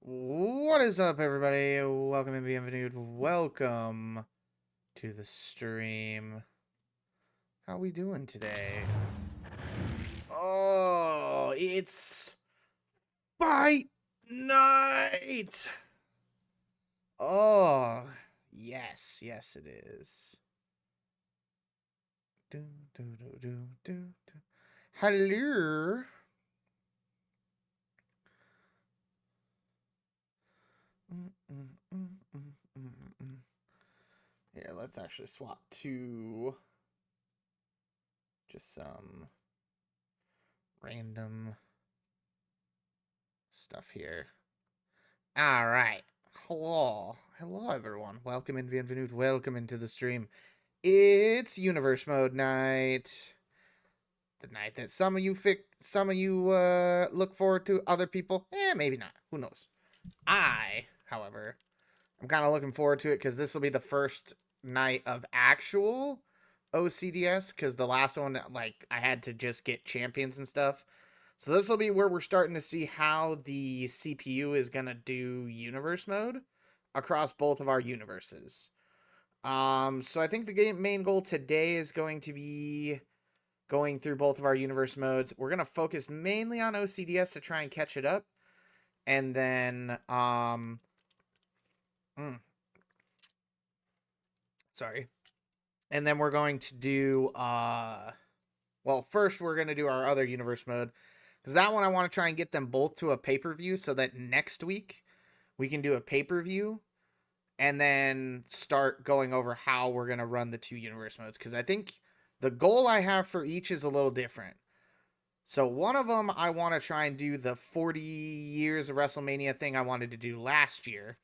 What is up, everybody? Welcome and bienvenue. Welcome to the stream. How we doing today? Oh, it's fight night. Oh, yes, it is. Hello. Yeah, let's actually swap to just some random stuff here. All right. Hello. Hello, everyone. Welcome and bienvenue. Welcome into the stream. It's Universe Mode night. The night that some of you look forward to, other people, maybe not. Who knows? I, however, I'm kind of looking forward to it because this will be the first night of actual OCDS because the last one, like, I had to just get champions and stuff. So this will be where we're starting to see how the CPU is going to do universe mode across both of our universes. So I think the main goal today is going to be going through both of our universe modes. We're going to focus mainly on OCDS to try and catch it up. And then, sorry. And then we're going to do, well, first we're going to do our other universe mode. Because that one I want to try and get them both to a pay-per-view so that next week we can do a pay-per-view and then start going over how we're going to run the two universe modes. Because I think the goal I have for each is a little different. So one of them, I want to try and do the 40 years of WrestleMania thing I wanted to do last year.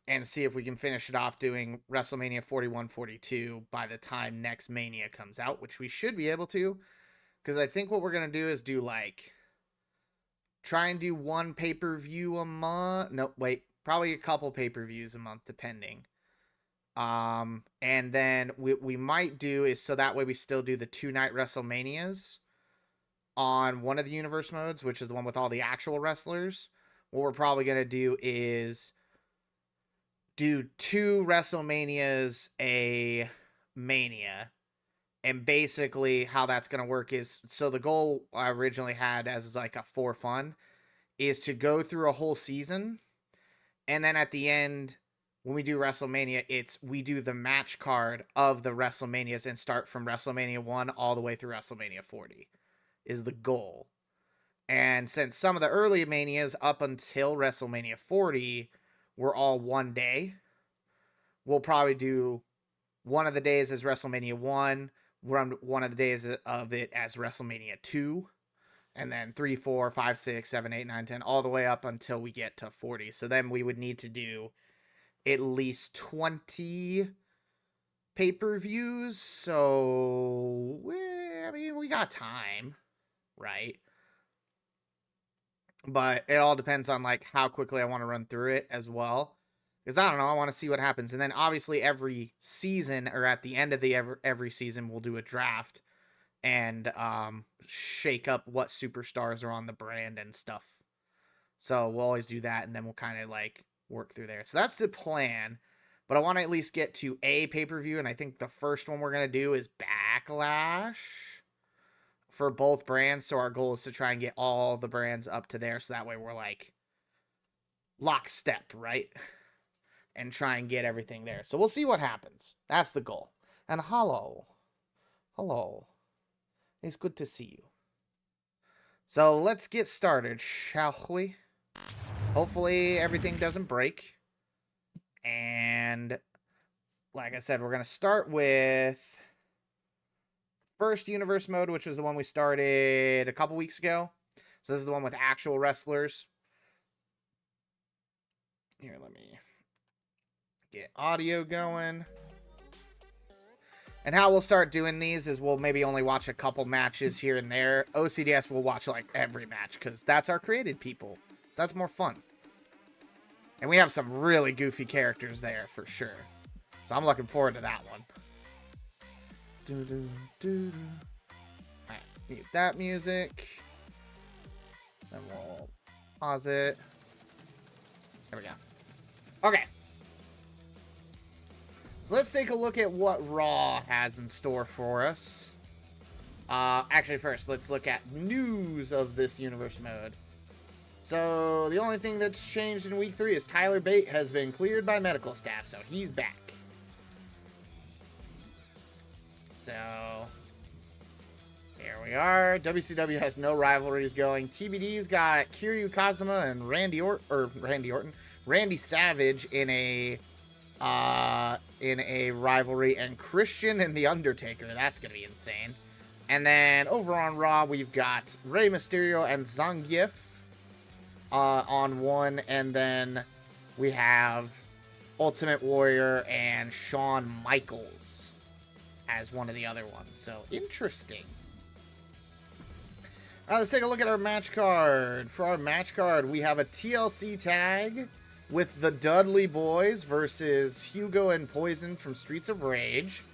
And see if we can finish it off doing WrestleMania 41, 42 by the time next Mania comes out, which we should be able to. Because I think what we're going to do is do like, try and do one pay-per-view a month. No, wait, probably a couple pay-per-views a month, depending. And then we might do is so that way we still do the 2-night WrestleManias on one of the universe modes, which is the one with all the actual wrestlers. What we're probably going to do is do 2 WrestleManias a Mania. And basically how that's going to work is, so the goal I originally had as like a for fun is to go through a whole season. And then at the end, when we do WrestleMania, we do the match card of the WrestleManias and start from WrestleMania 1 all the way through WrestleMania 40 is the goal. And since some of the early Manias up until WrestleMania 40 were all one day, we'll probably do one of the days as WrestleMania 1, run one of the days of it as WrestleMania 2, and then 3, 4, 5, 6, 7, 8, 9, 10, all the way up until we get to 40. So then we would need to do at least 20 pay-per-views. So, I mean, we got time, right? But it all depends on like how quickly I want to run through it as well. Because I don't know, I want to see what happens. And then obviously every season or at the end of the every season, we'll do a draft and shake up what superstars are on the brand and stuff. So we'll always do that, and then we'll kind of like work through there. So that's the plan. But I want to at least get to a pay-per-view, and I think the first one we're going to do is Backlash for both brands. So our goal is to try and get all the brands up to there, so that way we're like lockstep, right? And try and get everything there. So we'll see what happens. That's the goal. And hello. It's good to see you. So let's get started, shall we? Hopefully everything doesn't break. And like I said, we're going to start with first universe mode, which was the one we started a couple weeks ago. So this is the one with actual wrestlers. Here, let me get audio going. And how we'll start doing these is we'll maybe only watch a couple matches here and there. OCDS will watch like every match because that's our created people. So that's more fun. And we have some really goofy characters there for sure. So I'm looking forward to that one. Alright, mute that music. Then we'll pause it. There we go. Okay. So let's take a look at what Raw has in store for us. Actually, first, let's look at news of this universe mode. So, the only thing that's changed in week 3 is Tyler Bate has been cleared by medical staff, so he's back. So, here we are. WCW has no rivalries going. TBD's got Kiryu Kazuma and Randy Savage in a rivalry, and Christian and The Undertaker. That's going to be insane. And then over on Raw, we've got Rey Mysterio and Zangief on one, and then we have Ultimate Warrior and Shawn Michaels as one of the other ones. So, interesting. Let's take a look at our match card. For our match card, we have a TLC tag with the Dudley Boys versus Hugo and Poison from Streets of Rage.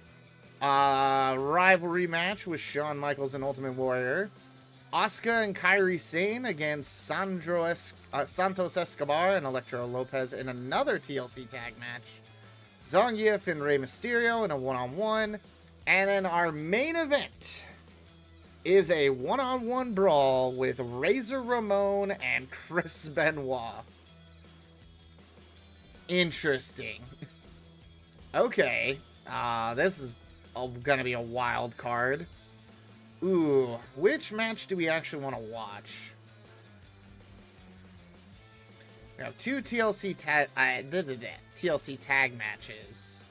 Rivalry match with Shawn Michaels and Ultimate Warrior. Asuka and Kairi Sane against Santos Escobar and Electro Lopez in another TLC tag match. Zangief and Rey Mysterio in a one-on-one. And then our main event is a one-on-one brawl with Razor Ramon and Chris Benoit. Interesting. Okay. This is gonna be a wild card. Ooh, which match do we actually want to watch? We have two TLC tag matches.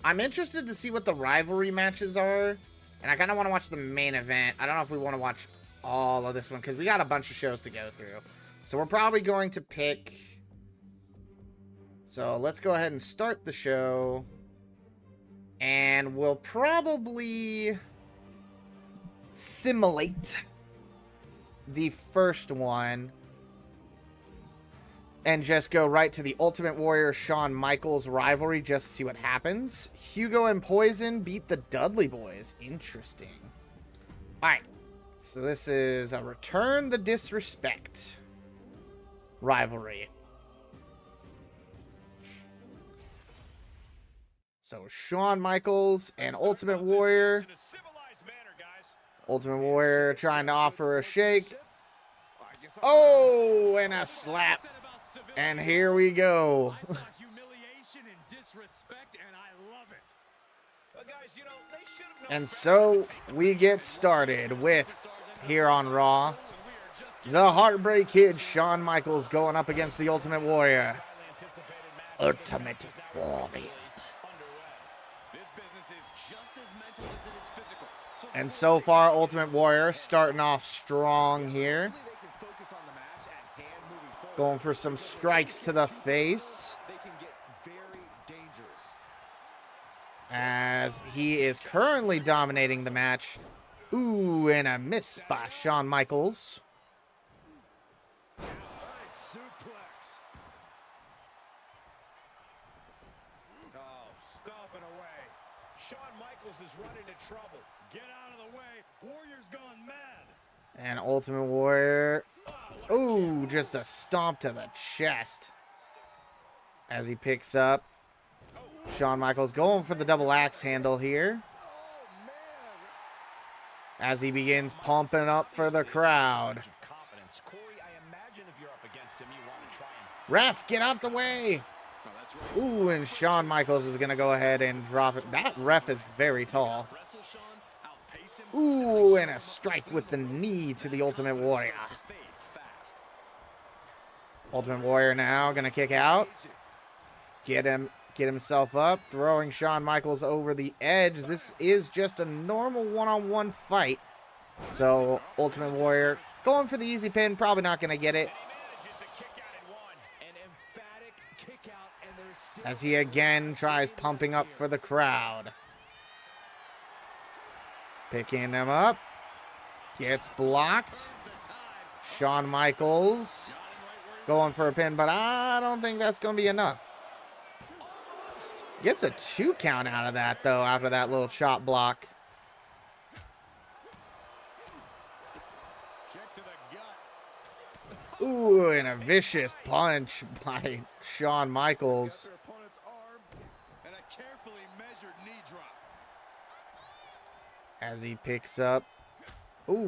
I'm interested to see what the rivalry matches are, and I kind of want to watch the main event. I don't know if we want to watch all of this one, because we got a bunch of shows to go through. So we're probably going to pick... So let's go ahead and start the show. And we'll probably simulate the first one and just go right to the Ultimate Warrior Shawn Michaels rivalry just to see what happens. Hugo and Poison beat the Dudley Boys. Interesting. Alright. So this is a Return the Disrespect rivalry. So Shawn Michaels and Ultimate Warrior. Ultimate Warrior trying to offer a shake. Oh, and a slap. And here we go. And so we get started with, here on Raw, the Heartbreak Kid Shawn Michaels going up against the Ultimate Warrior. Ultimate Warrior. And so far, Ultimate Warrior starting off strong here. Going for some strikes to the face. As he is currently dominating the match. Ooh, and a miss by Shawn Michaels. Is running into trouble. Get out of the way. Warrior's gone mad. And Ultimate Warrior. Ooh, just a stomp to the chest. As he picks up. Shawn Michaels going for the double axe handle here. As he begins pumping up for the crowd. Ref, get out the way. Ooh, and Shawn Michaels is going to go ahead and drop it. That ref is very tall. Ooh, and a strike with the knee to the Ultimate Warrior. Ultimate Warrior now going to kick out. Get himself up. Throwing Shawn Michaels over the edge. This is just a normal one-on-one fight. So, Ultimate Warrior going for the easy pin. Probably not going to get it. As he again tries pumping up for the crowd. Picking him up. Gets blocked. Shawn Michaels going for a pin, but I don't think that's going to be enough. Gets a 2 count out of that, though, after that little chop block. a vicious punch by Shawn Michaels. Their opponent's arm and a carefully measured knee drop. As he picks up. Ooh. And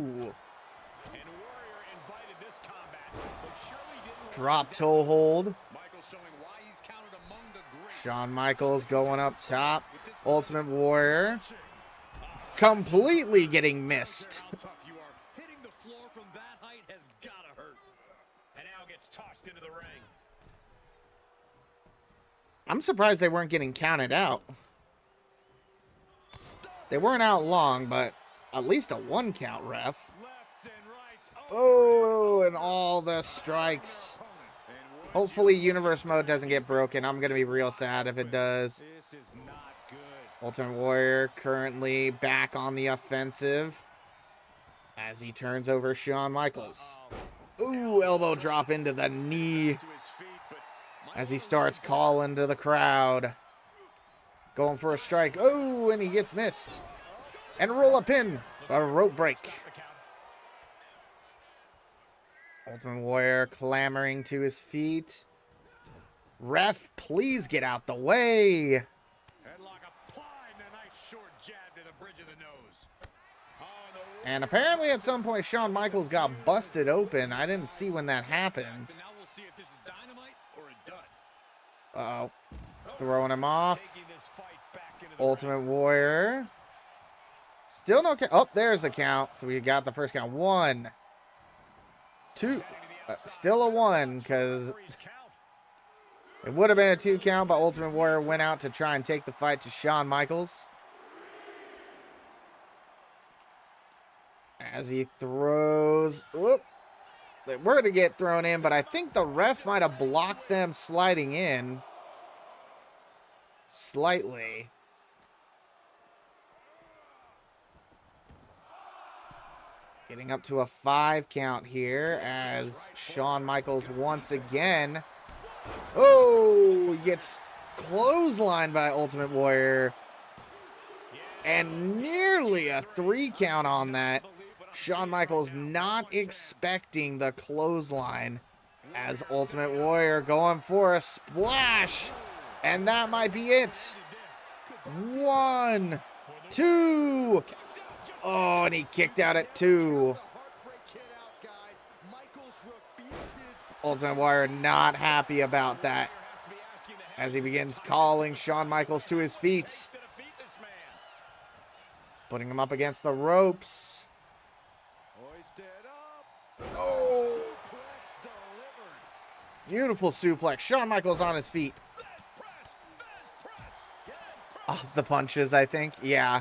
Warrior invited this combat, but surely didn't Drop toe hold. Michaels showing why he's counted among the greats. Shawn Michaels going up top. Ultimate Warrior completely getting missed. How tough you are. Hitting the floor from that height has gotta hurt. And now gets tossed into the ring. I'm surprised they weren't getting counted out. They weren't out long, but at least a 1 count, ref. Lefts and rights. Oh, and all the strikes. Hopefully Universe Mode doesn't get broken. I'm going to be real sad if it does. This is not good. Ultimate Warrior currently back on the offensive as he turns over Shawn Michaels. Ooh, elbow drop into the knee To his feet, but as he starts calling to the crowd. Going for a strike. Oh, and he gets missed. And roll up pin. A rope break. Ultimate Warrior clamoring to his feet. Ref, please get out the way. headlock applied and a nice short jab to the bridge of the nose. Oh, And apparently at some point Shawn Michaels got busted open. I didn't see when that happened. now we'll see if this is dynamite or a dud. Uh-oh. Throwing him off. Taking this fight back into the Ultimate Warrior. Still no count. Oh, there's a count. So we got the first count. 1, 2. Still a 1 because it would have been a 2 count, but Ultimate Warrior went out to try and take the fight to Shawn Michaels. As he throws. Whoop. They were to get thrown in, but I think the ref might have blocked them sliding in. Slightly. Getting up to a 5 count here as Shawn Michaels once again. Oh, gets clotheslined by Ultimate Warrior. And nearly a 3 count on that. Shawn Michaels not expecting the clothesline as Ultimate Warrior going for a splash. And that might be it. 1, 2. Oh, and he kicked out at 2. Ultimate Warrior not happy about that as he begins calling Shawn Michaels to his feet. Putting him up against the ropes. Oh. Beautiful suplex. Shawn Michaels on his feet. Off the punches, I think. Yeah.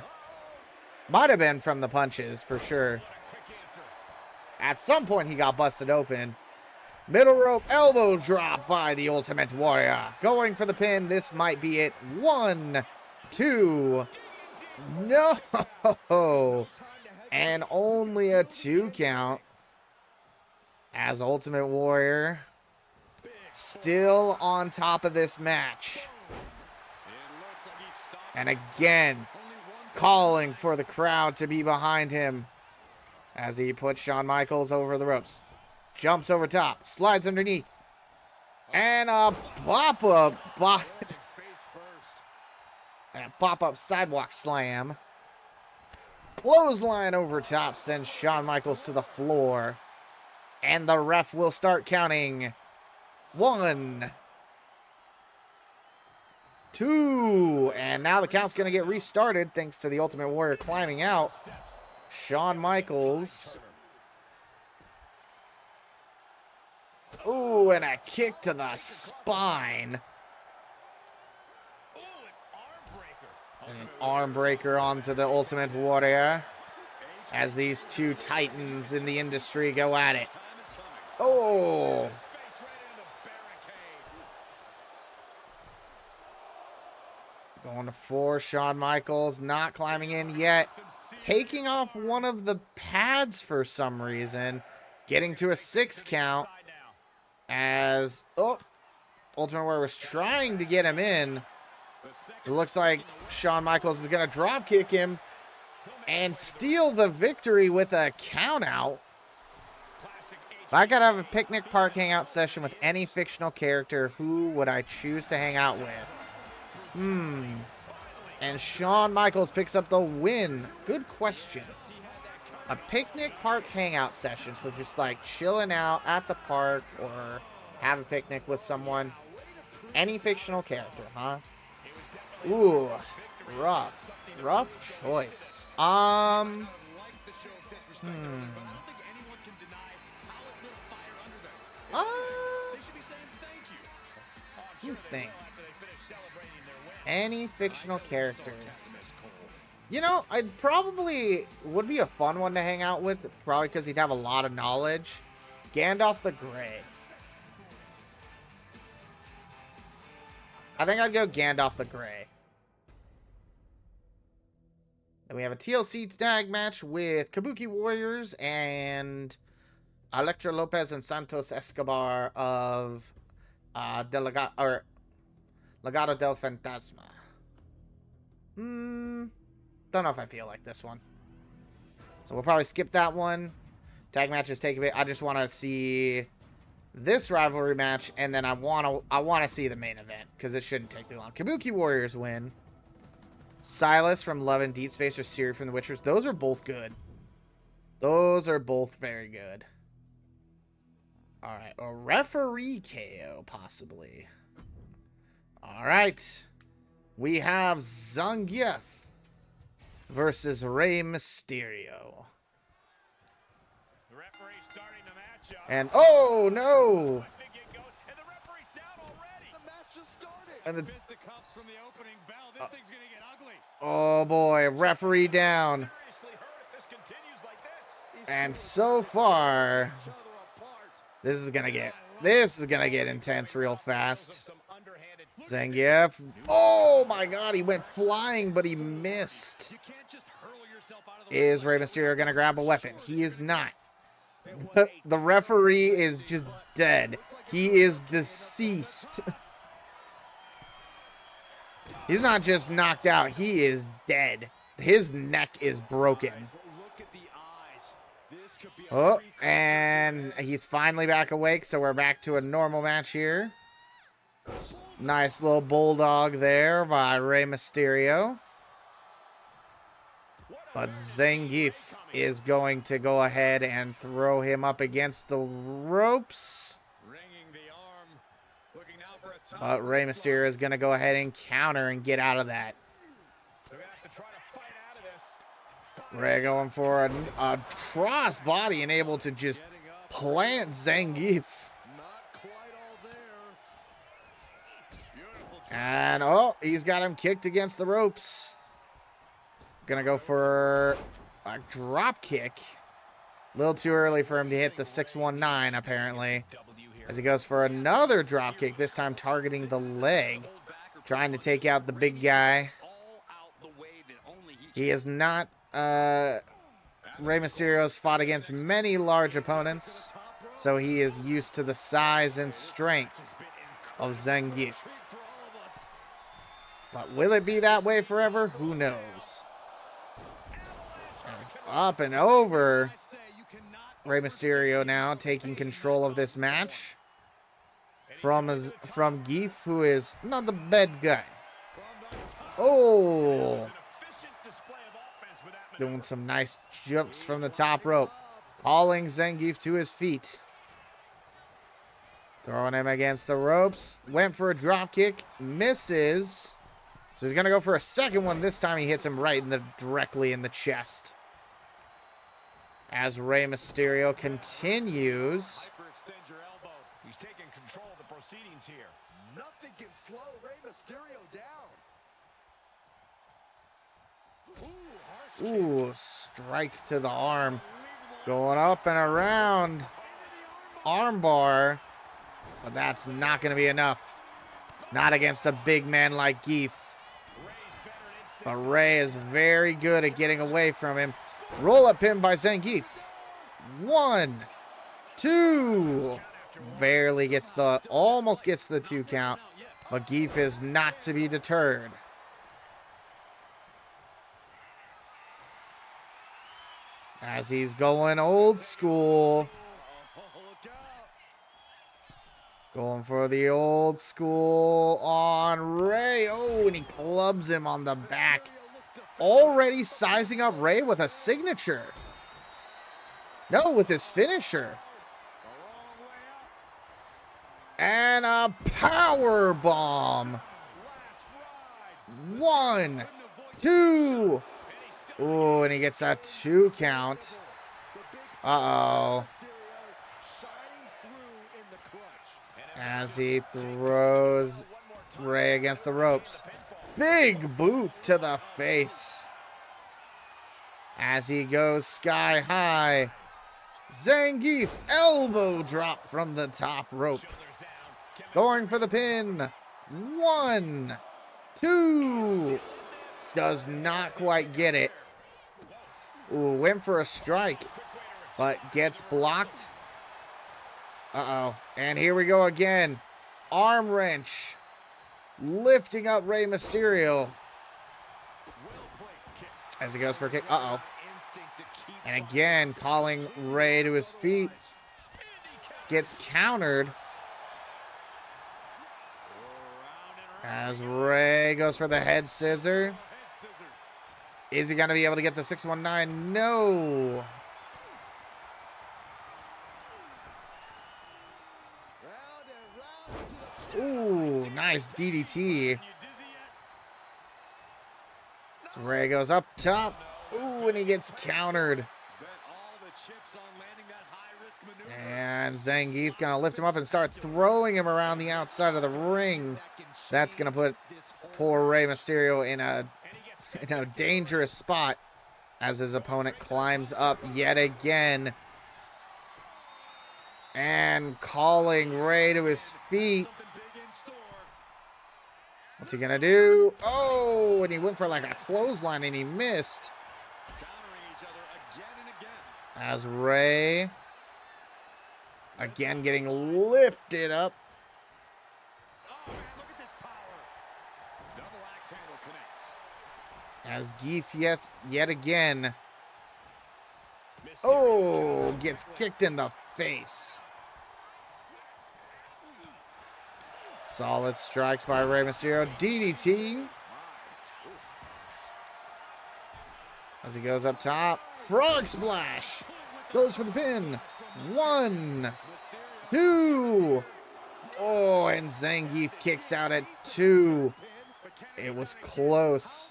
Might have been from the punches, for sure. At some point, he got busted open. Middle rope elbow drop by the Ultimate Warrior. Going for the pin. This might be it. 1, 2. No. And only a 2 count. As Ultimate Warrior still on top of this match. And again, calling for the crowd to be behind him as he puts Shawn Michaels over the ropes. Jumps over top, slides underneath, and a pop-up sidewalk slam. Clothesline over top sends Shawn Michaels to the floor, and the ref will start counting. 1, 2, and now the count's going to get restarted thanks to the Ultimate Warrior climbing out. Shawn Michaels. Ooh, and a kick to the spine. And an arm breaker onto the Ultimate Warrior as these two titans in the industry go at it. Oh. Going to 4, Shawn Michaels not climbing in yet. Taking off one of the pads for some reason. Getting to a 6 count. As, Ultimate Warrior was trying to get him in. It looks like Shawn Michaels is going to drop kick him and steal the victory with a count out. If I could have a picnic park hangout session with any fictional character, who would I choose to hang out with? And Shawn Michaels picks up the win. Good question. A picnic park hangout session. So just like chilling out at the park or have a picnic with someone. Any fictional character, huh? Ooh, rough. Rough choice. You think? Any fictional character. You know, I'd probably would be a fun one to hang out with, probably because he'd have a lot of knowledge. Gandalf the Grey. I think I'd go Gandalf the Grey. Then we have a TLC tag match with Kabuki Warriors and Electra Lopez and Santos Escobar of Legado del Fantasma. Don't know if I feel like this one. So we'll probably skip that one. Tag matches take a bit. I just want to see this rivalry match, and then I want to see the main event because it shouldn't take too long. Kabuki Warriors win. Silas from Love and Deep Space or Siri from The Witchers. Those are both good. Those are both very good. All right, a referee KO possibly. All right, we have Zangief versus Rey Mysterio. The referee starting the match up. And oh no! And the referee's down already. The match just started. And the Fisticuffs from the opening bell. This thing's gonna get ugly. oh boy, referee down. Seriously hurt if this continues like this. And so far, this is gonna get intense real fast. Some underhanded. Zangief. Oh my god, he went flying, but he missed. You can't just hurl yourself out of the Is Rey Mysterio gonna grab a weapon? He is not. The referee is just dead. He is deceased. He's not just knocked out, he is dead. His neck is broken. Look at the eyes. This could be a Oh, freak. and he's finally back awake, so we're back to a normal match here. Nice little bulldog there by Rey Mysterio. But Zangief is going to go ahead and throw him up against the ropes. Ringing the arm. Looking now for a top. But Rey Mysterio is going to go ahead and counter and get out of that. They're gonna have to try to fight out of this. Rey going for a cross body and able to just plant Zangief. Not quite all there. Beautiful. And oh, he's got him kicked against the ropes. Gonna go for a drop kick. A little too early for him to hit the 619, apparently. As he goes for another drop kick, this time targeting the leg. Trying to take out the big guy. He is not... Rey Mysterio's fought against many large opponents, so he is used to the size and strength of Zangief. But will it be that way forever? Who knows? As up and over. Rey Mysterio now taking control of this match from Geef, who is not the bad guy. Oh, doing some nice jumps from the top rope, calling Zangief to his feet. Throwing him against the ropes. Went for a drop kick, misses. So he's gonna go for a second one. This time he hits him right directly in the chest. As Rey Mysterio continues. Hyperextend your elbow. He's taking control of the proceedings here. Nothing can slow Rey Mysterio down. Ooh, strike to the arm. Going up and around. Armbar. But that's not going to be enough. Not against a big man like Geef. But Rey is very good at getting away from him. Roll up pin by Zangief. 1, 2. Barely gets almost gets the 2 count. But Geef is not to be deterred. As he's going old school. Going for the old school on Ray. Oh, and he clubs him on the back. Already sizing up Ray with a signature. No, with his finisher. And a power bomb. 1, 2. Oh, and he gets a 2 count. Uh-oh. As he throws Ray against the ropes. Big boot to the face. As he goes sky high. Zangief elbow drop from the top rope. Going for the pin. 1, 2. Does not quite get it. Ooh, went for a strike, but gets blocked. Uh-oh. And here we go again. Arm wrench. Lifting up Rey Mysterio. As he goes for a kick. Uh-oh. And again, calling Rey to his feet. Gets countered. As Rey goes for the head scissor. Is he going to be able to get the 619? No. Ooh, nice DDT. So Rey goes up top. Ooh, and he gets countered. And Zangief gonna lift him up and start throwing him around the outside of the ring. That's gonna put poor Rey Mysterio in a dangerous spot as his opponent climbs up yet again. And calling Rey to his feet. What's he gonna do? Oh, and he went for like a clothesline and he missed. As Rey again getting lifted up. As Geef yet again. Oh, gets kicked in the face. Solid strikes by Rey Mysterio. DDT. As he goes up top. Frog splash. Goes for the pin. 1, 2. Oh, and Zangief kicks out at 2. It was close.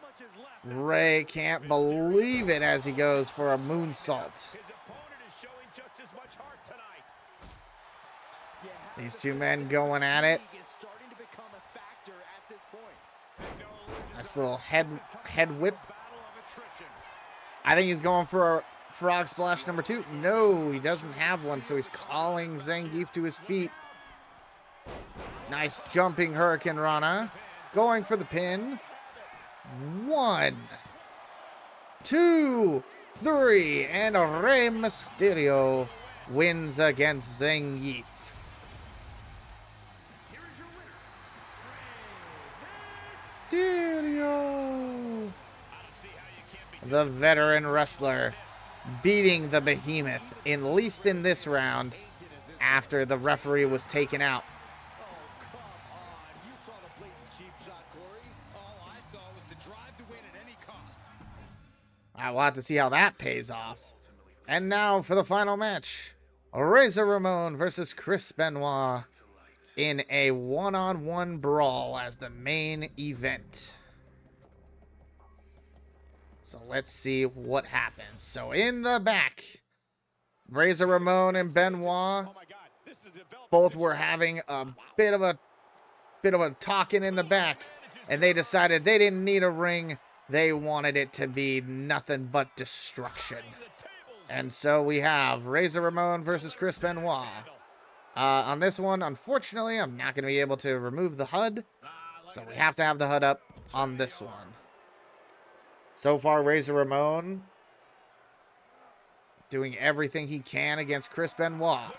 Rey can't believe it as he goes for a moonsault. These two men going at it. Nice little head whip. I think he's going for a frog splash number 2. No, he doesn't have one, so he's calling Zangief to his feet. Nice jumping Hurricane Rana. Going for the pin. 1, 2, 3, and Rey Mysterio wins against Zangief. Mysterio, the veteran wrestler, beating the behemoth, at least in this round, after the referee was taken out. I will have to see how that pays off. And now for the final match. Razor Ramon versus Chris Benoit in a one-on-one brawl as the main event. So let's see what happens. So in the back, Razor Ramon and Benoit both were having a bit of a talking in the back, and they decided they didn't need a ring. They wanted it to be nothing but destruction. And so we have Razor Ramon versus Chris Benoit. On this one, unfortunately, I'm not going to be able to remove the HUD. So we have to have the HUD up on this one. So far, Razor Ramon doing everything he can against Chris Benoit.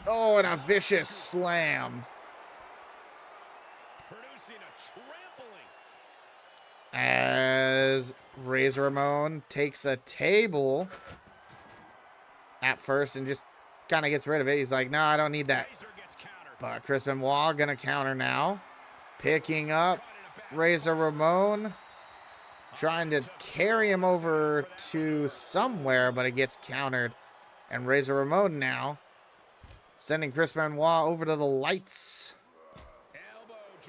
Oh, and a vicious slam. As Razor Ramon takes a table at first and just kind of gets rid of it. He's like, no, I don't need that. But Chris Benoit gonna counter now. Picking up Razor Ramon. Trying to carry him over to somewhere, but it gets countered. And Razor Ramon now sending Chris Benoit over to the lights.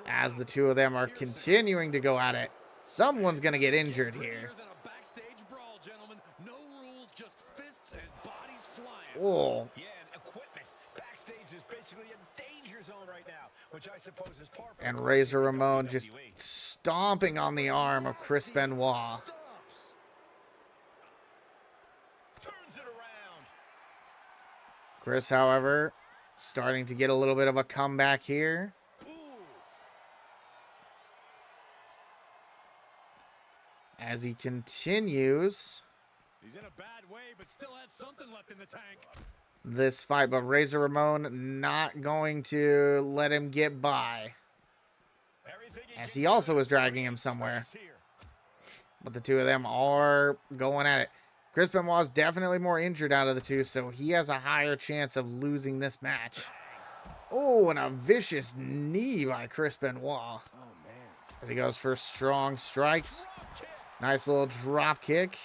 As the two of them are continuing to go at it. Someone's going to get injured here. Oh. And Razor Ramon just stomping on the arm of Chris Benoit. Chris, however, starting to get a little bit of a comeback here. As he continues. He's in a bad way, but still has something left in the tank. This fight, but Razor Ramon not going to let him get by. As he also is dragging him somewhere. But the two of them are going at it. Chris Benoit's definitely more injured out of the two, so he has a higher chance of losing this match. Oh, and a vicious knee by Chris Benoit. As he goes for strong strikes. Nice little drop kick.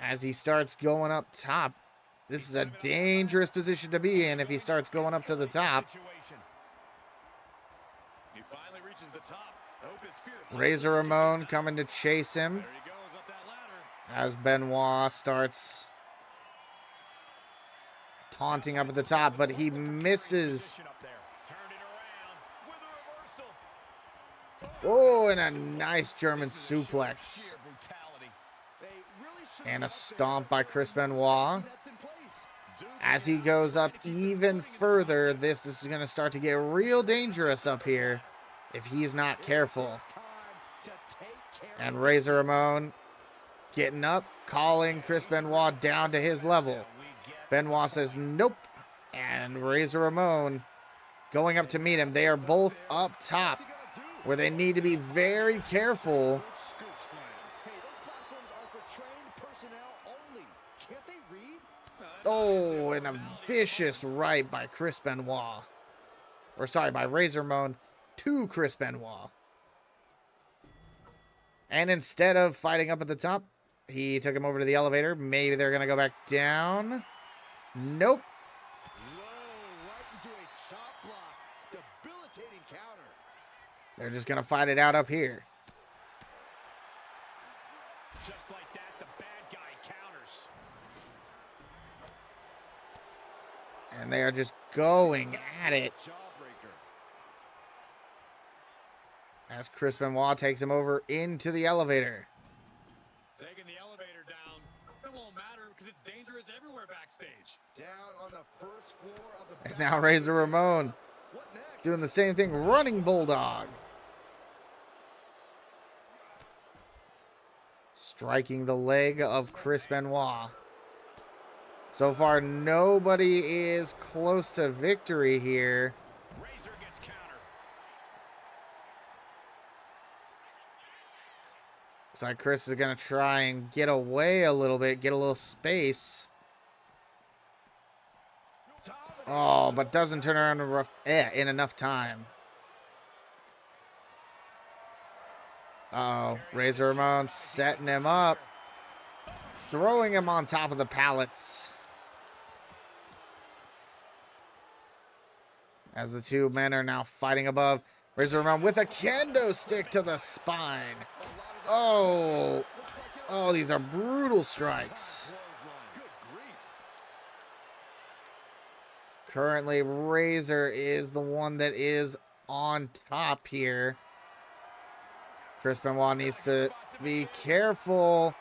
As he starts going up top. This is a dangerous position to be in if he starts going up to the top. Razor Ramon coming to chase him. As Benoit starts taunting up at the top, but he misses. Oh, and a nice German suplex. And a stomp by Chris Benoit. As he goes up even further, this is going to start to get real dangerous up here if he's not careful. And Razor Ramon getting up, calling Chris Benoit down to his level. Benoit says nope. And Razor Ramon going up to meet him. They are both up top where they need to be very careful. Oh, and a vicious right by Chris Benoit. Or sorry, by Razor Ramon to Chris Benoit. And instead of fighting up at the top, he took him over to the elevator. Maybe they're going to go back down. Nope. They're just going to fight it out up here. Just like that, the bad guy counters. And they are just going at it. As Chris Benoit takes him over into the elevator. Taking the elevator down. It won't matter because it's dangerous everywhere backstage. Down on the first floor of the and now Razor Ramon doing the same thing. Running Bulldog. Striking the leg of Chris Benoit. So far, nobody is close to victory here. Razor gets countered. Looks like Chris is going to try and get away a little bit, get a little space. Oh, but doesn't turn around in enough time. Uh-oh, Razor Ramon setting him up. Throwing him on top of the pallets. As the two men are now fighting above. Razor Ramon with a kendo stick to the spine. Oh. Oh, these are brutal strikes. Currently, Razor is the one that is on top here. Chris Benoit needs to be careful.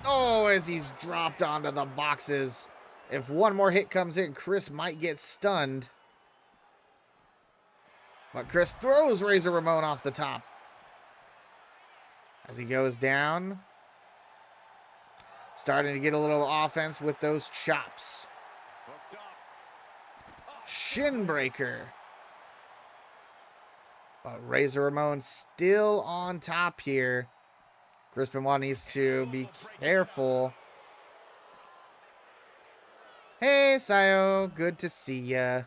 Oh, as he's dropped onto the boxes. If one more hit comes in, Chris might get stunned. But Chris throws Razor Ramon off the top. As he goes down. Starting to get a little offense with those chops. Shin breaker. But Razor Ramon still on top here. Chris Benoit needs to be careful. Hey, Sayo. Good to see ya.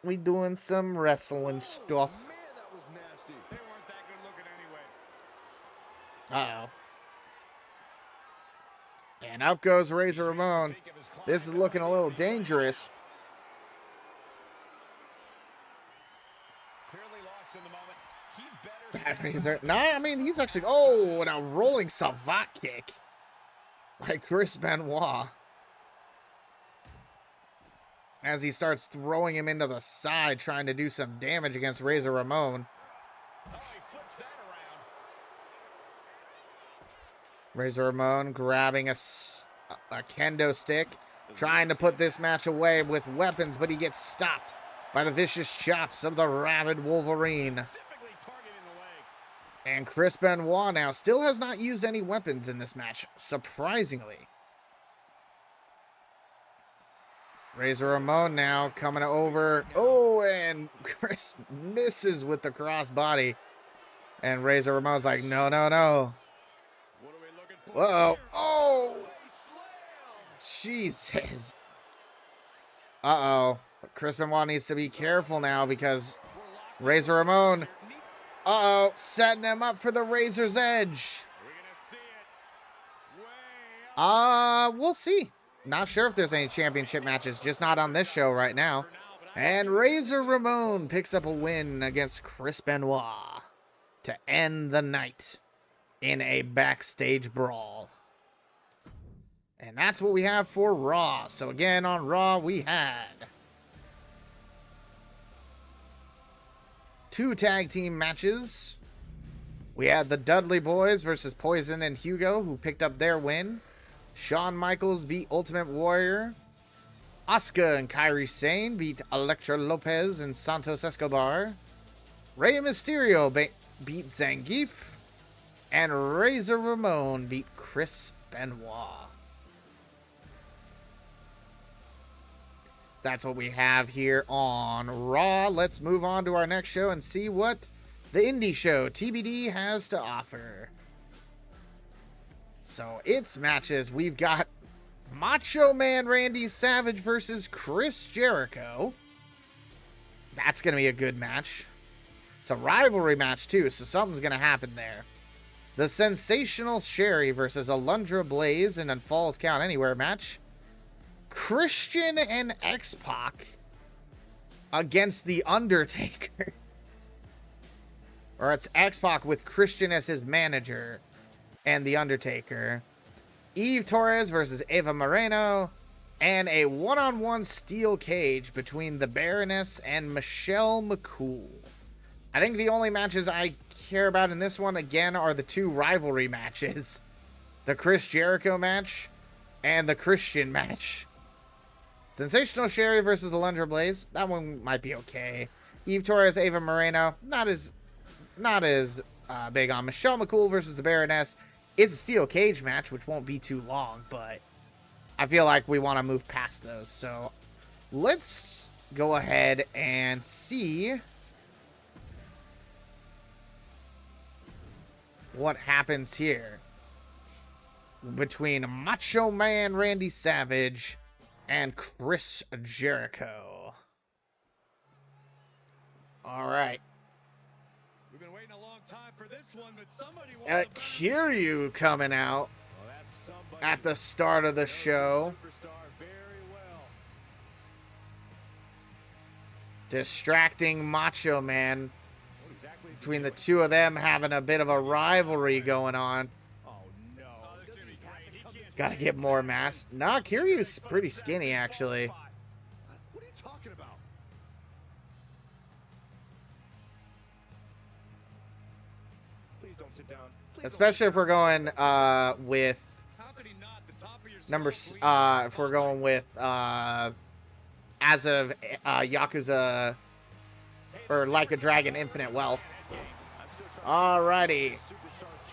We doing some wrestling stuff. Man, that was nasty. They weren't that good looking anyway. Uh-oh. And up goes Razor Ramon. This is looking a little dangerous. Clearly lost in the moment. He better Fat Razor. No, I mean, he's actually... Oh, and a rolling savate kick by Chris Benoit. As he starts throwing him into the side, trying to do some damage against Razor Ramon. Oh, he flips that around. Razor Ramon grabbing a kendo stick, trying to put this match away with weapons, but he gets stopped by the vicious chops of the rabid Wolverine. Specifically targeting the leg. And Chris Benoit now still has not used any weapons in this match, surprisingly. Razor Ramon now coming over. Oh, and Chris misses with the crossbody. And Razor Ramon's like, no, no, no. What are we looking for? Whoa. Here? Oh, Slam. Jesus. Uh-oh. But Chris Benoit needs to be careful now because We're locked Razor in. Ramon, Neat. uh-oh, setting him up for the Razor's Edge. We're gonna see it. Way up We'll see. Not sure if there's any championship matches, just not on this show right now. for now, but I And Razor Ramon picks up a win against Chris Benoit to end the night in a backstage brawl. And that's what we have for Raw. So again, on Raw, we had 2 tag team matches. We had the Dudley Boys versus Poison and Hugo, who picked up their win. Shawn Michaels beat Ultimate Warrior. Asuka and Kairi Sane beat Elektra Lopez and Santos Escobar. Rey Mysterio beat Zangief. And Razor Ramon beat Chris Benoit. That's what we have here on Raw. Let's move on to our next show and see what the indie show TBD has to offer. So its matches, we've got Macho Man Randy Savage versus Chris Jericho. That's going to be a good match. It's a rivalry match too, so something's going to happen there. The Sensational Sherry versus Alundra Blaze in a Falls Count Anywhere match. Christian and X-Pac against The Undertaker. Or it's X-Pac with Christian as his manager and The Undertaker. Eve Torres versus Eva Moreno. And a one-on-one steel cage between the Baroness and Michelle McCool. I think the only matches I care about in this one, again, are the 2 rivalry matches. The Chris Jericho match and the Christian match. Sensational Sherry versus Alundra Blaze. That one might be okay. Eve Torres, Eva Moreno. Not as big on. Michelle McCool versus the Baroness. It's a steel cage match, which won't be too long, but I feel like we want to move past those. So let's go ahead and see what happens here between Macho Man Randy Savage and Chris Jericho. All right. We've been waiting a long time for this one, but somebody wants to Kiryu coming out Well, that's somebody. at the start of the show, Superstar very well. distracting Macho Man. What exactly is he Between the doing? 2 of them having a bit of a rivalry going on. Oh no. Does he have to come to Gotta get more mass. Nah, Kiryu's pretty skinny, actually. What are you talking about? Please don't sit down. Please don't Especially sit if we're going with How could he not? The top of your number skull, if we're going with as of Yakuza or Like a Dragon Infinite Wealth. Alrighty.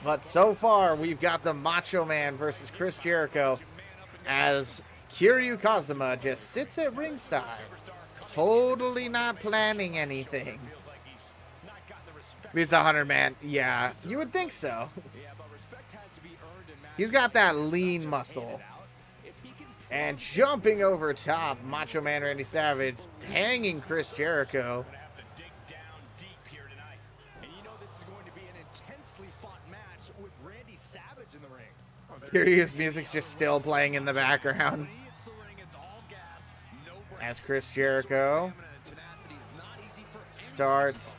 But so far we've got the Macho Man versus Chris Jericho as Kiryu Kazuma just sits at ringside, totally not planning anything. feels like he's not gotten the respect. He's a 100-man. Yeah, you would think so. Yeah, but respect has to be earned and He's got that lean muscle. If he can And jumping over top, Macho Man Randy Savage, hanging Chris Jericho. Gonna have to dig down deep here tonight. And you know this is going to be an intensely fought match with Randy Savage in the ring. Curious music's just still playing in the background. When he hits the ring, it's all gas, no brakes. As Chris Jericho Stamina and tenacity is not easy for starts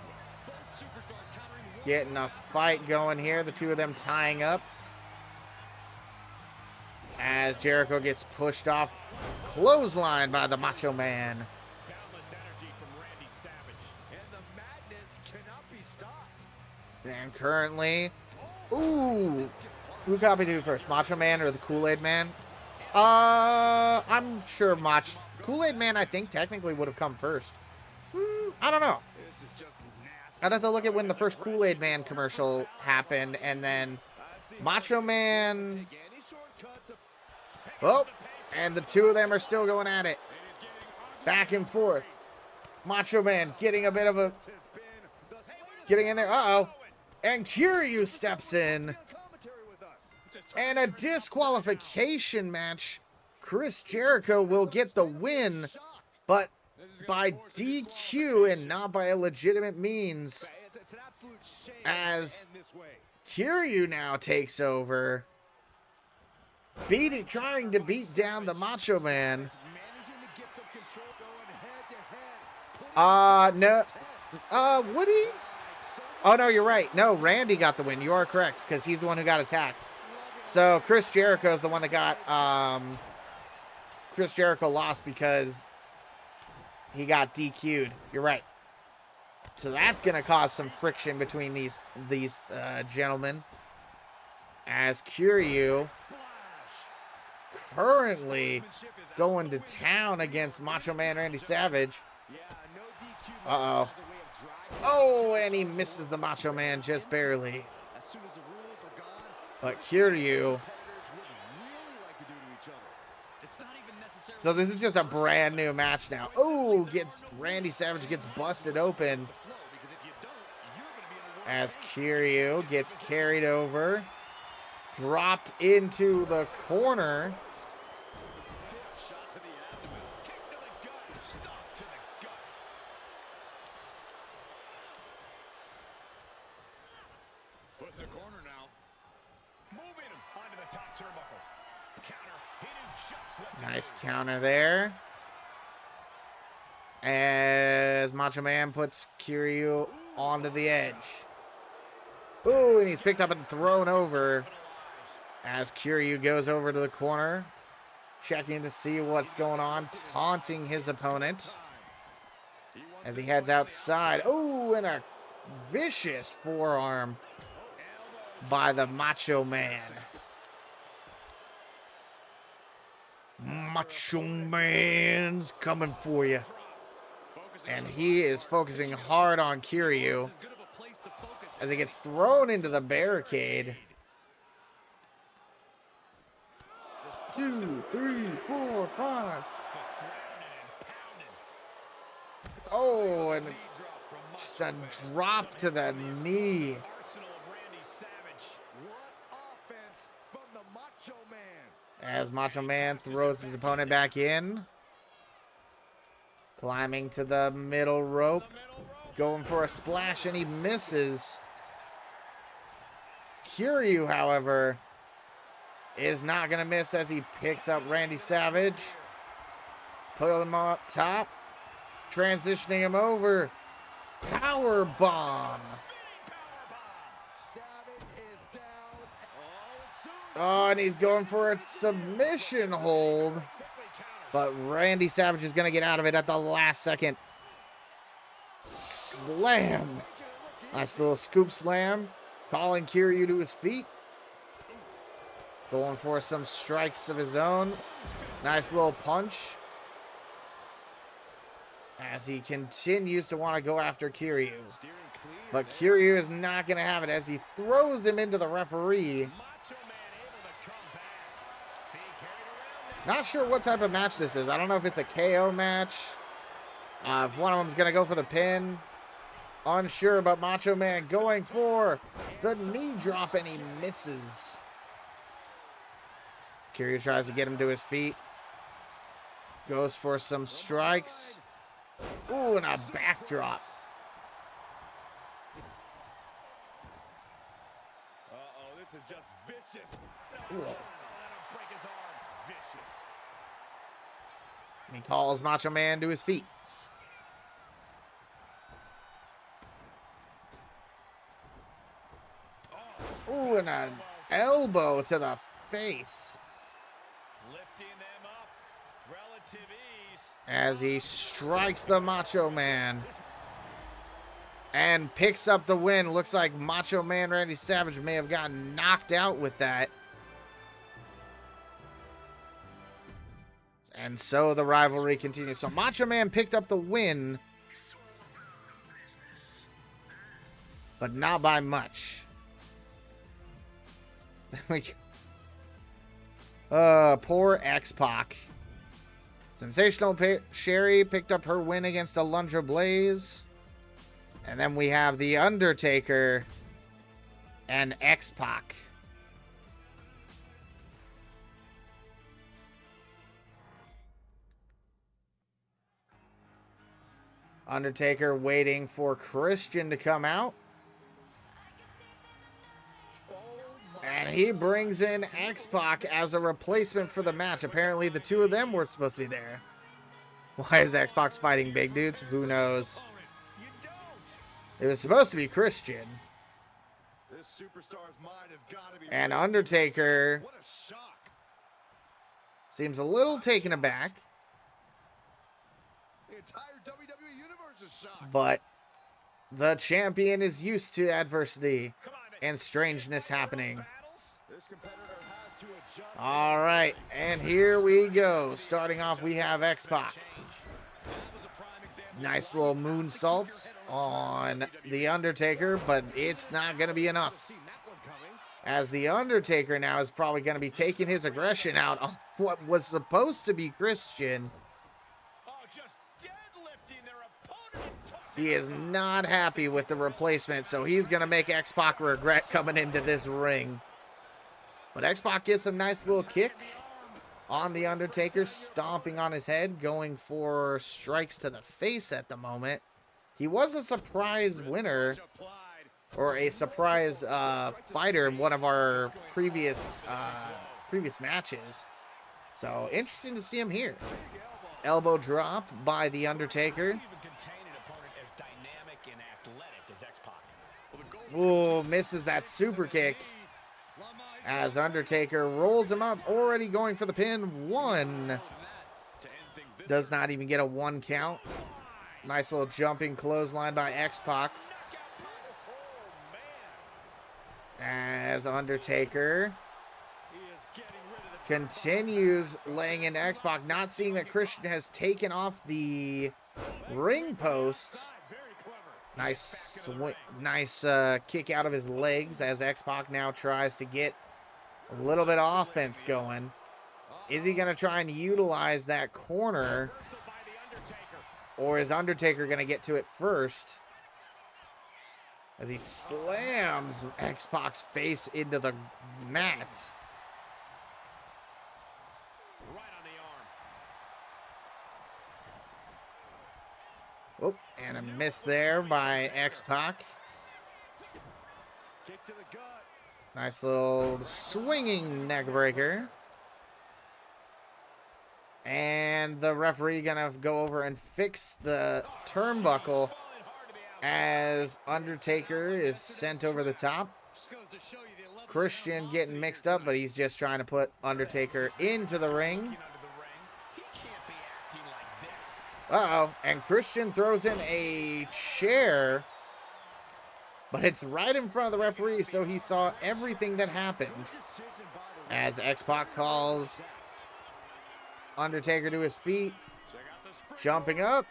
both superstars countering one getting a fight going here. The two of them tying up. As Jericho gets pushed off, clothesline by the Macho Man. boundless energy from Randy Savage. And the madness cannot be stopped. And currently, ooh, who copied who first, Macho Man or the Kool-Aid Man? I'm sure Kool-Aid Man, I think technically would have come first. I don't know. This is just nasty. I'd have to look at when the first Kool-Aid Man commercial happened, and then Macho Man. Take any shortcut to Oh, and the two of them are still going at it. Back and forth. Macho Man getting a bit of a, has been the getting in there. Uh-oh. And Kiryu steps in. commentary with us. And a disqualification match. Chris Jericho will get the win, but by DQ and not by a legitimate means, It's an absolute shame as to end this way. Kiryu now takes over, trying to beat down the Macho Man. Managing to get some control going head to head. No. Would he? Oh, no, you're right. No, Randy got the win. You are correct, because he's the one who got attacked. So Chris Jericho is the one that got, Chris Jericho lost because he got DQ'd. You're right. So that's going to cause some friction between these gentlemen. As Kiryu currently going to town against Macho Man Randy Savage. Yeah, no DQ Uh-oh. has a way of driving Oh, and he misses the Macho Man just barely. as soon as the rules are gone. But Kiryu. Competitors would really like to do to each other. It's not even necessary. So this is just a brand new match now. Oh, Randy Savage gets busted open Flow, because if you don't, you're gonna be in a world as Kiryu gets carried over, dropped into the corner. stiff shot to the abdomen, kick to the gut, stop to the gut. Put in the corner now. Moving him onto the top turnbuckle. Counter. He knew just what to Nice do. counter there. As Macho Man puts Kiryu onto the edge. Ooh, and he's picked up and thrown over as Kiryu goes over to the corner, checking to see what's going on, taunting his opponent as he heads outside. Oh, and a vicious forearm by the Macho Man. Macho Man's coming for you. And he is focusing hard on Kiryu as he gets thrown into the barricade. 2, 3, 4, 5. Oh, and just a drop to the knee. Arsenal of Randy Savage. What offense from the Macho Man. As Macho Man throws his opponent back in. Climbing to the middle rope. Going for a splash, and he misses. Kiryu, however, is not going to miss as he picks up Randy Savage. Put him up top. Transitioning him over. Power bomb. Savage is down. Oh, it's soon. Oh, and he's going for a submission hold. But Randy Savage is going to get out of it at the last second. Slam. Nice little scoop slam. Calling Kiryu to his feet. Going for some strikes of his own. Nice little punch. As he continues to want to go after Kiryu. But Kiryu is not going to have it as he throws him into the referee. Macho Man able to come back. Being carried around. Not sure what type of match this is. I don't know if it's a KO match. If one of them's going to go for the pin. Unsure, but Macho Man going for the knee drop, and he misses. Kiryu tries to get him to his feet. Goes for some strikes. Ooh, and a backdrop. Uh-oh, this is just vicious. Ooh. Let him break his arm. Vicious. He calls Macho Man to his feet. Ooh, and an elbow to the face. Lifting them up. Relative ease. As he strikes the Macho Man. And picks up the win. Looks like Macho Man Randy Savage may have gotten knocked out with that. And so the rivalry continues. So Macho Man picked up the win. But not by much. Poor X-Pac. Sensational Sherry picked up her win against Alundra Blaze. And then we have The Undertaker and X-Pac. Undertaker waiting for Christian to come out. And he brings in X-Pac as a replacement for the match. Apparently the two of them were supposed to be there. Why is X-Pac fighting big dudes? Who knows? It was supposed to be Christian. This superstar's mind has got to be. And Undertaker What a shock. seems a little taken aback. The entire WWE universe is shocked. But the champion is used to adversity and strangeness happening. This competitor has to adjust. All right, and here we go. Starting off, we have X-Pac. Nice little moonsault on The Undertaker, but it's not going to be enough. As The Undertaker now is probably going to be taking his aggression out on what was supposed to be Christian. He is not happy with the replacement, so he's going to make X-Pac regret coming into this ring. But X-Pac gets a nice little kick on The Undertaker, stomping on his head, going for strikes to the face at the moment. He was a surprise winner, or a surprise fighter in one of our previous matches. So, interesting to see him here. Elbow drop by The Undertaker. Ooh, misses that super kick. As Undertaker rolls him up, already going for the pin. One. Does not even get a 1 count. Nice little jumping clothesline by X-Pac. As Undertaker continues laying into X-Pac, not seeing that Christian has taken off the ring post. Nice kick out of his legs as X-Pac now tries to get a little bit of offense going. Is he going to try and utilize that corner? Or is Undertaker going to get to it first? As he slams X-Pac's face into the mat. Oh, and a miss there by X-Pac. Nice little swinging neck breaker. And the referee gonna go over and fix the turnbuckle as Undertaker is sent over the top. Christian getting mixed up, but he's just trying to put Undertaker into the ring. Uh-oh, and Christian throws in a chair, but it's right in front of the referee, so he saw everything that happened. As X-Pac calls Undertaker to his feet, jumping up.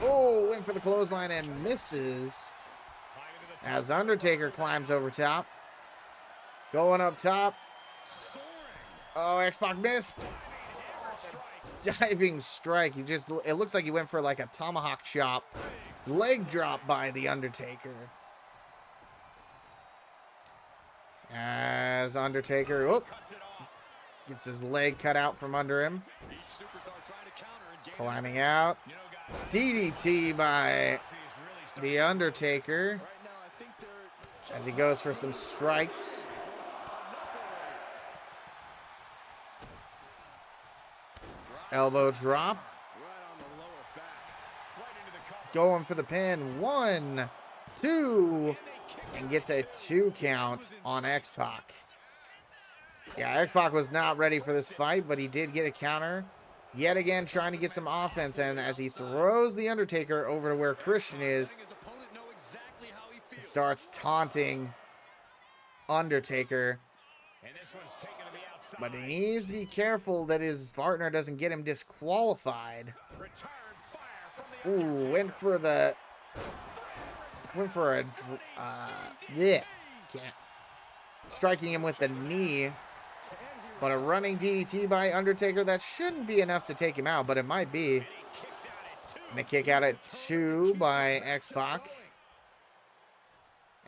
Oh, went for the clothesline and misses. As Undertaker climbs over top. Going up top. Oh, X-Pac missed. Diving strike. It looks like he went for like a tomahawk chop. Leg drop by The Undertaker. As Undertaker gets his leg cut out from under him. Climbing out. DDT by The Undertaker as he goes for some strikes. Elbow drop. Going for the pin. 1, 2, and gets a 2 count on X-Pac. Yeah, X-Pac was not ready for this fight, but he did get a counter. Yet again, trying to get some offense, and as he throws The Undertaker over to where Christian is, starts taunting Undertaker. But he needs to be careful that his partner doesn't get him disqualified. Ooh, went for a, yeah, can't. Striking him with the knee. But a running DDT by Undertaker, that shouldn't be enough to take him out, but it might be. And a kick out at 2 by X-Pac.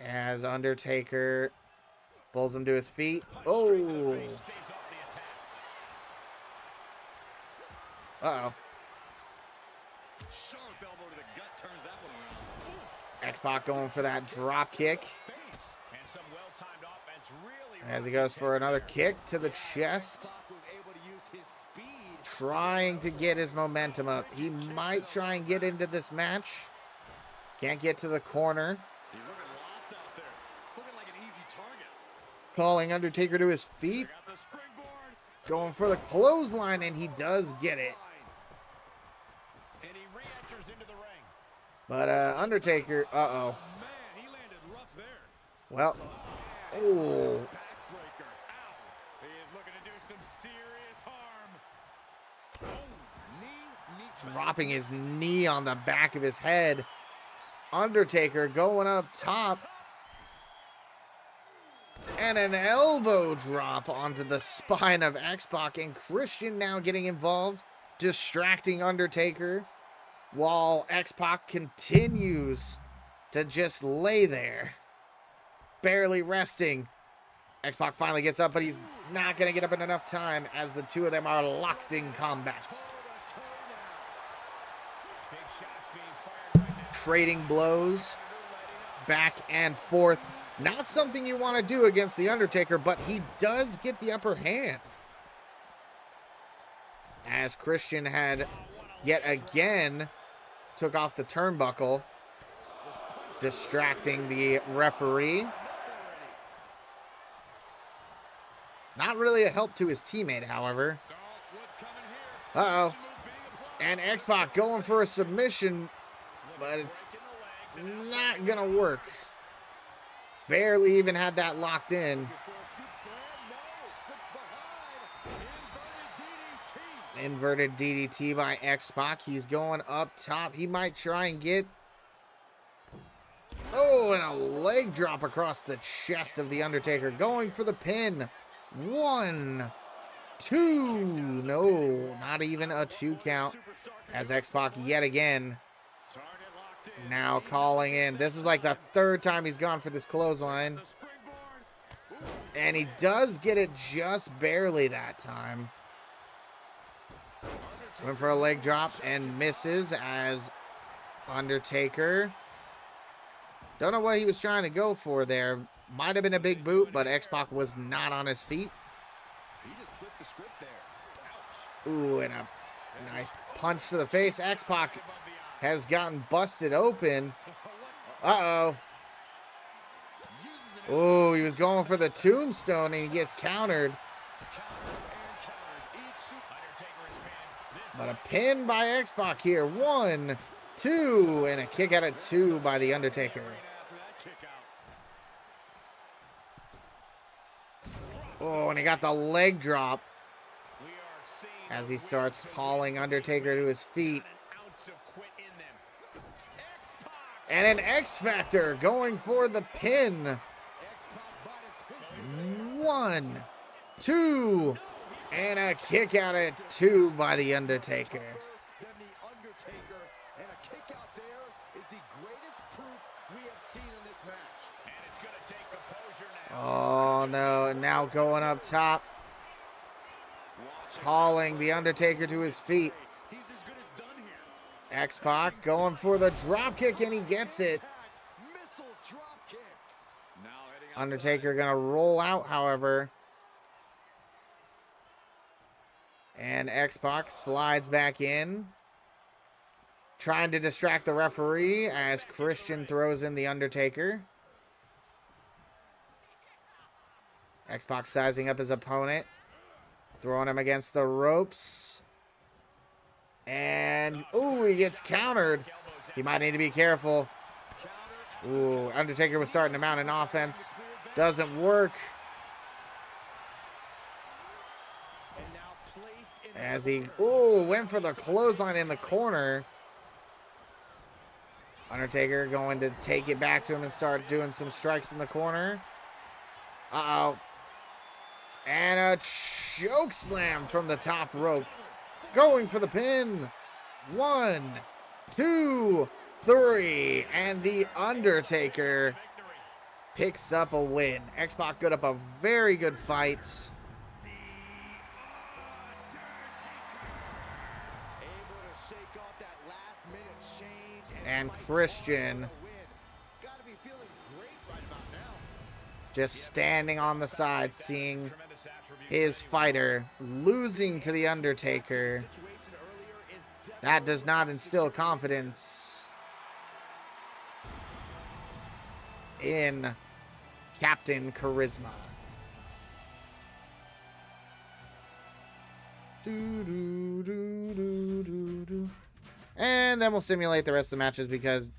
As Undertaker pulls him to his feet. Oh. Uh-oh. X-Pac going for that drop kick. As he goes for another kick to the chest. Trying to get his momentum up. He might try and get into this match. Can't get to the corner. Calling Undertaker to his feet. Going for the clothesline, and he does get it. But Undertaker, uh-oh. Well, oh. Dropping his knee on the back of his head. Undertaker going up top. And an elbow drop onto the spine of X-Pac. And Christian now getting involved, distracting Undertaker, while X-Pac continues to just lay there, barely resting. X-Pac finally gets up, but he's not going to get up in enough time as the two of them are locked in combat. Trading blows back and forth. Not something you want to do against The Undertaker, but he does get the upper hand. As Christian had yet again took off the turnbuckle, distracting the referee. Not really a help to his teammate, however. Uh-oh. And X-Pac going for a submission, but it's not going to work. Barely even had that locked in. Inverted DDT by X-Pac. He's going up top. He might try and get... Oh, and a leg drop across the chest of The Undertaker. Going for the pin. 1, 2. No, not even a 2 count. As X-Pac yet again now calling in. This is like the 3rd time he's gone for this clothesline. And he does get it just barely that time. Went for a leg drop and misses as Undertaker. Don't know what he was trying to go for there. Might have been a big boot, but X-Pac was not on his feet. Ooh, and a nice punch to the face. X-Pac has gotten busted open. Uh-oh. Oh, he was going for the tombstone and he gets countered. But a pin by X-Pac here. 1, 2, and a kick out at 2 by The Undertaker. Oh, and he got the leg drop as he starts calling Undertaker to his feet. And an X-Factor going for the pin. 1, 2, and a kick out at 2 by The Undertaker. Oh no, and now going up top. Calling The Undertaker to his feet. X-Pac going for the drop kick, and he gets it. Missile drop kick. Now heading outside. Undertaker gonna roll out, however. And X-Pac slides back in. Trying to distract the referee as Christian throws in the Undertaker. X-Pac sizing up his opponent. Throwing him against the ropes. And, ooh, he gets countered. He might need to be careful. Ooh, Undertaker was starting to mount an offense. Doesn't work. As he, ooh, went for the clothesline in the corner. Undertaker going to take it back to him and start doing some strikes in the corner. Uh-oh. And a choke slam from the top rope. Going for the pin. 1, 2, 3. And the Undertaker picks up a win. X-Pac put up a very good fight. And Christian just standing on the side, seeing his fighter losing to the Undertaker. That does not instill confidence in Captain Charisma. And then we'll simulate the rest of the matches because,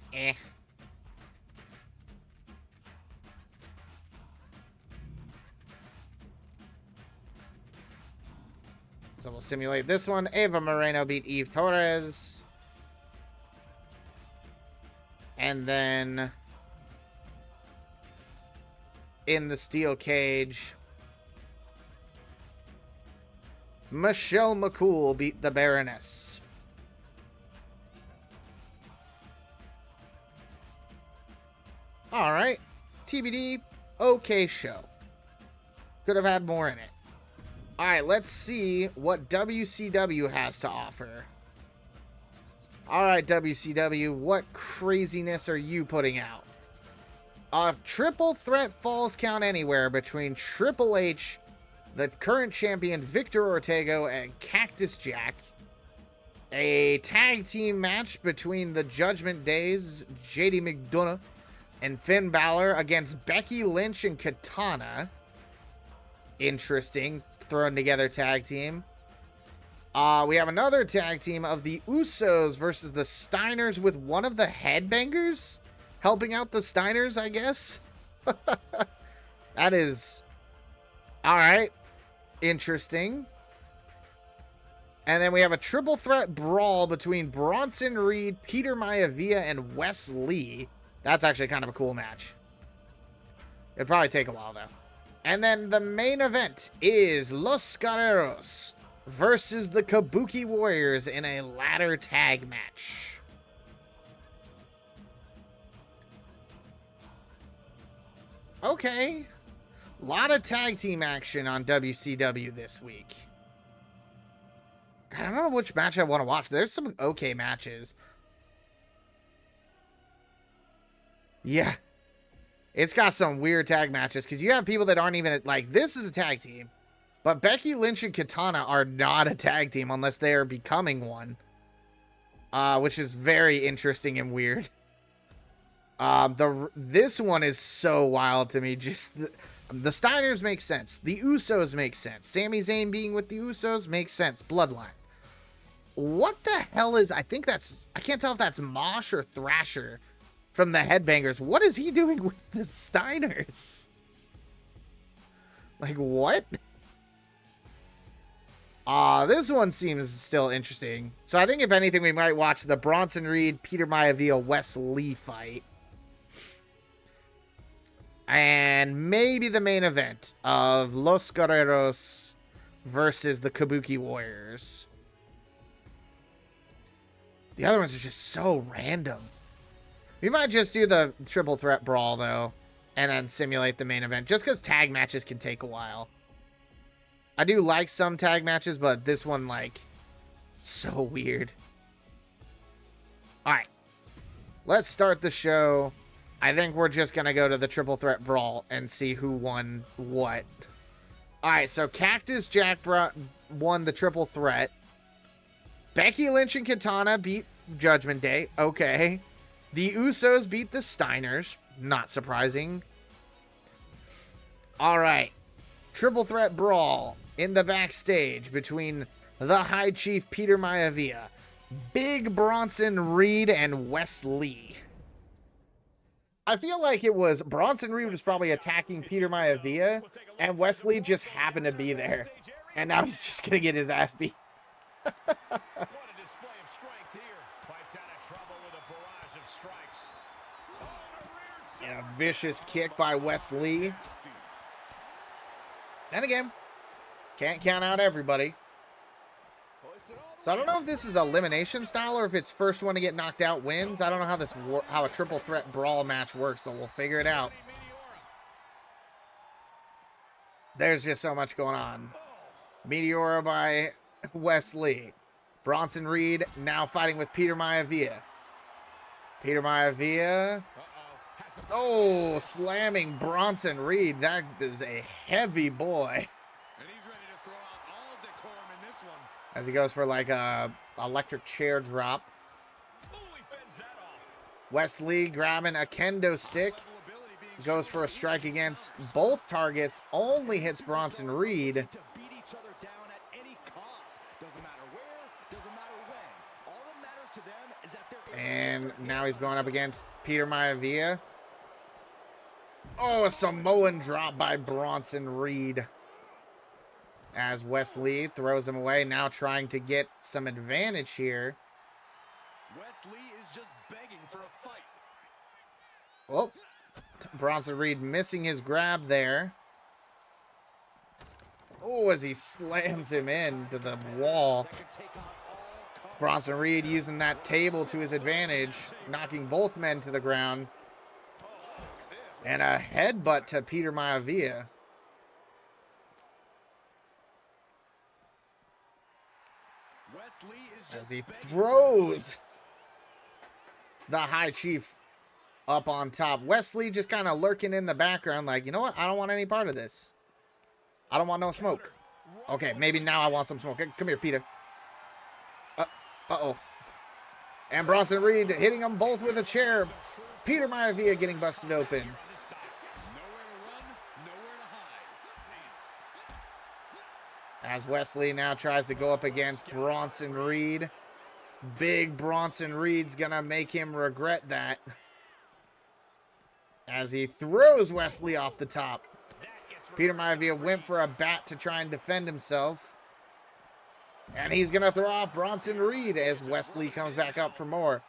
So we'll simulate this one. Eva Moreno beat Eve Torres. And then in the steel cage, Michelle McCool beat the Baroness. All right, TBD, okay show. Could have had more in it. All right, let's see what WCW has to offer. All right, WCW, what craziness are you putting out? A triple threat Falls Count Anywhere between Triple H, the current champion Victor Ortega, and Cactus Jack. A tag team match between the Judgment Days, JD McDonough, and Finn Balor against Becky Lynch and Katana. Interesting. Thrown together tag team. We have another tag team of the Usos versus the Steiners with one of the Headbangers helping out the Steiners, I guess. That is... Alright. Interesting. And then we have a triple threat brawl between Bronson Reed, Peter Maivia, and Wes Lee. That's actually kind of a cool match. It'd probably take a while, though. And then the main event is Los Guerreros versus the Kabuki Warriors in a ladder tag match. Okay. A lot of tag team action on WCW this week. God, I don't know which match I want to watch. There's some okay matches. Yeah. It's got some weird tag matches because you have people that aren't even, like, this is a tag team. But Becky Lynch and Katana are not a tag team unless they are becoming one. Which is very interesting and weird. This one is so wild to me. Just the Steiners make sense. The Usos make sense. Sami Zayn being with the Usos makes sense. Bloodline. What the hell is... I can't tell if that's Mosh or Thrasher from the Headbangers. What is he doing with the Steiners? Like, what? This one seems still interesting. So I think if anything, we might watch the Bronson Reed, Peter Maivia, Wes Lee fight. And maybe the main event of Los Guerreros versus the Kabuki Warriors. The other ones are just so random. We might just do the triple threat brawl, though, and then simulate the main event, just because tag matches can take a while. I do like some tag matches, but this one, like, so weird. All right. Let's start the show. I think we're just going to go to the triple threat brawl and see who won what. All right, so Cactus Jack won the triple threat. Becky Lynch and Katana beat Judgment Day. Okay. The Usos beat the Steiners. Not surprising. All right. Triple threat brawl in the backstage between the High Chief Peter Maivia, Big Bronson Reed, and Wes Lee. I feel like it was Bronson Reed was probably attacking Peter Maivia, and Wes Lee just happened to be there. And now he's just going to get his ass beat. What a display of strength here. Fights out of trouble with a barrage of strikes. Oh, the rear And a vicious kick by Wes Lee. And again, can't count out everybody. So I don't know if this is elimination style or if it's first one to get knocked out wins. I don't know how how a triple threat brawl match works, but we'll figure it out. There's just so much going on. Meteora by Wes Lee. Bronson Reed now fighting with Peter Maivia. Peter Maivia. Oh, slamming Bronson Reed. That is a heavy boy. And he's ready to throw out all decorum in this one. As he goes for like a electric chair drop. Ooh, he fends that off. Wes Lee grabbing a kendo stick. Goes for a strike against both targets. Only hits Bronson Reed. To beat each other down at any cost. Doesn't matter where, doesn't matter when. All that matters to them is that they're And now he's going up against Peter Maivia. Oh, a Samoan drop by Bronson Reed. As Wes Lee throws him away. Now trying to get some advantage here. Wes Lee is just begging for a fight. Oh, Bronson Reed missing his grab there. Oh, as he slams him into the wall. That could take on all comers. Bronson Reed using that table to his advantage, knocking both men to the ground. And a headbutt to Peter Maivia. Wes Lee is just As he begging throws the High Chief up on top. Wes Lee just kind of lurking in the background like, you know what? I don't want any part of this. I don't want no smoke. Okay, maybe now I want some smoke. Come here, Peter. Uh-oh. And Bronson Reed hitting them both with a chair. Peter Maivia getting busted open. Nowhere to run, nowhere to hide. As Wes Lee now tries to go up against Bronson Reed. Big Bronson Reed's gonna make him regret that. As he throws Wes Lee off the top. Peter Maivia went for a bat to try and defend himself. And he's gonna throw off Bronson Reed as Wes Lee comes back up for more.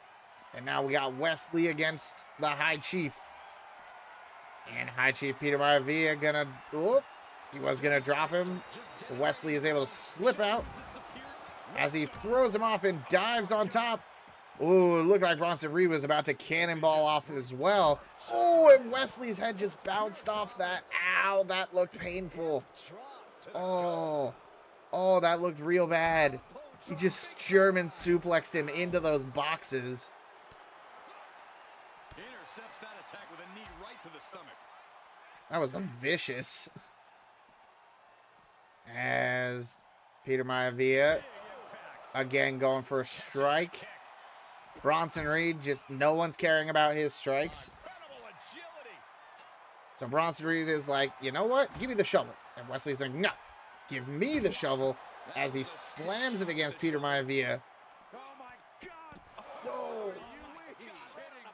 And now we got Wes Lee against the High Chief. And High Chief Peter Maivia gonna... Whoop, he was gonna drop him. Wes Lee is able to slip out as he throws him off and dives on top. Ooh, it looked like Bronson Reed was about to cannonball off as well. Oh, and Wes Lee's head just bounced off that. Ow, that looked painful. Oh, that looked real bad. He just German suplexed him into those boxes. Intercepts that attack with a knee right to the stomach. That was vicious. As Peter Maivia again going for a strike. Bronson Reed, just no one's caring about his strikes. Incredible agility. So Bronson Reed is like, you know what? Give me the shovel. And Wesley's like, no, give me the shovel as he slams it against Peter Maivia. Oh my God. Oh, You kidding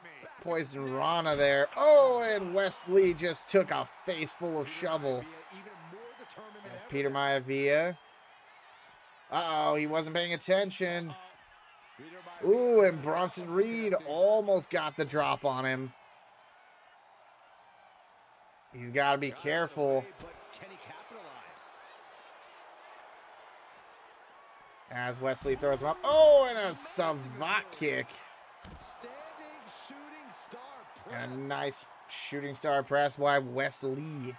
me? Poison Rana there. Oh, and Wesley just took a face full of shovel. even more determined than As ever. Peter Maivia. Uh-oh, he wasn't paying attention. Ooh, and Bronson Reed almost got the drop on him. He's got to be careful. But can he capitalize? As Wesley throws him up. Oh, and a savate kick. Standing shooting star press. And a nice shooting star press by Wesley.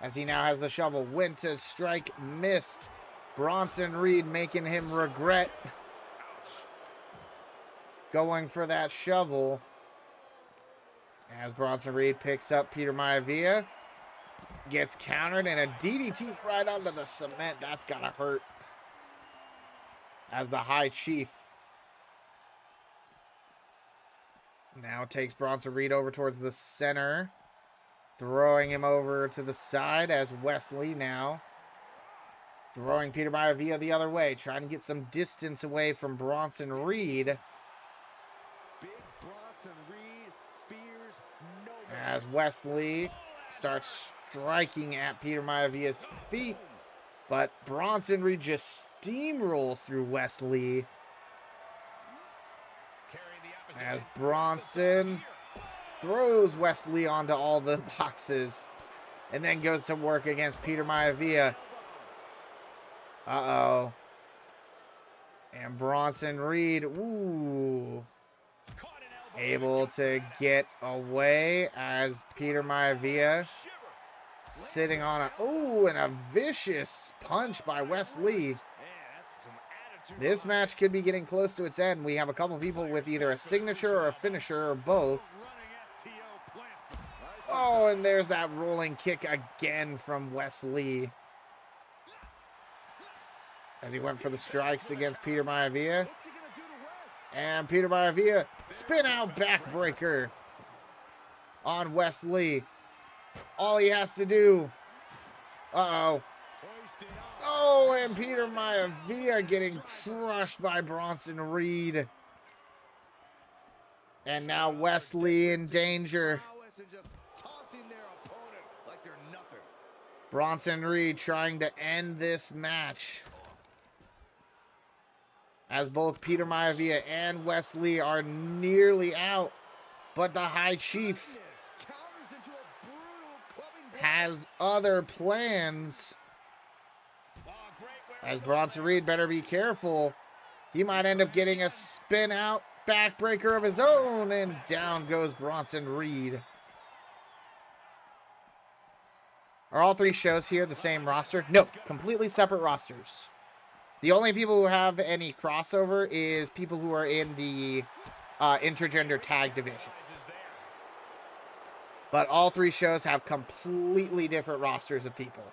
As he now has the shovel. Went to strike, missed. Bronson Reed making him regret. going for that shovel. As Bronson Reed picks up Peter Maivia. Gets countered and a DDT right onto the cement. That's got to hurt. As the High Chief now takes Bronson Reed over towards the center. Throwing him over to the side as Wesley now throwing Peter Maivia the other way. Trying to get some distance away from Bronson Reed. Big Bronson Reed fears no man. As Wesley starts striking at Peter Maivia's feet. But Bronson Reed just steamrolls through Wesley. As Bronson throws Wesley onto all the boxes. And then goes to work against Peter Maivia. Uh-oh. And Bronson Reed, ooh, able to get away as Peter Maivia sitting on a, ooh, and a vicious punch by Wesley. This match could be getting close to its end. We have a couple people with either a signature or a finisher or both. Oh, and there's that rolling kick again from Wesley. As he went for the strikes against Peter Maivia. And Peter Maivia, spin out backbreaker on Wesley. All he has to do. Uh-oh. Oh, and Peter Maivia getting crushed by Bronson Reed. And now Wesley in danger. Bronson Reed trying to end this match. As both Peter Maivia and Wesley are nearly out. But the High Chief has other plans. As Bronson Reed better be careful. He might end up getting a spin out backbreaker of his own. And down goes Bronson Reed. Are all three shows here the same roster? No, completely separate rosters. The only people who have any crossover is people who are in the intergender tag division. But all three shows have completely different rosters of people.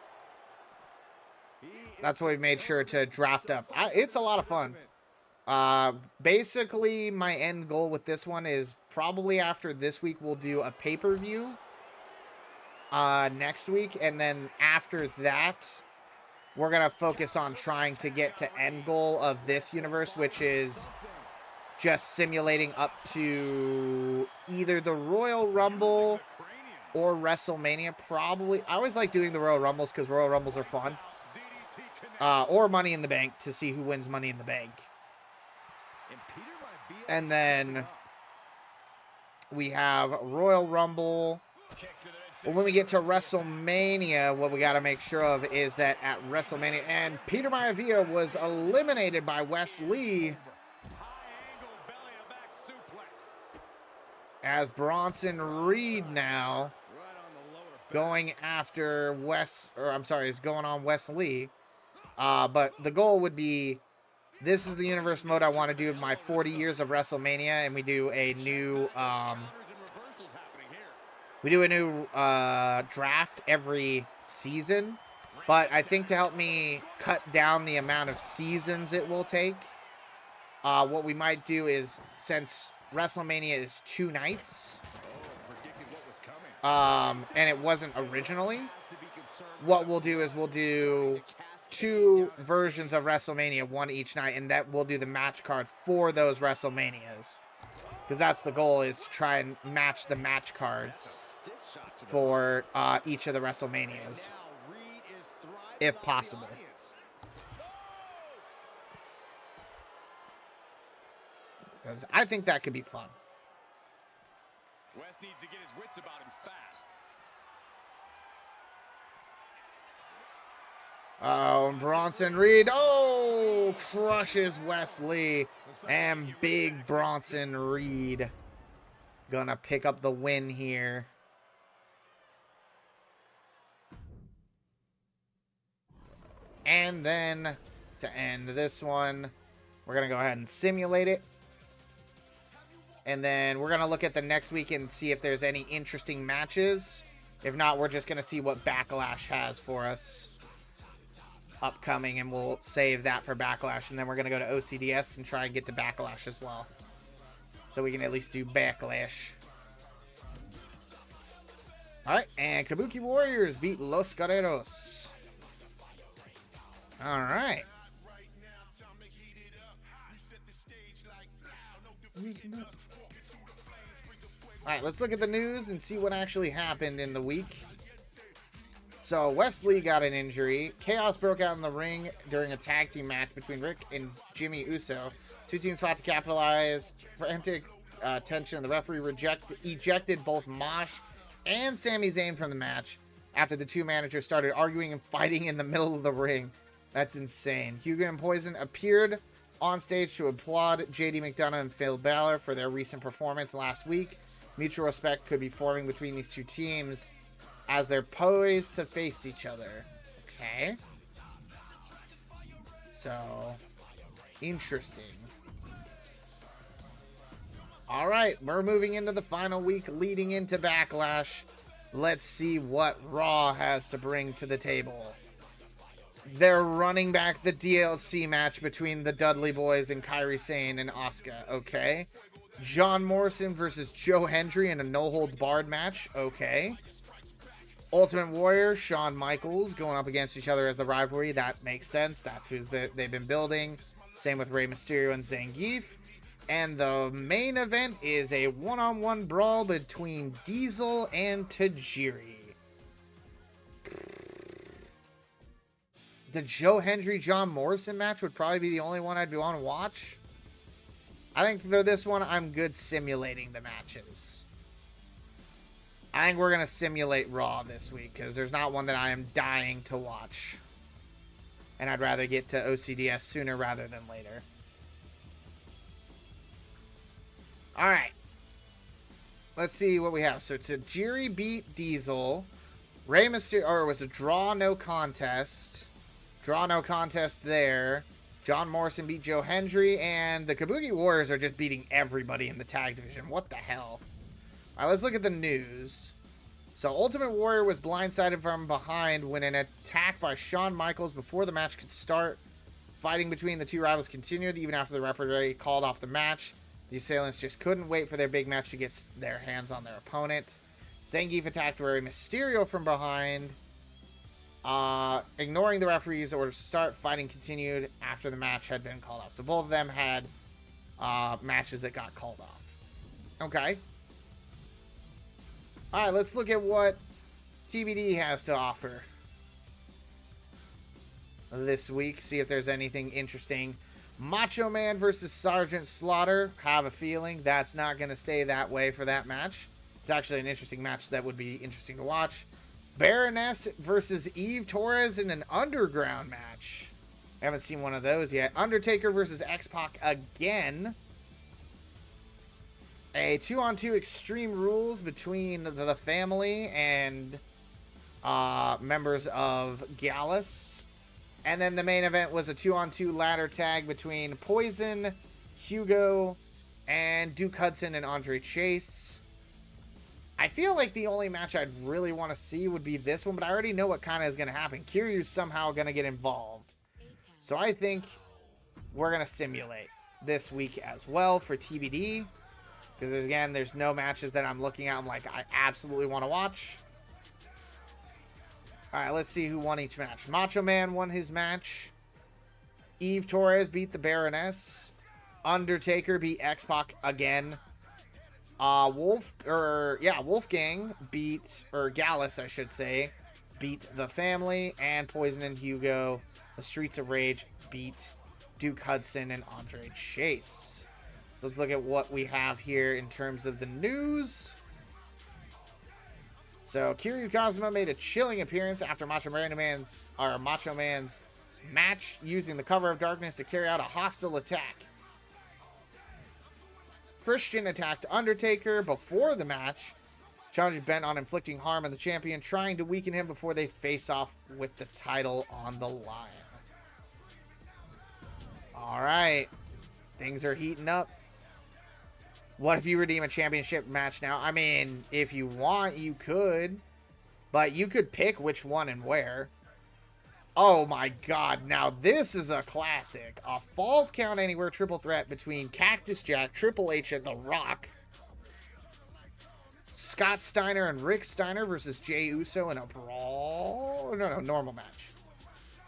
That's what we made sure to draft up. It's a lot of fun. Basically, my end goal with this one is probably after this week, we'll do a pay-per-view next week. And then after that, we're going to focus on trying to get to end goal of this universe, which is just simulating up to either the Royal Rumble or WrestleMania. Probably. I always like doing the Royal Rumbles because Royal Rumbles are fun. Or Money in the Bank to see who wins Money in the Bank. And then we have Royal Rumble. Well, when we get to WrestleMania, what we got to make sure of is that at WrestleMania, and Peter Maivia was eliminated by Wesley. As Bronson Reed now going after is going on Wesley. But the goal would be, this is the universe mode I want to do my 40 years of WrestleMania, and we do a new draft every season. But I think to help me cut down the amount of seasons it will take, what we might do is, since WrestleMania is 2 nights, and it wasn't originally, what we'll do is we'll do 2 versions of WrestleMania, 1 each night, and that we'll do the match cards for those WrestleManias. Because that's the goal, is to try and match the match cards for each of the WrestleManias, if possible. Because I think that could be fun. West needs to get his wits about him fast. Oh, Bronson Reed, crushes Wesley. And big Bronson Reed gonna pick up the win here. And then, to end this one, we're gonna go ahead and simulate it. And then we're going to look at the next week and see if there's any interesting matches. If not, we're just going to see what Backlash has for us upcoming, and we'll save that for Backlash. And then we're going to go to OCDS and try and get to Backlash as well, so we can at least do Backlash. Alright, and Kabuki Warriors beat Los Guerreros. Alright. Alright, let's look at the news and see what actually happened in the week. So, Wesley got an injury. Chaos broke out in the ring during a tag team match between Rick and Jimmy Uso. Two teams fought to capitalize. Frantic tension. The referee ejected both Mosh and Sami Zayn from the match after the two managers started arguing and fighting in the middle of the ring. That's insane. Hugo and Poison appeared on stage to applaud JD McDonough and Phil Balor for their recent performance last week. Mutual respect could be forming between these two teams as they're poised to face each other. Okay. So, interesting. Alright, we're moving into the final week leading into Backlash. Let's see what Raw has to bring to the table. They're running back the DLC match between the Dudley Boys and Kairi Sane and Asuka. Okay. John Morrison versus Joe Hendry in a no-holds-barred match. Okay. Ultimate Warrior, Shawn Michaels going up against each other as the rivalry. That makes sense. That's who they've been building. Same with Rey Mysterio and Zangief. And the main event is a one-on-one brawl between Diesel and Tajiri. The Joe Hendry-John Morrison match would probably be the only one I'd want to watch. I think for this one, I'm good simulating the matches. I think we're going to simulate Raw this week because there's not one that I am dying to watch. And I'd rather get to OCDS sooner rather than later. Alright. Let's see what we have. So Tajiri beat Diesel. Rey Mysterio, or it was a draw, no contest. Draw, no contest there. John Morrison beat Joe Hendry. And the Kabuki Warriors are just beating everybody in the tag division. What the hell? Alright, let's look at the news. So, Ultimate Warrior was blindsided from behind when an attack by Shawn Michaels before the match could start. Fighting between the two rivals continued even after the referee called off the match. The assailants just couldn't wait for their big match to get their hands on their opponent. Zangief attacked Rey Mysterio from behind. Ignoring the referee's order to start, fighting continued after the match had been called off. So, both of them had matches that got called off. Okay. Alright, let's look at what TBD has to offer this week. See if there's anything interesting. Macho Man versus Sergeant Slaughter. Have a feeling that's not going to stay that way for that match. It's actually an interesting match that would be interesting to watch. Baroness versus Eve Torres in an underground match. I haven't seen one of those yet. Undertaker versus X-Pac again. A 2-on-2 Extreme Rules between the family and members of Gallus. And then the main event was a 2-on-2 ladder tag between Poison, Hugo, and Duke Hudson and Andre Chase. I feel like the only match I'd really want to see would be this one, but I already know what kind of is going to happen. Kiryu's somehow going to get involved. So I think we're going to simulate this week as well for TBD. Because, again, there's no matches that I'm looking at. I'm like, I absolutely want to watch. All right, let's see who won each match. Macho Man won his match. Eve Torres beat the Baroness. Undertaker beat X-Pac again. Wolfgang beat, or Gallus, I should say, beat the family. And Poison and Hugo, the Streets of Rage, beat Duke Hudson and Andre Chase. So let's look at what we have here in terms of the news. So Kiryu Kazuma made a chilling appearance after Macho Man's match using the cover of darkness to carry out a hostile attack. Christian attacked Undertaker before the match. Challenge bent on inflicting harm on the champion, trying to weaken him before they face off with the title on the line. All right. Things are heating up. What if you redeem a championship match now? I mean, if you want, you could. But you could pick which one and where. Oh my god, now this is a classic. A Falls Count Anywhere triple threat between Cactus Jack, Triple H, and The Rock. Scott Steiner and Rick Steiner versus Jey Uso in a brawl. No, normal match.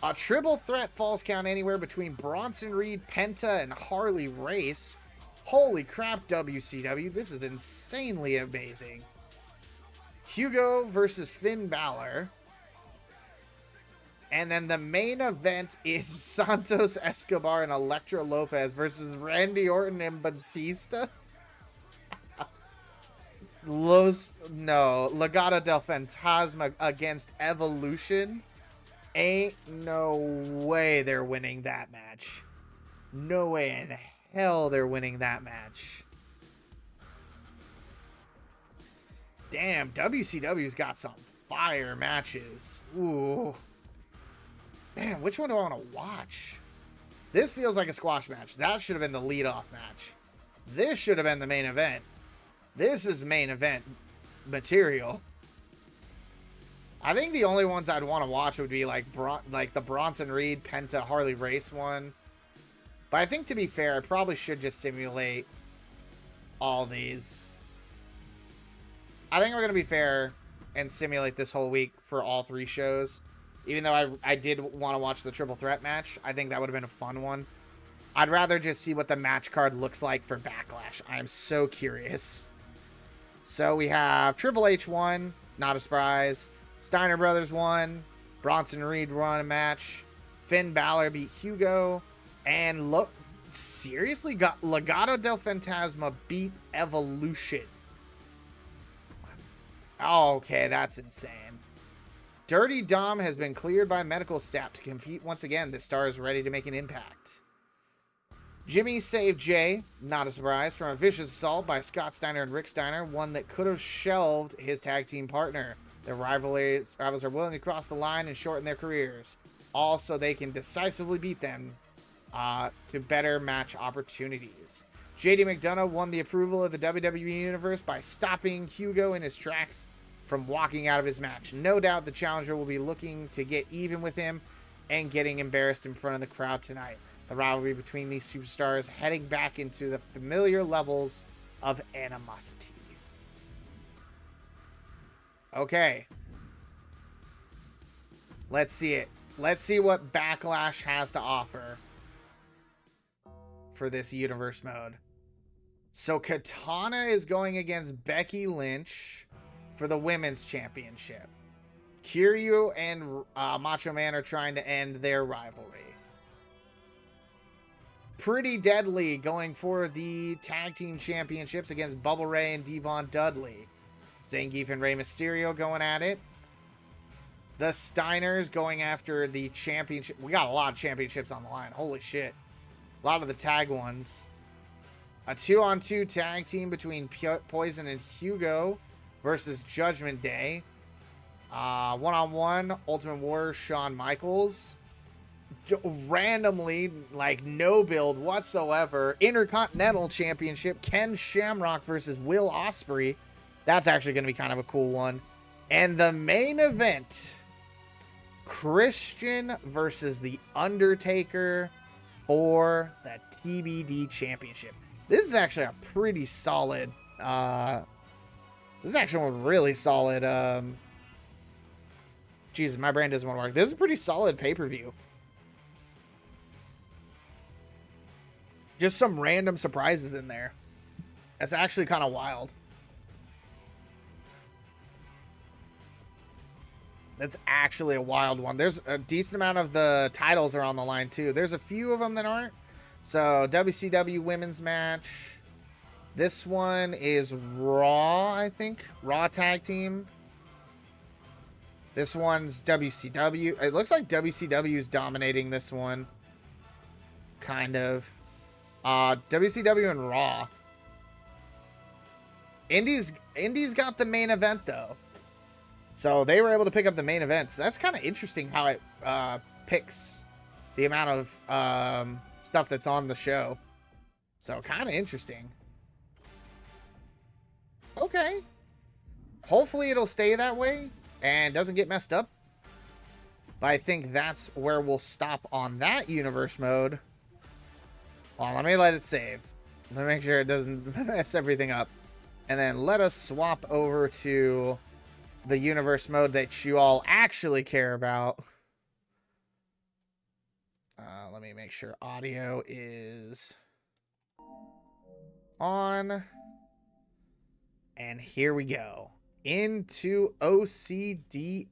A triple threat Falls Count Anywhere between Bronson Reed, Penta, and Harley Race. Holy crap, WCW. This is insanely amazing. Hugo versus Finn Balor. And then the main event is Santos Escobar and Elektra Lopez versus Randy Orton and Batista. Legado del Fantasma against Evolution. Ain't no way they're winning that match. No way in hell they're winning that match. Damn, WCW's got some fire matches. Ooh. Man, which one do I want to watch? This feels like a squash match. That should have been the lead-off match. This should have been the main event. This is main event material. I think the only ones I'd want to watch would be like the Bronson Reed, Penta, Harley Race one. But I think, to be fair, I probably should just simulate all these. I think we're going to be fair and simulate this whole week for all three shows. Even though I did want to watch the triple threat match. I think that would have been a fun one. I'd rather just see what the match card looks like for Backlash. I am so curious. So we have Triple H won. Not a surprise. Steiner Brothers won. Bronson Reed won a match. Finn Balor beat Hugo. And look, seriously, got Legado del Fantasma beat Evolution. Oh, okay, that's insane. Dirty Dom has been cleared by medical staff to compete once again. This star is ready to make an impact. Jimmy saved Jay, not a surprise, from a vicious assault by Scott Steiner and Rick Steiner, one that could have shelved his tag team partner. Their rivals are willing to cross the line and shorten their careers, all so they can decisively beat them to better match opportunities. JD McDonough won the approval of the WWE Universe by stopping Hugo in his tracks from walking out of his match. No doubt the challenger will be looking to get even with him and getting embarrassed in front of the crowd tonight. The rivalry between these superstars heading back into the familiar levels of animosity. Okay. Let's see it. Let's see what Backlash has to offer for this universe mode. So Katana is going against Becky Lynch for the women's championship. Kiryu and Macho Man are trying to end their rivalry. Pretty Deadly going for the tag team championships against Bubba Ray and Devon Dudley. Zangief and Rey Mysterio going at it. The Steiners going after the championship. We got a lot of championships on the line. Holy shit. A lot of the tag ones. A 2-on-2 tag team between Poison and Hugo versus Judgment Day. 1-on-1 Ultimate Warrior Shawn Michaels. Randomly, like no build whatsoever, Intercontinental Championship, Ken Shamrock versus Will Ospreay. That's actually going to be kind of a cool one. And the main event, Christian versus The Undertaker for the TBD Championship. This is actually a pretty solid, this is actually a really solid, Jesus, my brain doesn't want to work. This is a pretty solid pay-per-view. Just some random surprises in there. That's actually kind of wild. That's actually a wild one. There's a decent amount of the titles are on the line too. There's a few of them that aren't. So WCW women's match. This one is Raw, I think. Raw tag team. This one's WCW. It looks like WCW is dominating this one. Kind of. WCW and Raw. Indies got the main event though. So they were able to pick up the main events. That's kind of interesting how it picks the amount of stuff that's on the show. So kind of interesting. Okay. Hopefully it'll stay that way and doesn't get messed up. But I think that's where we'll stop on that universe mode. Well, let me let it save. Let me make sure it doesn't mess everything up. And then let us swap over to the universe mode that you all actually care about. Let me make sure audio is on. And here we go. Into OCDS.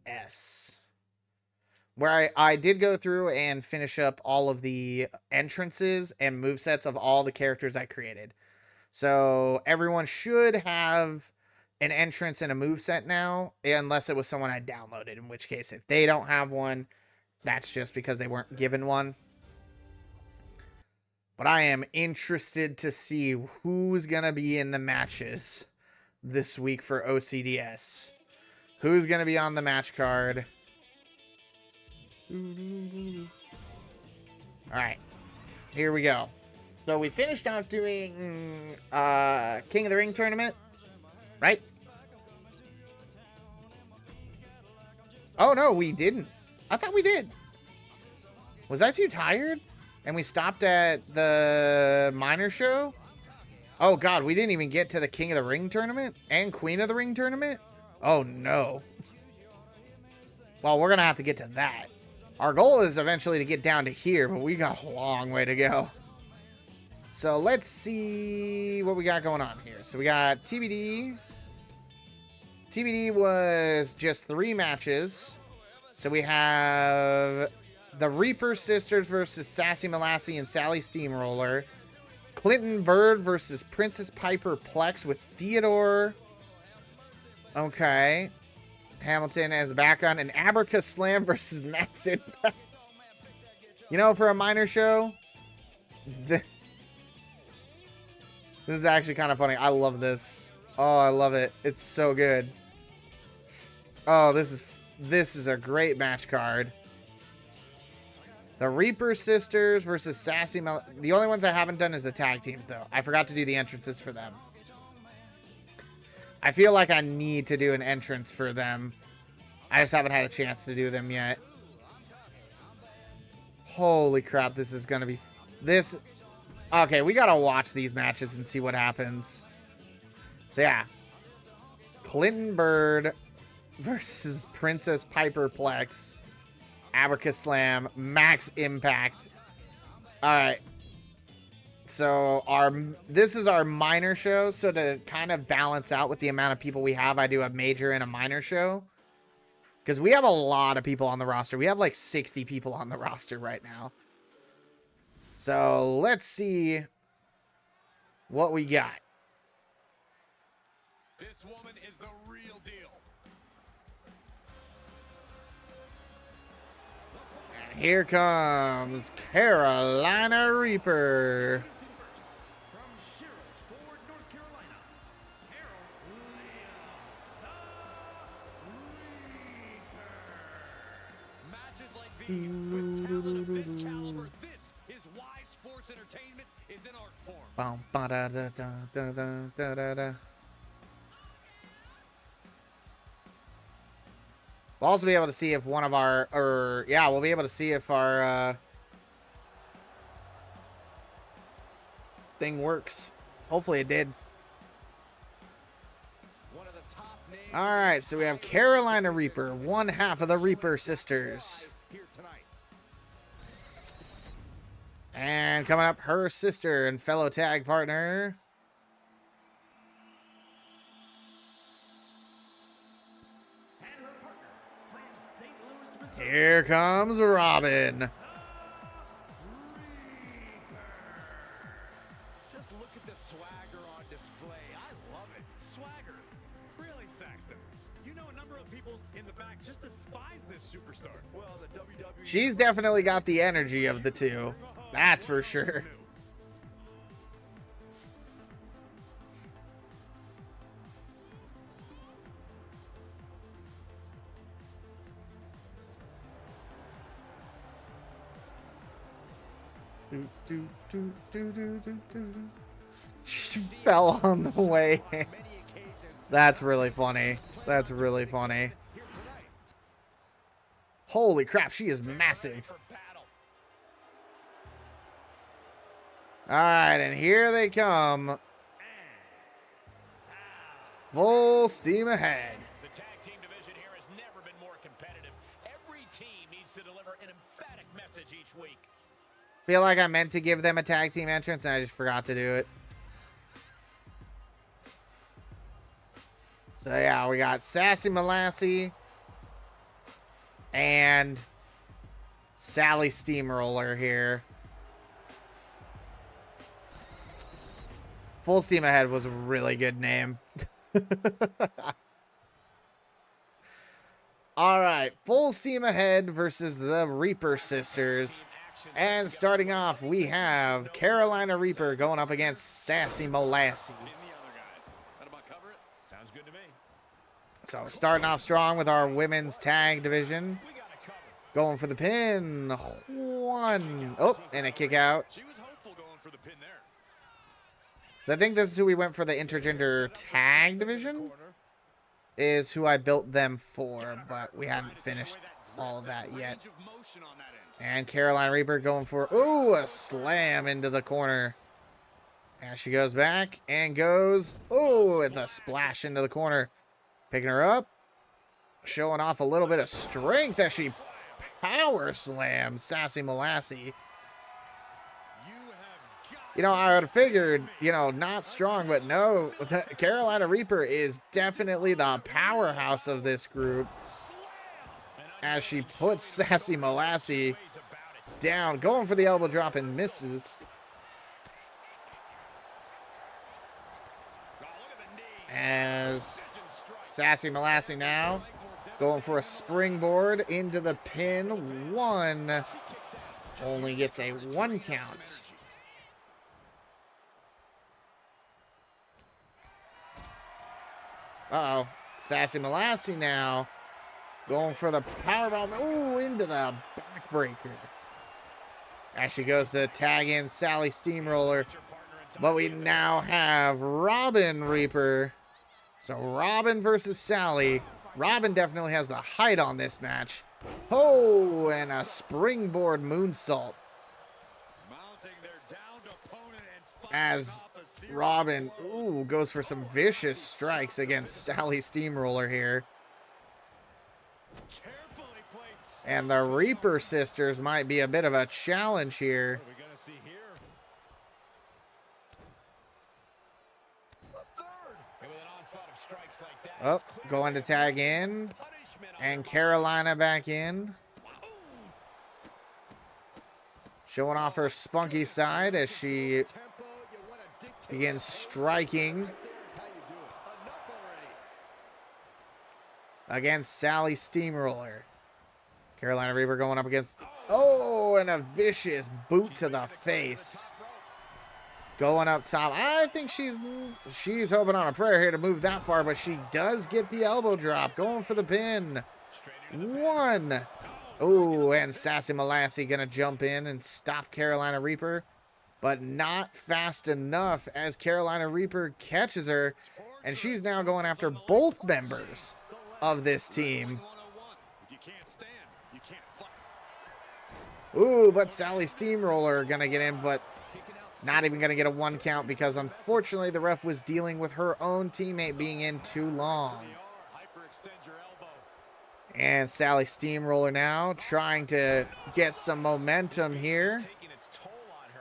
Where I did go through and finish up all of the entrances and movesets of all the characters I created. So everyone should have an entrance and a moveset now, unless it was someone I downloaded, in which case if they don't have one, that's just because they weren't given one. But I am interested to see who's going to be in the matches this week for OCDS. Who's going to be on the match card? All right, here we go. So we finished off doing King of the Ring tournament, right? Oh, no, we didn't. I thought we did. Was I too tired? And we stopped at the minor show? Oh, God, we didn't even get to the King of the Ring tournament and Queen of the Ring tournament? Oh, no. Well, we're going to have to get to that. Our goal is eventually to get down to here, but we got a long way to go. So let's see what we got going on here. So we got TBD. TBD was just 3 matches. So we have the Reaper Sisters versus Sassy Molassie and Sally Steamroller. Clinton Bird versus Princess Piper Plex with Theodore. Okay. Hamilton as the background. And Abraca Slam versus Max Impact. You know, for a minor show, this is actually kind of funny. I love this. Oh, I love it. It's so good. Oh, this is a great match card. The Reaper Sisters versus Sassy the only ones I haven't done is the tag teams, though. I forgot to do the entrances for them. I feel like I need to do an entrance for them. I just haven't had a chance to do them yet. Holy crap, this is going to be... Okay, we got to watch these matches and see what happens. So, yeah. Clinton Bird versus Princess Piper Plex. Abraca Slam. Max Impact. Alright. So, this is our minor show. So, to kind of balance out with the amount of people we have, I do a major and a minor show. Because we have a lot of people on the roster. We have like 60 people on the roster right now. So, let's see what we got. This woman is the real deal. And here comes Carolina Reaper. Matches like these with talent of this caliber, this is why sports entertainment is an art form. Bum, ba, da, da, da, da, da, da, da. We'll also be able to see if one of our, we'll be able to see if our thing works. Hopefully it did. One of the top names All right, so we have Carolina Reaper, one half of the Reaper Sisters. here tonight. And coming up, her sister and fellow tag partner. Here comes Robin. Just look at the swagger on display. I love it. Swagger. Really, Saxton? You know a number of people in the back just despise this superstar. Well, the WWE. She's definitely got the energy of the two. That's for sure. She fell on the way. On many occasions, That's really funny. That's really funny. Holy crap, she is massive. Alright, and here they come. Full steam ahead. The tag team division here has never been more competitive. Every team needs to deliver an emphatic message each week. Feel like I meant to give them a tag team entrance and I just forgot to do it. So yeah, we got Sassy Molassy and Sally Steamroller here. Full Steam Ahead was a really good name. All right, Full Steam Ahead versus the Reaper Sisters. And starting off, we have Carolina Reaper going up against Sassy Molassy. So starting off strong with our women's tag division. Going for the pin. One. Oh, and a kick out. So I think this is who we went for the intergender tag division. Is who I built them for, but we hadn't finished all of that yet. And Carolina Reaper going for, ooh, a slam into the corner. And she goes back and goes, ooh, with a splash into the corner. Picking her up. Showing off a little bit of strength as she power slams Sassy Molassy. You know, I would have figured, you know, not strong, but no. Carolina Reaper is definitely the powerhouse of this group. As she puts Sassy Molassy down. Going for the elbow drop and misses. As Sassy Molassy now going for a springboard into the pin. One. Only gets a 1 count. Uh-oh. Sassy Molassy now going for the powerbomb. Ooh, into the backbreaker. As she goes to tag in Sally Steamroller. But we now have Robin Reaper. So Robin versus Sally. Robin definitely has the height on this match. Oh, and a springboard moonsault. As Robin, ooh, goes for some vicious strikes against Sally Steamroller here. And the Reaper sisters might be a bit of a challenge here. Oh, going to tag in. And Carolina back in. Showing off her spunky side as she begins striking against Sally Steamroller. Carolina Reaper going up against... Oh, and a vicious boot to the face. Going up top. I think she's hoping on a prayer here to move that far, but she does get the elbow drop. Going for the pin. One. Oh, and Sassy Molassy going to jump in and stop Carolina Reaper, but not fast enough as Carolina Reaper catches her, and she's now going after both members of this team. Ooh, but Sally Steamroller going to get in, but not even going to get a 1 count because unfortunately the ref was dealing with her own teammate being in too long. And Sally Steamroller now trying to get some momentum here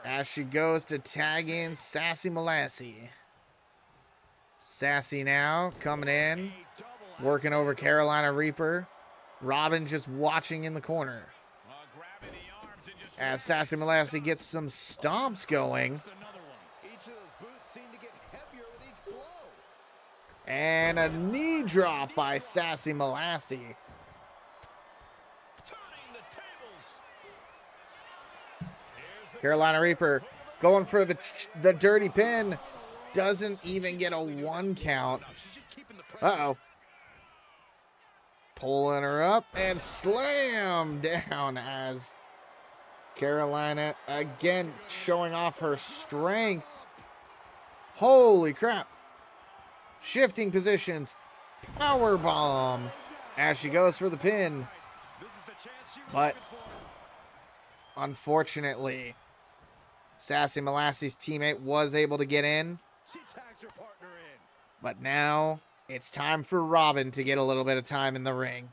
as she goes to tag in Sassy Molassy. Sassy now coming in, working over Carolina Reaper. Robin just watching in the corner. As Sassy Molassy gets some stomps going. And a knee drop by Sassy Molassy. Carolina Reaper going for the dirty pin. Doesn't even get a 1 count. Uh-oh. Pulling her up and slam down as Carolina again showing off her strength. Holy crap. Shifting positions. Power bomb as she goes for the pin. But unfortunately, Sassy Molassey's teammate was able to get in. But now it's time for Robin to get a little bit of time in the ring.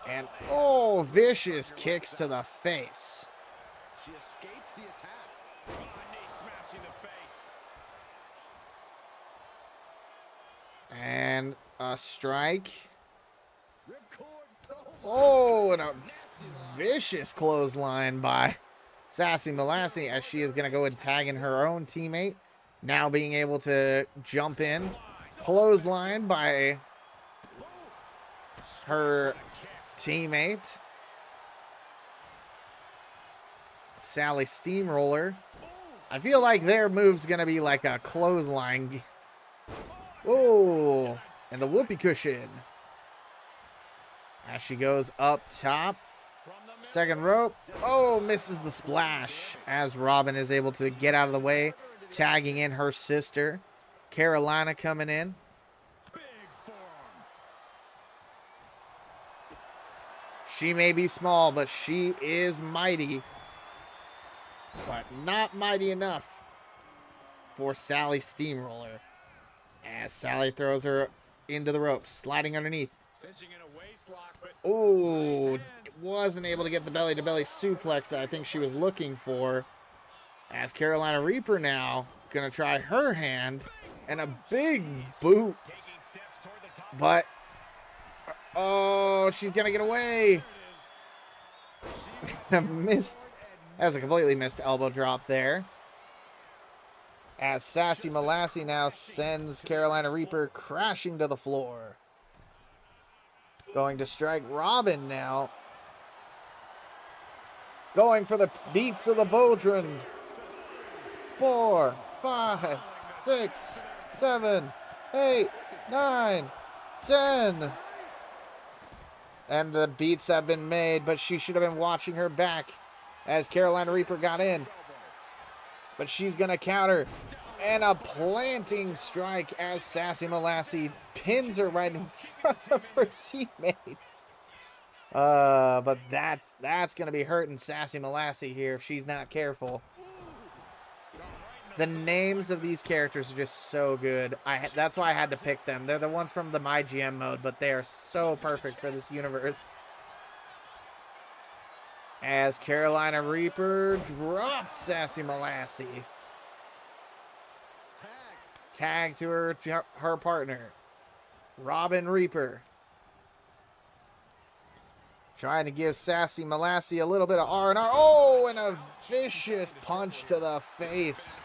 And oh, vicious kicks to the face. She escapes the attack. Knee smashing the face. And a strike. Ripcord. Oh, and a vicious clothesline by Sassy Molassey as she is going to go and tag in her own teammate. Now being able to jump in. Clothesline by her teammate, Sally Steamroller. I feel like their move's going to be like a clothesline. Oh, and the whoopee cushion. As she goes up top. Second rope. Oh, misses the splash as Robin is able to get out of the way. Tagging in her sister, Carolina, coming in. She may be small, but she is mighty. But not mighty enough for Sally Steamroller. As Sally throws her into the ropes, sliding underneath. Oh, wasn't able to get the belly-to-belly suplex that I think she was looking for. As Carolina Reaper now going to try her hand. And a big boot. But, oh, she's going to get away. Missed. That's a completely missed elbow drop there. As Sassy Molassey now sends Carolina Reaper crashing to the floor. Going to strike Robin now. Going for the beats of the Bodhrán. 4, 5, 6, 7, 8, 9, 10. And the beats have been made, but she should have been watching her back as Carolina Reaper got in. But she's going to counter. And a planting strike as Sassy Molassey pins her right in front of her teammates. But that's going to be hurting Sassy Molassey here if she's not careful. The names of these characters are just so good. That's why I had to pick them. They're the ones from the My GM mode, but they are so perfect for this universe. As Carolina Reaper drops Sassy Molassey. Tag to her partner, Robin Reaper. Trying to give Sassy Molassey a little bit of R&R. Oh, and a vicious punch to the face.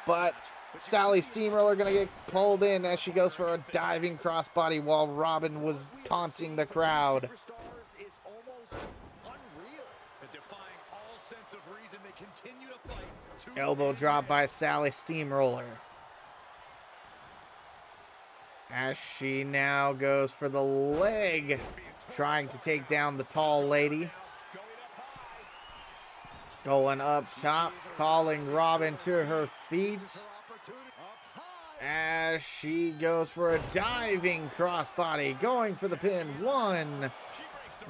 But Sally Steamroller going to get pulled in as she goes for a diving crossbody while Robin was taunting the crowd. Elbow drop by Sally Steamroller. As she now goes for the leg, trying to take down the tall lady. Going up top, calling Robin to her feet. As she goes for a diving crossbody, going for the pin. 1.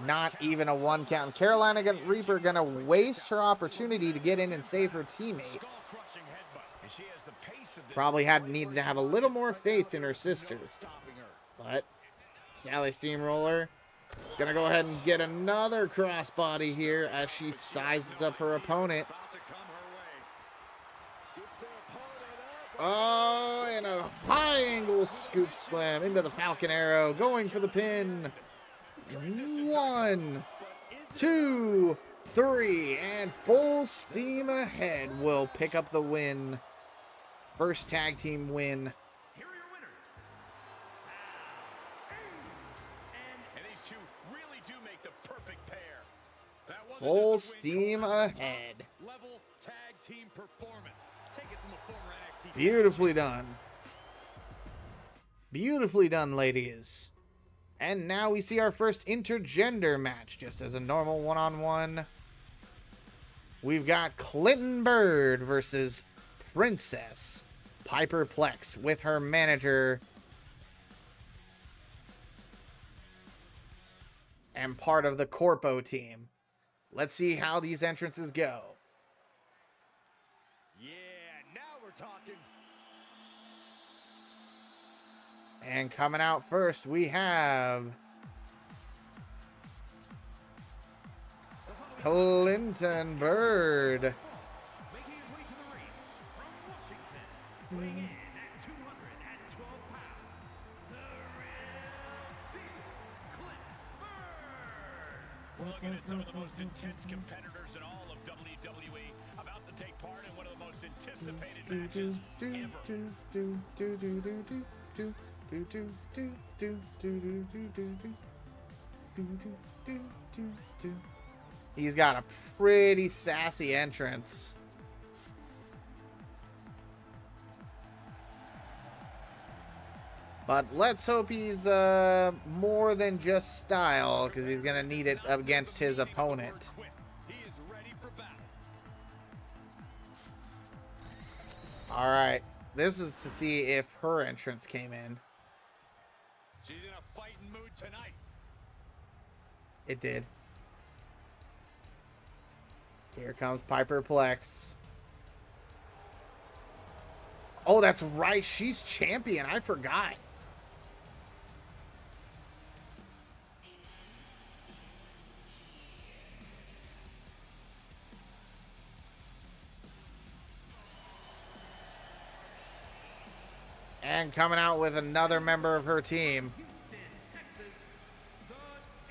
Not even a 1 count. Carolina Reaper gonna waste her opportunity to get in and save her teammate. Probably needed to have a little more faith in her sister. But Sally Steamroller gonna go ahead and get another crossbody here as she sizes up her opponent. Oh, and a high angle scoop slam into the Falcon Arrow, going for the pin. 1, 2, 3, and full steam ahead will pick up the win. First tag team win. Here are your winners. And these two really do make the perfect pair. That wasn't Full just a win, steam ahead. level tag team performance. Take it from a former NXT. Beautifully done. Beautifully done, ladies. And now we see our first intergender match, just as a normal one-on-one. We've got Clinton Bird versus Princess Piper Plex with her manager and part of the Corpo team. Let's see how these entrances go. Yeah, now we're talking. And coming out first, we have Clinton Bird. Making his way to the ring from Washington, weighing in at 212 pounds, the real deal, Clint Bird. We're looking at some of the most intense competitors in all of WWE, about to take part in one of the most anticipated matches ever. He's got a pretty sassy entrance. But let's hope he's more than just style, because he's going to need it against his opponent. He is ready for battle. All right. This is to see if her entrance came in. She's in a fighting mood tonight. It did. Here comes Piper Plex. Oh, that's right. She's champion. I forgot. And coming out with another member of her team. Houston, Texas, the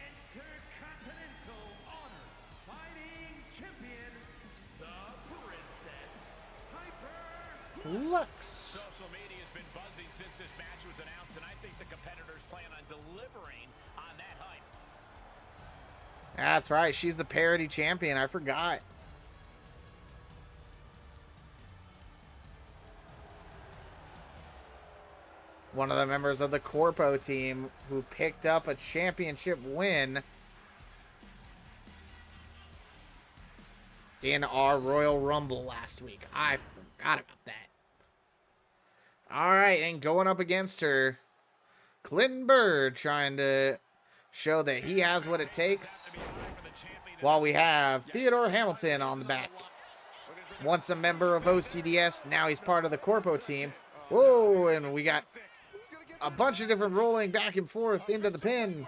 Intercontinental Honor Fighting Champion, the Princess Piper. Lux. Social media has been buzzing since this match was announced, and I think the competitors plan on delivering on that hype. That's right. She's the parody champion. I forgot. One of the members of the Corpo team who picked up a championship win in our Royal Rumble last week. I forgot about that. All right, and going up against her, Clinton Bird trying to show that he has what it takes, while we have Theodore Hamilton on the back. Once a member of OCDS, now he's part of the Corpo team. Whoa, and we got a bunch of different rolling back and forth into the pin.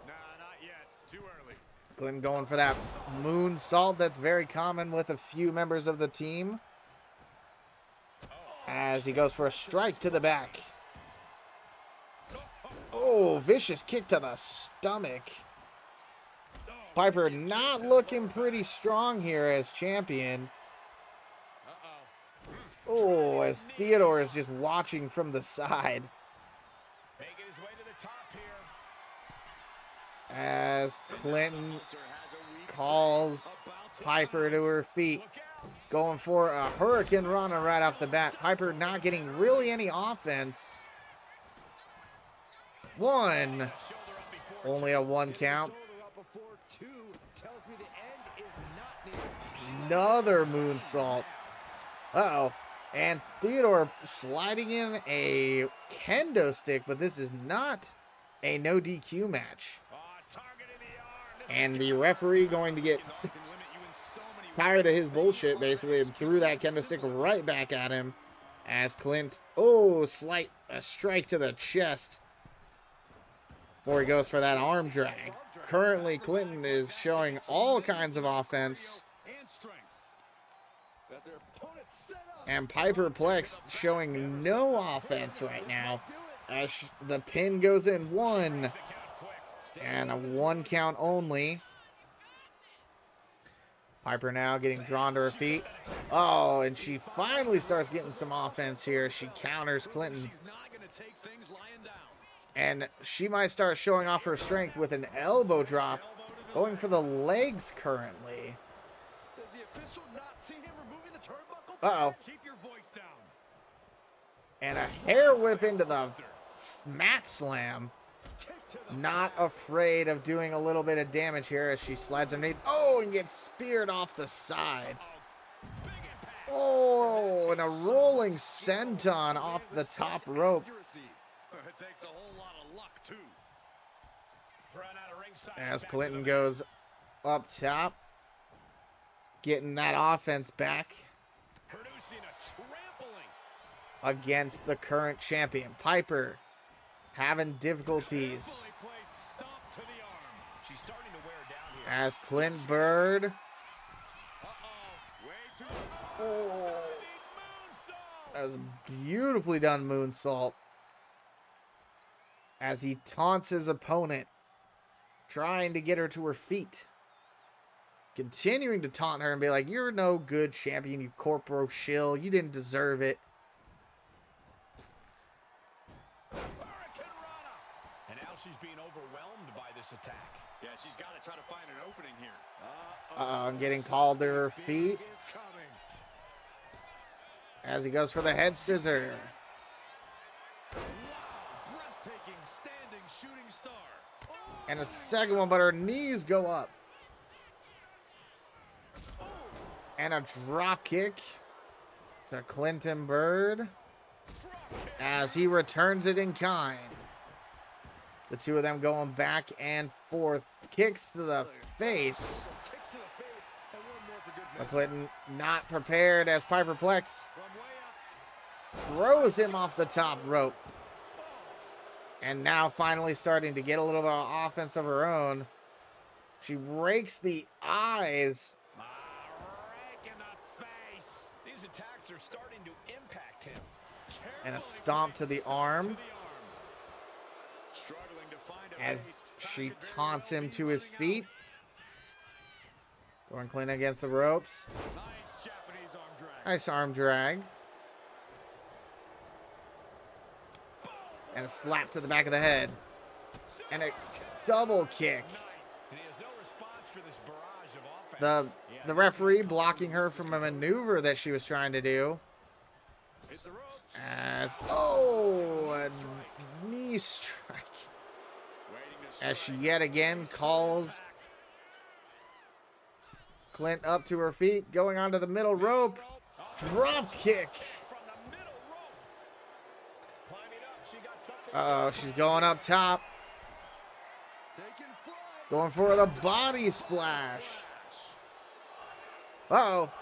Nah, not yet. Too early. Clinton going for that moonsault that's very common with a few members of the team. As he goes for a strike to the back. Oh, vicious kick to the stomach. Piper not looking pretty strong here as champion. Oh, as Theodore is just watching from the side. Making his way to the top here. As Clinton calls Piper to her feet. Going for a Hurricane Rana right off the bat. Piper not getting really any offense. One. Only a one count. Another moonsault. Uh-oh. And Theodore sliding in a kendo stick, but this is not a no DQ match. And the referee going to get tired of his bullshit, basically, and threw that kendo stick right back at him. As Clint, a strike to the chest before he goes for that arm drag. Currently, Clinton is showing all kinds of offense. And Piper Plex showing no offense right now. As the pin goes in one. And a one count only. Piper now getting drawn to her feet. Oh, and she finally starts getting some offense here. She counters Clinton. And she might start showing off her strength with an elbow drop. Going for the legs currently. Uh-oh. And a hair whip into the mat slam. Not afraid of doing a little bit of damage here as she slides underneath. Oh, and gets speared off the side. Oh, and a rolling senton off the top rope. It takes a whole lot of luck, too. As Clinton goes up top, getting that offense back Producing a trampling. against the current champion. Piper having difficulties She's starting to wear down here. as Clint Bird. Way too Oh, moonsault. that was a beautifully done moonsault as he taunts his opponent, trying to get her to her feet. Continuing to taunt her and be like, you're no good champion, you corporo shill. You didn't deserve it. Hurricane Rana. And now she's being overwhelmed by this attack. Yeah, she's got to try to find an opening here. I'm getting called to her feet Is coming. as he goes for the head scissor. Wow, breathtaking standing shooting star. Oh, And a second one, but her knees go up. And a drop kick to Clinton Bird as he returns it in kind. The two of them going back and forth. Kicks to the face. kicks to the face and one more for good But measure. Clinton not prepared as Piper Plex From way up. throws him off the top rope. And now finally starting to get a little bit of offense of her own. She rakes the eyes. Rake in the face. These attacks are starting to impact him. And a stomp to the arm Struggling to find a as base. she Time could very taunts well him be to his running feet. Throwing Clinton against the ropes. out. Nice Japanese arm drag. Nice arm drag. And a slap to the back of the head. And a double kick. And he has no response for this barrage of The offense. the referee blocking her from a maneuver that she was trying to do. Hit the ropes. As a knee strike. Waiting to As she strike. yet again calls Clint up to her feet, going onto the middle rope. Drop kick. From the middle rope. Climbing up. She got something. Uh-oh, she's going up top. Taking flight. Going for the body splash. Uh-oh. Guys,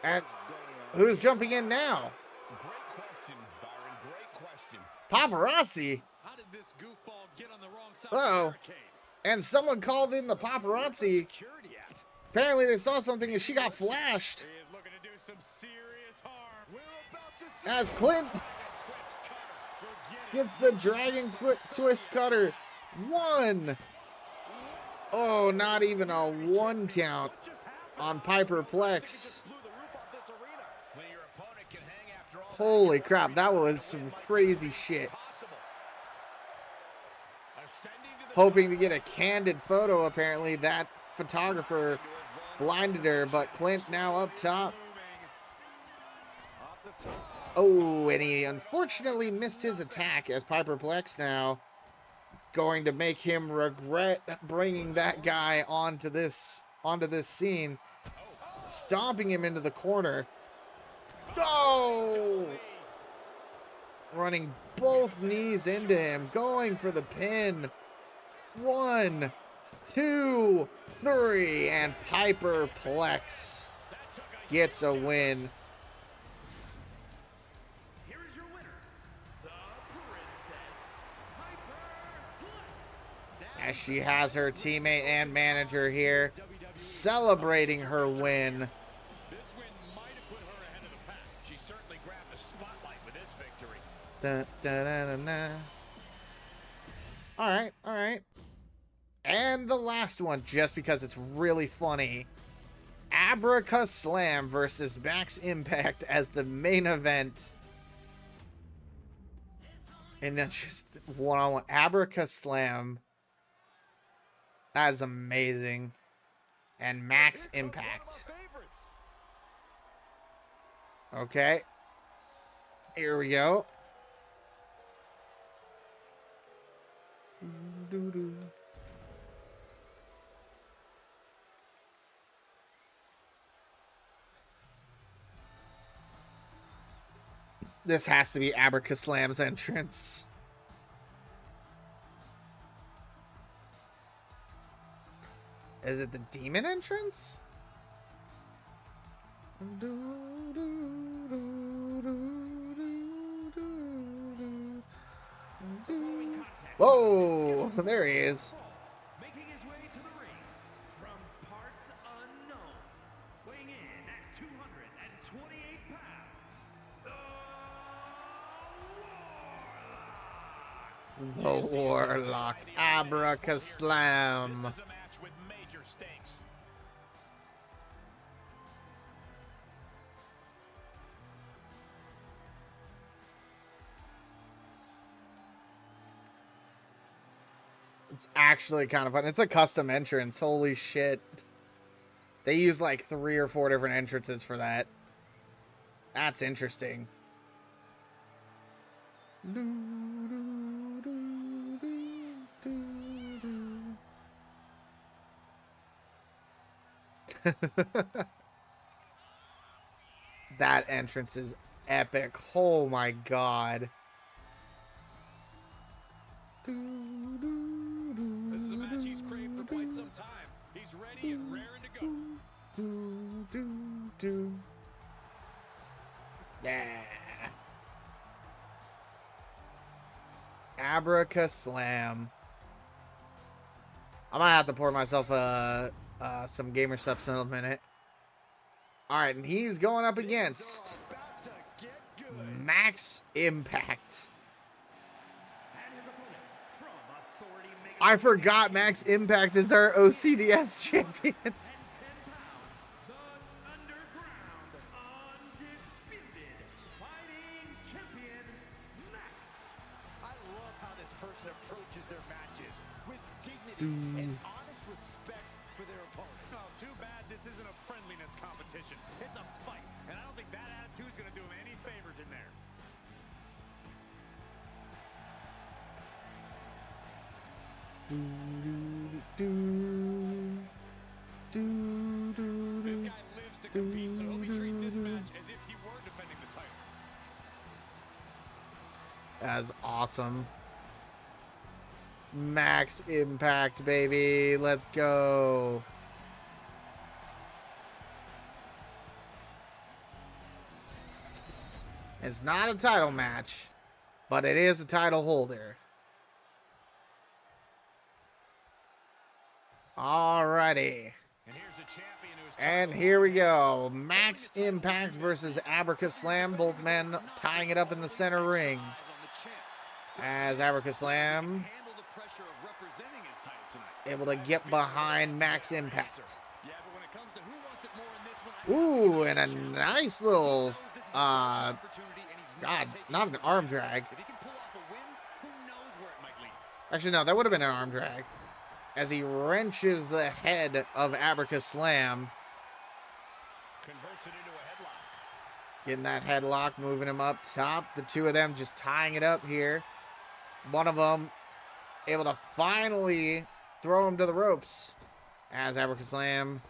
And going on? who's jumping in now? Great question, Byron. Great question. Paparazzi. How did this goofball get on the wrong side Uh-oh. of the barricade? And someone called in the paparazzi. Security at. Apparently they saw something and she got flashed. He is looking to do some serious harm. We're about to see As Clint twist cutter. Forget it. gets the dragon quick twist cutter. One. Oh, not even a one count What just happened? on Piper Plex. Just blew the roof off this arena. When your opponent can hang after all Holy crap, that was some crazy shit. possible. Ascending to the Hoping to get a candid photo, apparently that photographer blinded her, but Clint now up top. off the top. Oh, and he unfortunately missed his attack as Piper Plex now going to make him regret bringing that guy onto this scene, stomping him into the corner. Oh! Running both knees into him, going for the pin. 1, 2, 3, and Piper Plex gets a win. Here is your winner, the Princess Piper Plex. As she has her teammate and manager here celebrating her win. This win might have put her ahead of the pack. She certainly grabbed the spotlight with this victory. Dun, dun, dun, dun, dun. All right. And the last one, just because it's really funny. Abraca Slam versus Max Impact as the main event. And then just one-on-one. Abraca Slam. That's amazing. And Max Here comes Impact. one of our favorites. Okay. Here we go. Doo-doo. This has to be Abracaslam's entrance. Is it the demon entrance? Whoa, there he is. Making his way to the ring from parts unknown, weighing in at 228 pounds, The Warlock, Abracaslam. This is a match with major stakes. It's actually kind of fun. It's a custom entrance. Holy shit. They use like 3 or 4 different entrances for that. That's interesting. That entrance is epic. Oh my god. This is a match he's craved for quite some time. He's ready and raring to go. Yeah. Abracaslam. I might have to pour myself some gamer subs in a minute. Alright, and he's going up against Max Impact. I forgot Max Impact is our OCDS champion. the underground, undisputed fighting champion, Max. I love how this person approaches their matches with dignity and honest respect for their opponent. Oh, too bad this isn't a friendliness competition. It's a fight, and I don't think that attitude is going to do him any favors in there. This guy lives to compete, so he'll be treating this match as if he were defending the title. That's awesome. Max Impact, baby. Let's go. It's not a title match, but it is a title holder. Alrighty. And here's a champion who's And here we go. Max Impact versus Abracaslam. Both men tying it up in the center ring. As Abracaslam able to get behind Max Impact. Ooh, and a nice little, God, not an arm drag. Actually, no, that would have been an arm drag. As he wrenches the head of Abracaslam. Converts it into a headlock. Getting that headlock, moving him up top. The two of them just tying it up here. One of them able to finally throw him to the ropes. As Abracaslam,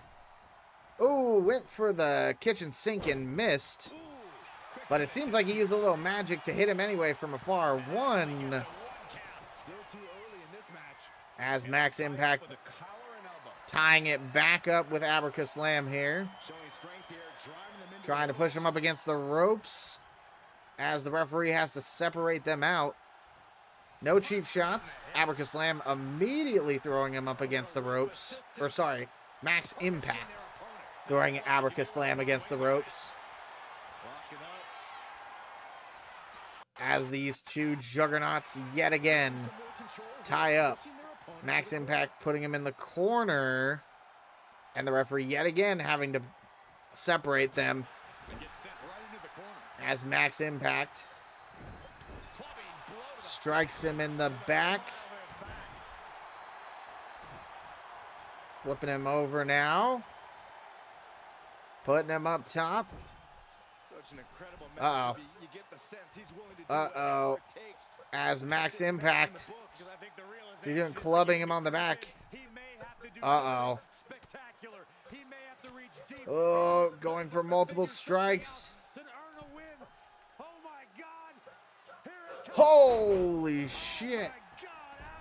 went for the kitchen sink and missed. But it seems like he used a little magic to hit him anyway from afar. One. As Max Impact tying it back up with Abracaslam here. Trying to push him up against the ropes. As the referee has to separate them out. No cheap shots. Abracaslam immediately throwing him up against the ropes. Or sorry, Max Impact throwing Abracaslam against the ropes. As these two juggernauts yet again tie up. Max Impact putting him in the corner. And the referee yet again having to separate them. As Max Impact strikes him in the back. Flipping him over now. Putting him up top. Uh-oh. Uh-oh. As Max Impact. He's doing clubbing him on the back. Uh-oh. Oh, going for multiple strikes. Holy shit. My God,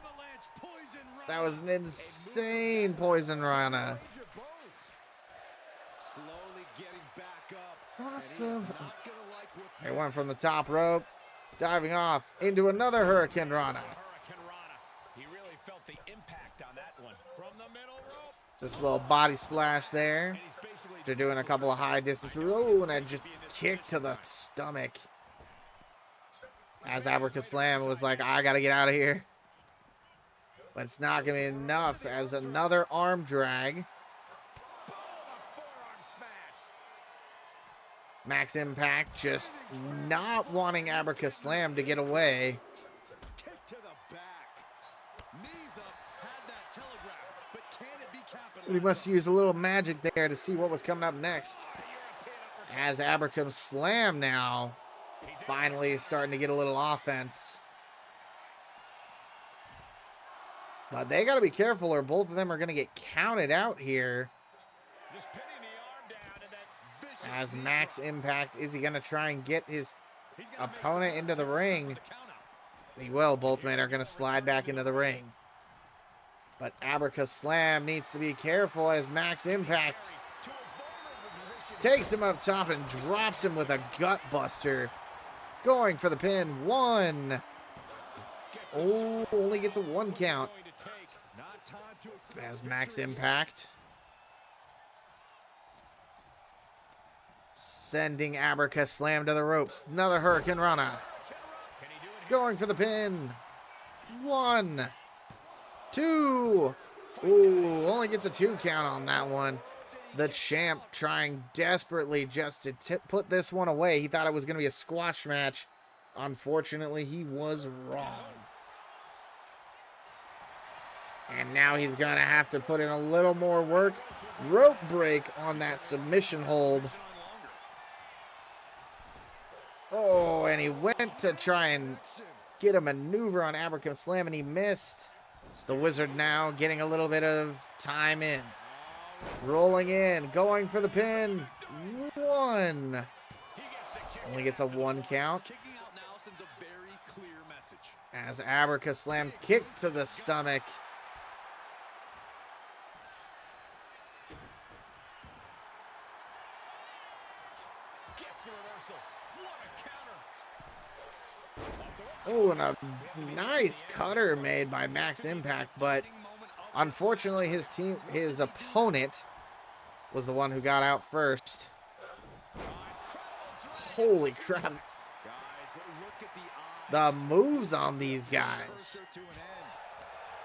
avalanche poison That rana. was an insane poison rana. Slowly getting back up. And he is Awesome. not gonna like what's They went next. from the top rope, diving off into another Hurricane Rana. Hurricane Rana. He really felt the impact on that one. From the middle rope. Just a little body splash there. And he's basically They're doing a couple of high distance. Oh, and a just kick to the stomach. As Abracaslam was like, I gotta get out of here. But it's not gonna be enough as another arm drag. boom, a forearm smash. Max Impact just not wanting Abracaslam to get away. Kick to the back. Knees up. Had that telegraph. But can it be capitalized? We must use a little magic there to see what was coming up next. As Abracaslam now finally starting to get a little offense. But they got to be careful or both of them are going to get counted out here. Just pinning the arm down and that vicious As knee Max drop. Impact, is he going to try and get his He's gonna make opponent some into the noise ring? for the count out. He will. Both men are going to slide back into the ring. But Abracaslam needs to be careful as Max Impact To a vulnerable position. takes him up top and drops him with a gut buster. Going for the pin. One. Oh, only gets a one count. Going to take. Not time to expect As Max victory. Impact sending Abracaslam to the ropes. Another Hurricane Rana. Can he do it? Going for the pin. One. Two. Ooh, only gets a 2 count on that one. The champ trying desperately just to put this one away. He thought it was going to be a squash match. Unfortunately, he was wrong. And now he's going to have to put in a little more work. Rope break on that submission hold. Oh, and he went to try and get a maneuver on Abracaslam, and he missed. The Wizard now getting a little bit of time in. Rolling in, going for the pin. One. Only gets a 1 count. Kicking out now sends a very clear message. As Abracaslam kicked to the stomach. Gets the reversal. What a counter. Oh, and a nice cutter made by Max Impact, but unfortunately his opponent was the one who got out first. Holy crap. Guys, look at the The moves on these guys. to an end.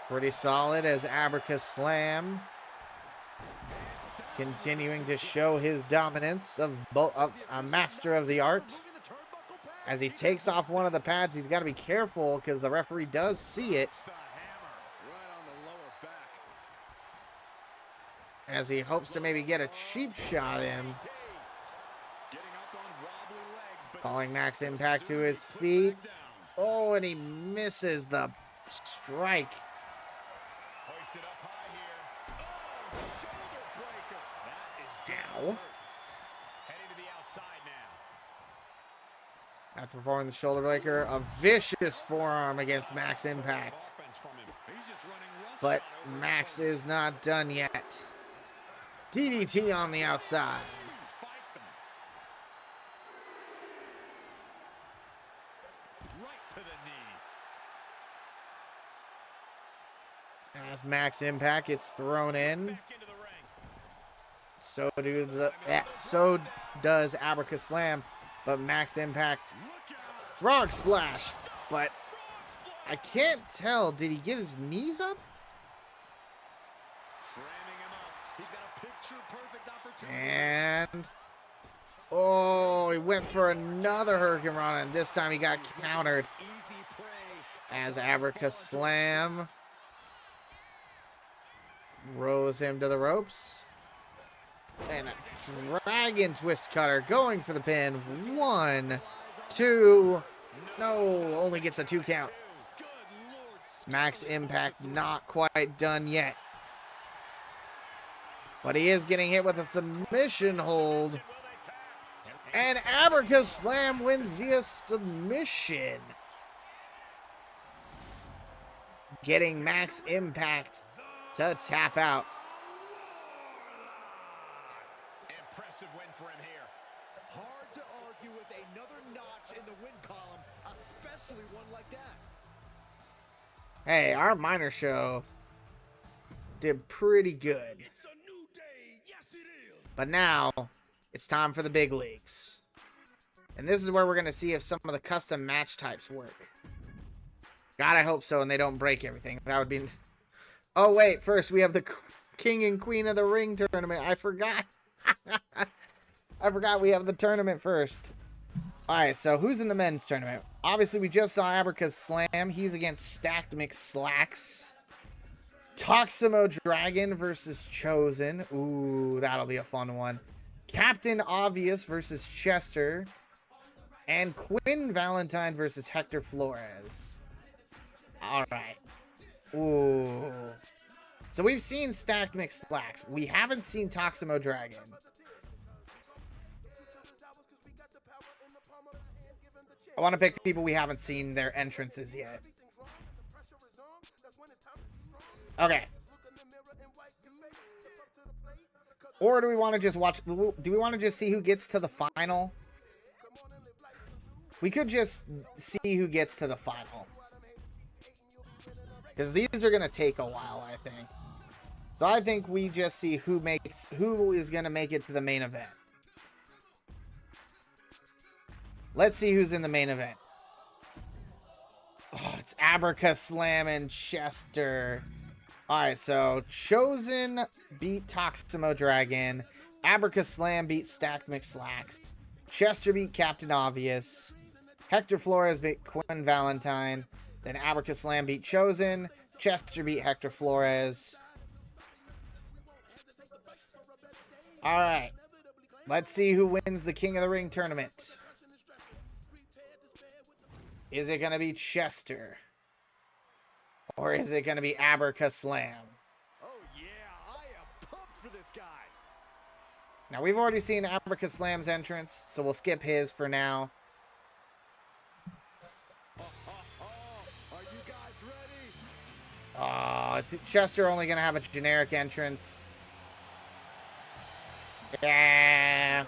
Pretty solid as Abracaslam continuing to show his dominance of a master of the art. Moving the turnbuckle pad. As he takes off one of the pads, he's got to be careful because the referee does see it. The hammer right on the lower back. As he hopes to maybe get a cheap shot in. Getting up on wobbly legs, but Calling Max Impact to his feet. Oh, and he misses the strike. Hoist it up high here. Oh, shoulder breaker. That is good. Ow. work. Heading to the outside now. After performing the shoulder breaker, a vicious forearm against Max Impact. Offense from him. He's just running rough But shot over Max his is not done yet. DDT on the outside. Spiked them. Right to the knee. As Max Impact gets thrown in, Back into the ring. so does Abracaslam, but Max Impact Look out. frog splash. But Frog splash. I can't tell. Did he get his knees up? Framing him up. He's got a picture-perfect opportunity. And oh, he went for another Hurricane Rana, and this time he got countered Easy prey. as Abracaslam throws him to the ropes. And a dragon twist cutter going for the pin. 1, 2. No, only gets a 2 count. Good Lord. Max Impact not quite done yet. But he is getting hit with a submission hold. Will they tap? And Abracaslam wins via submission. getting max impact to tap out. Impressive win for him here. Hard to argue with another notch in the win column, especially one like that. Hey, our minor show did pretty good. It's a new day. Yes, it is. But now, it's time for the big leagues. And this is where we're going to see if some of the custom match types work. God, I hope so, and they don't break everything. That would be... Oh, wait. First, we have the King and Queen of the Ring tournament. I forgot. I forgot we have the tournament first. Alright, so who's in the men's tournament? Obviously, we just saw Abraca's Slam. He's against Stacked McSlacks. Toximo Dragon versus Chosen. Ooh, that'll be a fun one. Captain Obvious versus Chester. And Quinn Valentine versus Hector Flores. Alright. Ooh. So we've seen Stacked McSlacks. We haven't seen Toximo Dragon. I want to pick people we haven't seen their entrances yet. Okay. Or do we want to just watch... Do we want to just see who gets to the final? We could just see who gets to the final. Because these are going to take a while, I think. So I think we just see who is going to make it to the main event. Let's see who's in the main event. Oh, it's Abraca Slam and Chester. Alright, so Chosen beat Toximo Dragon. Abraca Slam beat Stacked McSlacks. Chester beat Captain Obvious. Hector Flores beat Quinn Valentine. Then Abraca Slam beat Chosen. Chester beat Hector Flores. Alright. Let's see who wins the King of the Ring tournament. Is it going to be Chester? Or is it going to be Abraca Slam? Oh, yeah, I am pumped for this guy. Now, we've already seen Abraca Slam's entrance, so we'll skip his for now. Are you guys ready? Is Chester only going to have a generic entrance? Yeah.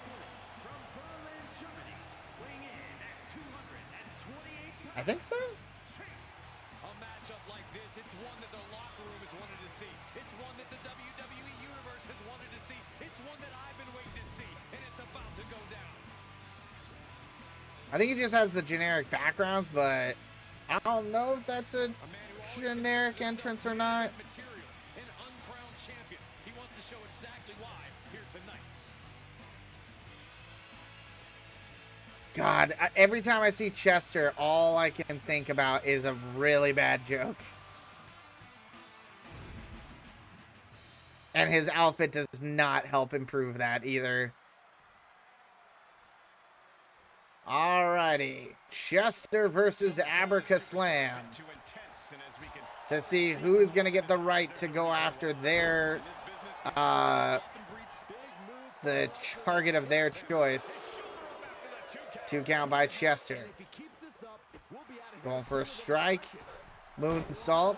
I think so. A matchup like this, it's one that the locker room has wanted to see. It's one that the WWE Universe has wanted to see. It's one that I've been waiting to see, and it's about to go down. I think he just has the generic backgrounds, but I don't know if that's a generic entrance or not. Material, an uncrowned champion. He wants to show exactly why here tonight. God, every time I see Chester, all I can think about is a really bad joke. And his outfit does not help improve that either. Alrighty. Chester versus Abraca Slam. To see who's going to get the right to go after their, the target of their choice. 2 count by Chester. Going for a strike. Moonsault.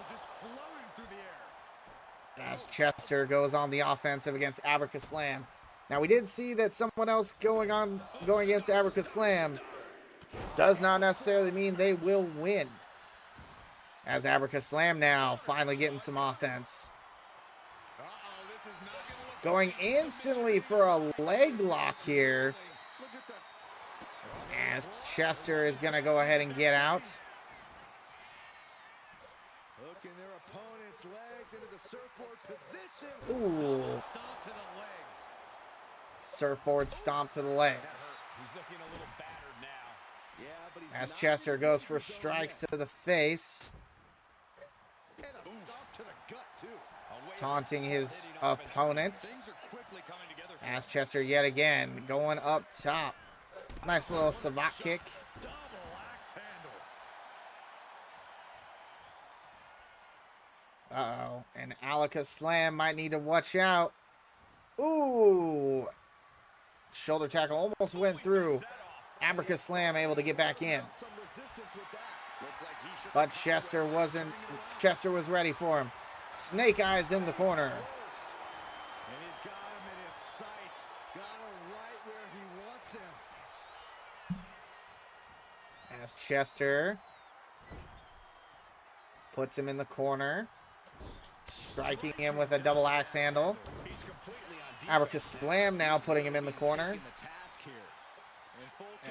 As Chester goes on the offensive against Abraca Slam. Now we did see that someone else going against Abraca Slam does not necessarily mean they will win. As Abraca Slam now finally getting some offense. Going instantly for a leg lock here. As Chester is going to go ahead and get out. Hooking their opponent's legs into the surfboard position. Ooh. Stomp to the legs. Surfboard stomp to the legs. He's looking a little battered now. Yeah, but he's As not Chester ready goes to for keep going strikes yet. to the face. And a stomp to the gut, too. Away Taunting his hitting offense. opponent. Things are quickly coming together for As Chester yet again going up top. Nice little savate kick. double axe handle. Uh-oh. And Abraca Slam might need to watch out. Ooh. Shoulder tackle almost went through. Abraca Slam able to get back in. Some resistance with that. But Chester was ready for him. Snake Eyes in the corner. And he's got him in his sights. Got him right where he wants him. As Chester puts him in the corner. Striking him with a double axe handle. Abracus Slam now putting him in the corner.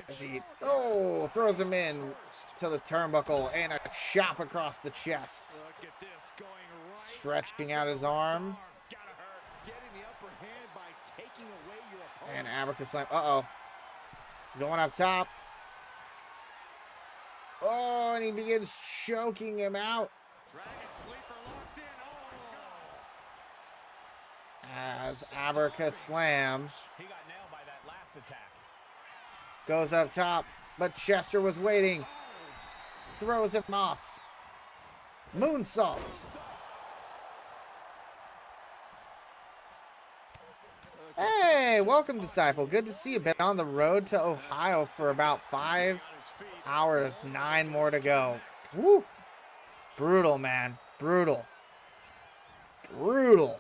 As he throws him in to the turnbuckle and a chop across the chest. Stretching out his arm. And Abracus Slam. He's going up top. Oh, and he begins choking him out. As Abracus Slam goes up top, but Chester was waiting. Throws him off. Moonsault. Hey, welcome, Disciple. Good to see you. Been on the road to Ohio for about 5 hours. 9 more to go. Woo! Brutal, man. Brutal. Brutal.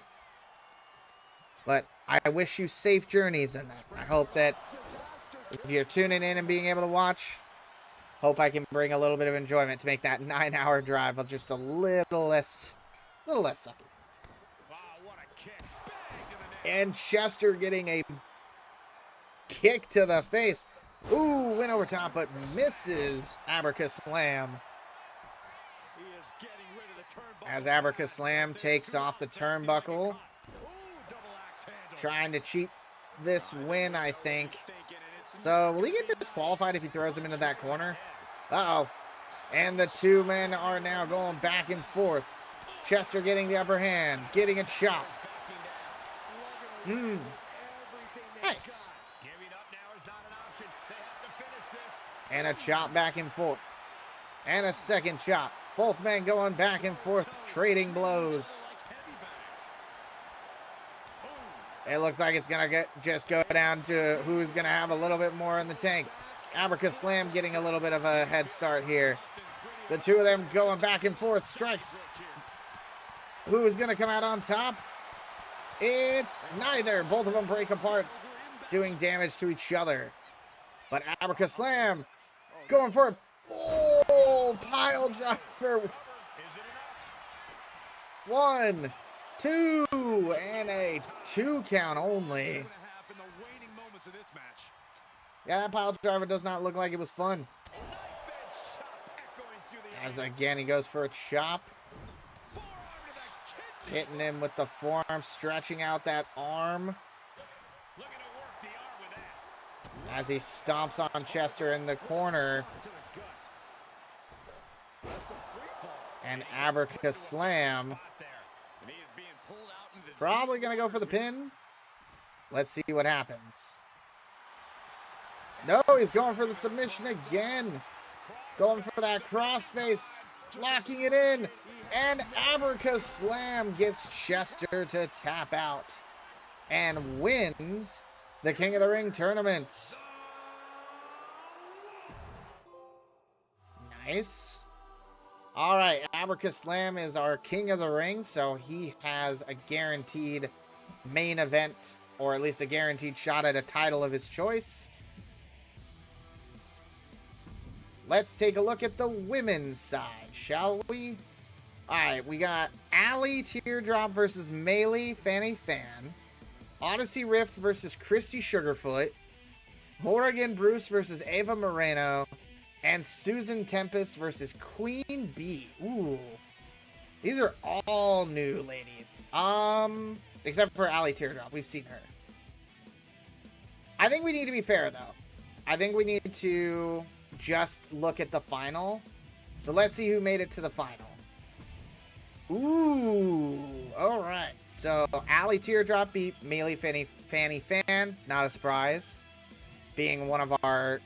But I wish you safe journeys in that. I hope that if you're tuning in and being able to watch, hope I can bring a little bit of enjoyment to make that 9-hour drive just a little less sucky. And Chester getting a kick to the face. Ooh, went over top, but misses Abracus Slam. As Abracus Slam takes off the turnbuckle. Trying to cheat this win, I think. So, will he get disqualified if he throws him into that corner? Uh-oh. And the two men are now going back and forth. Chester getting the upper hand, getting a chop. Nice. And a chop back and forth. And a second chop. Both men going back and forth, trading blows. It looks like it's going to just go down to who's going to have a little bit more in the tank. Abracus Slam getting a little bit of a head start here. The two of them going back and forth. Strikes. Who is going to come out on top? It's neither. Both of them break apart, doing damage to each other. But Abracus Slam going for a pile driver. 1, 2, and a 2 count only. Yeah, that pile driver does not look like it was fun. As again, he goes for a chop. Hitting him with the forearm, stretching out that arm. As he stomps on Chester in the corner. And Abracus Slam. Probably going to go for the pin. Let's see what happens. No, he's going for the submission again. Going for that crossface. Locking it in. And Abracus Slam gets Chester to tap out. And wins the King of the Ring tournament. Nice. All right, Abracus Slam is our King of the Ring, so he has a guaranteed main event, or at least a guaranteed shot at a title of his choice. Let's take a look at the women's side, shall we? All right, we got Allie Teardrop versus Melee Fanny Fan. Odyssey Rift versus Christy Sugarfoot. Morgan Bruce versus Ava Moreno. And Susan Tempest versus Queen Bee. Ooh. These are all new ladies. Except for Allie Teardrop. We've seen her. I think we need to be fair, though. I think we need to just look at the final. So let's see who made it to the final. Ooh. Alright. So, Allie Teardrop beat Melee Fanny Fan. Not a surprise. Being one of our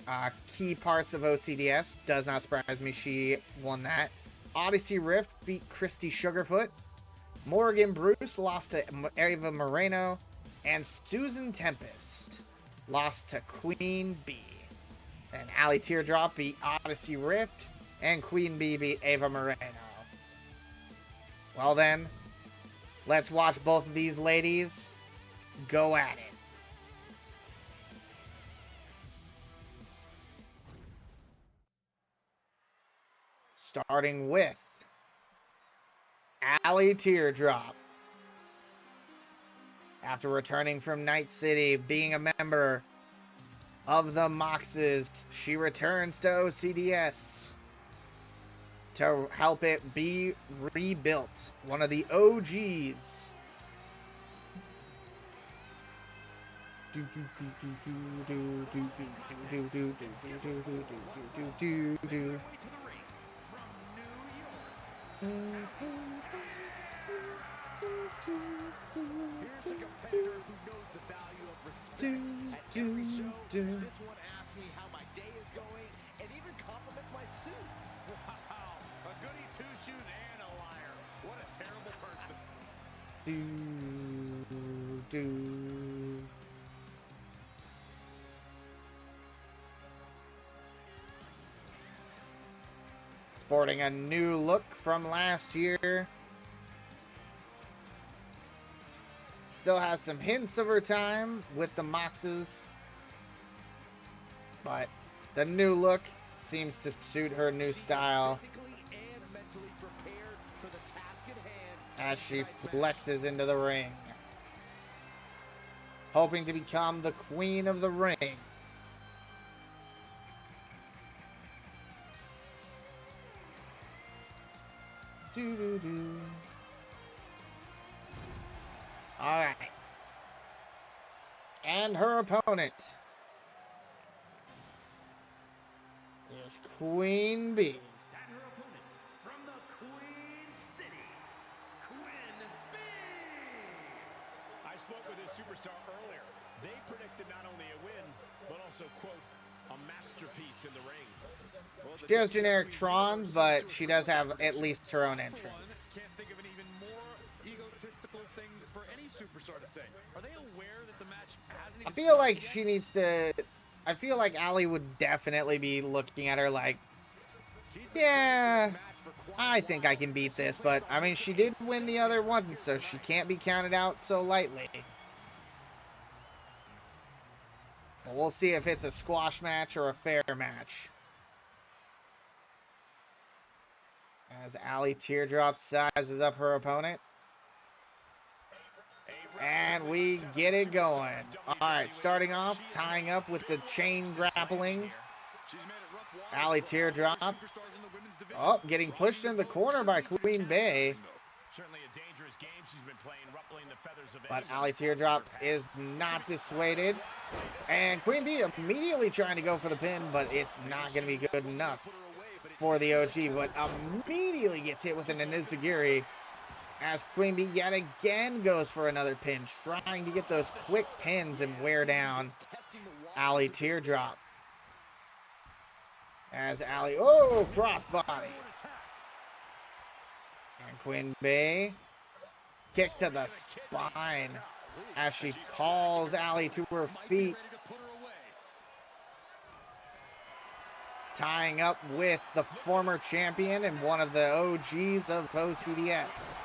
key parts of OCDS. Does not surprise me she won that. Odyssey Rift beat Christy Sugarfoot. Morgan Bruce lost to Ava Moreno. And Susan Tempest lost to Queen Bee. And Allie Teardrop beat Odyssey Rift. And Queen Bee beat Ava Moreno. Well then, let's watch both of these ladies go at it. Starting with Allie Teardrop. After returning from Night City, being a member of the Moxes, she returns to OCDS to help it be rebuilt. One of the OGs. Here's a competitor who knows the value of respect. At every show, this one asks me how my day is going and even compliments my suit. Wow, a goody two-shoes and a liar. What a terrible person. Sporting a new look from last year. Still has some hints of her time with the Moxes, but the new look seems to suit her new style Physically and mentally prepared for the task at hand. as she flexes into the ring, hoping to become the queen of the ring. All right. And her opponent is Queen Bee. And her opponent from the Queen City, Queen Bee. I spoke with this superstar earlier. They predicted not only a win, but also, quote, a masterpiece in the ring. Well, She has generic Trons, but she does have at least her own entrance. Can't think of an even more egotistical thing for any superstar to say. Are they aware that the match hasn't I even feel like started she yet? needs to... I feel like Allie would definitely be looking at her like, yeah, I think I can beat this. But, I mean, she did win the other one, so she can't be counted out so lightly. But we'll see if it's a squash match or a fair match. As Allie Teardrop sizes up her opponent. And we get it going. Alright, starting off, tying up with the chain grappling. Allie Teardrop. Oh, getting pushed in the corner by Queen Bee. Certainly a dangerous game she's been playing, ruffling the feathers of But anyone Allie who calls Teardrop her past. is not dissuaded. And Queen Bee immediately trying to go for the pin, but it's not going to be good enough for the OG. But immediately gets hit with an Inizagiri as Queen Bee yet again goes for another pin, trying to get those quick pins and wear down Allie Teardrop. As Allie, oh, crossbody. And Queen Bee, kick to the spine as she calls Allie to her feet. Tying up with the former champion and one of the OGs of OCDS.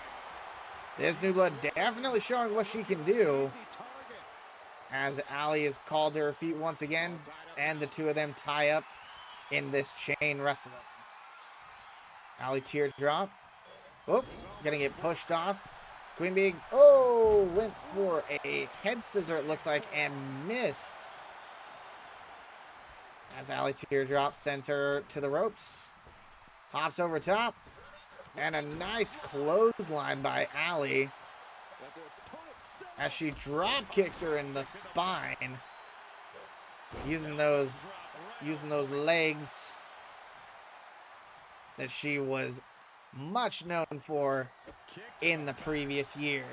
This new blood definitely showing what she can do. As Allie is called to her feet once again, and the two of them tie up in this chain wrestling. Allie Teardrop. Oops, gonna get pushed off. Queen Bee, oh, went for a head scissor, it looks like, and missed. As Allie Teardrop sends her to the ropes. Hops over top. And a nice clothesline by Allie. As she drop kicks her in the spine. Using those legs that she was much known for in the previous years.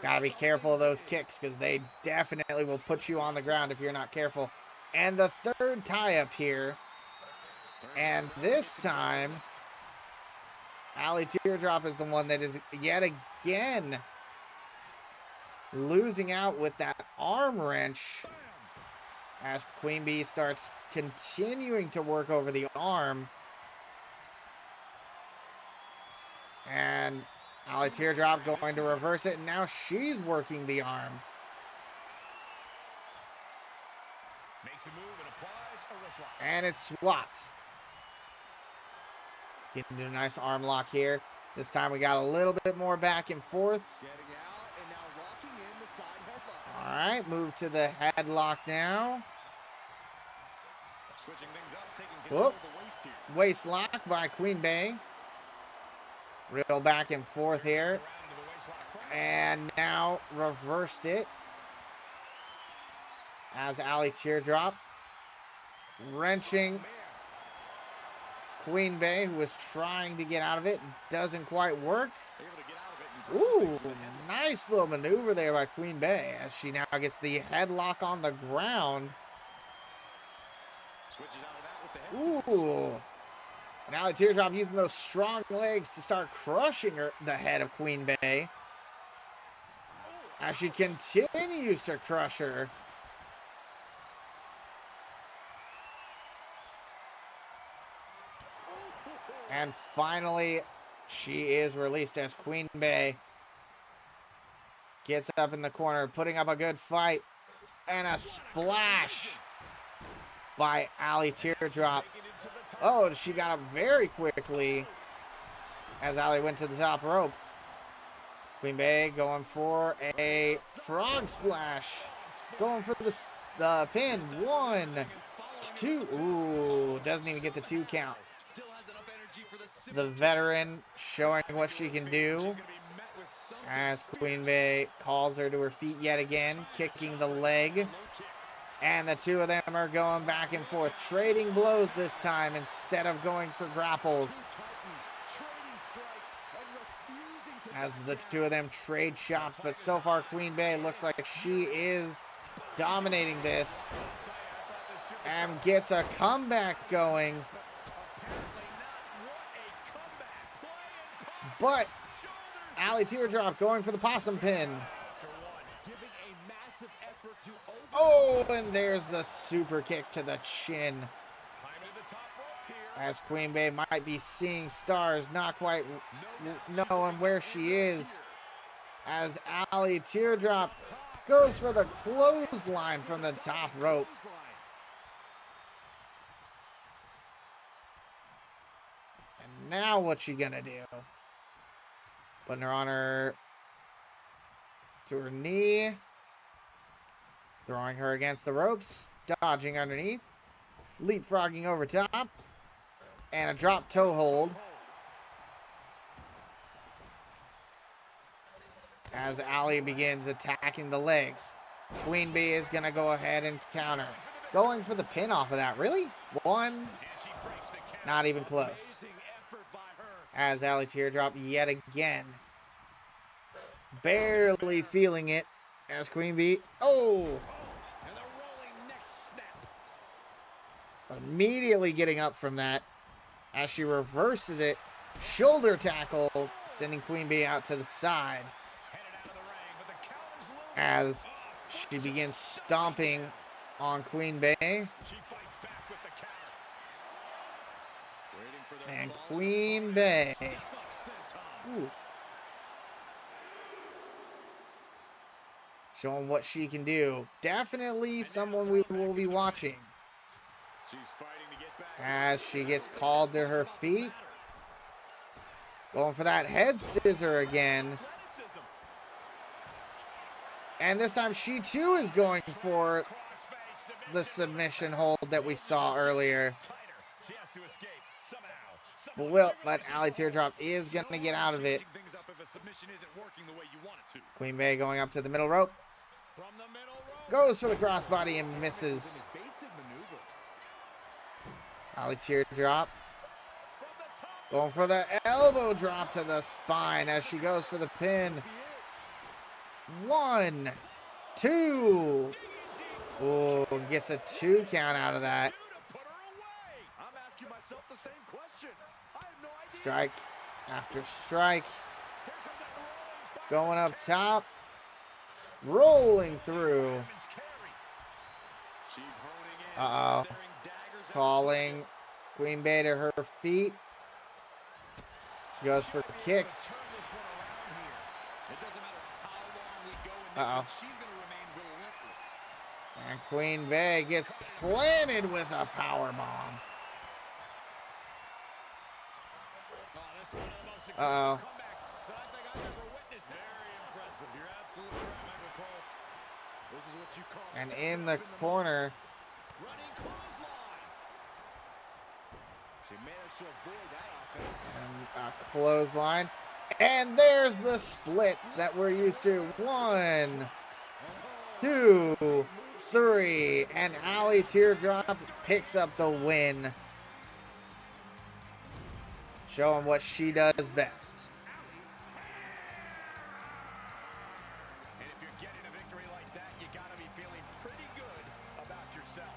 Gotta be careful of those kicks because they definitely will put you on the ground if you're not careful. And the third tie-up here. And this time, Allie Teardrop is the one that is yet again losing out with that arm wrench as Queen Bee starts continuing to work over the arm. And Allie Teardrop going to reverse it, and now she's working the arm. Makes a move and applies a wrist lock. And it's swapped. Getting a nice arm lock here. This time we got a little bit more back and forth. Getting out and now locking in the side headlock. All right, move to the headlock now. Switching things up, taking control Whoop. of the waist here. Waist lock by Queen Bee. Real back and forth here. Around into the waist lock front. And now reversed it. As Allie Teardrop wrenching Man, Queen Bee, who was trying to get out of it. Doesn't quite work. able to get out of it and grab Ooh, things with the head. nice little maneuver there by Queen Bee as she now gets the headlock on the ground. Switches out of that with the head. Ooh. And Allie Teardrop using those strong legs to start crushing the head of Queen Bee as she continues to crush her. And finally, she is released as Queen Bee gets up in the corner, putting up a good fight. And a splash by Allie Teardrop. Oh, she got up very quickly as Allie went to the top rope. Queen Bee going for a frog splash. Going for the pin. 1, 2. Ooh, doesn't even get the 2 count. still has enough energy for the The veteran showing what she can do as Queen Bee calls her to her feet yet again, kicking the leg. And the two of them are going back and forth, trading blows this time instead of going for grapples. As the two of them trade shots, but so far Queen Bee looks like she is dominating this and gets a comeback going. But Allie Teardrop going for the possum pin. Oh, and there's the super kick to the chin. As Queen Bee might be seeing stars, not quite knowing where she is. As Allie Teardrop goes for the clothesline from the top rope. And now what's she gonna do? Putting her on her to her knee. Throwing her against the ropes. Dodging underneath. Leapfrogging over top. And a drop toe hold. As Allie begins attacking the legs. Queen Bee is going to go ahead and counter. Going for the pin off of that. Really? 1. Not even close. As Allie Teardrop yet again. Barely feeling it. As Queen Bee. Oh! Immediately getting up from that. As she reverses it. Shoulder tackle. Sending Queen Bee out to the side. As she begins stomping on Queen Bee. And Queen Bee. Ooh. Showing what she can do. Definitely someone we will be watching. As she gets called to her feet. Going for that head scissor again. And this time she too is going for the submission hold that we saw earlier. But Allie Teardrop is going to get out of it. Queen Bee going up to the middle rope. Goes for the crossbody and misses. Allie Teardrop going for the elbow drop to the spine as she goes for the pin. 1, 2. Oh, gets a 2 count out of that. Strike after strike. Going up top. Rolling through. Uh-oh. Staring daggers at her Calling Queen Bey to her feet. She goes for kicks. Turn this one around here. It doesn't matter how long we go in this Uh-oh. one, she's going to remain relentless. And Queen Bey gets planted with a power bomb. Oh, this is one of the most Uh-oh. incredible comebacks that I think I've ever witnessed. Very impressive. You're absolutely right, Michael Cole. This is what you call And stepping in up the corner, running clothesline. She managed to avoid that offense. and a clothesline. And there's the split that we're used to. 1, 2, 3. And Allie Teardrop picks up the win. Showing what she does best. And if you're getting a victory like that, you got to be feeling pretty good about yourself.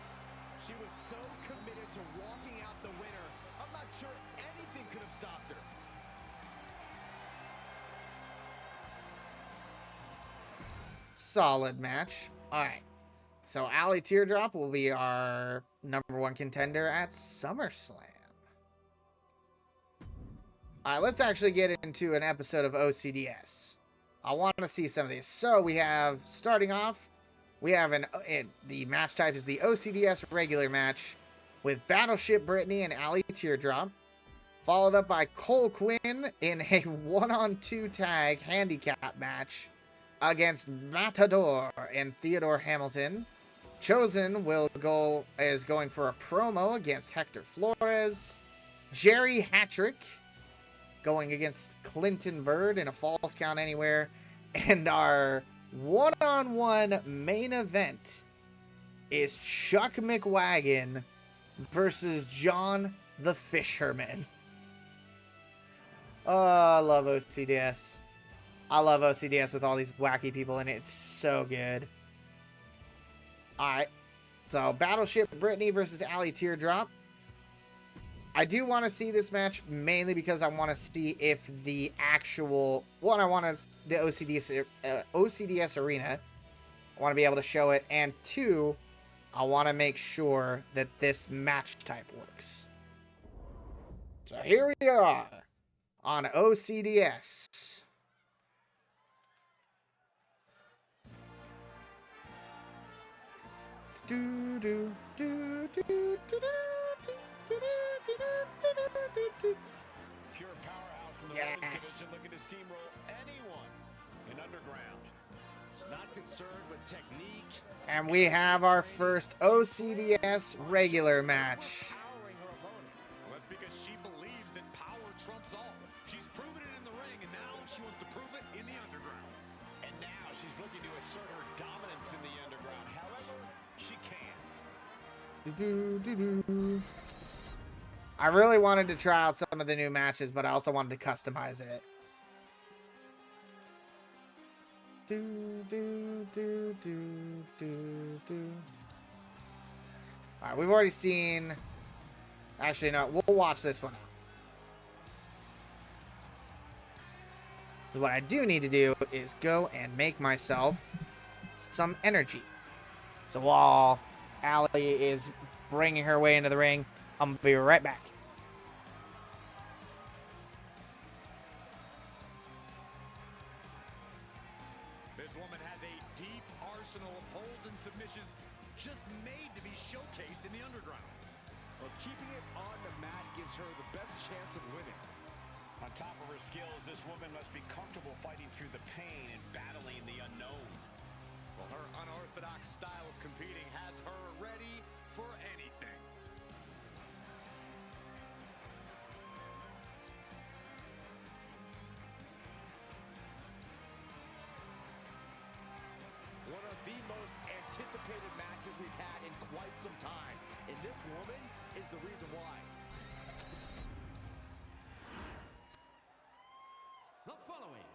She was so committed to walking out the winner. I'm not sure anything could have stopped her. Solid match. All right. So Allie Teardrop will be our #1 contender at SummerSlam. All right, let's actually get into an episode of OCDS. I want to see some of these. So we have, starting off, we have the match type is the OCDS regular match with Battleship Brittany and Allie Teardrop, followed up by Cole Quinn in a 1-on-2 tag handicap match against Matador and Theodore Hamilton. Chosen is going for a promo against Hector Flores. Jerry Hattrick going against Clinton Bird in a Falls Count Anywhere. And our 1-on-1 main event is Chuck McWagon versus John the Fisherman. Oh, I love OCDS. I love OCDS with all these wacky people in it. It's so good. Alright. So, Battleship Brittany versus Allie Teardrop. I do want to see this match mainly because I want to see if the actual... One, I want the OCDS arena. I want to be able to show it. And 2, I want to make sure that this match type works. So here we are on OCDS. Do do do do do do do do. Pure powerhouse in the Yes. women's division, looking to steamroll anyone in underground. Not concerned with technique. And we have our first OCDS regular match. Powering her opponent. Well, that's because she believes that power trumps all. She's proven it in the ring, and now she wants to prove it in the underground. And now she's looking to assert her dominance in the underground. However, she can. Do, do, do, do. I really wanted to try out some of the new matches, but I also wanted to customize it. Do, do, do, do, do, do. Alright, we've already seen... Actually, no, we'll watch this one out. So what I do need to do is go and make myself some energy. So while Allie is bringing her way into the ring, I'm going to be right back. This woman has a deep arsenal of holds and submissions just made to be showcased in the underground. Well, keeping it on the mat gives her the best chance of winning. On top of her skills, this woman must be comfortable fighting through the pain and battling the unknown. Well, her unorthodox style of competing has her ready for anything. One of the most anticipated matches we've had in quite some time. And this woman is the reason why. The following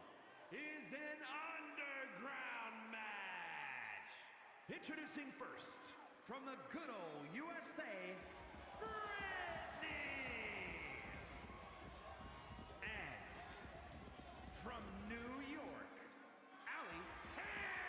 is an underground match. Introducing first, from the good old USA, Brittany. And from New York, Allie Terror.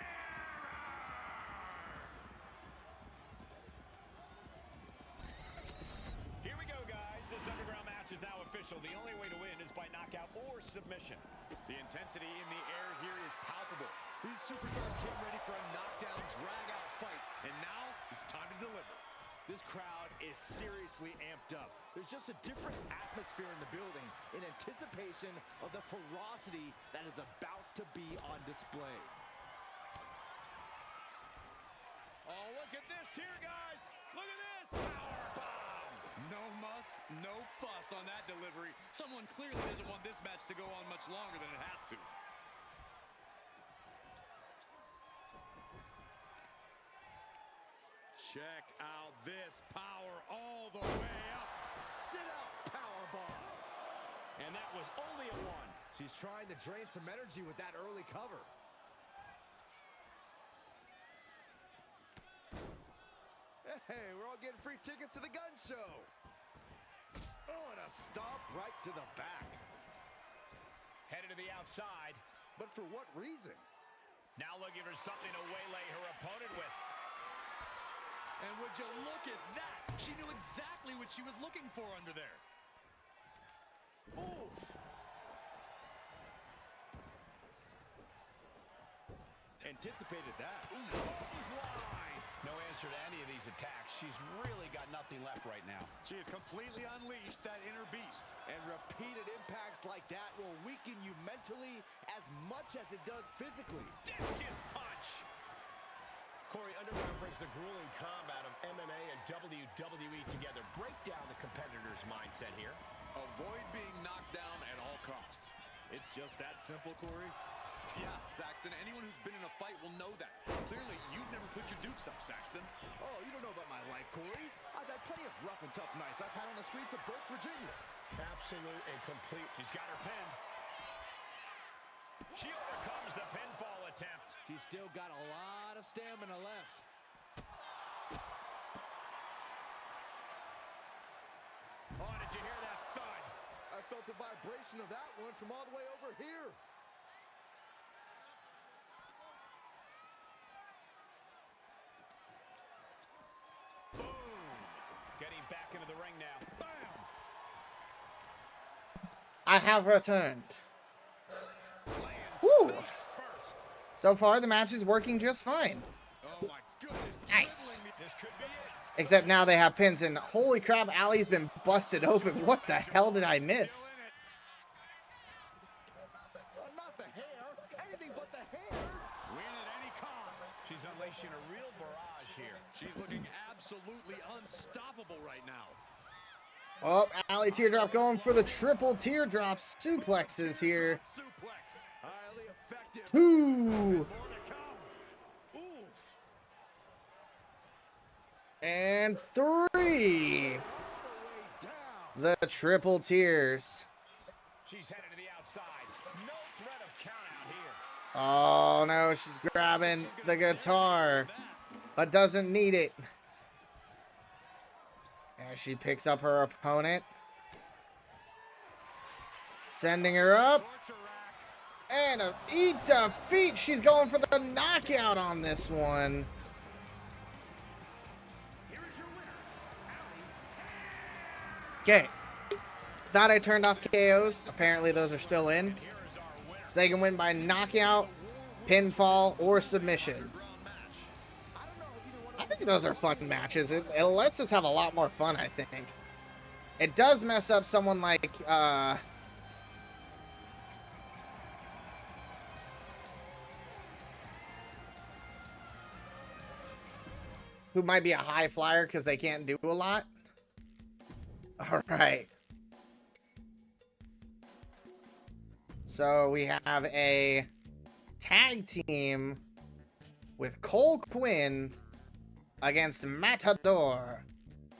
so the only way to win is by knockout or submission. The intensity in the air here is palpable. These superstars came ready for a knockdown, drag-out fight, and now it's time to deliver. This crowd is seriously amped up. There's just a different atmosphere in the building in anticipation of the ferocity that is about to be on display. Oh, look at this here, guys. Look at this. Power bomb. No muss, no fuss on that delivery. Someone clearly doesn't want this match to go on much longer than it has to. Check out this power all the way up. Sit out power bomb. And that was only a one. She's trying to drain some energy with that early cover. Hey, we're all getting free tickets to the gun show. Oh, and a stomp right to the back. Headed to the outside. But for what reason? Now looking for something to waylay her opponent with. And would you look at that? She knew exactly what she was looking for under there. Oof. Anticipated that. Clothesline. No answer to any of these attacks. She's really got nothing left right now. She has completely unleashed that inner beast. And repeated impacts like that will weaken you mentally as much as it does physically. Discus punch. Corey, Underground brings the grueling combat of MMA and WWE together. Break down the competitor's mindset here. Avoid being knocked down at all costs. It's just that simple, Corey. Yeah, Saxton, anyone who's been in a fight will know that. Clearly, you've never put your dukes up, Saxton. Oh, you don't know about my life, Corey. I've had plenty of rough and tough nights I've had on the streets of Burke, Virginia. Absolute and complete. She's got her pin. She overcomes the pinfall attempt. She's still got a lot of stamina left. Oh, did you hear that thud? I felt the vibration of that one from all the way over here. Boom. Getting back into the ring now. Bam. I have returned. Whew. So far, the match is working just fine. Oh, my goodness. Nice. This could be it. Except now they have pins, and holy crap, Allie's been busted open. What the hell did I miss? Not the hair. Anything but the hair. Win at any cost. She's unleashing a real barrage here. She's looking absolutely unstoppable right now. Oh, Allie Teardrop going for the triple teardrop suplexes here. Suplex. Highly effective. 2. More to come. Oof. And 3. All the way down. The triple tears. She's headed to the outside. No threat of count out here. Oh no, she's grabbing the guitar, but doesn't need it. As she picks up her opponent, sending her up, Torture rack. and a eat defeat. She's going for the knockout on this one. Here is your winner, Allie. Okay, thought I turned off KOs. Apparently those are still in, Here is our winner. so they can win by knockout, pinfall, or submission. I think those are fun matches. It lets us have a lot more fun, I think. It does mess up someone like, who might be a high flyer because they can't do a lot. All right. So we have a tag team with Cole Quinn against Matador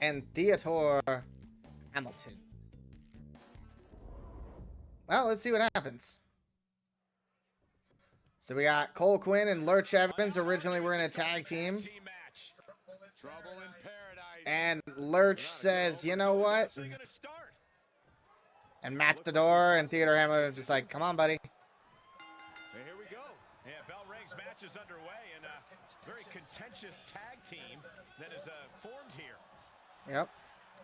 and Theodore Hamilton. Well, let's see what happens. So we got Cole Quinn and Lurch Evans. Originally, we're in a tag team. Team match. Trouble in paradise. And Lurch says, you know what? They're gonna start. And Matador and Theodore Hamilton are just like, come on, buddy. And here we go. Yeah, bell rings, match is underway, and a very contentious tag team that is formed here. Yep.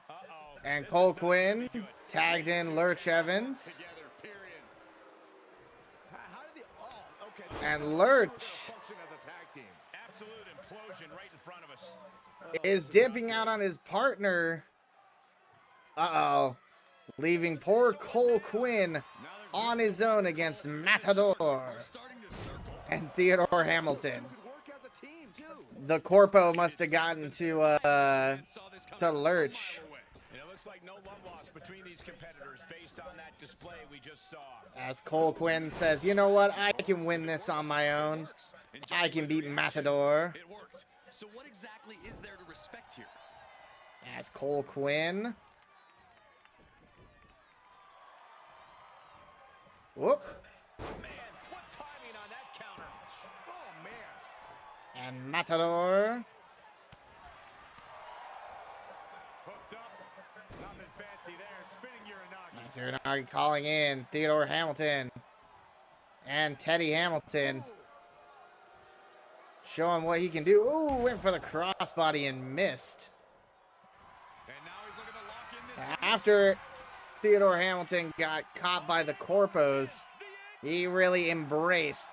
Uh-oh. And This Cole is not gonna Quinn be good. tagged in Lurch Evans. Together, period. How did the... Oh, okay. And How are they Lurch gonna function as a tag team? Absolute implosion right in front of us. is dipping out on his partner. Uh-oh. Leaving poor Cole Quinn on his own against Matador Starting to circle. and Theodore Hamilton. Could work as a team, too. The Corpo must have gotten to Saw this coming Lurch. And it looks like no love lost between these competitors based on that display we just saw. As Cole Quinn says, you know what? I can win this on my own. I can beat Matador. It worked. So what exactly is there to respect here? As Cole Quinn. Whoop. Man, what timing on that counter. Oh, man. And Matador. Hooked up. Nothing fancy there. Spinning Uranagi. As Uranagi calling in Theodore Hamilton. And Teddy Hamilton. Showing what he can do. Ooh, went for the crossbody and missed. And now he's looking to lock in this. After Theodore Hamilton got caught by the Corpos, he really embraced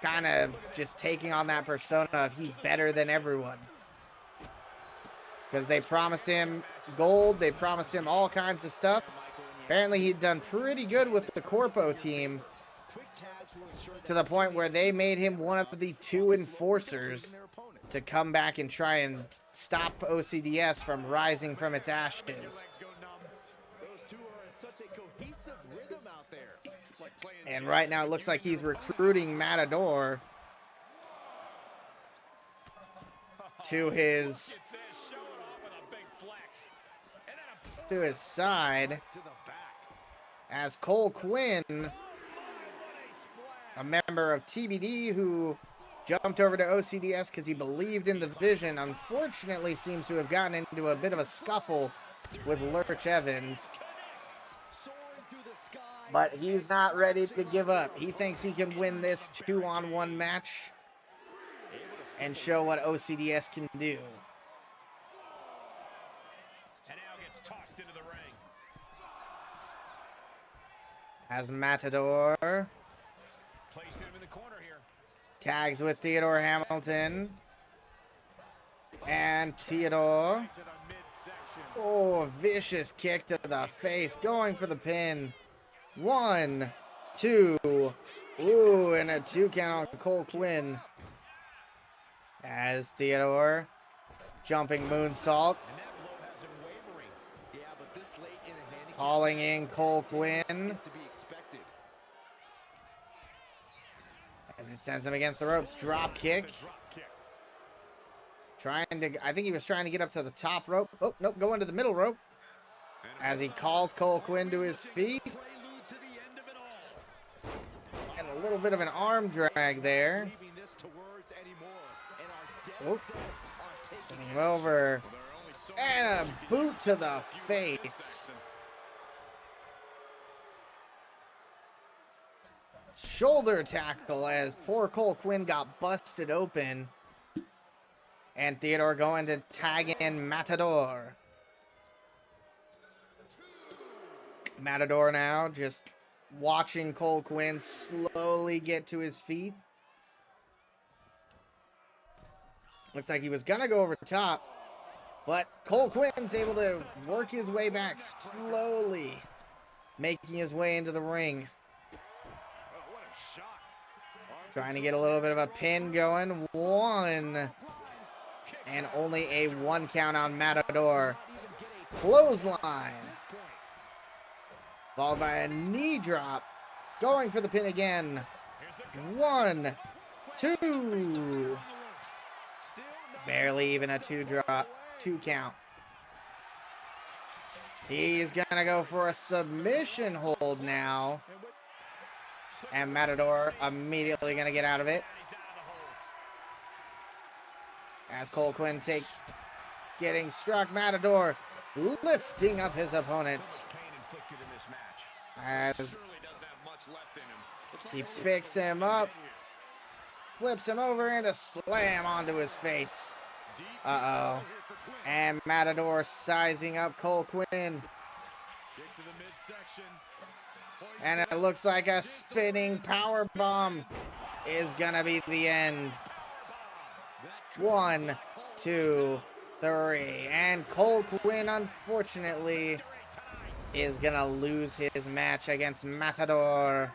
kind of just taking on that persona of he's better than everyone. Because they promised him gold, they promised him all kinds of stuff. Apparently he'd done pretty good with the Corpo team Quick tags will ensure to the point where they made him one of the 2 enforcers their opponents. to come back and try and stop OCDS from rising from its ashes. Legs go numb. Those two are in such a cohesive rhythm out there. It's like playing And right now it looks like he's recruiting Matador to his It's this showing off with a big flex. And then a to his side To the back. as Cole Quinn, What a splash. a member of TBD who jumped over to OCDS because he believed in the vision, unfortunately seems to have gotten into a bit of a scuffle with Lurch Evans. Soaring through the sky. But he's not ready to give up. He thinks he can win this 2-on-1 match and show what OCDS can do. and now gets tossed into the ring. As Matador Placing him in the corner here. tags with Theodore Hamilton. And Theodore. To the midsection. Oh, vicious kick to the face. Going for the pin. 1, 2. Ooh, and a 2 count on Cole Quinn. As Theodore jumping moonsault. And that blow has him wavering. Yeah, but this late in a handicap Calling in Cole Quinn. is to be expected. As he sends him against the ropes. Drop kick. Drop kick. I think he was trying to get up to the top rope. Oh, nope, going to the middle rope. As he calls Cole Quinn to his feet. prelude to the end of it all. And a little bit of an arm drag there. Leaving this to words anymore. And are dead Oop. set on taking Sending him over. There are only so And many a boot to the face. Shoulder tackle as poor Cole Quinn got busted open. And Theodore going to tag in Matador. Matador now just watching Cole Quinn slowly get to his feet. Looks like he was going to go over top. But Cole Quinn's able to work his way back slowly, making his way into the ring. Oh, what a shot. Trying to get a little bit of a pin going. 1. And only a 1 count on Matador. Clothesline. Followed by a knee drop. Going for the pin again. 1, 2. Barely even a 2 count. He's gonna go for a submission hold now. And Matador immediately gonna get out of it. As Cole Quinn takes getting struck, Matador lifting up his opponent. Pain inflicted in this match. As Surely doesn't have much left in him. It's like he a picks him up, flips him over, and a slam onto his face. Deep Uh-oh. control here for Quinn. And Matador sizing up Cole Quinn. Kick to the midsection. And it looks like a spinning power bomb is gonna be the end. 1, 2, 3. And Cole Quinn, unfortunately, is gonna lose his match against Matador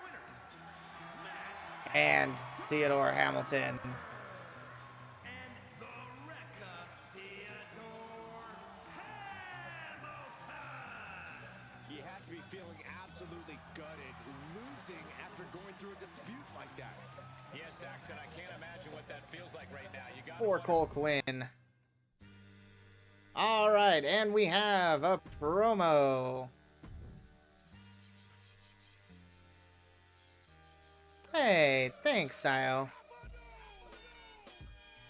and Theodore Hamilton. You have to be feeling absolutely gutted, losing after going through a dispute like that. Yes, Saxon, I can't imagine what that feels like right now. You got For Cole Quinn. All right, and we have a promo. Hey, thanks, Sayo.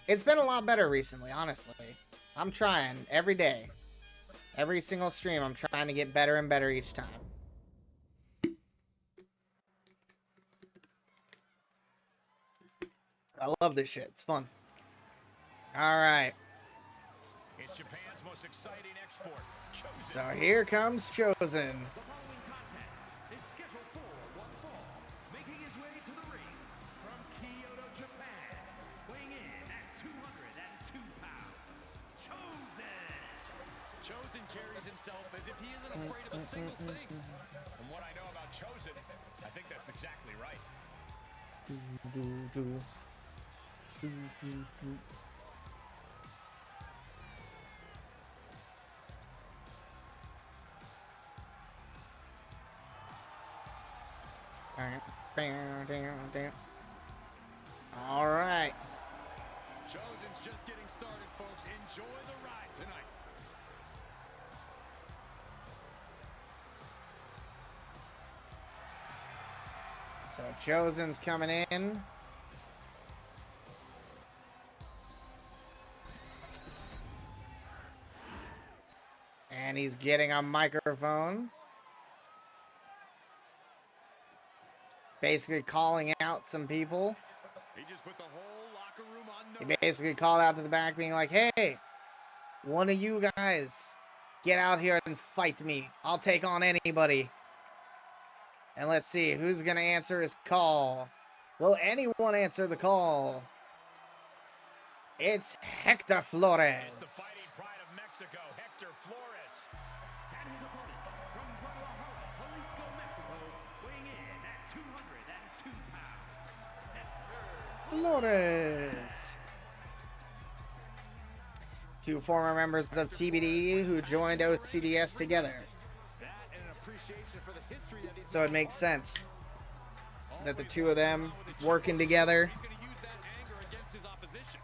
It's been a lot better recently, honestly. I'm trying every day. Every single stream, I'm trying to get better and better each time. I love this shit. It's fun. All right. It's Japan's most exciting export. Chosen. So here comes Chosen. The following contest is scheduled for one fall, making his way to the ring from Kyoto, Japan, weighing in at 202 pounds. Chosen carries himself as if he isn't afraid of a single thing. From what I know about Chosen, I think that's exactly right. All right. Chosen's just getting started, folks. Enjoy the ride tonight. So Chosen's coming in. And he's getting a microphone. Basically calling out some people. He just put the whole locker room on He notice. basically called out to the back being like, hey, one of you guys, get out here and fight me. I'll take on anybody. And let's see, who's going to answer his call? Will anyone answer the call? It's Hector Flores. It's the fighting pride of Mexico, Hector Flores. And his opponent from Guadalajara, Jalisco, Mexico, weighing in at 202 pounds. Flores. Two former members of TBD who joined OCDS together. That and an appreciation for the history that So it makes sense that the two of them working together. he's going to use that anger against his opposition.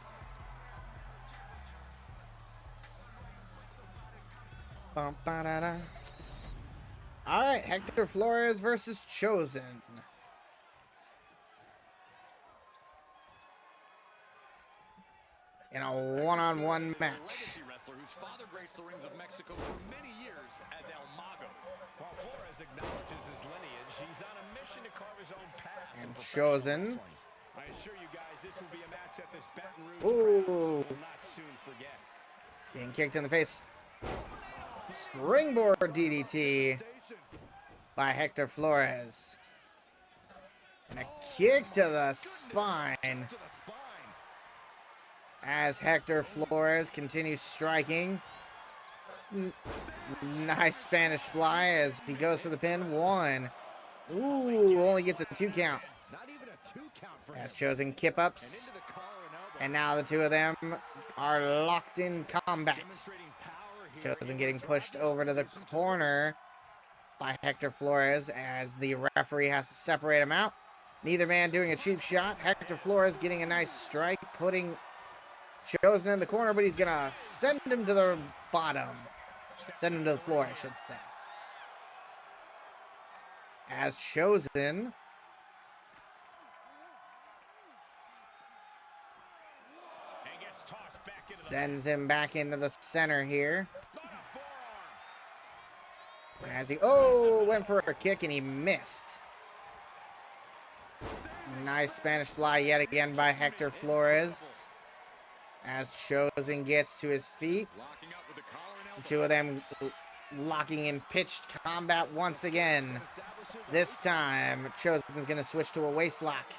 Bum, ba-da-da. All right, Hector Flores versus Chosen. In a one-on-one match. Legacy wrestler whose father graced the rings of Mexico for many years as El Mago. While Flores acknowledges his lineage, he's on a mission to carve his own path. to And professional Chosen. wrestling. I assure you guys, this will be a match that this Baton Rouge Ooh. crowd will not soon forget. Being kicked in the face. Springboard DDT by Hector Flores. And a kick to the spine To the spine. as Hector Flores continues striking. Nice Spanish fly as he goes for the pin. 1. Ooh, only gets a 2 count. Not even a 2 count for him. As Chosen kip ups. Into the collar and elbow. And now the two of them are locked in combat. Demonstrating power here. Chosen getting pushed over to the corner by Hector Flores as the referee has to separate him out. Neither man doing a cheap shot. Hector Flores getting a nice strike, putting Chosen in the corner, but he's going to send him to the bottom. Send him to the floor, I should say. As Chosen And gets tossed back into the sends him back into the center here. Forearm. As he, went for a kick and he missed. Nice Spanish fly yet again by Hector Flores. As Chosen gets to his feet. Locking up with the collar and elbow. Two of them locking in pitched combat once again. This time, Chosen's going to switch to a waist lock.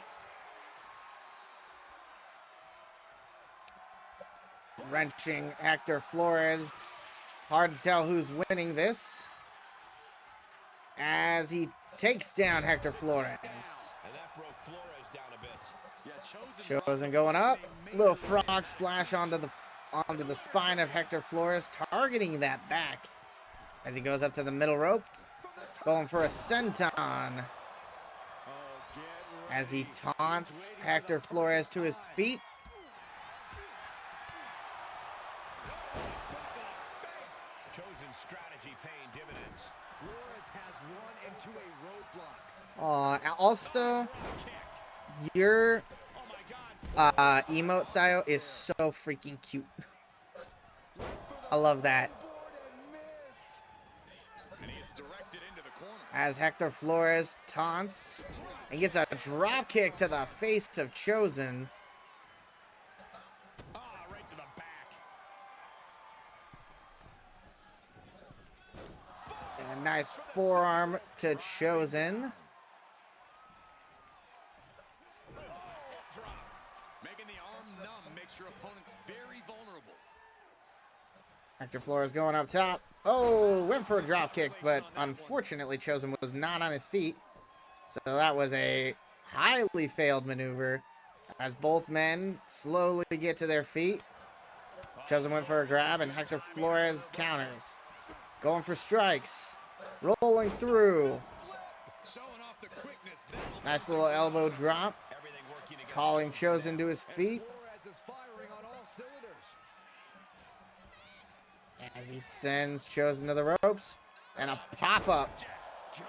Wrenching Hector Flores. Hard to tell who's winning this. As he takes down Hector Flores. And that broke Flores down a bit. Chosen going up. Little frog splash onto the spine of Hector Flores, targeting that back. As he goes up to the middle rope. Going for a senton. As he taunts Hector Flores to his feet. Chosen strategy paying dividends. Flores has run into a roadblock. Also, your emote, Sayo, is so freaking cute. I love that. And he is directed into the corner. As Hector Flores taunts and gets a drop kick to the face of Chosen. Right to the back. And a nice forearm to Chosen. Making the arm numb makes your opponent very vulnerable. Hector Flores going up top. Oh, went for a drop kick, but unfortunately Chosen was not on his feet. So that was a highly failed maneuver. As both men slowly get to their feet. Chosen went for a grab and Hector Flores counters. Going for strikes. Rolling through. Showing off the quickness. Nice little elbow drop. Calling Chosen to his feet. Flores is firing on all cylinders. As he sends Chosen to the ropes. And a pop-up. Gosh,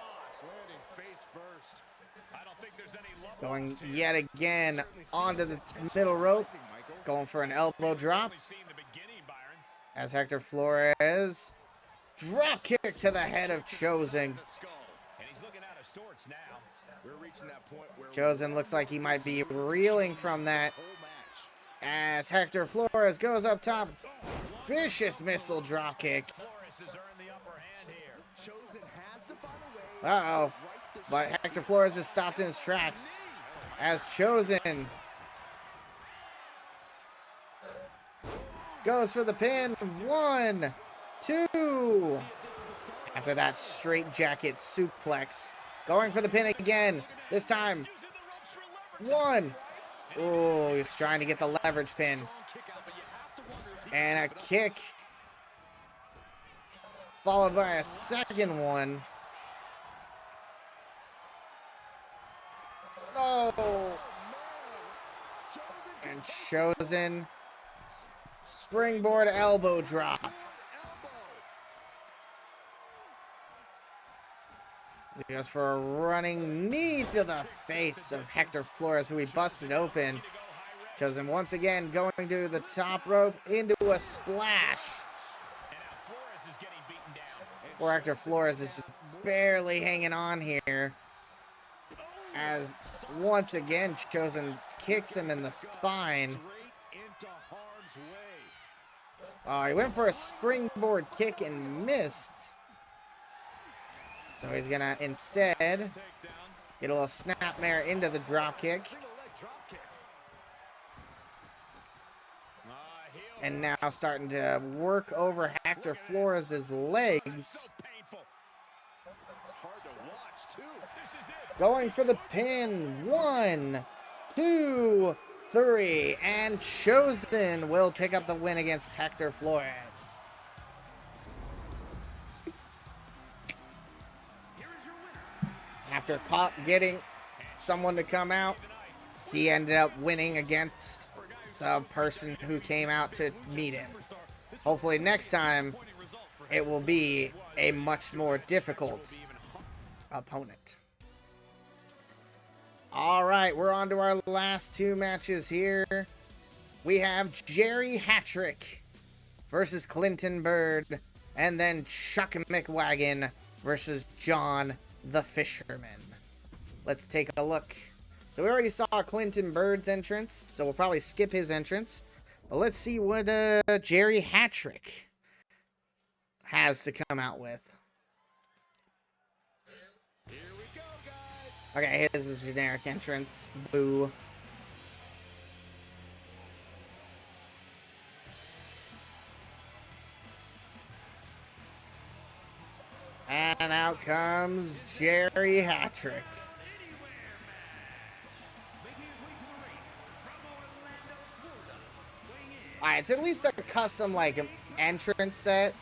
landing face first. I don't think there's any love Going lost here. yet again onto the middle rope. Going for an elbow drop. Only seen the beginning, Byron. As Hector Flores. Drop kick to the head of Chosen. The skull. And he's looking out of sorts now. We're reaching that point where Chosen looks like he might be reeling from that. whole match. As Hector Flores goes up top. Vicious missile drop kick. Flores has earned the upper hand here. Chosen has to find a way Uh-oh. to right the But Hector Flores is stopped in his tracks. As Chosen goes for the pin. 1, 2. After that straight jacket suplex. Going for the pin again. This time. 1. Oh, he's trying to get the leverage pin. And a kick. Followed by a second one. Oh. And Chosen. Springboard elbow drop. He goes for a running knee to the face of Hector Flores, who he busted open. Chosen once again going to the top rope into a splash. And now Flores is getting beaten down. Poor Hector Flores is just barely hanging on here. As once again Chosen kicks him in the spine. straight into harm's way. Oh, he went for a springboard kick and missed. So he's gonna instead get a little snapmare into the drop kick. Single leg drop kick. Heel And now starting to work over Hector Flores' legs. so painful. It's hard to watch, too. This is it. Going for the pin. 1, 2, 3. And Chosen will pick up the win against Hector Flores. After getting someone to come out, he ended up winning against the person who came out to meet him. Hopefully next time it will be a much more difficult opponent. All right, we're on to our last two matches here. We have Jerry Hattrick versus Clinton Bird, and then Chuck McWagon versus John the Fisherman. Let's take a look. So we already saw Clinton Bird's entrance, so we'll probably skip his entrance. But let's see what Jerry Hattrick has to come out with. Here we go, guys. Okay, his is generic entrance. Boo. And out comes Jerry Hattrick. Alright, it's at least a custom, like, entrance set.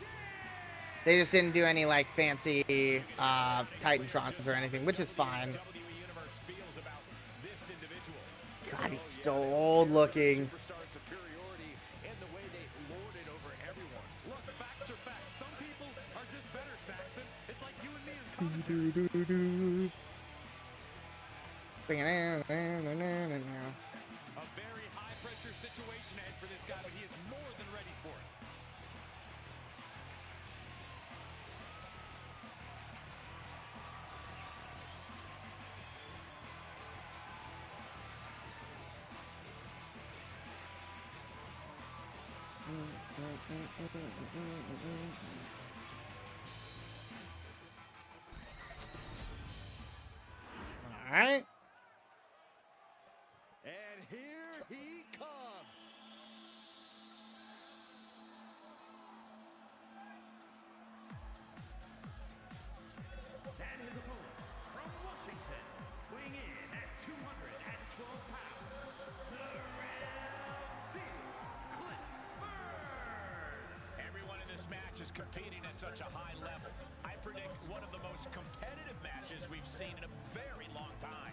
They just didn't do any, like, fancy Titantrons or anything, which is fine. God, he's so old looking. A very high-pressure situation ahead for this guy, but he is more than ready for it. Alright. And here he comes. And his opponent from Washington, weighing in at 212 pounds, the real deal, Clint Bird. Everyone in this match is competing at such a high level. I predict one of the most competitive matches we've seen in a very long time.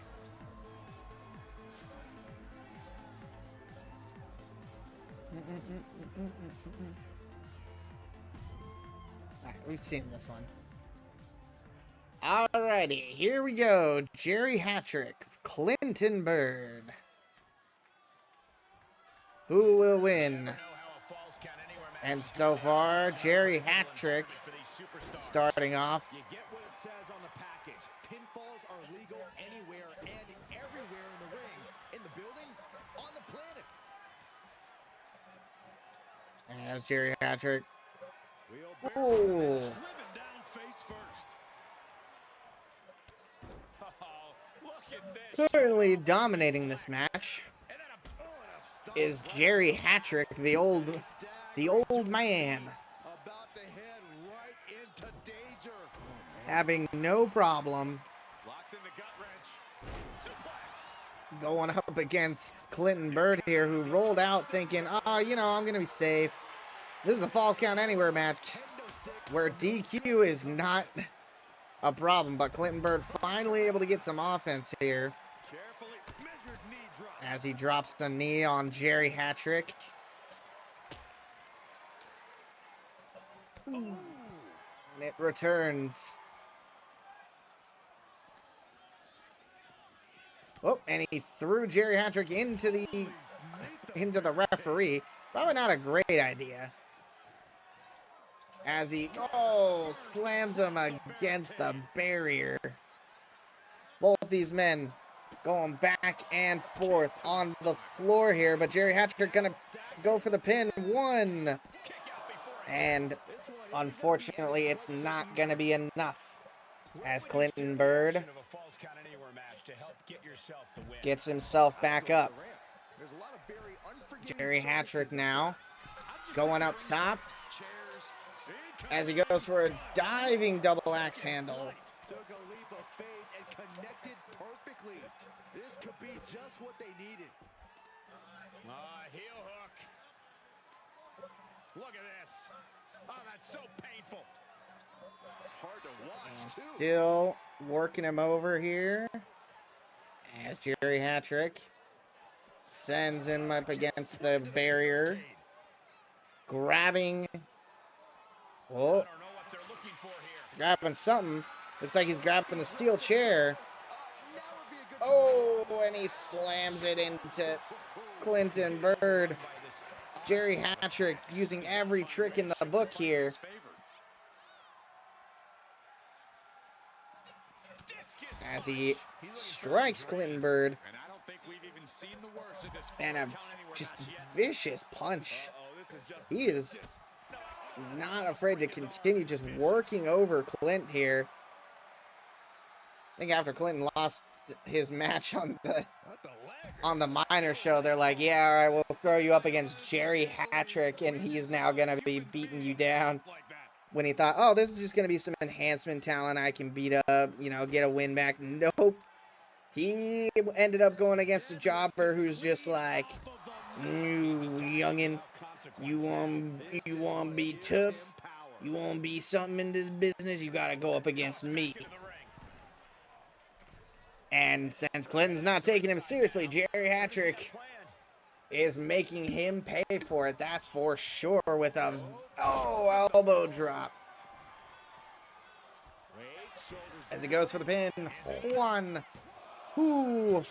Alright, we've seen this one. Alrighty, here we go. Jerry Hattrick, Clinton Bird. Who will win? And so far, Jerry Hattrick starting off. You get what it says on the package. Pinfalls are legal anywhere and everywhere in the ring, in the building, on the planet. As Jerry Hattrick. Wheelbarrow Ooh. driven down face first. Oh, look at this. Currently dominating this match is Jerry Hattrick, the old man, About to head right into danger. having no problem Locks in the gut wrench. Suplex. going up against Clinton Bird here, who rolled out thinking, you know, I'm going to be safe. This is a Falls Count Anywhere match where DQ is not a problem, but Clinton Bird finally able to get some offense here Carefully measured knee drop. as he drops the knee on Jerry Hattrick. And it returns. Oh, and he threw Jerry Hattrick into the referee. Probably not a great idea. As he slams him against the barrier. Both these men going back and forth on the floor here, but Jerry Hattrick gonna go for the pin. One. And unfortunately, it's not gonna be enough as Clinton Bird gets himself back up. Jerry Hattrick now going up top as he goes for a diving double axe handle. Took a leap of faith and connected perfectly. This could be just what they needed. Heel hook. Look at this. Oh, that's so painful. It's hard to watch, And too. still working him over here as Jerry Hattrick sends him up against the barrier, grabbing. Oh, I don't know what they're looking for here. he's grabbing something. Looks like he's grabbing the steel chair. Now would be a good Oh, and he slams it into Clinton Bird. Jerry Hattrick using every trick in the book here as he strikes Clinton Bird. And I don't think we've even haven't seen the worst of this And a Falls Count Anywhere just match yet. vicious punch. This is just He is not afraid to continue just working over Clint here. I think after Clinton lost his match on the minor show, they're like, yeah, all right, we'll throw you up against Jerry Hattrick, and he's now going to be beating you down. When he thought, oh, this is just going to be some enhancement talent I can beat up, you know, get a win back. Nope. He ended up going against a jobber who's just like, youngin', you want to be tough? You want to be something in this business? You got to go up against me. And since Clinton's not taking him seriously, Jerry Hattrick is making him pay for it. That's for sure with a elbow drop. As he goes for the pin. 1, 2.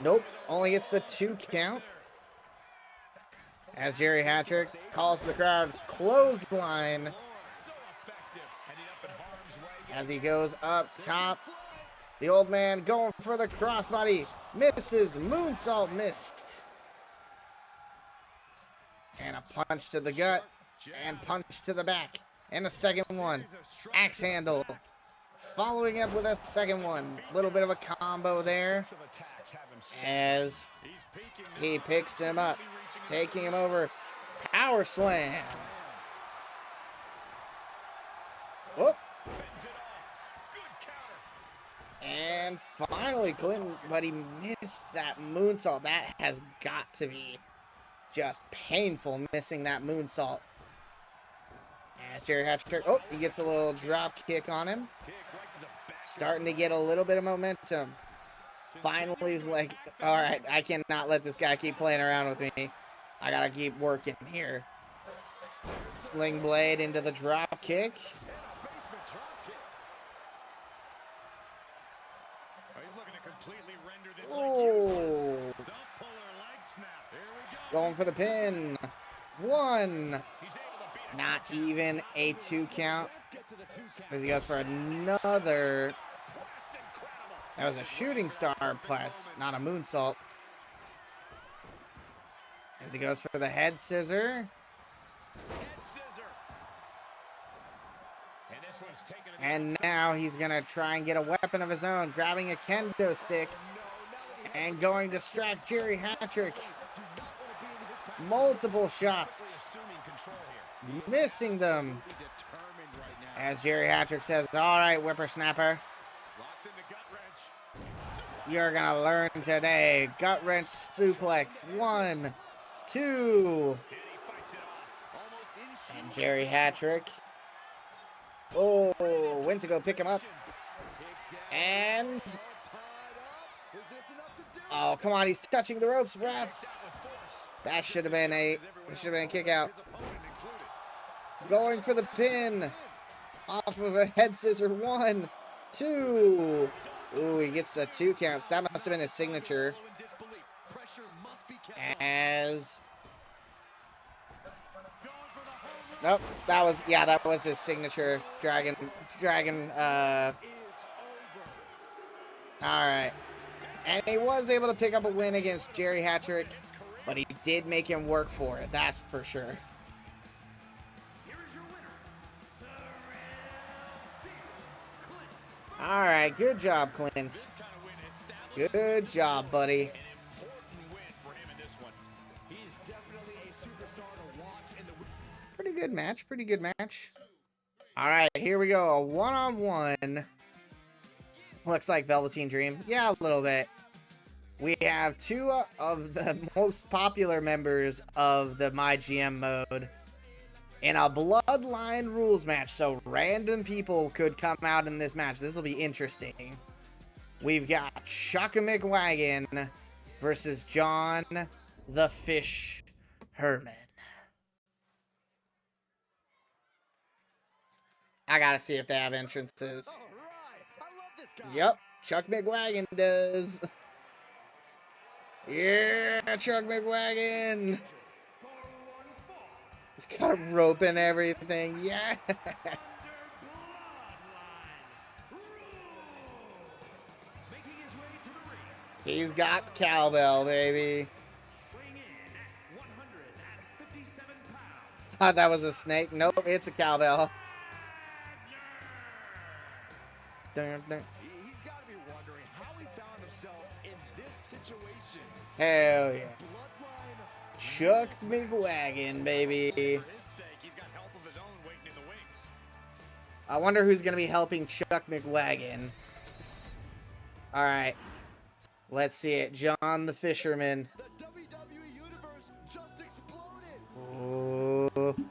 Nope. Only gets the 2 count. As Jerry Hattrick calls the crowd clothesline. As he goes up top. The old man going for the crossbody. Misses. Moonsault missed. And a punch to the gut. And punch to the back. And a second one. Axe handle. Following up with a second one. Little bit of a combo there. As he picks him up. Taking him over. Power slam. Whoop. And finally, Clinton, but he missed that moonsault. That has got to be just painful, missing that moonsault. As Jerry Hattrick, he gets a little drop kick on him. Starting to get a little bit of momentum. Finally, he's like, all right, I cannot let this guy keep playing around with me. I got to keep working here. Sling blade into the drop kick. Oh. Going for the pin. 1. Not even a 2 count. As he goes for another. That was a shooting star press, not a moonsault. As he goes for the head scissor. And now he's going to try and get a weapon of his own. Grabbing a kendo stick. And going to distract Jerry Hattrick. Multiple shots. Missing them. As Jerry Hattrick says, all right, whippersnapper. You're going to learn today. Gut wrench suplex. 1, 2. And Jerry Hattrick. Oh, went to go pick him up. And... oh, come on, he's touching the ropes, ref. That should have been a kick out. Going for the pin. Off of a head scissor. 1, 2. Ooh, he gets the 2 counts. That must have been his signature. As... nope, that was his signature. Dragon, alright. And he was able to pick up a win against Jerry Hattrick, but he did make him work for it, that's for sure. Alright, good job, Clint. Good job, buddy. Pretty good match. Alright, here we go. A one-on-one. Looks like Velveteen Dream. Yeah, a little bit. We have 2 of the most popular members of the My GM mode in a bloodline rules match. So random people could come out in this match. This will be interesting. We've got Shaka McWagon versus John the Fish Herman. I gotta see if they have entrances. Yep, Chuck McWagon does. Yeah, Chuck McWagon. He's got a rope and everything. Yeah. He's got cowbell, baby. Weighing in at 157 pounds. Thought that was a snake. Nope, it's a cowbell. Dun, dun. He's got to be wondering how he found himself in this situation. Hell yeah. Bloodline. Chuck McWagon, baby. For his sake, he's got help of his own waiting in the wings. I wonder who's going to be helping Chuck McWagon. All right. Let's see it. John the Fisherman. The WWE Universe just exploded. Oh. And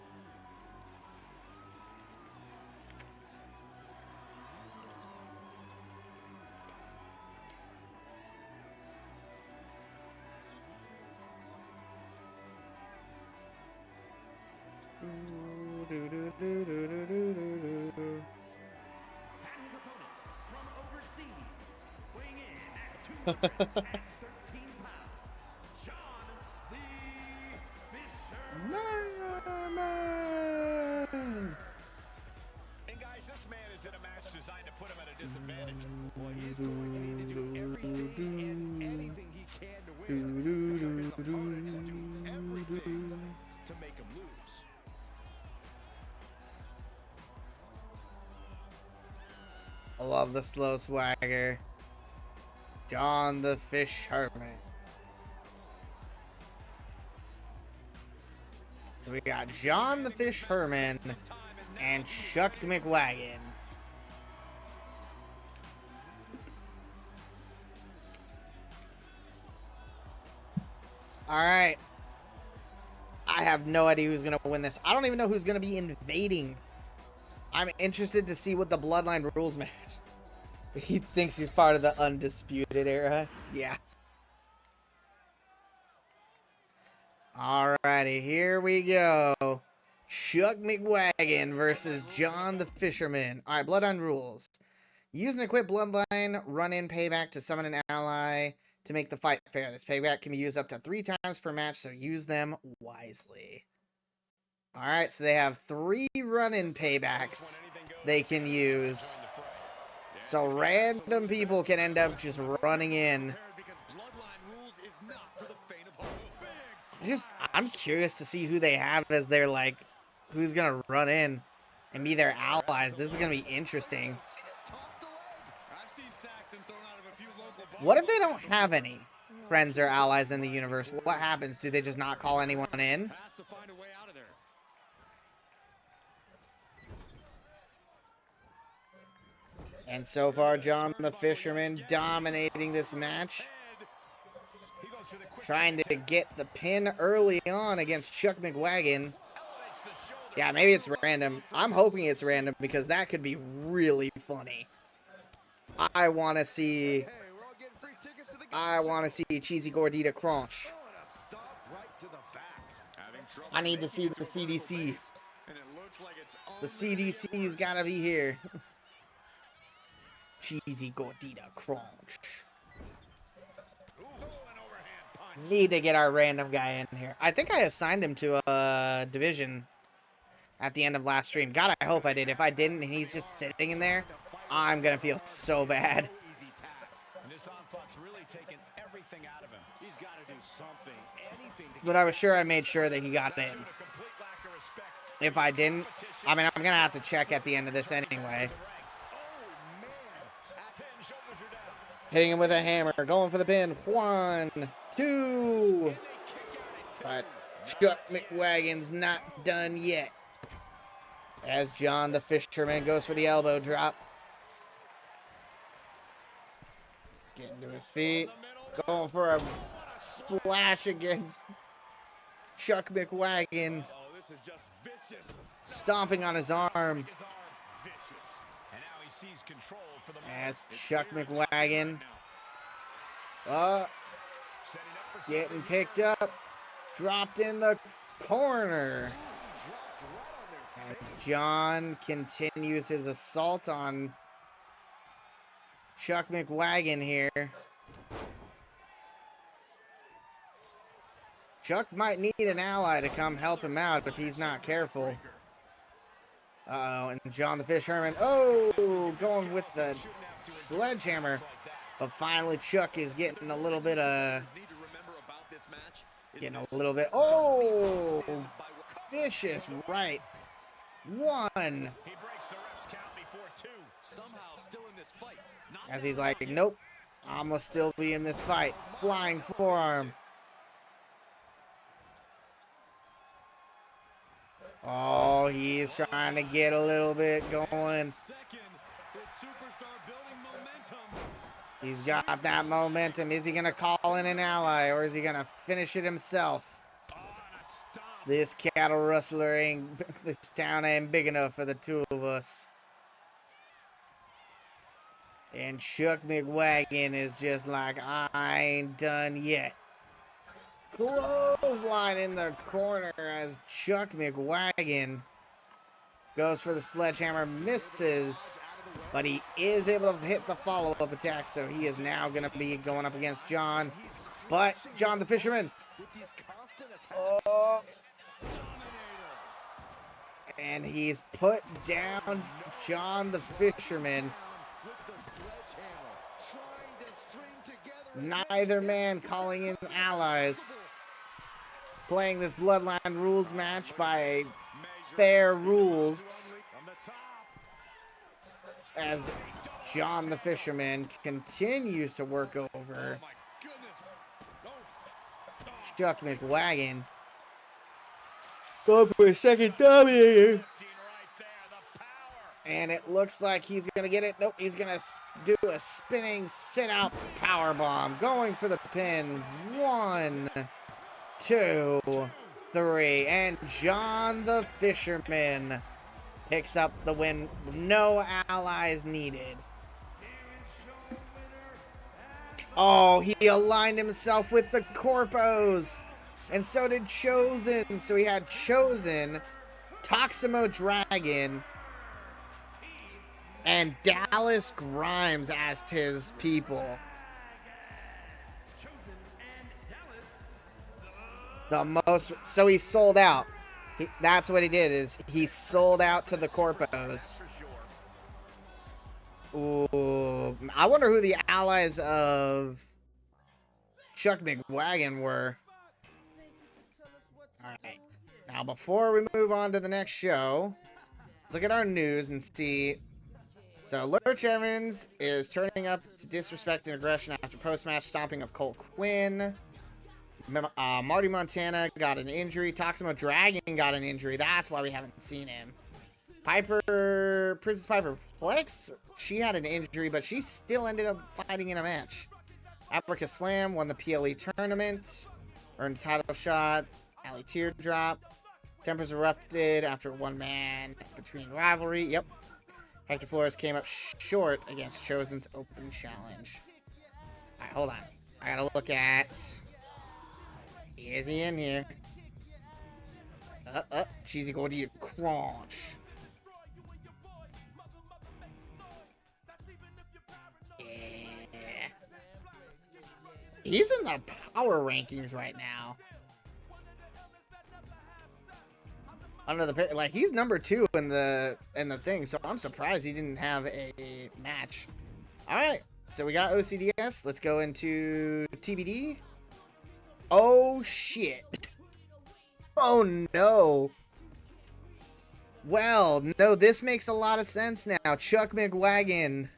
his opponent from overseas, weighing in at 213 pounds, John the Fisher. And guys, this man is in a match designed to put him at a disadvantage. Well, he's going to need to do everything and anything he can to win. Because his opponent will do everything to make him lose. I love the slow swagger. John the Fisherman. So we got John the Fisherman and Chuck McWagon. Alright. I have no idea who's going to win this. I don't even know who's going to be invading. I'm interested to see what the Bloodline rules match. He thinks he's part of the Undisputed Era. Yeah. Alrighty, here we go. Chuck McWagon versus John the Fisherman. Alright, Bloodline rules. Use and equip Bloodline run-in payback to summon an ally to make the fight fair. This payback can be used up to 3 times per match, so use them wisely. Alright, so they have 3 run-in paybacks they can use. So random people can end up just running in. I'm curious to see who they have as their, like, who's gonna run in and be their allies. This is gonna be interesting. What if they don't have any friends or allies in the universe? What happens? Do they just not call anyone in? And so far, John the Fisherman dominating this match. Trying to get the pin early on against Chuck McWagon. Yeah, maybe it's random. I'm hoping it's random because that could be really funny. I want to see Cheesy Gordita Crunch. I need to see the CDC. The CDC's gotta be here. Cheesy Gordita Crunch. Need to get our random guy in here. I think I assigned him to a division at the end of last stream. God, I hope I did. If I didn't and he's just sitting in there, I'm gonna feel so bad. But I was sure I made sure that he got in. If I didn't, I mean, I'm gonna have to check at the end of this anyway. Hitting him with a hammer, going for the pin. 1, 2. But Chuck McWagon's not done yet. As John the Fisherman goes for the elbow drop. Getting to his feet. Going for a splash against Chuck McWagon. Stomping on his arm. As Chuck McWagon getting picked up, dropped in the corner. As John continues his assault on Chuck McWagon here. Chuck might need an ally to come help him out if he's not careful. Uh-oh, and John the Fisherman, going with the sledgehammer. But finally, Chuck is getting a little bit of... Getting a little bit... Oh! Vicious right. One. He breaks the ref's count before 2. Somehow still in this fight. As he's like, nope. I'm going to still be in this fight. Flying forearm. Oh, he's trying to get a little bit going. He's got that momentum. Is he going to call in an ally, or is he going to finish it himself? This cattle rustler ain't, this town ain't big enough for the two of us. And Chuck McWagon is just like, I ain't done yet. Clothesline in the corner as Chuck McWagon goes for the sledgehammer, misses, but he is able to hit the follow-up attack, so he is now going to be going up against John. But John the Fisherman. Oh. And he's put down John the Fisherman. Neither man calling in allies. Playing this Bloodline rules match by fair rules. As John the Fisherman continues to work over Chuck McWagon. Go for a second W. And it looks like he's going to get it. Nope, he's going to do a spinning sit-out powerbomb. Going for the pin. 1, 2, 3. And John the Fisherman picks up the win. No allies needed. Oh, he aligned himself with the Corpos. And so did Chosen. So he had Chosen, Toximo Dragon, and Dallas Grimes as his people. So he sold out. That's what he did, is he sold out to the Corpos. Ooh, I wonder who the allies of Chuck McWagon were. Alright, now before we move on to the next show, let's look at our news and see. So Lurch Evans is turning up to disrespect and aggression after post-match stomping of Colt Quinn. Marty Montana got an injury. Toximo Dragon got an injury. That's why we haven't seen him. Princess Piper Plex, she had an injury, but she still ended up fighting in a match. Africa Slam won the PLE tournament. Earned a title shot. Alley Teardrop. Tempers erupted after one man between rivalry. Yep. Hector Flores came up short against Chosen's open challenge. Alright, hold on. I gotta look at... Is he in here? Cheesy Gordy Crunch. Yeah. He's in the power rankings right now. Under the like, he's number 2 in the thing, so I'm surprised he didn't have a match. All right, so we got OCDS. Let's go into TBD. Oh shit! Oh no! Well, no, this makes a lot of sense now. Chuck McWagon.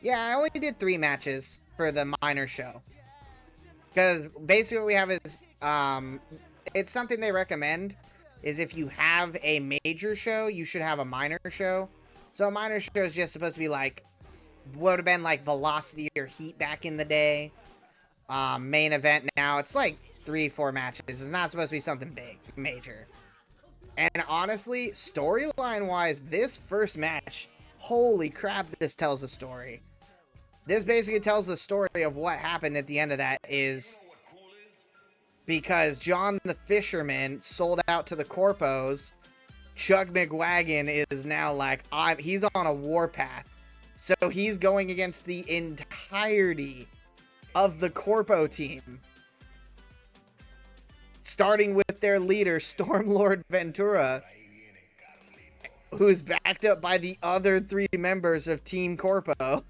Yeah, I only did 3 matches for the minor show, because basically what we have is it's something they recommend. Is if you have a major show, you should have a minor show. So a minor show is just supposed to be like, would have been like Velocity or Heat back in the day. Main event now, it's like 3-4 matches. It's not supposed to be something big, major. And honestly, storyline-wise, this first match, holy crap, this tells a story. This basically tells the story of what happened at the end of that is... Because John the Fisherman sold out to the Corpos, Chuck McWagon is now like, he's on a warpath. So he's going against the entirety of the Corpo team. Starting with their leader, Stormlord Ventura, who's backed up by the other 3 members of Team Corpo.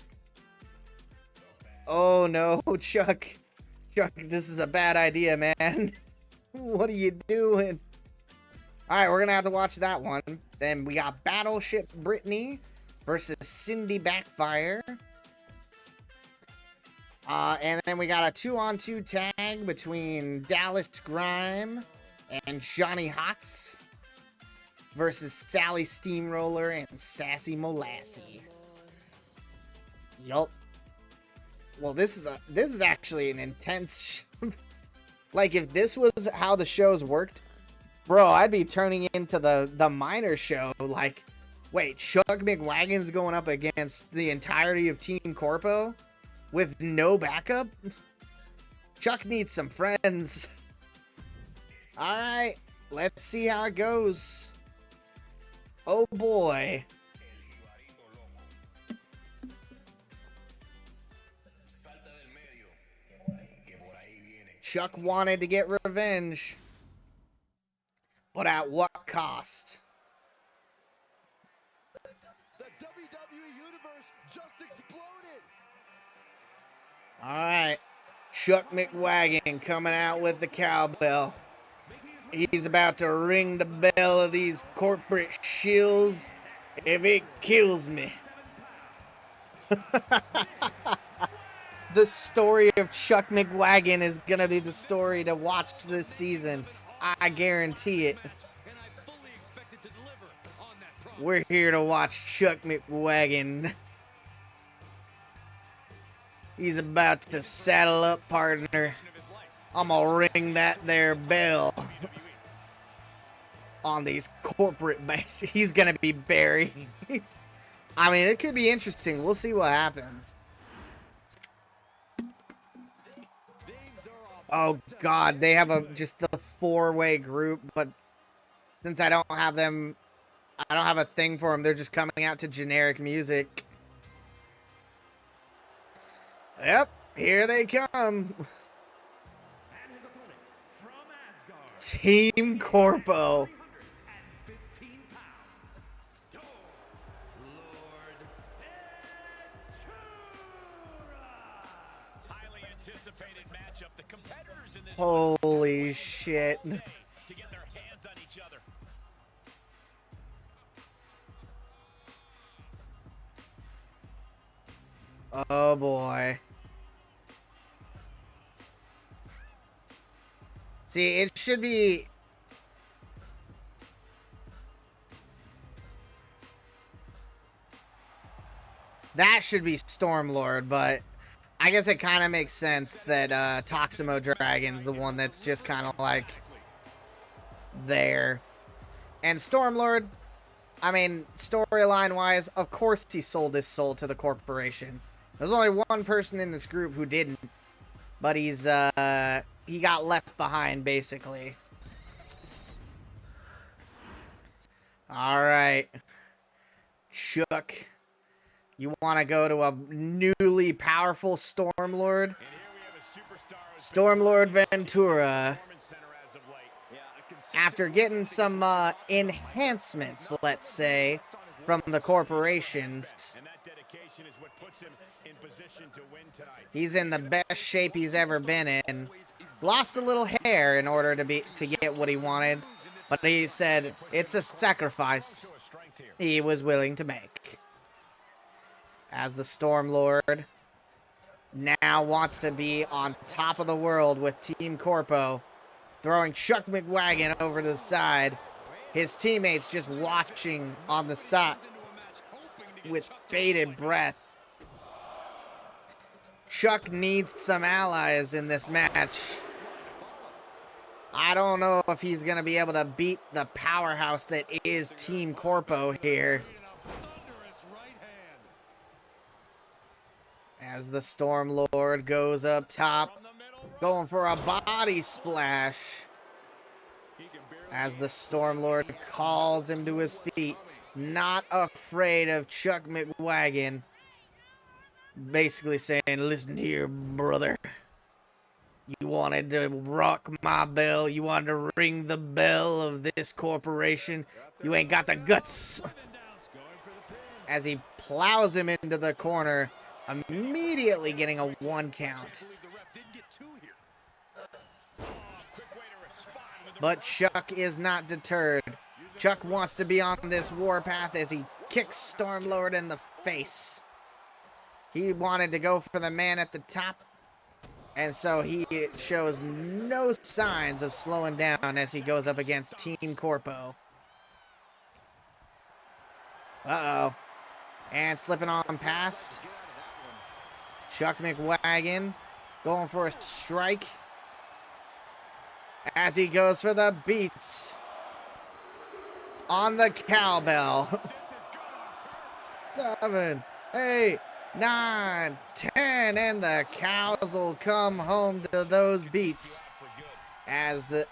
Oh no, Chuck. Chuck, this is a bad idea, man. What are you doing? Alright, we're gonna have to watch that one. Then we got Battleship Brittany versus Cindy Backfire. And then we got a 2-on-2 tag between Dallas Grime and Johnny Hots versus Sally Steamroller and Sassy Molassie. Yup. Well, this is actually an intense like, if this was how the shows worked, bro, I'd be turning into the minor show. Like, wait, Chuck McWagon's going up against the entirety of Team Corpo with no backup? Chuck needs some friends. Alright, let's see how it goes. Oh boy. Chuck wanted to get revenge, but at what cost? The WWE Universe just exploded. Alright, Chuck McWagon coming out with the cowbell. He's about to ring the bell of these corporate shills if it kills me. The story of Chuck McWagon is gonna be the story to watch this season. I guarantee it. We're here to watch Chuck McWagon. He's about to saddle up, partner. I'm gonna ring that there bell on these corporate bastards. He's gonna be buried. I mean, it could be interesting. We'll see what happens. Oh god, they have just the 4-way group, but since I don't have them, I don't have a thing for them. They're just coming out to generic music. Yep, here they come. Team Corpo. Holy shit. To get their hands on each other. Oh boy. See, it should be... That should be Stormlord, but I guess it kind of makes sense that Toximo Dragon's the one that's just kind of like there. And Stormlord, I mean, storyline-wise, of course he sold his soul to the corporation. There's only one person in this group who didn't, but he got left behind, basically. Alright. Chuck, you want to go to a newly powerful Stormlord? Stormlord Ventura. After getting some enhancements, let's say, from the corporations, he's in the best shape he's ever been in. Lost a little hair in order to get what he wanted, but he said it's a sacrifice he was willing to make. As the Stormlord now wants to be on top of the world with Team Corpo, throwing Chuck McWagon over to the side. His teammates just watching on the side with bated breath. Chuck needs some allies in this match. I don't know if he's going to be able to beat the powerhouse that is Team Corpo here. As the Stormlord goes up top, going for a body splash. As the Stormlord calls him to his feet, not afraid of Chuck McWagon. Basically saying, listen here, brother. You wanted to rock my bell. You wanted to ring the bell of this corporation. You ain't got the guts. As he plows him into the corner, immediately getting a 1 count. believe the ref didn't get two here. But Chuck is not deterred. Chuck wants to be on this warpath as he kicks Stormlord in the face. He wanted to go for the man at the top, and so he shows no signs of slowing down as he goes up against Team Corpo. Uh-oh. And slipping on past. Chuck McWagon going for a strike as he goes for the beats on the cowbell. 7, 8, 9, 10, and the cows will come home to those beats as the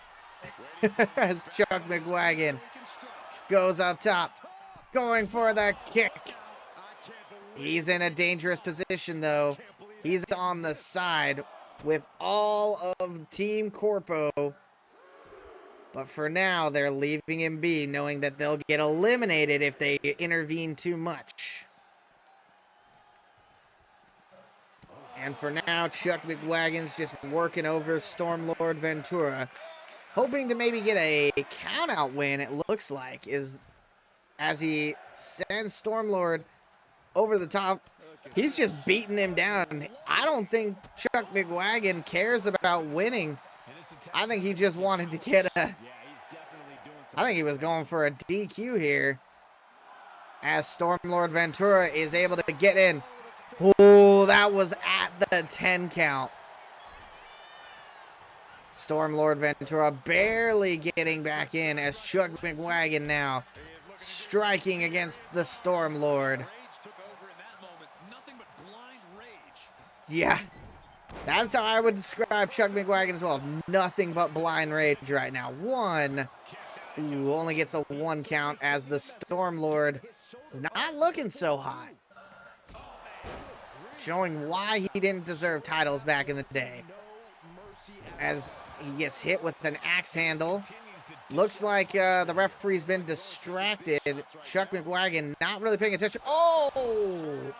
as Chuck McWagon goes up top, going for the kick. He's in a dangerous position, though. He's on the side with all of Team Corpo. But for now, they're leaving him be, knowing that they'll get eliminated if they intervene too much. And for now, Chuck McWagon's just working over Stormlord Ventura, hoping to maybe get a count-out win, it looks like, is as he sends Stormlord over the top. He's just beating him down. I don't think Chuck McWagon cares about winning. I think he just wanted to get a... I think he was going for a DQ here, as Stormlord Ventura is able to get in. Oh, that was at the 10 count. Stormlord Ventura barely getting back in as Chuck McWagon now striking against the Stormlord. Yeah, that's how I would describe Chuck McWagon as well. Nothing but blind rage right now. Ooh, only gets a 1 count as the Stormlord is not looking so hot. Showing why he didn't deserve titles back in the day. As he gets hit with an axe handle. Looks like the referee's been distracted. Chuck McWagon not really paying attention. Oh!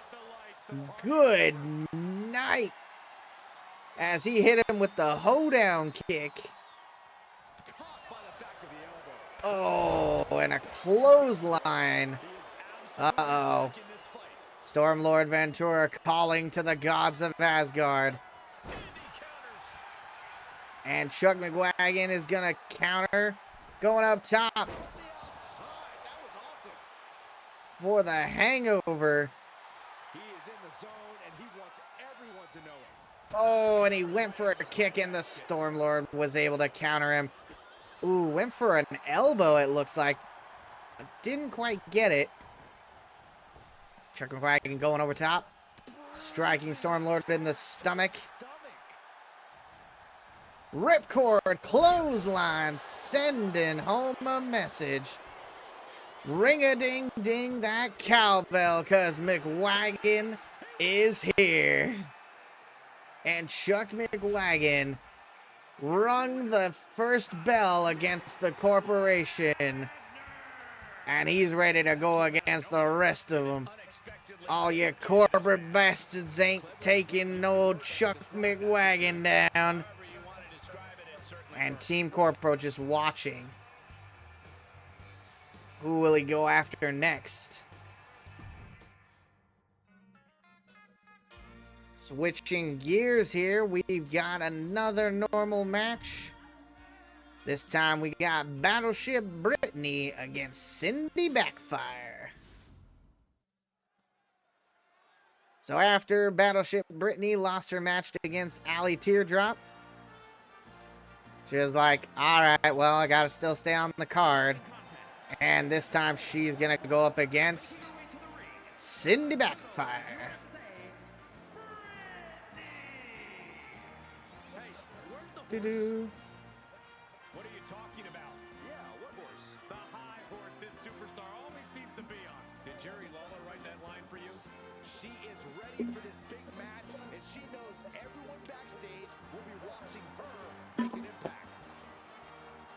Good night. As he hit him with the hoedown kick. Oh, and a clothesline. Uh-oh. Stormlord Ventura calling to the gods of Asgard. And Chuck McWagon is going to counter. Going up top. For the hangover. Oh, and he went for a kick, and the Stormlord was able to counter him. Ooh, went for an elbow, it looks like. Didn't quite get it. Chuck McWagon going over top. Striking Stormlord in the stomach. Ripcord clothesline, sending home a message. Ring-a-ding-ding that cowbell, cause McWagon is here. And Chuck McWagon rung the first bell against the corporation. And he's ready to go against the rest of them. All you corporate bastards ain't taking no Chuck McWagon down. And Team Corpo just watching. Who will he go after next? Switching gears here, we've got another normal match. This time we got Battleship Brittany against Cindy Backfire. So after Battleship Brittany lost her match against Allie Teardrop, she was like, alright, well, I gotta still stay on the card. And this time she's gonna go up against Cindy Backfire. Doo-doo. What are you talking about? Yeah, what horse? The high horse this superstar always seems to be on. Did Jerry Lawler write that line for you? She is ready for this big match, and she knows everyone backstage will be watching her make an impact.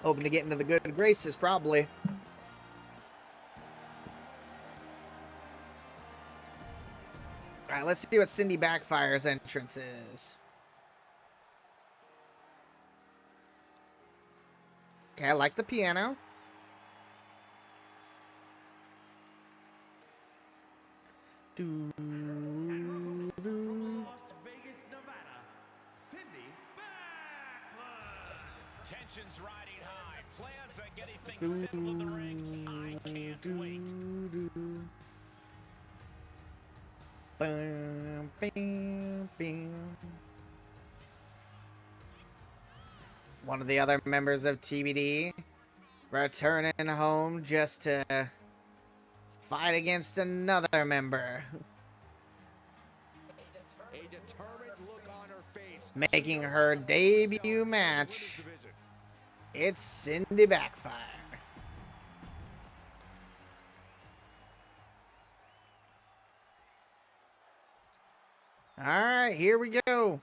Hoping to get into the good graces, probably. Alright, let's see what Cindy Backfire's entrance is. Okay, I like the piano. Do, do. Las Vegas, Nevada, Cindy Backlund. Tensions riding high. Plans on getting things settled in the ring. I can't wait. Bam, bam, bam. One of the other members of TBD returning home just to fight against another member, A determined look on her face. making her debut match. It's Cindy Backfire. All right, here we go.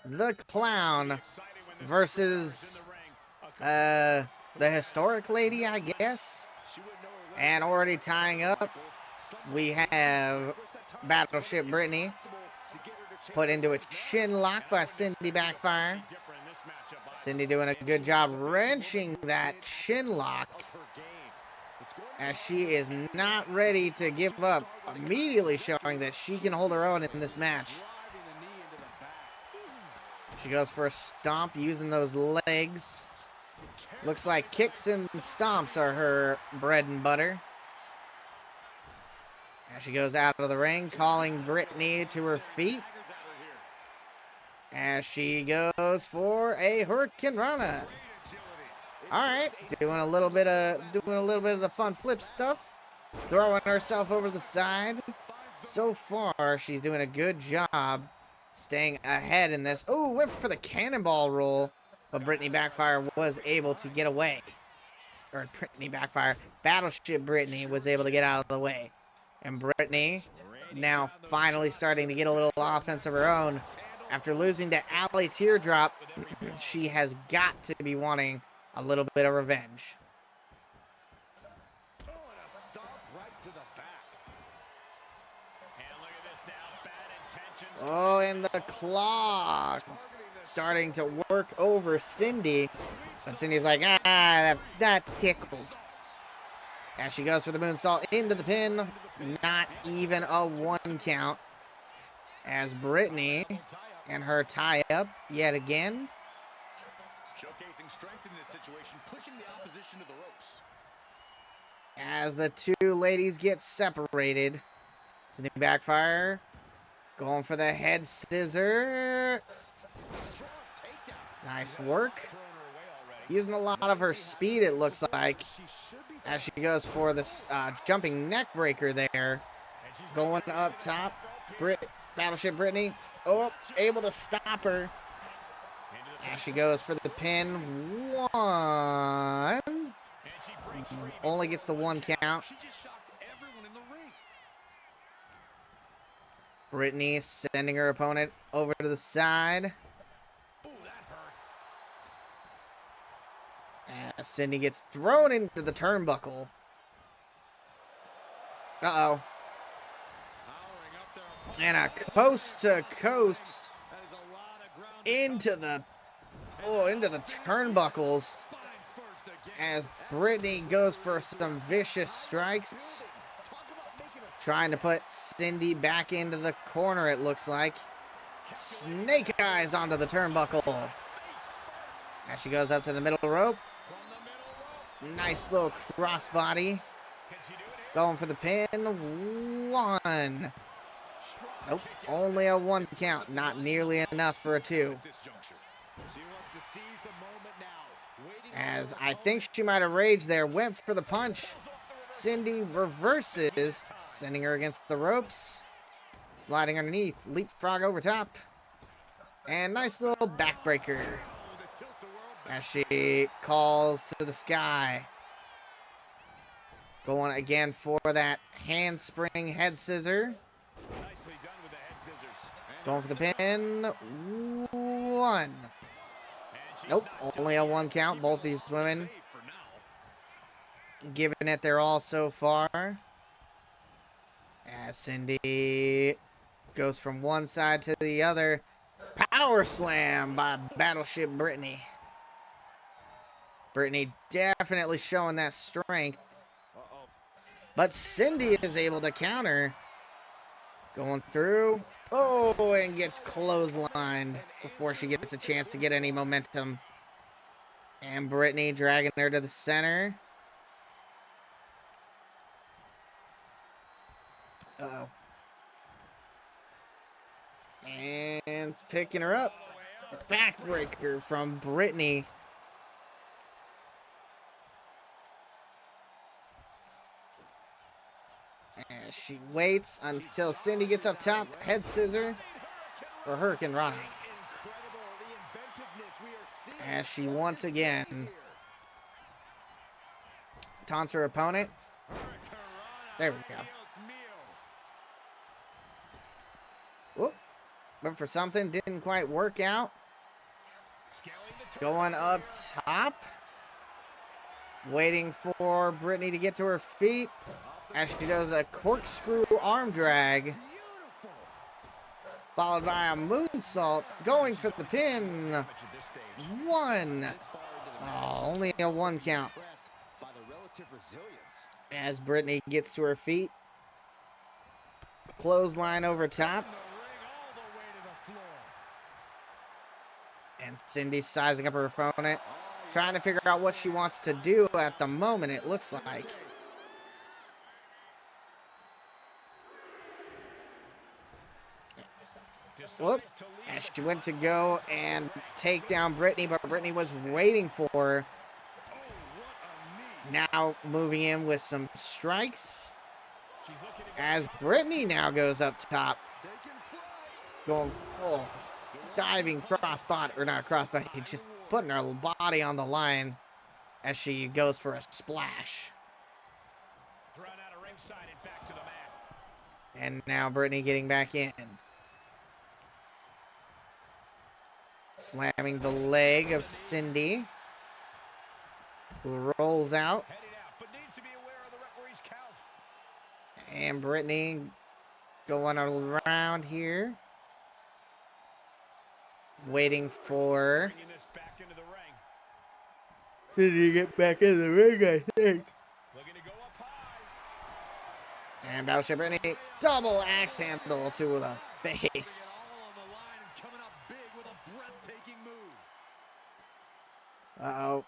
The Clown versus the Historic Lady, I guess. And already tying up, we have Battleship Brittany put into a chin lock by Cindy Backfire. Cindy doing a good job wrenching that chin lock, as she is not ready to give up, immediately showing that she can hold her own in this match. She goes for a stomp using those legs. Looks like kicks and stomps are her bread and butter. As she goes out of the ring, calling Brittany to her feet. As she goes for a Hurricane Rana. All right, doing a little bit of the fun flip stuff, throwing herself over the side. So far, she's doing a good job staying ahead in this. Oh, went for the cannonball roll, but Brittany Backfire was able to get away. Or Brittany Backfire, Battleship Brittany was able to get out of the way. And Brittany now finally starting to get a little offense of her own. After losing to Allie Teardrop, she has got to be wanting a little bit of revenge. Oh, and a stomp right to the back. And look at this now. Bad intentions. Oh, and the claw starting to work over Cindy. But Cindy's like, that tickled. As she goes for the moonsault into the pin. Not even a 1 count. As Brittany and her tie up yet again. Showcasing strength in this situation, pushing the opposition to the ropes. As the two ladies get separated. Cindy Backfire going for the head scissor. Nice work. Using a lot of her speed, it looks like, as she goes for this jumping neck breaker there. Going up top. Battleship Brittany. Oh, able to stop her. As she goes for the pin. 1. Only gets the 1 count. She just shocked everyone in the ring. Brittany sending her opponent over to the side. Ooh, that hurt. As Cindy gets thrown into the turnbuckle. Uh-oh. And a coast to coast into the turnbuckles, as Brittany goes for some vicious strikes, trying to put Cindy back into the corner, it looks like. Snake eyes onto the turnbuckle. As she goes up to the middle rope. Nice little crossbody. Going for the pin. 1. Nope, only a 1 count. Not nearly enough for a 2. As I think she might have raged there. Went for the punch. Cindy reverses, sending her against the ropes. Sliding underneath. Leapfrog over top. And nice little backbreaker. As she calls to the sky. Going again for that handspring head scissor. Nicely done with the head scissors. Going for the pin. 1. Nope, only a 1 count. Both these women giving it their all so far. As Cindy Goes from one side to the other. Power slam by Battleship Brittany. Brittany definitely showing that strength. But Cindy is able to counter. Going through. Oh, and gets clotheslined before she gets a chance to get any momentum. And Brittany dragging her to the center. Uh-oh. And it's picking her up. Backbreaker from Brittany. And she waits until Cindy gets up top. Head scissor for Hurricane Rana. As she once again taunts her opponent. There we go. Whoop. But for something, didn't quite work out. Going up top. Waiting for Brittany to get to her feet. As she does a corkscrew arm drag. Followed by a moonsault. Going for the pin. One. Oh, only a 1 count. As Brittany gets to her feet. Clothesline over top. And Cindy sizing up her opponent. Trying to figure out what she wants to do at the moment, it looks like. Whoop. As she went to go and take down Brittany, but Brittany was waiting for her. Now moving in with some strikes. As Brittany now goes up top. Going full. Diving crossbody, or not crossbody, just putting her body on the line as she goes for a splash. And now Brittany getting back in. Slamming the leg of Cindy, who rolls out. And Brittany going around here. Waiting for Cindy to get back in the ring, I think. And Battleship Brittany, double axe handle to the face. Uh-oh.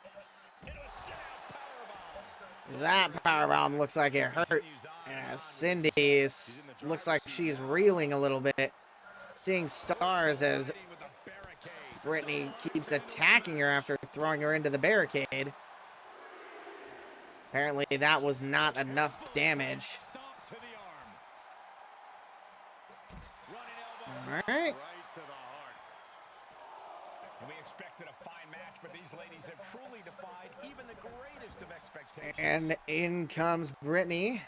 That powerbomb looks like it hurt. As Cindy looks like she's reeling a little bit. Seeing stars as Brittany keeps attacking her after throwing her into the barricade. Apparently that was not enough damage. Alright. We expected a fine match, but these ladies have truly defied even the greatest of expectations. And in comes Brittany.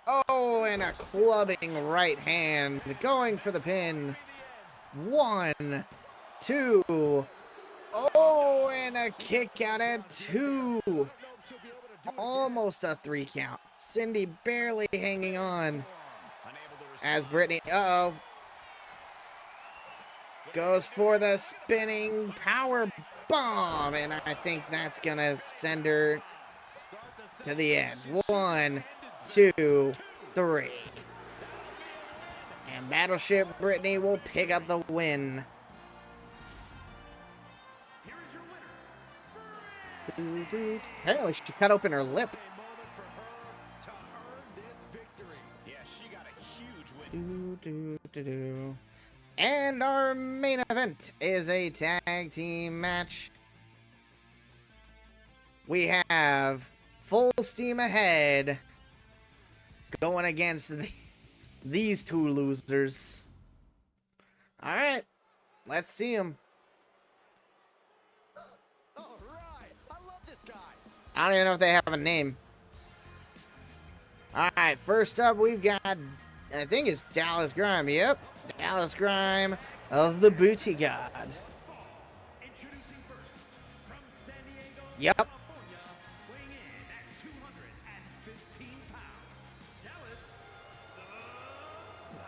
Oh, and a clubbing right hand. Going for the pin. 1, 2. Oh, and a kick out at 2. Almost a 3 count. Cindy barely hanging on. As Brittany, goes for the spinning power bomb. And I think that's going to send her to the end. 1, 2, 3. And Battleship Brittany will pick up the win. Apparently she cut open her lip. And our main event is a tag team match. We have Full Steam Ahead going against these 2 losers. All right, let's see them. All right, I love this guy. I don't even know if they have a name. All right, first up we've got, I think it's Dallas Grime. Yep, Dallas Grime of the Booty God. Introducing first, from San Diego, Yep. California, weighing in at 215 pounds, Dallas, the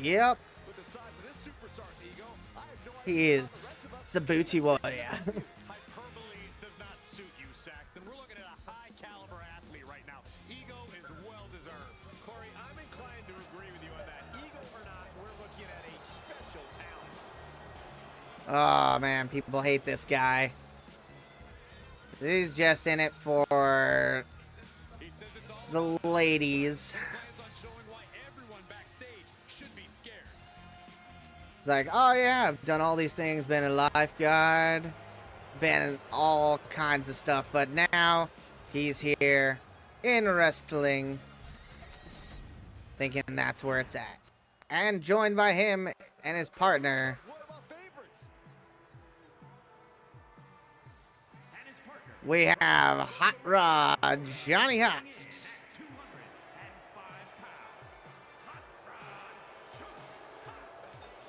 Yep, With the size of this superstar's ego, I have no idea he how is. the rest of us Sabuti Warrior. Hyperbole does not suit you, Saxton. We're looking at a high-caliber athlete right now. Ego is well-deserved. Corey, I'm inclined to agree with you on that. Ego or not, we're looking at a special talent. Oh man, people hate this guy. He's just in it for He says it's all the about ladies. plans on showing why everyone backstage should be scared. It's like, oh yeah, I've done all these things, been a lifeguard, been in all kinds of stuff, but now he's here in wrestling, thinking that's where it's at. And joined by him and his partner, One of our favorites. And his partner, we have Hot Rod Johnny Hots. 205 pounds. Hot Rod Johnny.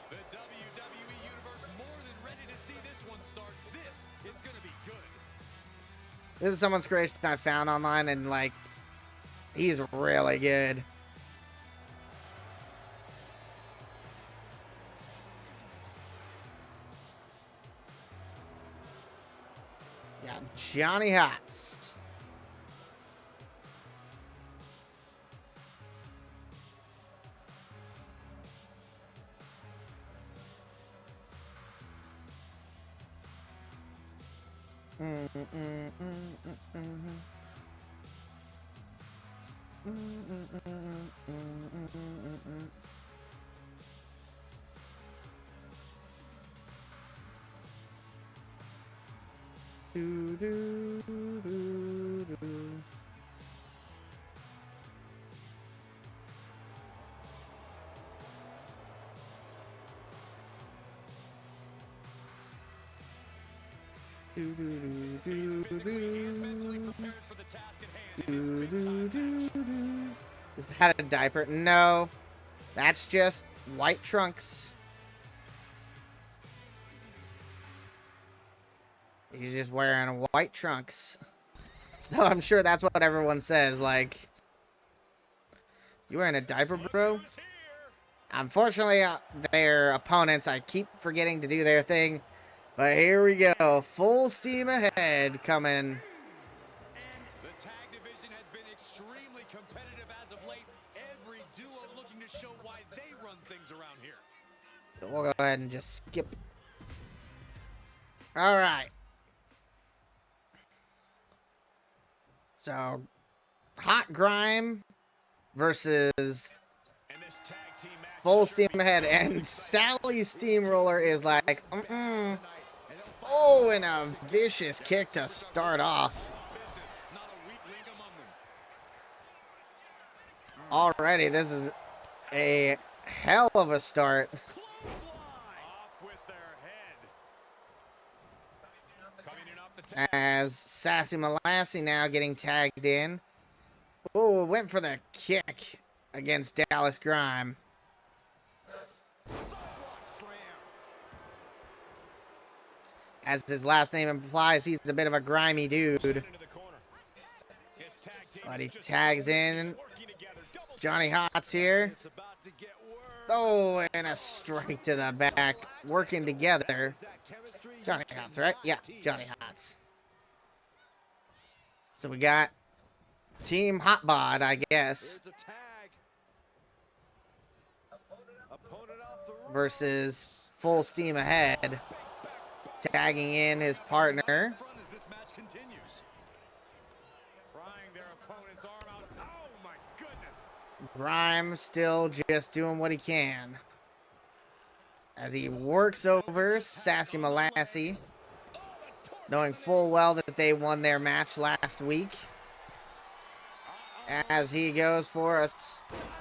The WWE Universe more than ready to see this one start. This is going to be good. This is someone's creation I found online, and like, he's really good. Yeah, Johnny Hots. Physically and mentally prepared for the task at hand in this big-time match. Is that a diaper? No. That's just white trunks. He's just wearing white trunks. No, I'm sure that's what everyone says. Like, you wearing a diaper, bro? Unfortunately, their opponents, I keep forgetting to do their thing. But here we go. Full steam ahead coming. The tag division has been extremely competitive as of late. Every duo looking to show why they run things around here. We'll go ahead and just skip. All right. So, Hot Grime versus And this tag team match Full Steam Ahead. And Sally Steamroller is like, oh, and a vicious kick to start off. Business, not a weak link among them. Already, this is a hell of a start. off with their head. Coming in off the tag. As Sassy Molassie now getting tagged in. Oh, went for the kick against Dallas Grime. Slam. As his last name implies, he's a bit of a grimy dude. Into the corner. His tag team But he is just tags in. working together. Double Johnny Hots here. It's about to get worse. Oh, and a strike to the back. Working together. Is that chemistry? Johnny You Hots, right? Yeah, cannot teach. Johnny Hots. So we got Team Hotbod, I guess, Here's a tag. Opponent off the rope. versus Full Steam Ahead. Tagging in his partner. Front as this match continues. Prying their opponent's arm out. Oh my goodness. Grime still just doing what he can. As he works over Sassy Molassie, knowing full well that they won their match last week. As he goes for a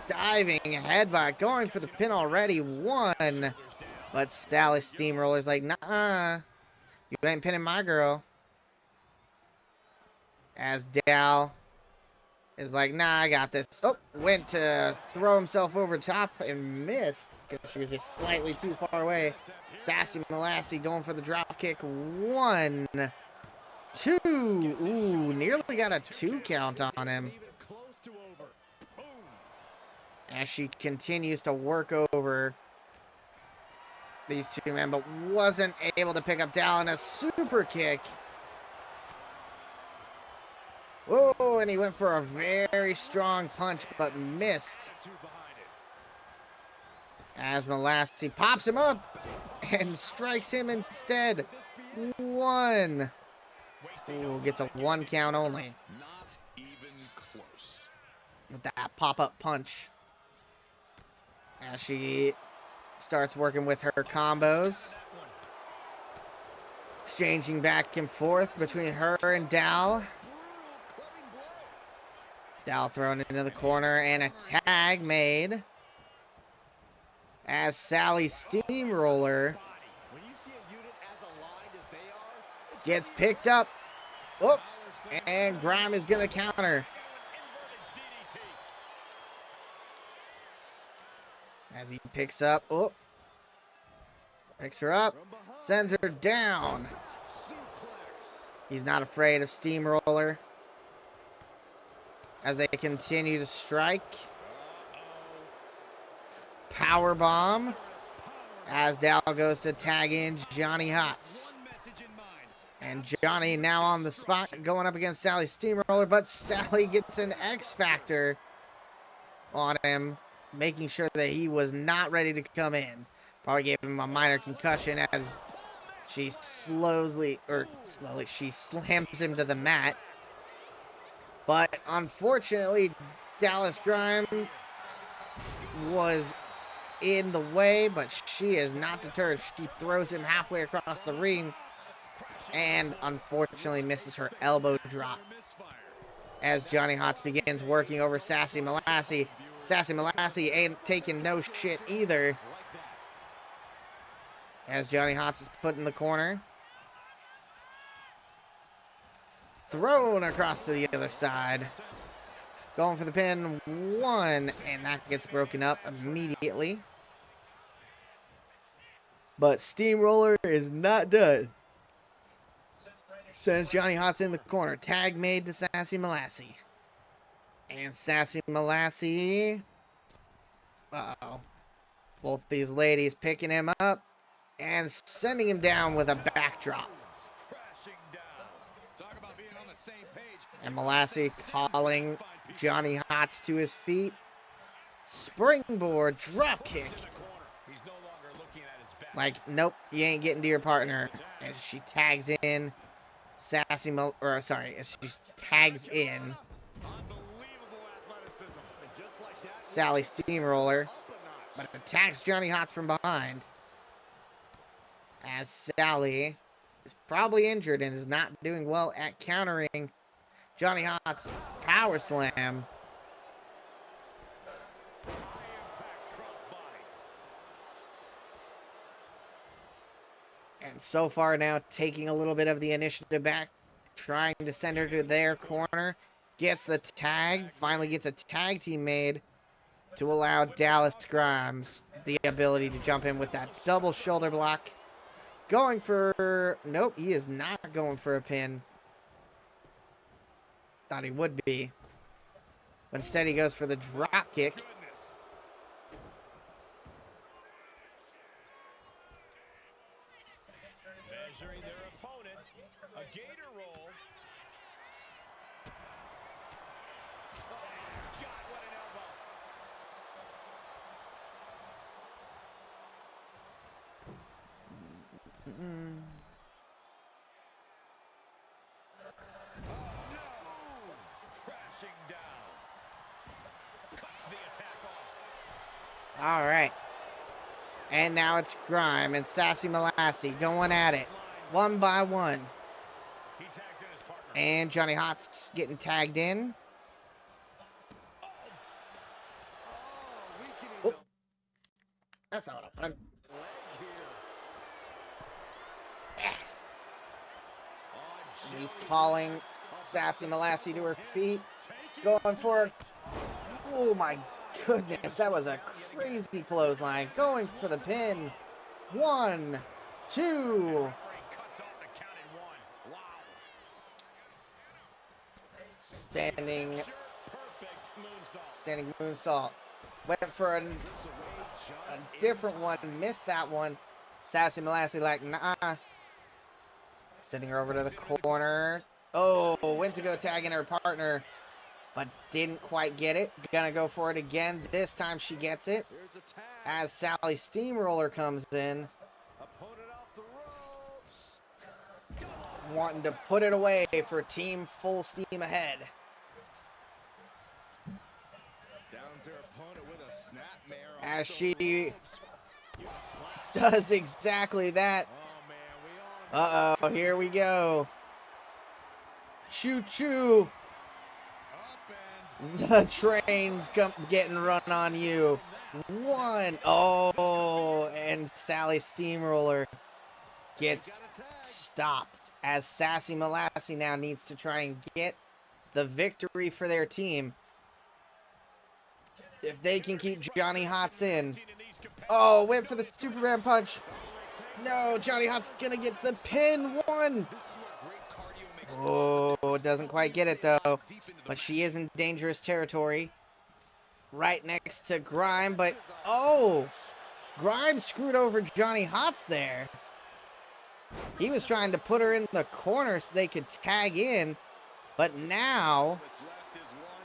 diving headbutt, going for the pin already, one. But Sally Steamroller's like, nah, you ain't pinning my girl. As Dal is like, nah, I got this. Oh, went to throw himself over top and missed because she was just slightly too far away. Sassy Molassie going for the drop kick. 1, 2. Ooh, nearly got a 2 count on him. Even close to over. Boom. as she continues to work over these two men, but wasn't able to pick up Dal in a super kick. Whoa, and he went for a very strong punch, but missed. As Molassie pops him up and strikes him instead. One. Ooh, gets a 1 count only. Not even close. With that pop-up punch. As she starts working with her combos. Exchanging back and forth between her and Dal. Dal thrown into the corner and a tag made. As Sally Steamroller gets picked up. Oh, and Grime is going to counter. As he picks up. Oh, picks her up. Sends her down. He's not afraid of Steamroller. As they continue to strike. Power bomb. As Dal goes to tag in Johnny Hots. And Johnny now on the spot going up against Sally Steamroller. But Sally gets an X Factor on him. Making sure that he was not ready to come in. Probably gave him a minor concussion as she she slams him to the mat. But unfortunately, Dallas Grime was in the way, but she is not deterred. She throws him halfway across the ring and unfortunately misses her elbow drop. As Johnny Hots begins working over Sassy Molassie. Sassy Molassie ain't taking no shit either. As Johnny Hots is put in the corner. Thrown across to the other side. Going for the pin. 1. And that gets broken up immediately. But Steamroller is not done. Sends Johnny Hots in the corner. Tag made to Sassy Molassie. And Sassy Molassie. Uh-oh. Both these ladies picking him up and sending him down with a backdrop. And Molassie calling Johnny Hots to his feet. Springboard drop kick. Like, nope, you ain't getting to your partner. As she tags in as she tags in Sally Steamroller, but attacks Johnny Hots from behind. As Sally is probably injured and is not doing well at countering Johnny Hots' power slam. And so far now taking a little bit of the initiative back, trying to send her to their corner. Gets the tag, finally gets a tag team made to allow Dallas Grimes the ability to jump in with that double shoulder block. Going for, nope, he is not going for a pin. Thought he would be. But instead he goes for the drop kick. Measuring their opponent, a gator roll. Oh, God, what an elbow. Crashing down. Cuts the attack off. All right. And now it's Grime and Sassy Molassie going at it. 1 by 1. He tags in his partner. And Johnny Hots getting tagged in. Oh. That's not what I wanted. He's calling Sassy Molassie to her feet. Going for it. Oh my goodness, that was a crazy clothesline. Going for the pin. 1, 2. Standing moonsault. Went for a different one. Missed that one. Sassy Molassie like, nah. Sending her over to the corner. Oh, went to go tag in her partner, but didn't quite get it. Gonna go for it again. This time she gets it. As Sally Steamroller comes in. Opponent off the ropes. Wanting to put it away for team full steam ahead. Downs their opponent with a snapmare. As she does exactly that. Oh man, we all Uh-oh, here we go. Choo-choo. up and The train's getting run on you. One. Oh, and Sally Steamroller gets stopped as Sassy Molassie now needs to try and get the victory for their team. If they can keep Johnny Hots in. Oh, went for the Superman punch. No, Johnny Hot's gonna get the pin. One. Oh, doesn't quite get it though. But she is in dangerous territory. Right next to Grime, but oh, Grime screwed over Johnny Hots there. He was trying to put her in the corner so they could tag in, but now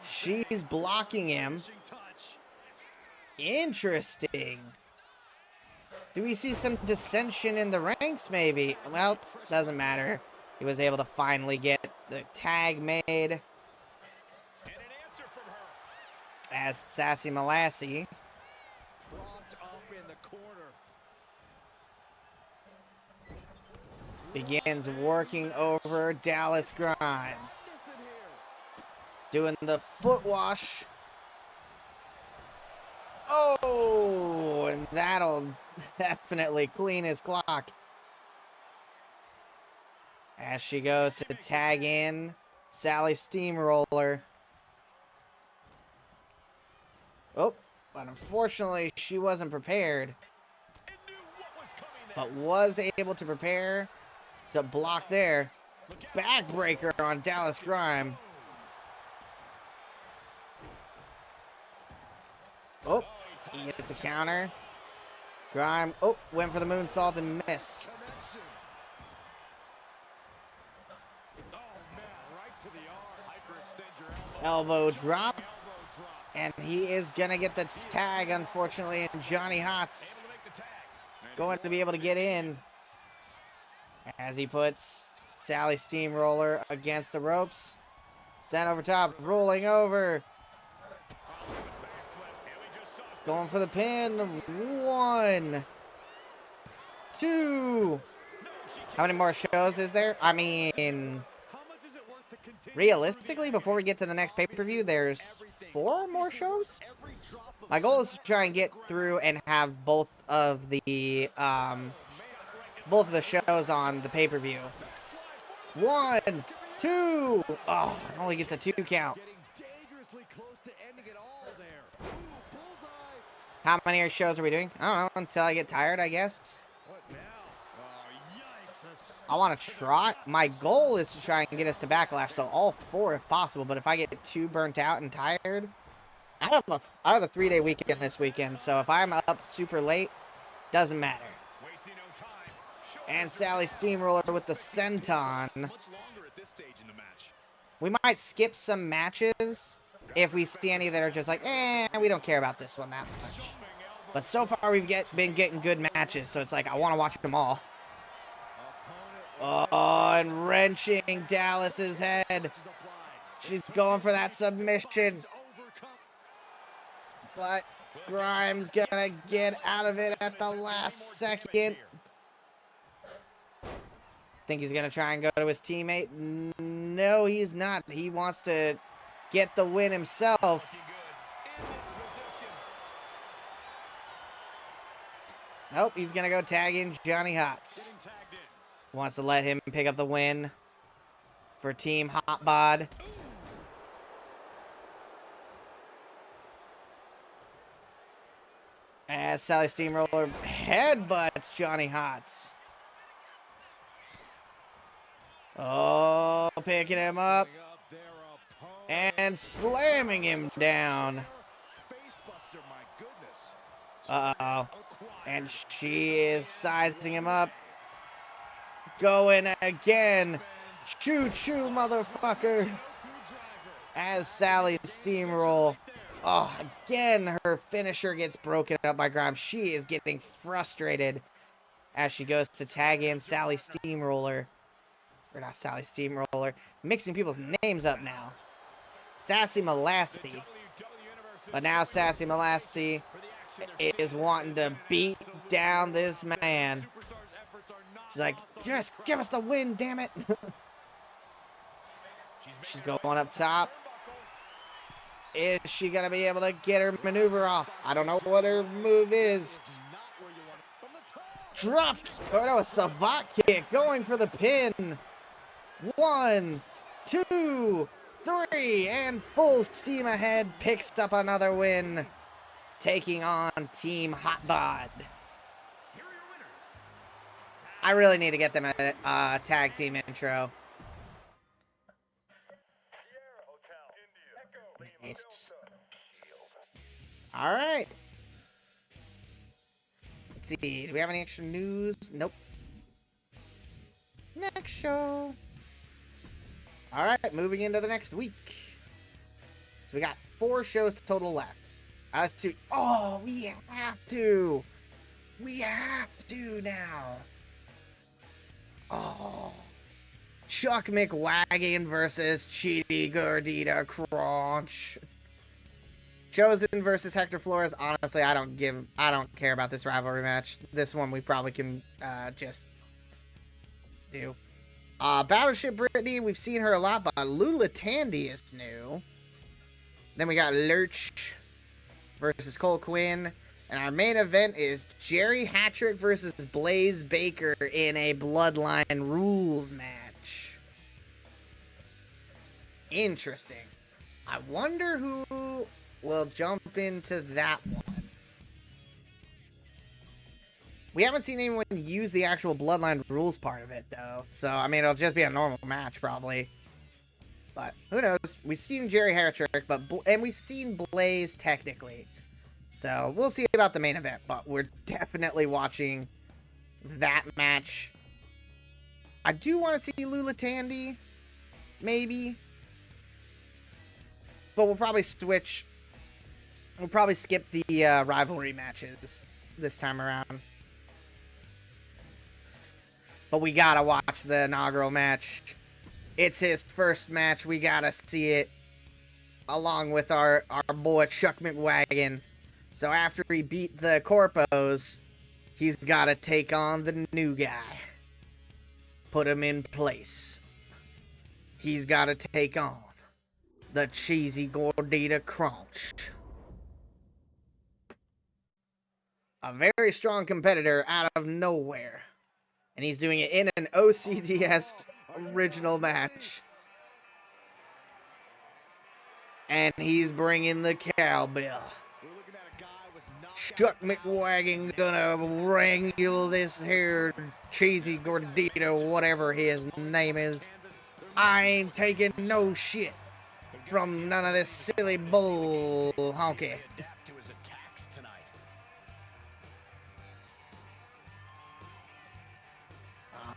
she's blocking him. Interesting. Do we see some dissension in the ranks maybe? Well, doesn't matter. He was able to finally get the tag made. As Sassy Molassie propped up in the corner. begins working over Dallas Grime. Listen here. Doing the foot wash. Oh, and that'll definitely clean his clock. As she goes to tag in Sally Steamroller. Oh, but unfortunately she wasn't prepared. But was able to prepare to block there. Backbreaker on Dallas Grime. Oh, he gets a counter. Grime, oh, went for the moonsault and missed. Connection. Oh man, right to the arm. Hyperextend your elbow. Elbow drop. Elbow drop. And he is going to get the tag, unfortunately, and Johnny Hots going to be able to get in as he puts Sally Steamroller against the ropes. Sent over top, rolling over. Going for the pin. 1, 2. How many more shows is there? I mean, How much is it worth to continue? realistically, before we get to the next pay-per-view, there's 4 more shows? Every drop of My goal is to try and get through and have both of the shows on the pay-per-view. 1, 2. Oh, it only gets a 2 count. getting dangerously close to ending it all there. Ooh, bullseye. How many shows are we doing? I don't know, until I get tired, I guess. What now? Oh, yikes. I want to try. My goal is to try and get us to Backlash, so all 4 if possible. But if I get too burnt out and tired, I have a 3-day weekend this weekend, so if I'm up super late, doesn't matter. Wasting no time. And Sally Steamroller with the senton. Much longer at this stage in the match. We might skip some matches if we see any that are just like, we don't care about this one that much. But so far we've been getting good matches, so it's like I want to watch them all. Oh, and wrenching Dallas's head. She's going for that submission. But Grime's gonna get out of it at the last second. Think he's gonna try and go to his teammate? No, he's not. He wants to get the win himself. Nope, he's gonna go tag in Johnny Hots. Wants to let him pick up the win for Team Hotbod. As Sally Steamroller headbutts Johnny Hots. Oh, picking him up and slamming him down. Facebuster, my Uh-oh. And she is sizing him up. Going again. Choo-choo, motherfucker. As Sally steamroll. Oh, again, her finisher gets broken up by Grimes. She is getting frustrated as she goes to tag in Sally Steamroller. Or not Sally Steamroller. Mixing people's names up now. Sassy Molassie. But now Sassy Molassie is wanting to beat down this man. She's like, just give us the win, damn it. She's going up top. Is she going to be able to get her maneuver off? I don't know what her move is. Drop. Oh, no, a savate kick. Going for the pin. 1, 2, 3. And full steam ahead. Picks up another win. Taking on Team Hot Bod. I really need to get them a tag team intro. Nice. All right. Let's see. Do we have any extra news? Nope. Next show. All right. Moving into the next week. So we got 4 shows total left. Let's see. Oh, we have to. We have to now. Oh. Chuck McWagon versus Chidi Gordita Crunch. Chosen versus Hector Flores. Honestly, I don't care about this rivalry match. This one we probably can just do. Battleship Brittany, we've seen her a lot, but Lula Tandy is new. Then we got Lurch versus Cole Quinn. And our main event is Jerry Hattrick versus Blaze Baker in a Bloodline Rules match. Interesting. I wonder who will jump into that one. We haven't seen anyone use the actual Bloodline Rules part of it, though. So, I mean, it'll just be a normal match, probably. But, who knows? We've seen Jerry Hattrick, and we've seen Blaze, technically. So, we'll see about the main event, but we're definitely watching that match. I do want to see Lula Tandy, maybe. But we'll probably switch. We'll probably skip the rivalry matches this time around. But we gotta watch the inaugural match. It's his first match. We gotta see it. Along with our boy Chuck McWagon. So after he beat the Corpos, he's got to take on the new guy. Put him in place. He's got to take on the Cheesy Gordita Crunch. A very strong competitor out of nowhere. And he's doing it in an OCDS original match. And he's bringing the cowbell. Chuck McWagon gonna wrangle this here Cheesy Gordita, whatever his name is. I ain't taking no shit from none of this silly bull honky.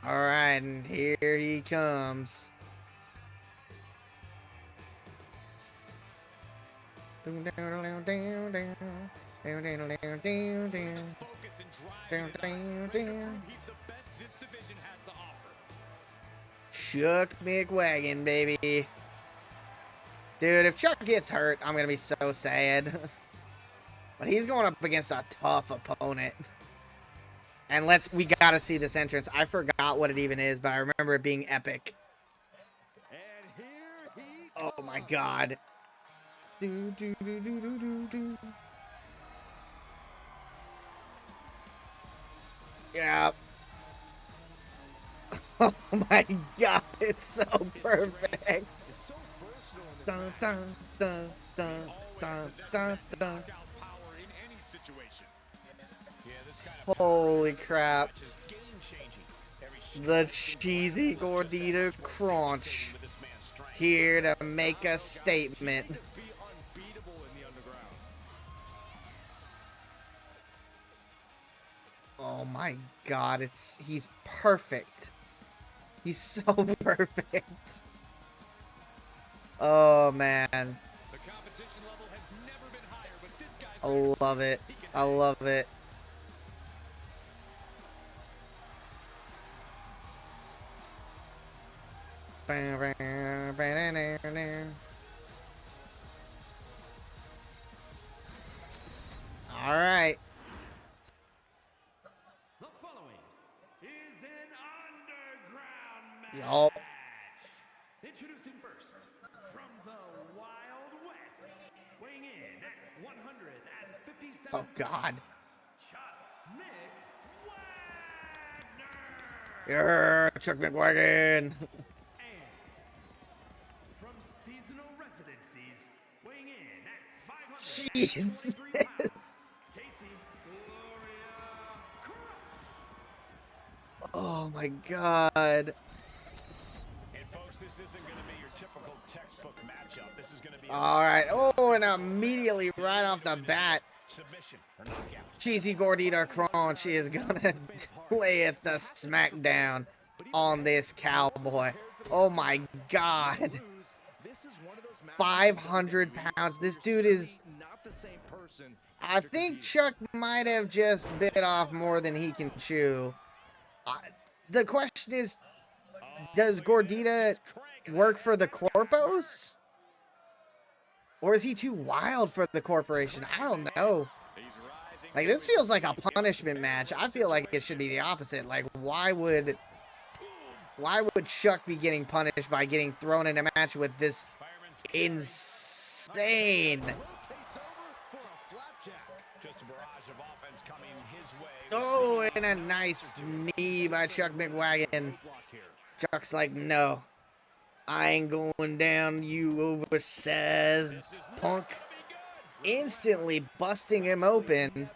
Alright, and here he comes. Chuck McWagon, baby. Dude, if Chuck gets hurt, I'm gonna be so sad. But he's going up against a tough opponent. And we gotta see this entrance. I forgot what it even is, but I remember it being epic. Oh my god. Yeah. Oh my god, it's so perfect. Dun, dun, dun, dun, dun, dun, dun. Holy crap. The Cheesy Gordita Crunch. Here to make a statement. Oh my god, he's perfect. He's so perfect. Oh man. The competition level has never been higher, but this guy's I love it. I love it. All right. The following is an underground match. Yup. Introducing first, from the Wild West, weighing in at 157 Oh God. Chuck McWagner. Yeah, Chuck McWagon. And from seasonal residencies, weighing in at 543 Jesus. pounds, Casey Gloria Crunch. Oh my God. And folks, this isn't going to be your typical textbook matchup. This is going to be All right. Oh, and immediately right off the bat, submission or knockout. Cheesy Gordita Crunch is gonna lay it the smackdown on this cowboy. Oh my God. 500 pounds. This dude is... I think Chuck might have just bit off more than he can chew. The question is, does Gordita work for the Corpos? Or is he too wild for the corporation? I don't know. Like, this feels like a punishment match. I feel like it should be the opposite. Like, why would Chuck be getting punished by getting thrown in a match with this insane... Oh, and a nice knee by Chuck McWagon. Chuck's like, no. I ain't going down, you oversized punk. Instantly busting him open.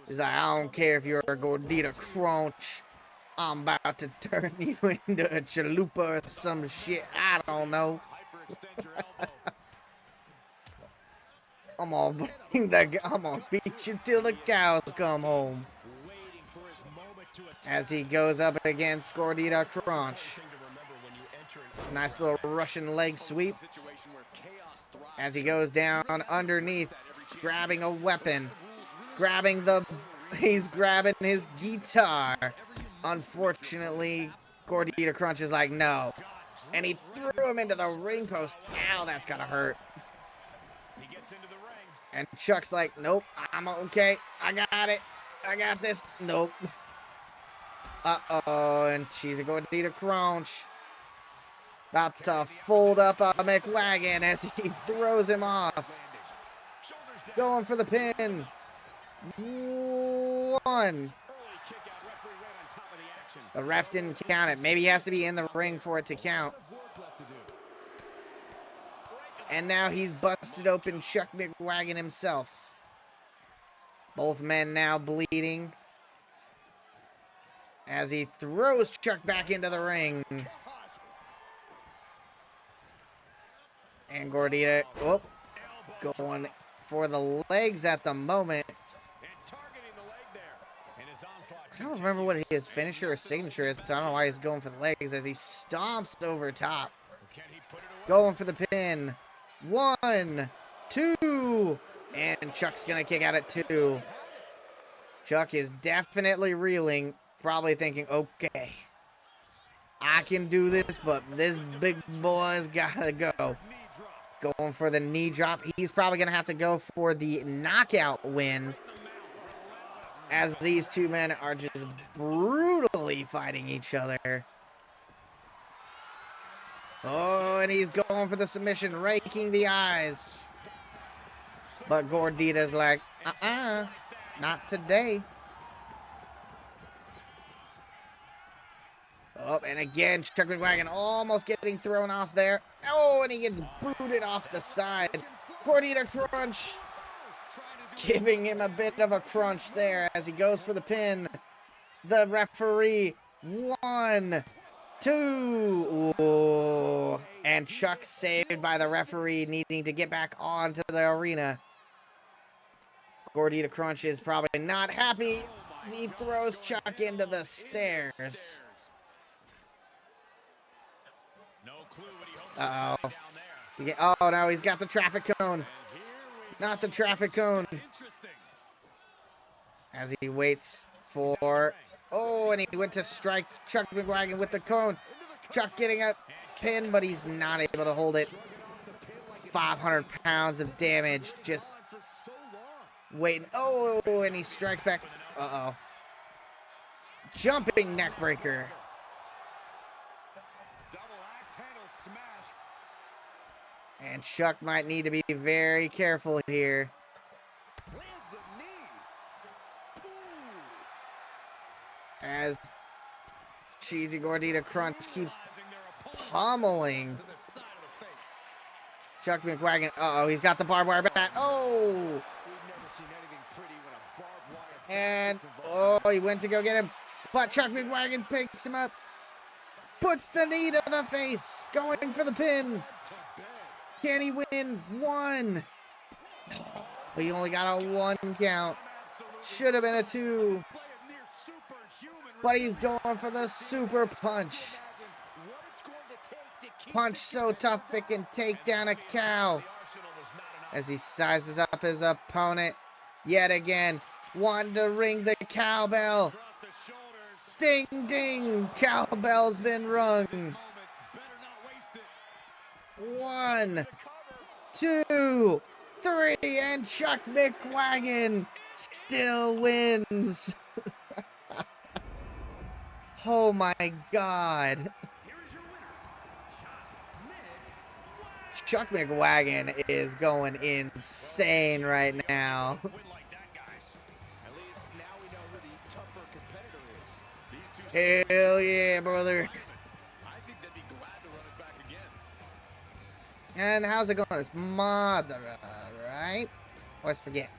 He's like, I don't care if you're a Gordita Crunch. I'm about to turn you into a chalupa or some shit. I don't know. I'm gonna beat you till the cows come home. As he goes up against Gordita Crunch. Nice little Russian leg sweep. As he goes down underneath, grabbing a weapon. He's grabbing his guitar. Unfortunately, Gordita Crunch is like, no. And he threw him into the ring post. Ow, that's gotta hurt. And Chuck's like, nope, I'm okay. I got it. I got this. Nope. Uh-oh, and she's a Gordita Crunch. About to fold up a McWagon as he throws him off. Going for the pin. 1. The ref didn't count it. Maybe he has to be in the ring for it to count. And now he's busted open Chuck McWagon himself. Both men now bleeding. As he throws Chuck back into the ring. And Gordita, going for the legs at the moment. I don't remember what his finisher or signature is, so I don't know why he's going for the legs as he stomps over top. Going for the pin. 1, 2, and Chuck's gonna kick out at 2. Chuck is definitely reeling, probably thinking, okay, I can do this, but this big boy's gotta go. Going for the knee drop. He's probably gonna have to go for the knockout win, as these two men are just brutally fighting each other. Oh, and he's going for the submission, raking the eyes. But Gordita's like, not today. Oh, and again, Chuck McWagon almost getting thrown off there. Oh, and he gets booted off the side. Gordita Crunch giving him a bit of a crunch there as he goes for the pin. The referee, 1, 2. Ooh. And Chuck saved by the referee, needing to get back onto the arena. Gordita Crunch is probably not happy. as he throws Chuck into the stairs. No clue what he hopes Uh-oh. to find down there. Oh, no, he's got the traffic cone. Not the traffic cone. Interesting. As he waits for... Oh, and he went to strike Chuck McWagon with the cone. Chuck getting a pin, but he's not able to hold it. 500 pounds of damage just waiting. Oh, and he strikes back. Uh-oh. Jumping neckbreaker. Double axe handle smash. And Chuck might need to be very careful here. Lands a knee. Ooh. As Cheesy Gordita Crunch keeps pummeling To the side of the face. Chuck McWagon. Uh-oh, he's got the barbed wire bat. Oh! We've never seen anything pretty when a barbed wire And, gets involved. oh, he went to go get him. But Chuck McWagon picks him up. Puts the knee to the face. Going for the pin. Can he win? One. But he only got a 1 count. Should have been a 2. Display of near superhuman But he's going for the super punch. What it's going to take to keep Punch so tough it can take down a cow. As he sizes up his opponent yet again. Wanting to ring the cowbell. across the shoulders. Ding, ding. Cowbell's been rung. Moment. Better not waste it. 1, 2, 3, and Chuck McWagon still wins. Oh my God. Here is your winner, Chuck McWagon is going insane right now. Win like that, guys. At least now we know who the tougher competitor is. These two. Hell yeah, brother. I think they'd be glad to run it back again. And how's it going? It's Madara, right? Always forget.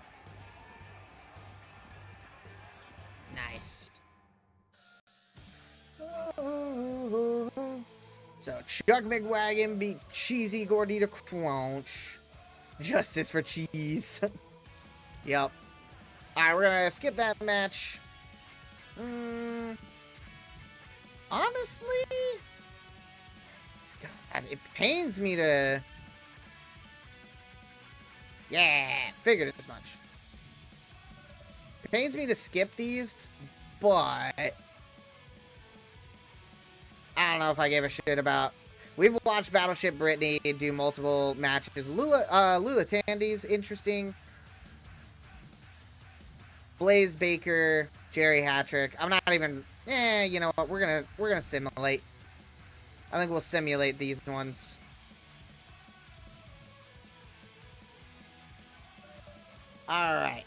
Nice. So Chuck McWagon beat Cheesy Gordita Crunch. Justice for cheese. Yep. Alright, we're gonna skip that match. Honestly, God, it pains me to... Yeah, figured as much. It pains me to skip these, but... I don't know if I gave a shit about... We've watched Battleship Brittany do multiple matches. Lula Tandy's interesting. Blaze Baker, Jerry Hattrick. I'm not even... you know what? We're gonna simulate. I think we'll simulate these ones. Alright.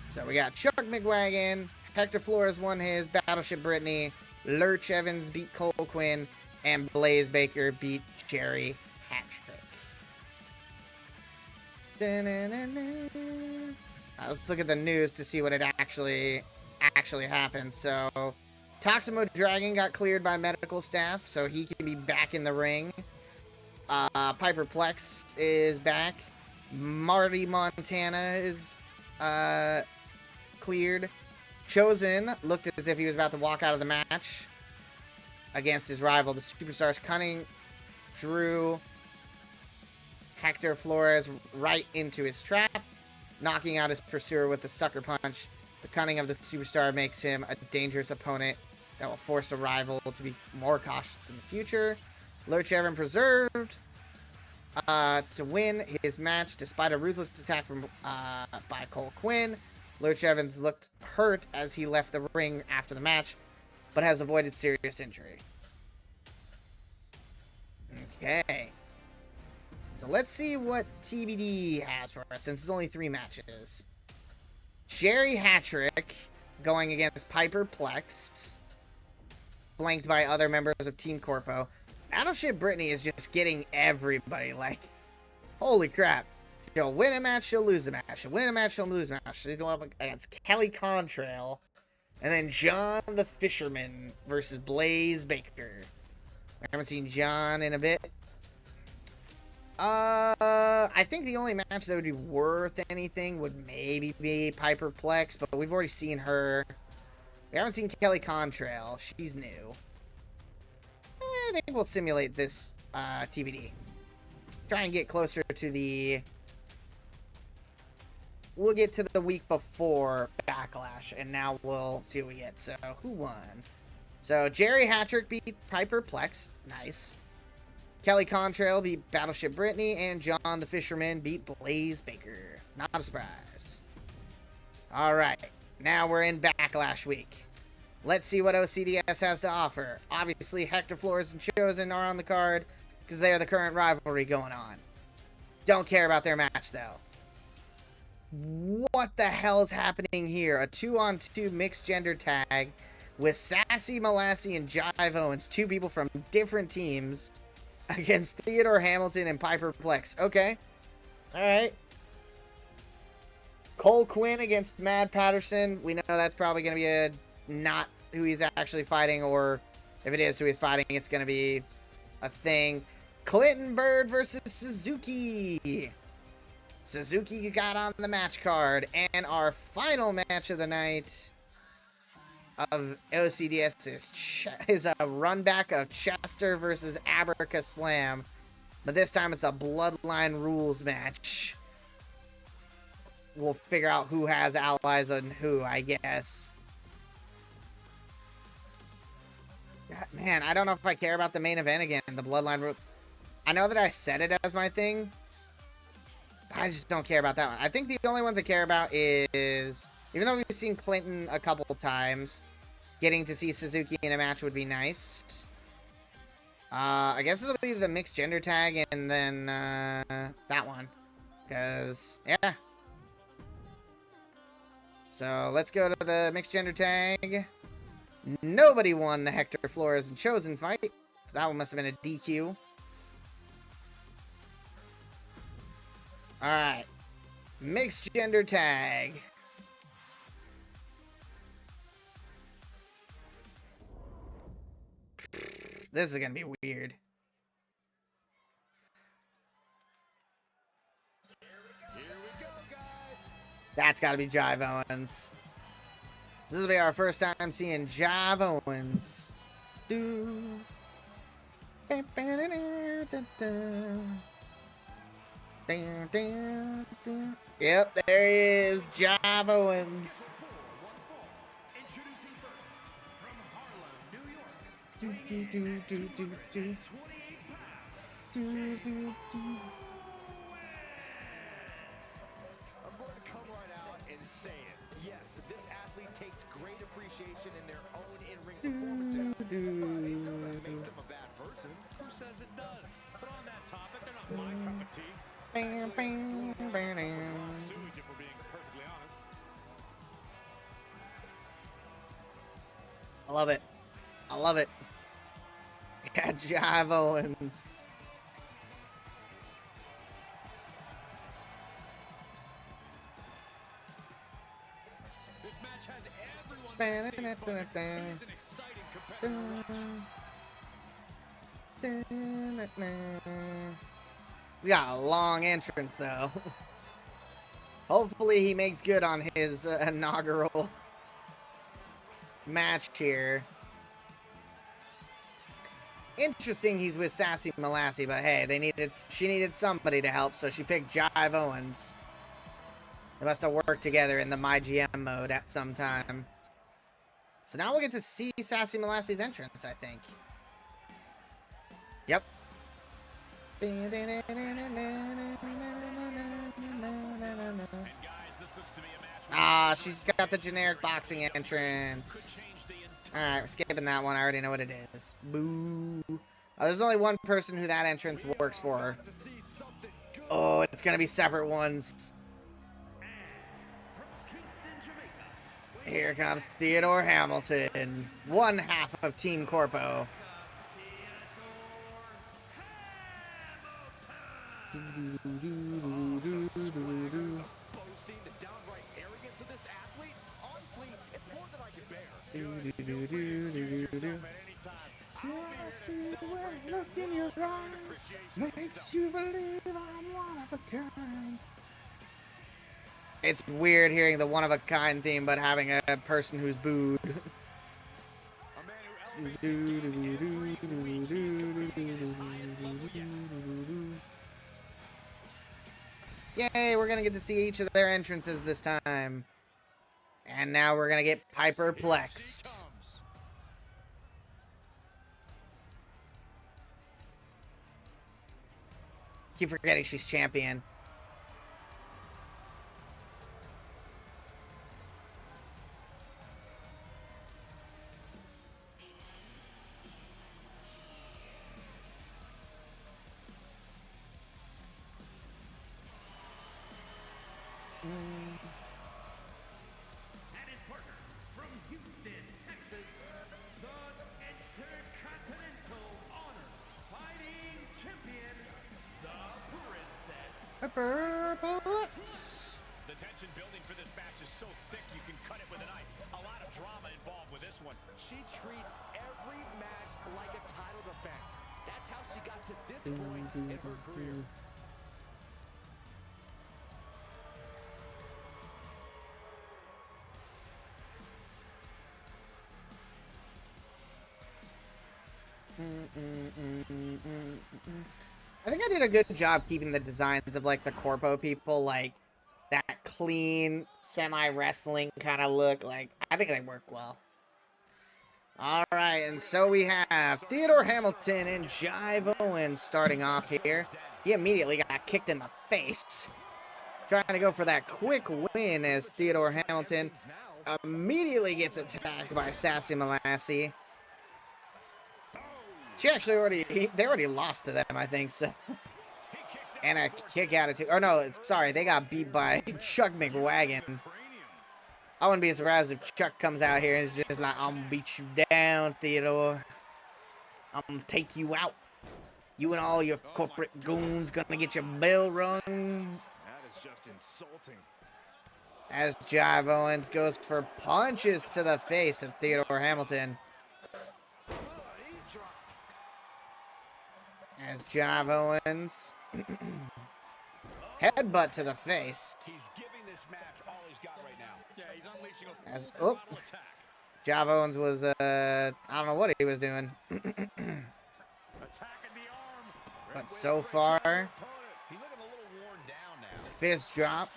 So we got Chuck McWagon, Hector Flores won his, Battleship Brittany, Lurch Evans beat Cole Quinn, and Blaze Baker beat Jerry Hattrick. Let's look at the news to see what it actually happened. So, Toximo Dragon got cleared by medical staff, so he can be back in the ring. Piper Plex is back. Marty Montana is cleared. Chosen looked as if he was about to walk out of the match against his rival. The Superstars Cunning drew Hector Flores right into his trap, knocking out his pursuer with the sucker punch. The cunning of the Superstar makes him a dangerous opponent that will force a rival to be more cautious in the future. Lurch Evans preserved to win his match despite a ruthless attack from by Cole Quinn. Lurch Evans looked hurt as he left the ring after the match, but has avoided serious injury. Okay. So let's see what TBD has for us, since it's only 3 matches. Jerry Hattrick going against Piper Plex, flanked by other members of Team Corpo. Battleship Brittany is just getting everybody, like, holy crap. She'll win a match, she'll lose a match. She'll win a match, she'll lose a match. She'll go up against Kelly Contrail. And then John the Fisherman versus Blaze Baker. We haven't seen John in a bit. I think the only match that would be worth anything would maybe be Piper Plex, but we've already seen her. We haven't seen Kelly Contrail. She's new. I think we'll simulate this TBD. Try and get closer to the... We'll get to the week before Backlash, and now we'll see what we get. So, who won? So, Jerry Hattrick beat Piper Plex. Nice. Kelly Contrail beat Battleship Brittany, and John the Fisherman beat Blaze Baker. Not a surprise. Alright, now we're in Backlash week. Let's see what OCDS has to offer. Obviously, Hector Flores and Chosen are on the card, because they are the current rivalry going on. Don't care about their match, though. What the hell is happening here? A 2-on-2 mixed gender tag with Sassy Molassie and Jive Owens, two people from different teams, against Theodore Hamilton and Piper Plex. Okay. Alright. Cole Quinn against Mad Patterson. We know that's probably going to be not who he's actually fighting, or if it is who he's fighting, it's going to be a thing. Clinton Bird versus Suzuki. Suzuki got on the match card. And our final match of the night of OCDS is a run back of Chester versus Abraca Slam. But this time it's a Bloodline Rules match. We'll figure out who has allies and who, I guess. Man, I don't know if I care about the main event again. The Bloodline Rules. I know that I said it as my thing. I just don't care about that one. I think the only ones I care about is... Even though we've seen Clinton a couple times, getting to see Suzuki in a match would be nice. I guess it'll be the mixed gender tag and then that one. Because, yeah. So, let's go to the mixed gender tag. Nobody won the Hector Flores and Chosen fight. So that one must have been a DQ. Alright. Mixed gender tag. This is gonna be weird. Here we go, guys. That's gotta be Jive Owens. This will be our first time seeing Jive Owens. Yep, there he is, Jive Owens. Introducing first, from Harlem, New York, 28 pounds. I'm going to come right out and say it. Yes, this athlete takes great appreciation in their own in-ring performances. But it doesn't make them a bad person. Who says it does? But on that topic, they're not my cup of tea. Bam, bam, bam, bam. Sewage, if we're being perfectly honest. I love it. I love it. Yeah, Jive Owens. This match has everyone meditating. It is an exciting competitive match. He's got a long entrance, though. Hopefully he makes good on his inaugural match here. Interesting he's with Sassy Molassie, but hey, she needed somebody to help, so she picked Jive Owens. They must have worked together in the My GM mode at some time. So now we'll get to see Sassy Molassie's entrance, I think. Yep. And guys, this looks to be a match. Ah, she's got the generic boxing entrance. Alright, we're skipping that one. I already know what it is. Boo. There's only one person who that entrance works for. Oh, it's gonna be separate ones. Here comes Theodore Hamilton, one half of Team Corpo. Boasting the downright arrogance of this athlete, honestly, it's more than I can bear. Look in your eyes, makes you believe of a kind. It's weird hearing the one of a kind theme, but having a person who's booed. A man who elevates his game every week. He's competing at his highest level yet. Yay, we're gonna get to see each of their entrances this time. And now we're gonna get Piper Here she Plex. comes. Keep forgetting she's champion. And his partner from Houston, Texas, the Intercontinental Honor Fighting Champion, the Princess. Piper Plex. The tension building for this match is so thick you can cut it with a knife. A lot of drama involved with this one. She treats every match like a title defense. That's how she got to this point in her career. I think I did a good job keeping the designs of like the corpo people like that clean semi-wrestling kind of look. Like I think they work well. All right, and so we have Theodore Hamilton and Jive Owens starting off here. He immediately got kicked in the face. Trying to go for that quick win as Theodore Hamilton immediately gets attacked by Sassy Molassy. She actually they already lost to them, I think, so. And a kick out of two. Or no, sorry, they got beat by Chuck McWagon. I wouldn't be surprised if Chuck comes out here and is just like, I'm gonna beat you down, Theodore. I'm gonna take you out. You and all your corporate goons gonna get your bell rung. That is just insulting. As Jive Owens goes for punches to the face of Theodore Hamilton. As Jive Owens headbutt to the face. He's giving this match all he's got right now. Yeah, he's unleashing a As full throttle attack. Jive Owens was I don't know what he was doing. Attacking the arm. But so far, He's looking a little worn down now. fist drop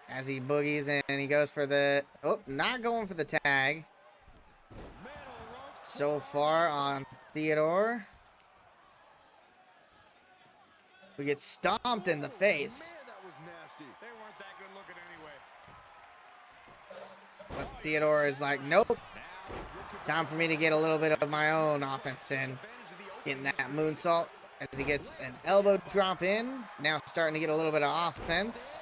as he boogies and he goes for the not going for the tag. So far on Theodore. We get stomped in the face. Man, that was nasty. They weren't that good looking anyway. But Theodore is like, nope. Time for me to get a little bit of my own offense in. Getting that moonsault as he gets an elbow drop in. Now starting to get a little bit of offense.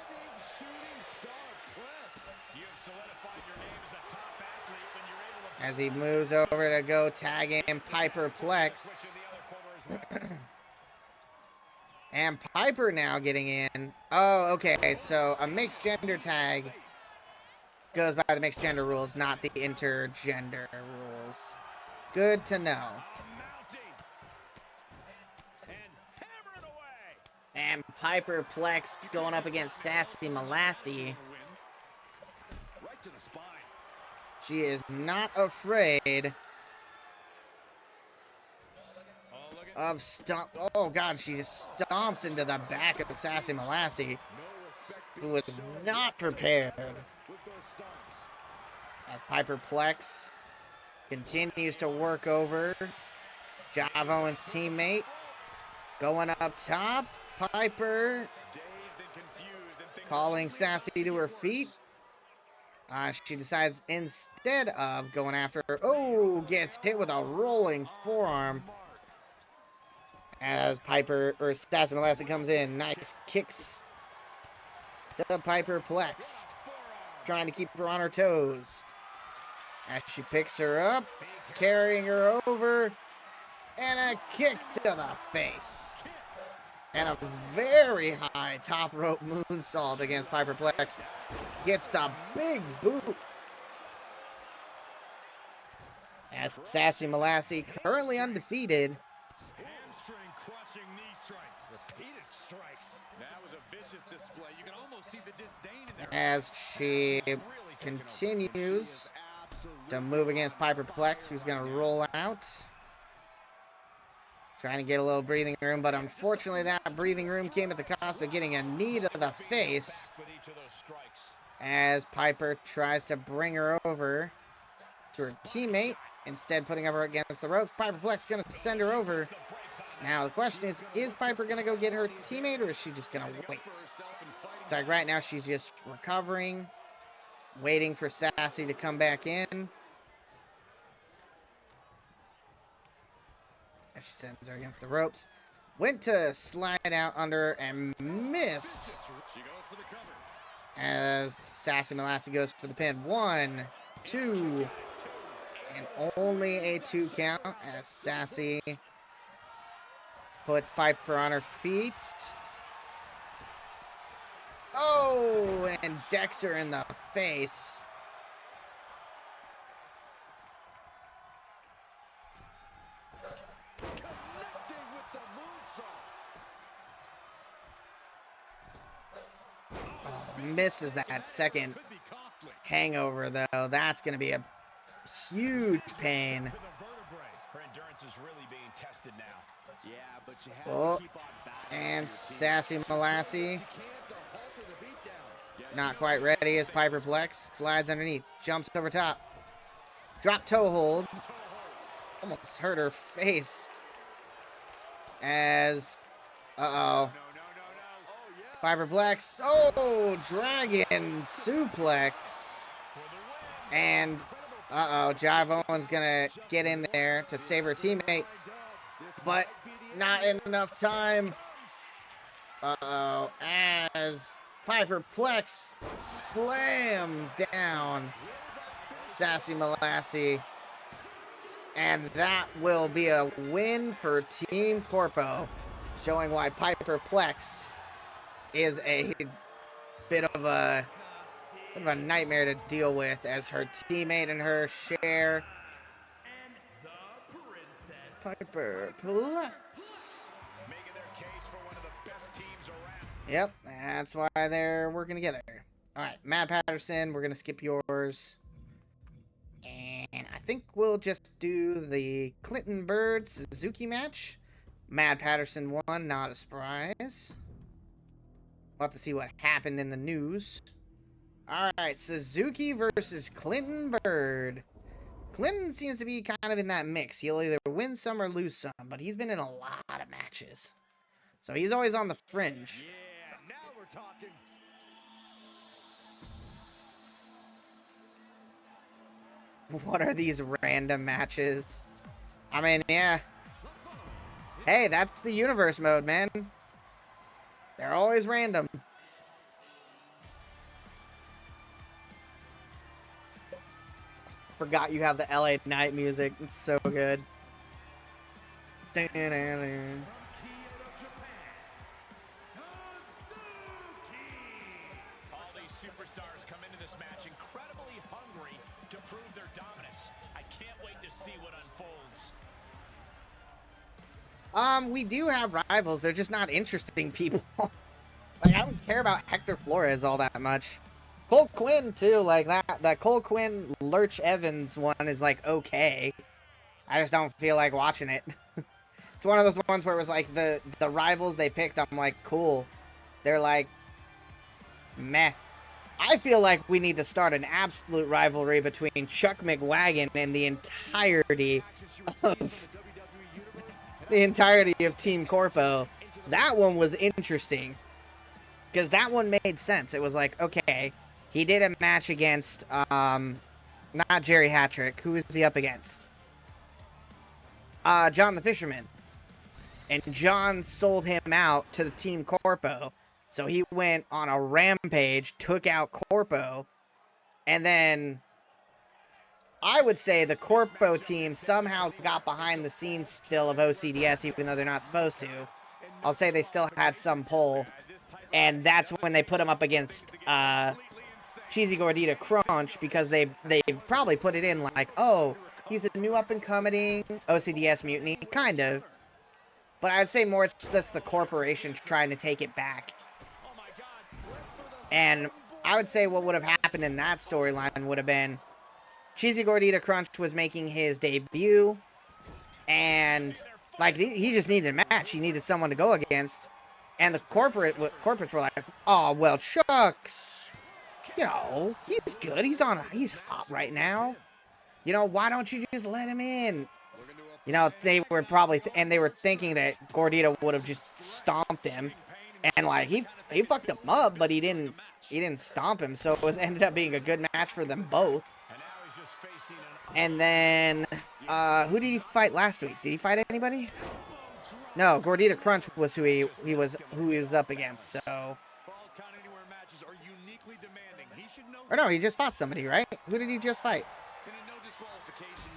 You have solidified your name as a top athlete when you're able to As he moves over to go tag in Piper Plex. to the other corner as well. And Piper now getting in. Oh, okay. So a mixed gender tag goes by the mixed gender rules, not the intergender rules. Good to know. Mounting. And hammer it away. And Piper Plex going up against Sassy Molassy. Right to the spine. She is not afraid of stomp. Oh God, she just stomps into the back of Sassy Molassy, who was not prepared. With those stomps. As Piper Plex continues to work over Jive Owens' teammate. Going up top, Piper Dazed and confused and things calling Sassy to her feet. She decides instead of going after her, gets hit with a rolling forearm. As Sassy Molassy comes in, nice kicks to Piper Plex, trying to keep her on her toes. As she picks her up, carrying her over, and a kick to the face. And a very high top rope moonsault against Piper Plex. Gets the big boot. As Sassy Molassy, currently undefeated, hamstring crushing knee strikes. Repeated strikes. display. You can almost see the disdain in their As she continues to move against Piper Plex, who's going to roll out. Trying to get a little breathing room, but unfortunately that breathing room came at the cost of getting a knee to the face. As Piper tries to bring her over to her teammate, instead putting her against the ropes. Piper Plex going to send her over. Now the question is Piper going to go get her teammate, or is she just going to wait? It's like right now she's just recovering, waiting for Sassy to come back in. As she sends her against the ropes. Went to slide out under and missed. As Sassy Molassie goes for the pin. 1, 2, and only a 2 count as Sassy puts Piper on her feet. Oh, and decks her in the face. Misses that second hangover, though. That's going to be a huge pain. Her endurance is really being tested now. Yeah, but you have Oh, to keep on battling. and Sassy Molassie not quite ready as Piper Plex slides underneath, jumps over top, drop toe hold, almost hurt her face as Piper Plex, dragon suplex, and Jive Owen's gonna get in there to save her teammate, but not in enough time. As Piper Plex slams down Sassy Molassie, and that will be a win for Team Corpo, showing why Piper Plex is a bit of a nightmare to deal with, as her teammate and her share Piper Plex. Making their case for one of the best teams around. Yep, that's why they're working together. All right, Matt Patterson, we're going to skip yours. And I think we'll just do the Clinton Bird Suzuki match. Matt Patterson won, not a surprise. We'll have to see what happened in the news. All right, Suzuki versus Clinton Bird. Clinton seems to be kind of in that mix. He'll either win some or lose some, but he's been in a lot of matches. So he's always on the fringe. Yeah, now we're talking. What are these random matches? I mean, yeah. Hey, that's the universe mode, man. They're always random. Forgot you have the LA Night music. It's so good. All these superstars come into this match incredibly hungry to prove their dominance. I can't wait to see what unfolds. We do have rivals. They're just not interesting people. Like, I don't care about Hector Flores all that much. Cole Quinn, too. Like, that Cole Quinn Lurch Evans one is, like, okay. I just don't feel like watching it. It's one of those ones where it was, like, the rivals they picked, I'm like, cool. They're, like, meh. I feel like we need to start an absolute rivalry between Chuck McWagon and the entirety of Team Corpo. That one was interesting. Because that one made sense. It was like, okay, he did a match against, not Jerry Hattrick. Who is he up against? John the Fisherman. And John sold him out to the Team Corpo. So he went on a rampage, took out Corpo, and then I would say the Corpo team somehow got behind the scenes still of OCDS, even though they're not supposed to. I'll say they still had some pull. And that's when they put him up against Cheesy Gordita Crunch, because they probably put it in like, oh, he's a new up-and-coming OCDS mutiny, kind of. But I would say more that's the corporation trying to take it back. And I would say what would have happened in that storyline would have been Cheesy Gordita Crunch was making his debut, and like he just needed a match. He needed someone to go against, and the corporates were like, "Oh well, shucks, you know he's good. He's hot right now. You know, why don't you just let him in?" You know, they were probably and they were thinking that Gordita would have just stomped him, and like he fucked him up, but he didn't stomp him, so ended up being a good match for them both. And then who did he fight last week? Did he fight anybody? No, Gordita Crunch was who he was up against. So, or no, he just fought somebody, right? Who did he just fight?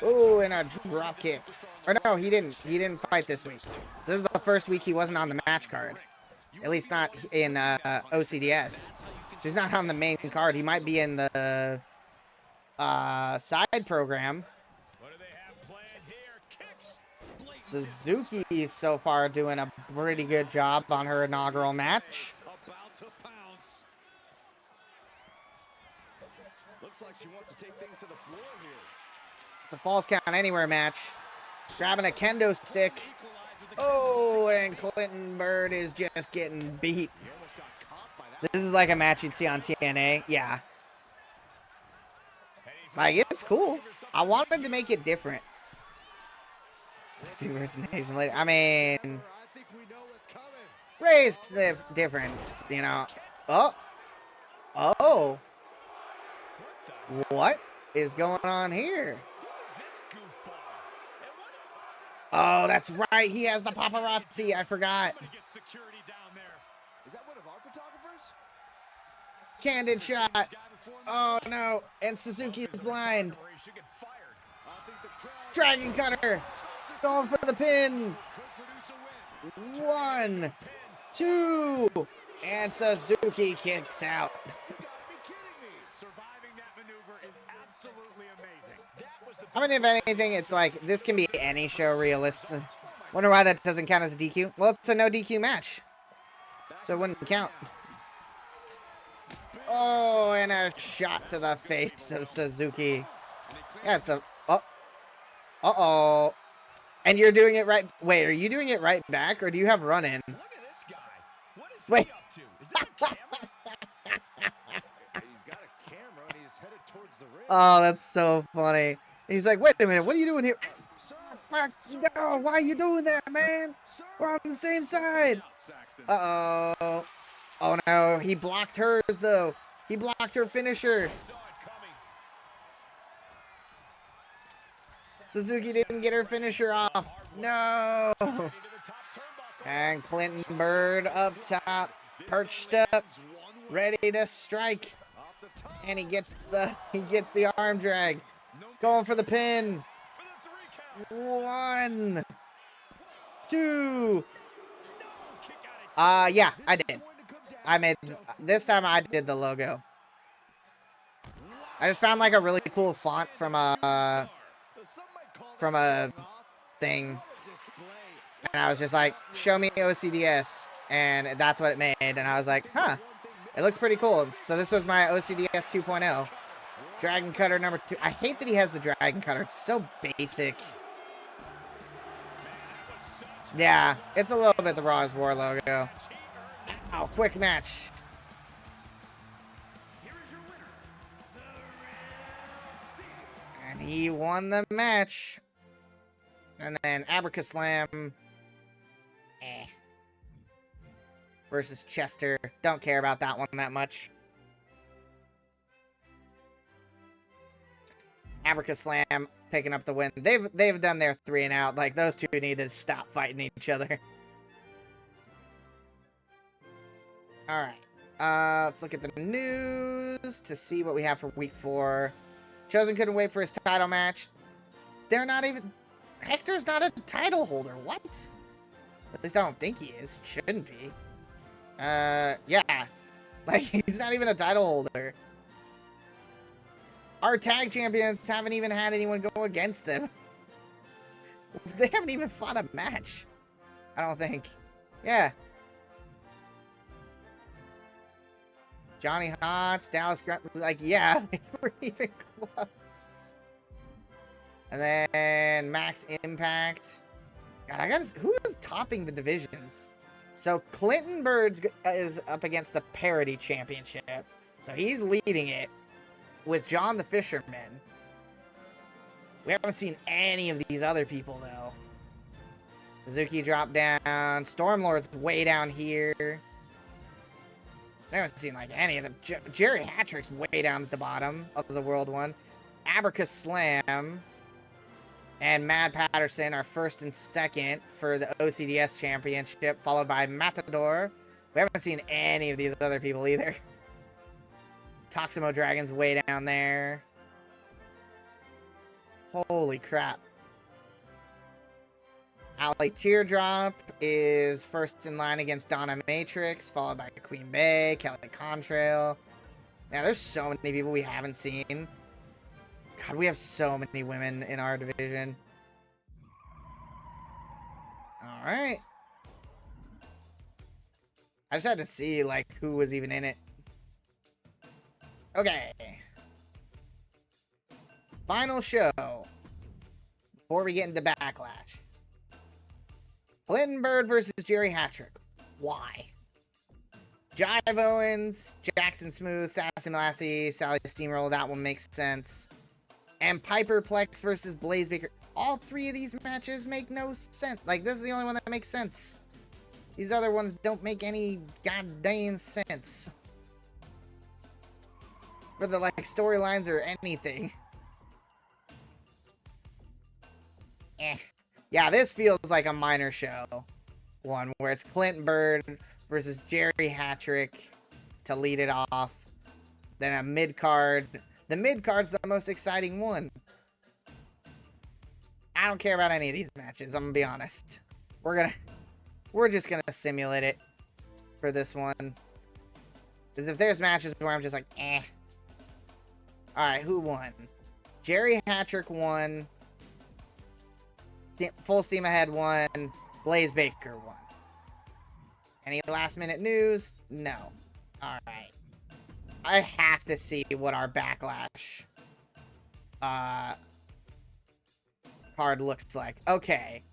Oh, and a drop kick. Or no, he didn't. He didn't fight this week. So this is the first week he wasn't on the match card. At least not in OCDS. He's not on the main card. He might be in the side program. Suzuki so far doing a pretty good job on her inaugural match. Looks like she wants to take things to the floor here. It's a falls count anywhere match. Grabbing a kendo stick. Oh, and Clinton Bird is just getting beat. This is like a match you'd see on TNA. Yeah. Like, it's cool. I wanted to make it different. Vtuber Nation later. I mean, race difference, you know. Oh. What is going on here? Oh, that's right. He has the paparazzi. I forgot. Is that one of our photographers? Candid shot. Oh, no. And Suzuki is blind. Dragon Cutter. Going for the pin. 1, 2. And Suzuki kicks out. I mean, if anything, it's like, this can be any show realistic. Wonder why that doesn't count as a DQ. Well, it's a no DQ match. So it wouldn't count. Oh, and a shot to the face of Suzuki. Yeah, it's a... Uh-oh. And you're doing it right... Wait, are you doing it right back, or do you have run-in? Look at this guy. What is Wait. he up to? Is that a camera? He's got a camera and he's headed towards the ring. Oh, that's so funny. He's like, wait a minute, what are you doing here? Fuck, no, why are you doing that, man? We're on the same side. Uh-oh. Oh, no, he blocked hers, though. He blocked her finisher. Suzuki didn't get her finisher off. No. And Clinton Bird up top, perched up, ready to strike. And he gets the arm drag. Going for the pin. 1, 2. Yeah, I did. This time I did the logo. I just found like a really cool font from a thing. And I was just like, show me OCDS. And that's what it made. And I was like, huh, it looks pretty cool. So this was my OCDS 2.0. Dragon Cutter number 2. I hate that he has the Dragon Cutter. It's so basic. Yeah, it's a little bit the Raw's War logo. Oh, quick match. And he won the match. And then Abracaslam. Versus Chester. Don't care about that one that much. Abracaslam picking up the win. They've done their 3 and out. Like, those two need to stop fighting each other. Alright. Let's look at the news to see what we have for week 4. Chosen couldn't wait for his title match. They're not even... Hector's not a title holder. What? At least I don't think he is. He shouldn't be. Yeah. Like, he's not even a title holder. Our tag champions haven't even had anyone go against them. They haven't even fought a match. I don't think. Yeah. Johnny Hotz, Dallas Grunt, like, yeah, they weren't even close. And then Max Impact. God, who is topping the divisions? So Clinton Birds is up against the Parity Championship. So he's leading it with John the Fisherman. We haven't seen any of these other people, though. Suzuki dropped down. Stormlord's way down here. I haven't seen, like, any of them. Jerry Hattrick's way down at the bottom of the World one. Abracus Slam and Mad Patterson are first and second for the OCDS Championship, followed by Matador. We haven't seen any of these other people either. Toximo Dragon's way down there. Holy crap. Ali Teardrop is first in line against Donna Matrix, followed by Queen Bey, Kelly Contrail. Now, there's so many people we haven't seen. God, we have so many women in our division. Alright. I just had to see, like, who was even in it. Okay. Final show. Before we get into Backlash. Clinton Bird versus Jerry Hattrick. Why? Jive Owens, Jackson Smooth, Sassy Lassie, Sally Steamroll. That one makes sense. And Piper Plex versus Blaze Baker. All three of these matches make no sense. Like, this is the only one that makes sense. These other ones don't make any goddamn sense. For the, like, storylines or anything. Yeah, this feels like a minor show one, where it's Clinton Bird versus Jerry Hattrick to lead it off. Then a mid-card. The mid-card's the most exciting one. I don't care about any of these matches, I'm gonna be honest. We're just gonna simulate it for this one. Because if there's matches where I'm just like, eh. Alright, who won? Jerry Hattrick won. Full Steam Ahead won. Blaze Baker won. Any last minute news? No. Alright. I have to see what our Backlash card looks like. Okay.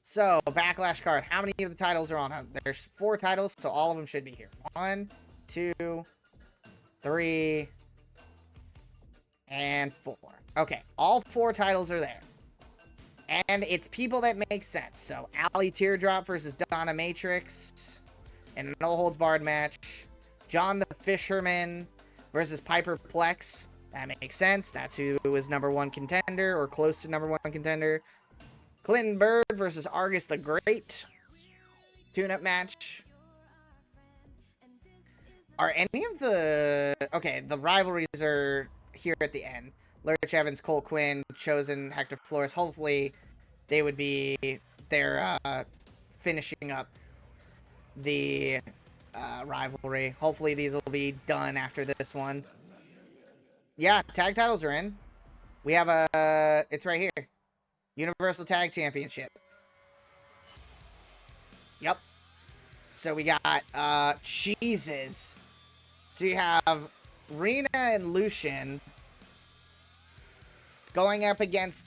So, Backlash card. How many of the titles are on? There's 4 titles, so all of them should be here. 1, 2, 3, and 4. Okay. All 4 titles are there. And it's people that make sense. So, Ali Teardrop versus Donna Matrix in a no-holds-barred match. John the Fisherman versus Piper Plex. That makes sense. That's who is #1 contender or close to #1 contender. Clinton Bird versus Argus the Great. Tune-up match. Are any of the... Okay, the rivalries are here at the end. Lurch Evans, Cole Quinn, Chosen, Hector Flores. Hopefully, they would be there finishing up the rivalry. Hopefully, these will be done after this one. Yeah, tag titles are in. We have a... It's right here. Universal Tag Championship. Yep. So we got, Jesus. So you have Rena and Lucian going up against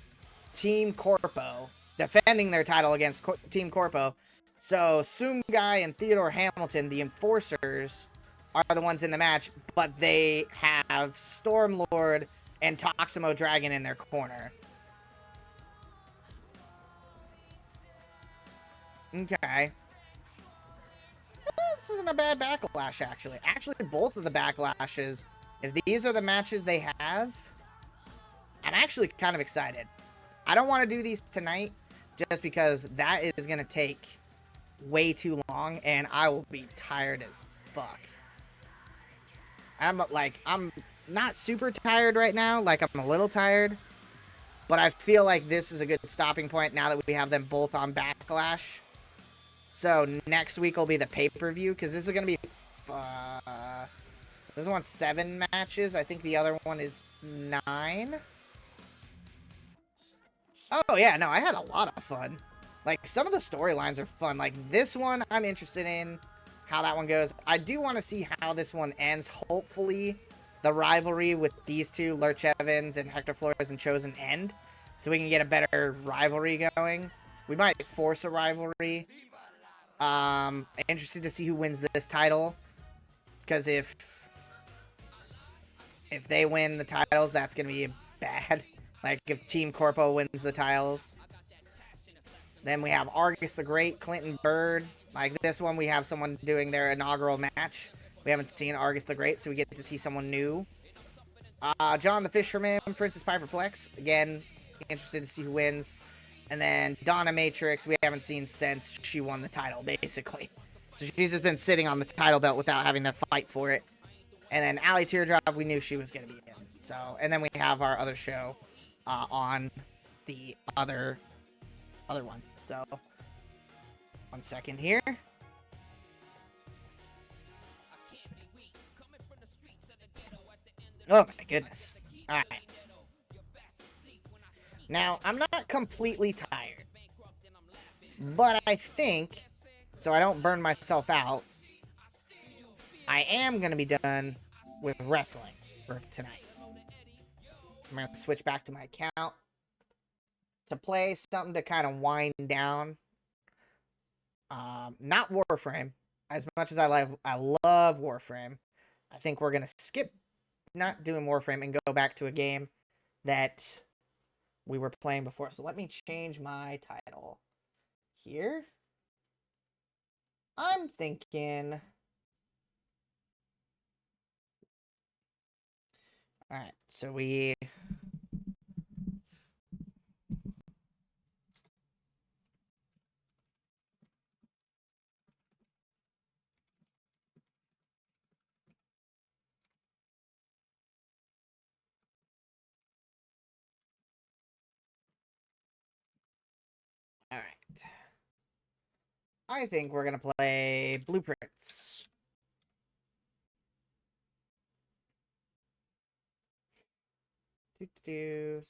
Team Corpo, defending their title against Team Corpo. So Soomguy and Theodore Hamilton, the enforcers, are the ones in the match, but they have Stormlord and Toximo Dragon in their corner. Okay. This isn't a bad Backlash, actually. Actually, both of the Backlashes, if these are the matches they have, I'm actually kind of excited. I don't want to do these tonight, just because that is going to take way too long, and I will be tired as fuck. I'm not super tired right now, like I'm a little tired, but I feel like this is a good stopping point now that we have them both on Backlash. So next week will be the pay-per-view, because this is going to be, this one's 7 matches. I think the other one is 9. Oh, yeah, no, I had a lot of fun. Like, some of the storylines are fun. Like, this one I'm interested in. how that one goes. I do want to see how this one ends. Hopefully, the rivalry with these two, Lurch Evans and Hector Flores and Chosen, end, so we can get a better rivalry going. We might force a rivalry. Interested to see who wins this title, because if they win the titles, that's gonna be bad. Like if Team Corpo wins the titles. Then we have Argus the Great, Clinton Bird. Like this one, we have someone doing their inaugural match. We haven't seen Argus the Great, so we get to see someone new. John the Fisherman, Princess Piper Plex. Again, interested to see who wins. And then Donna Matrix, we haven't seen since she won the title, basically. So she's just been sitting on the title belt without having to fight for it. And then Allie Teardrop, we knew she was going to be in. So, and then we have our other show on the other one. So, 1 second here. Oh my goodness. Alright. Now, I'm not completely tired. But I think, so I don't burn myself out, I am going to be done with wrestling for tonight. I'm going to switch back to my account to play something to kind of wind down. Not Warframe. As much as I love Warframe, I think we're going to skip not doing Warframe and go back to a game that we were playing before. So let me change my title here. I'm thinking... Alright, so we... Alright. I think we're going to play Blueprints.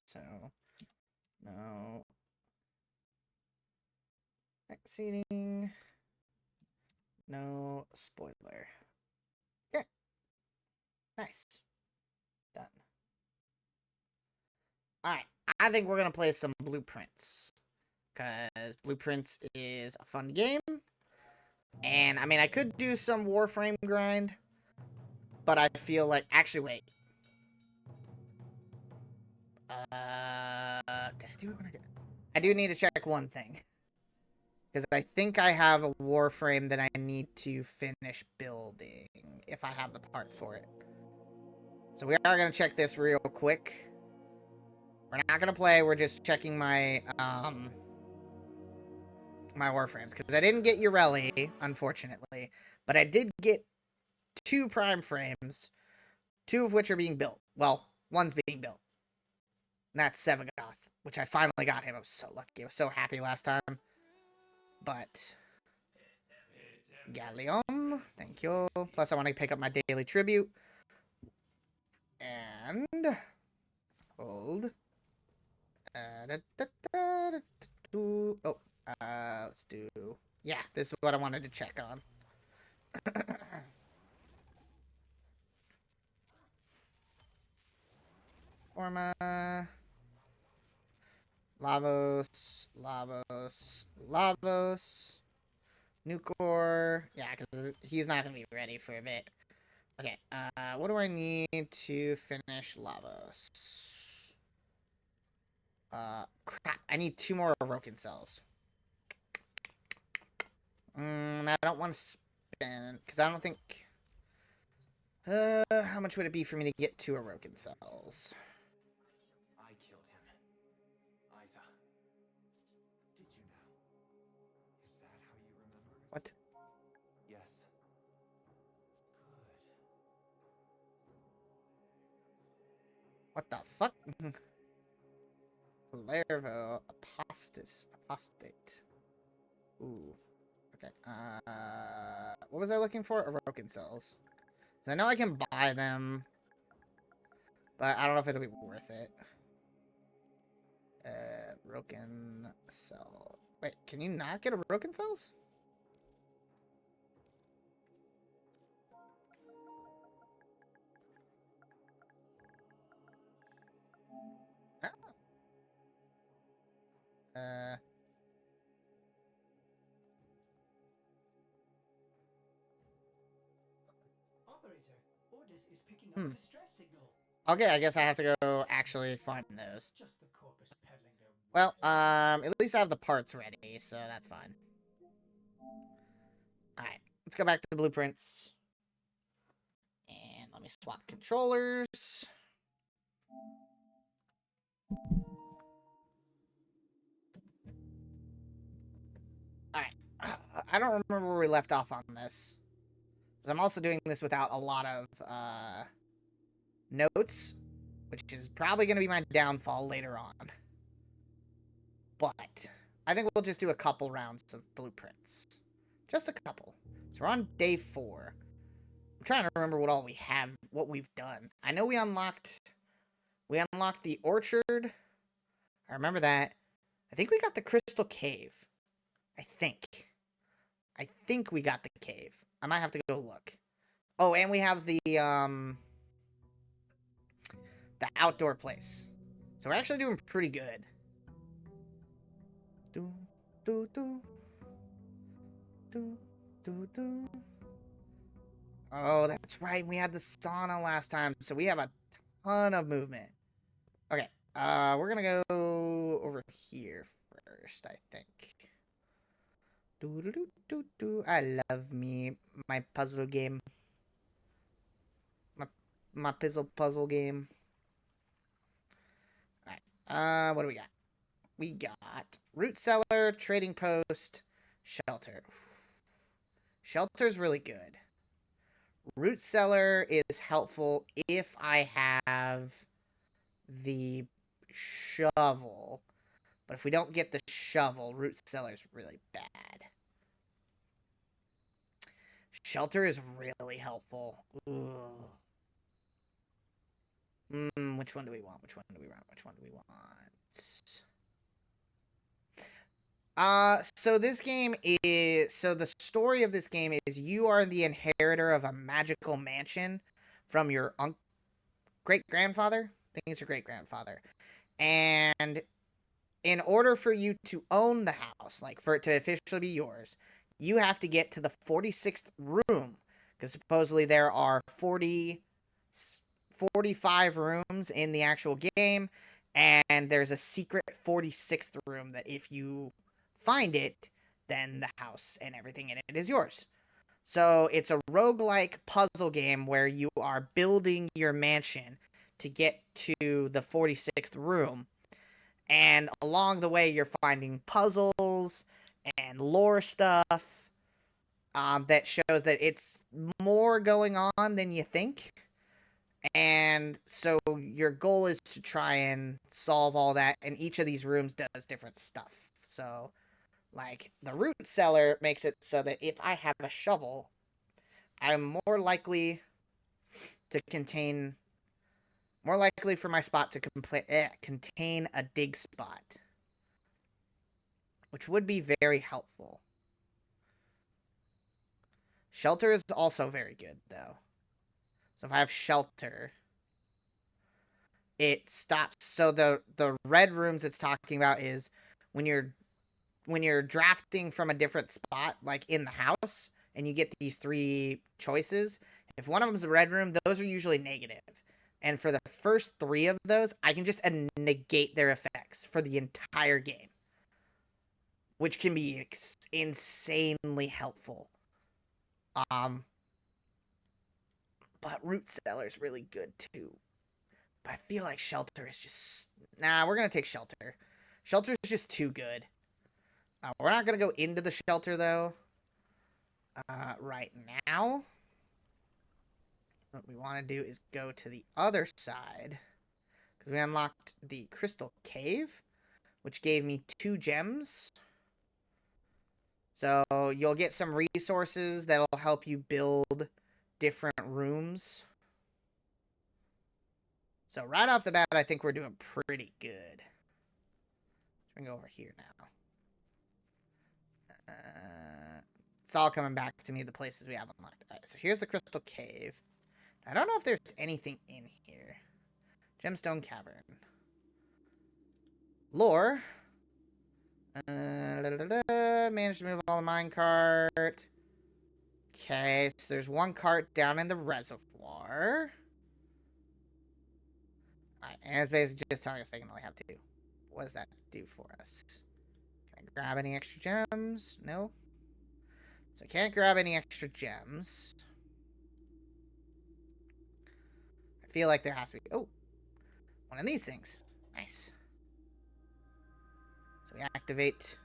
So, no. Exceeding. No spoiler. Okay. Nice. Done. Alright. I think we're going to play some Blueprints. Because Blueprints is a fun game. And, I mean, I could do some Warframe grind. But I feel like... Actually, wait. Did I do it when I do need to check one thing. Because I think I have a Warframe that I need to finish building. If I have the parts for it. So we are going to check this real quick. We're not going to play. We're just checking my my Warframes. Because I didn't get Ureli, unfortunately. But I did get 2 Prime Frames. 2 of which are being built. Well, one's being built. And that's Sevagoth. Which I finally got him. I was so lucky. I was so happy last time. But... Gallium, thank you. Plus, I want to pick up my daily tribute. And... Hold. Oh, let's do... Yeah, this is what I wanted to check on. Forma... Lavos, Lavos, Lavos... Nucor. Yeah, because he's not going to be ready for a bit. Okay, what do I need to finish Lavos? Crap. I need 2 more Aroken cells. I don't want to spend... Because I don't think... how much would it be for me to get 2 Aroken cells? I killed him. Isa. Did you now? Is that how you remember it? What? Yes. Good. What the fuck? Lervo apostate. Ooh. Okay. What was I looking for? Aroken cells. So I know I can buy them, but I don't know if it'll be worth it. Broken cell. Wait, can you not get a broken cells? TARDIS is picking up a distress signal. Okay, I guess I have to go actually find those. Just the corpus peddling their Well, wares. at least I have the parts ready, so that's fine. Alright, let's go back to the blueprints. And let me swap controllers. Alright, I don't remember where we left off on this. Because I'm also doing this without a lot of, notes, which is probably going to be my downfall later on. But I think we'll just do a couple rounds of blueprints. Just a couple. So we're on day 4. I'm trying to remember what all we have, what we've done. I know we unlocked the orchard. I remember that. I think we got the crystal cave. I think we got the cave. I might have to go look. Oh, and we have the outdoor place. So we're actually doing pretty good. Do, do, do. Do, do, do. Oh, that's right. We had the sauna last time, so we have a ton of movement. Okay, we're gonna go over here first, I think. Do, do, do, do, do. I love my puzzle game. My puzzle game. Alright, what do we got? We got root cellar, trading post, shelter. Shelter's really good. Root cellar is helpful if I have the shovel. But if we don't get the shovel, root cellar is really bad. Shelter is really helpful. Ooh. Which one do we want? Which one do we want? Which one do we want? So this game is... So the story of this game is you are the inheritor of a magical mansion from your great-grandfather? I think it's your great-grandfather. And in order for you to own the house, like for it to officially be yours, you have to get to the 46th room. Because supposedly there are 45 rooms in the actual game. And there's a secret 46th room that if you find it, then the house and everything in it is yours. So it's a roguelike puzzle game where you are building your mansion to get to the 46th room. And along the way, you're finding puzzles and lore stuff that shows that it's more going on than you think. And so your goal is to try and solve all that, and each of these rooms does different stuff. So, like, the root cellar makes it so that if I have a shovel, I'm more likely for my spot to contain a dig spot, which would be very helpful. Shelter is also very good, though. So if I have shelter, it stops. So the red rooms it's talking about is when you're drafting from a different spot, like in the house, and you get these 3 choices. If one of them is a red room, those are usually negative. And for the first 3 of those, I can just negate their effects for the entire game, which can be insanely helpful. But root cellar is really good too. But I feel like shelter is just... Nah, we're going to take shelter. Shelter is just too good. We're not going to go into the shelter, though. Right now. What we want to do is go to the other side. Because we unlocked the crystal cave, which gave me 2 gems. So you'll get some resources that'll help you build different rooms. So right off the bat, I think we're doing pretty good. Let's bring it over here now. It's all coming back to me, the places we have unlocked. All right, so here's the crystal cave. I don't know if there's anything in here. Gemstone cavern. Lore. Managed to move all the minecart. Okay, so there's one cart down in the reservoir. Alright, and it's basically just telling us they can only have two. What does that do for us? Can I grab any extra gems? No. So I can't grab any extra gems. I feel like there has to be... Oh! One of these things. Nice. So we activate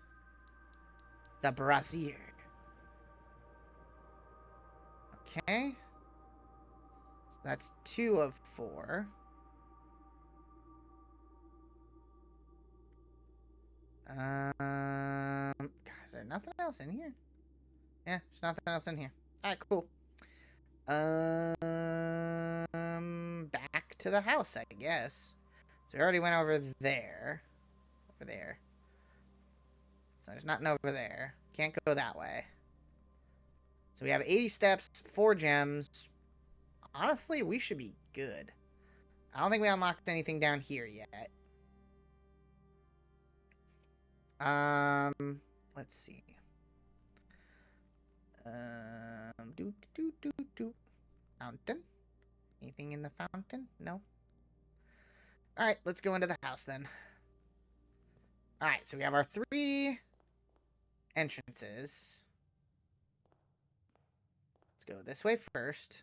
the brazier. Okay. So that's 2 of 4. Is there nothing else in here? Yeah, there's nothing else in here. Alright, cool. Back to the house, I guess. So we already went over there. Over there. So there's nothing over there. Can't go that way. So we have 80 steps, 4 gems. Honestly, we should be good. I don't think we unlocked anything down here yet. Let's see. Fountain? Anything in the fountain? No. Alright, let's go into the house then. Alright, so we have our 3 entrances. Let's go this way first.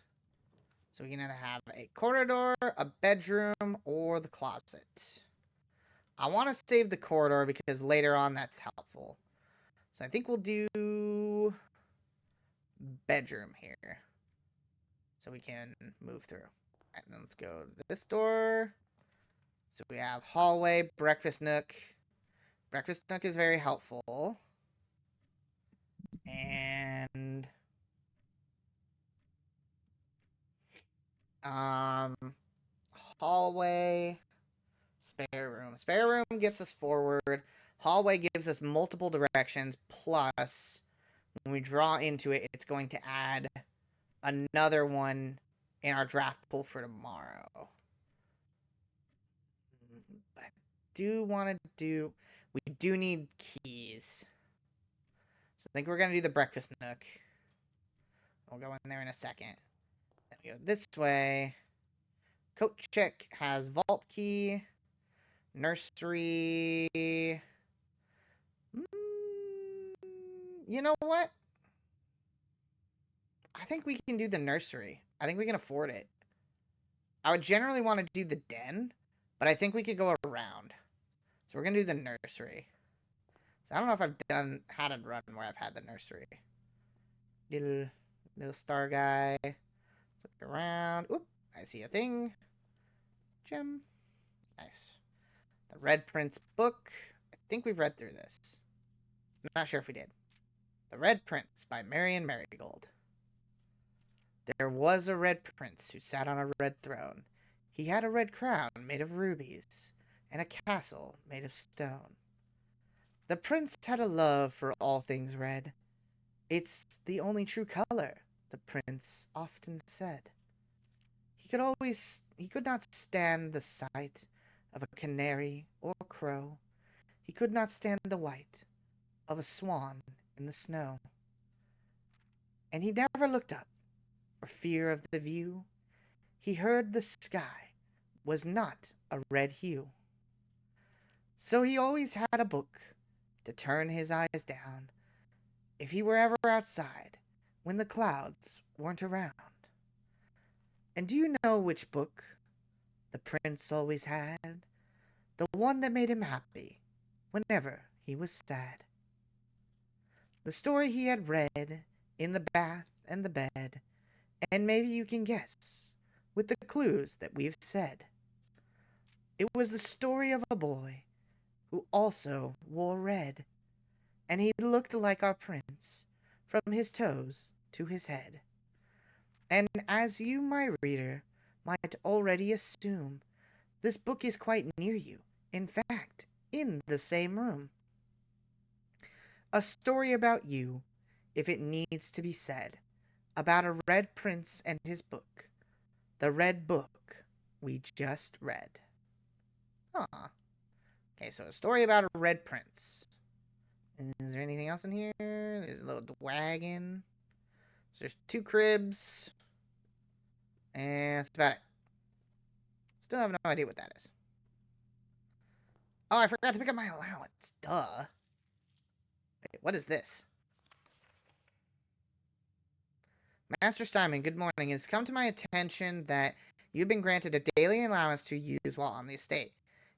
So we can either have a corridor, a bedroom, or the closet. I want to save the corridor because later on that's helpful. So I think we'll do bedroom here. So we can move through. And then let's go to this door. So we have hallway, breakfast nook. Breakfast nook is very helpful. And hallway, spare room. Spare room gets us forward. Hallway gives us multiple directions. Plus, when we draw into it, it's going to add another one in our draft pool for tomorrow. But I do want to do... We do need keys. So I think we're going to do the breakfast nook. We'll go in there in a second. Then we go this way. Coat check has vault key. Nursery. You know what? I think we can do the nursery. I think we can afford it. I would generally want to do the den, but I think we could go around. So we're going to do the nursery. So I don't know if I've had a run where I've had the nursery. Little star guy. Let's look around. Oop, I see a thing. Gem. Nice. The Red Prince book. I think we've read through this. I'm not sure if we did. The Red Prince by Marion Marigold. There was a red prince who sat on a red throne. He had a red crown made of rubies, and a castle made of stone. The prince had a love for all things red. It's the only true color, the prince often said. He could not stand the sight of a canary or a crow. He could not stand the white of a swan in the snow. And he never looked up for fear of the view. He heard the sky was not a red hue. So he always had a book to turn his eyes down if he were ever outside when the clouds weren't around. And do you know which book the prince always had? The one that made him happy whenever he was sad. The story he had read in the bath and the bed, and maybe you can guess with the clues that we've said. It was the story of a boy who also wore red, and he looked like our prince from his toes to his head. And as you, my reader, might already assume, this book is quite near you, in fact, in the same room. A story about you, if it needs to be said, about a red prince and his book, the red book we just read. Aw. Okay, so a story about a red prince. Is there anything else in here? There's a little wagon. So there's 2 cribs. And that's about it. Still have no idea what that is. Oh, I forgot to pick up my allowance. Duh. Wait, what is this? Master Simon, good morning. It's come to my attention that you've been granted a daily allowance to use while on the estate.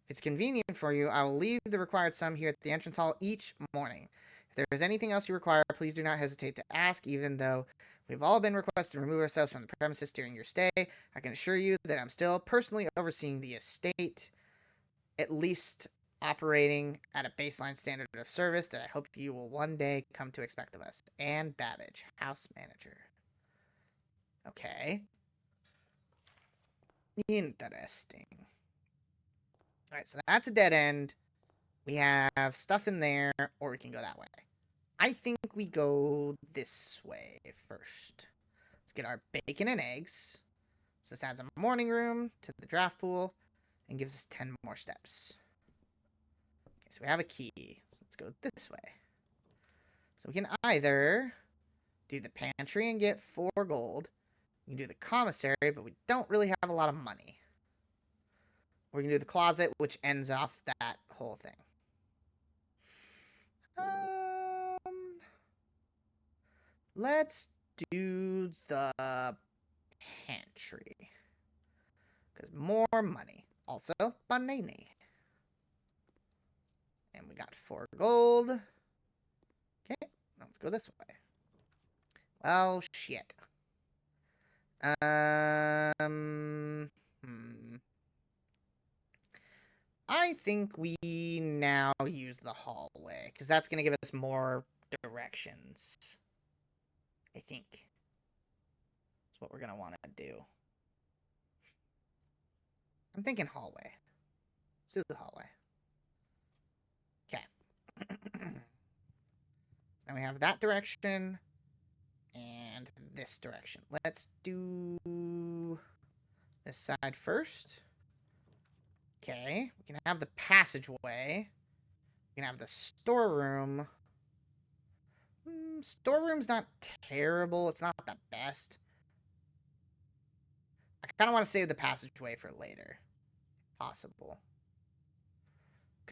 If it's convenient for you, I will leave the required sum here at the entrance hall each morning. If there is anything else you require, please do not hesitate to ask, even though we've all been requested to remove ourselves from the premises during your stay. I can assure you that I'm still personally overseeing the estate, at least operating at a baseline standard of service that I hope you will one day come to expect of us. Anne Babbage, house manager. Okay. Interesting. Alright, so that's a dead end. We have stuff in there, or we can go that way. I think we go this way first. Let's get our bacon and eggs. So this adds a morning room to the draft pool and gives us 10 more steps. Okay, so we have a key. So let's go this way. So we can either do the pantry and get 4 gold. We can do the commissary, but we don't really have a lot of money. Or we can do the closet, which ends off that whole thing. Let's do the pantry. Because more money. Also, banana. And we got 4 gold. Okay, let's go this way. Well, shit. I think we now use the hallway, because that's going to give us more directions. I think. That's what we're going to want to do. I'm thinking hallway. Let's do the hallway. Okay. Now we have that direction and this direction. Let's do this side first. Okay. We can have the passageway. We can have the storeroom. Storeroom's not terrible. It's not the best. I kind of want to save the passageway for later. If possible.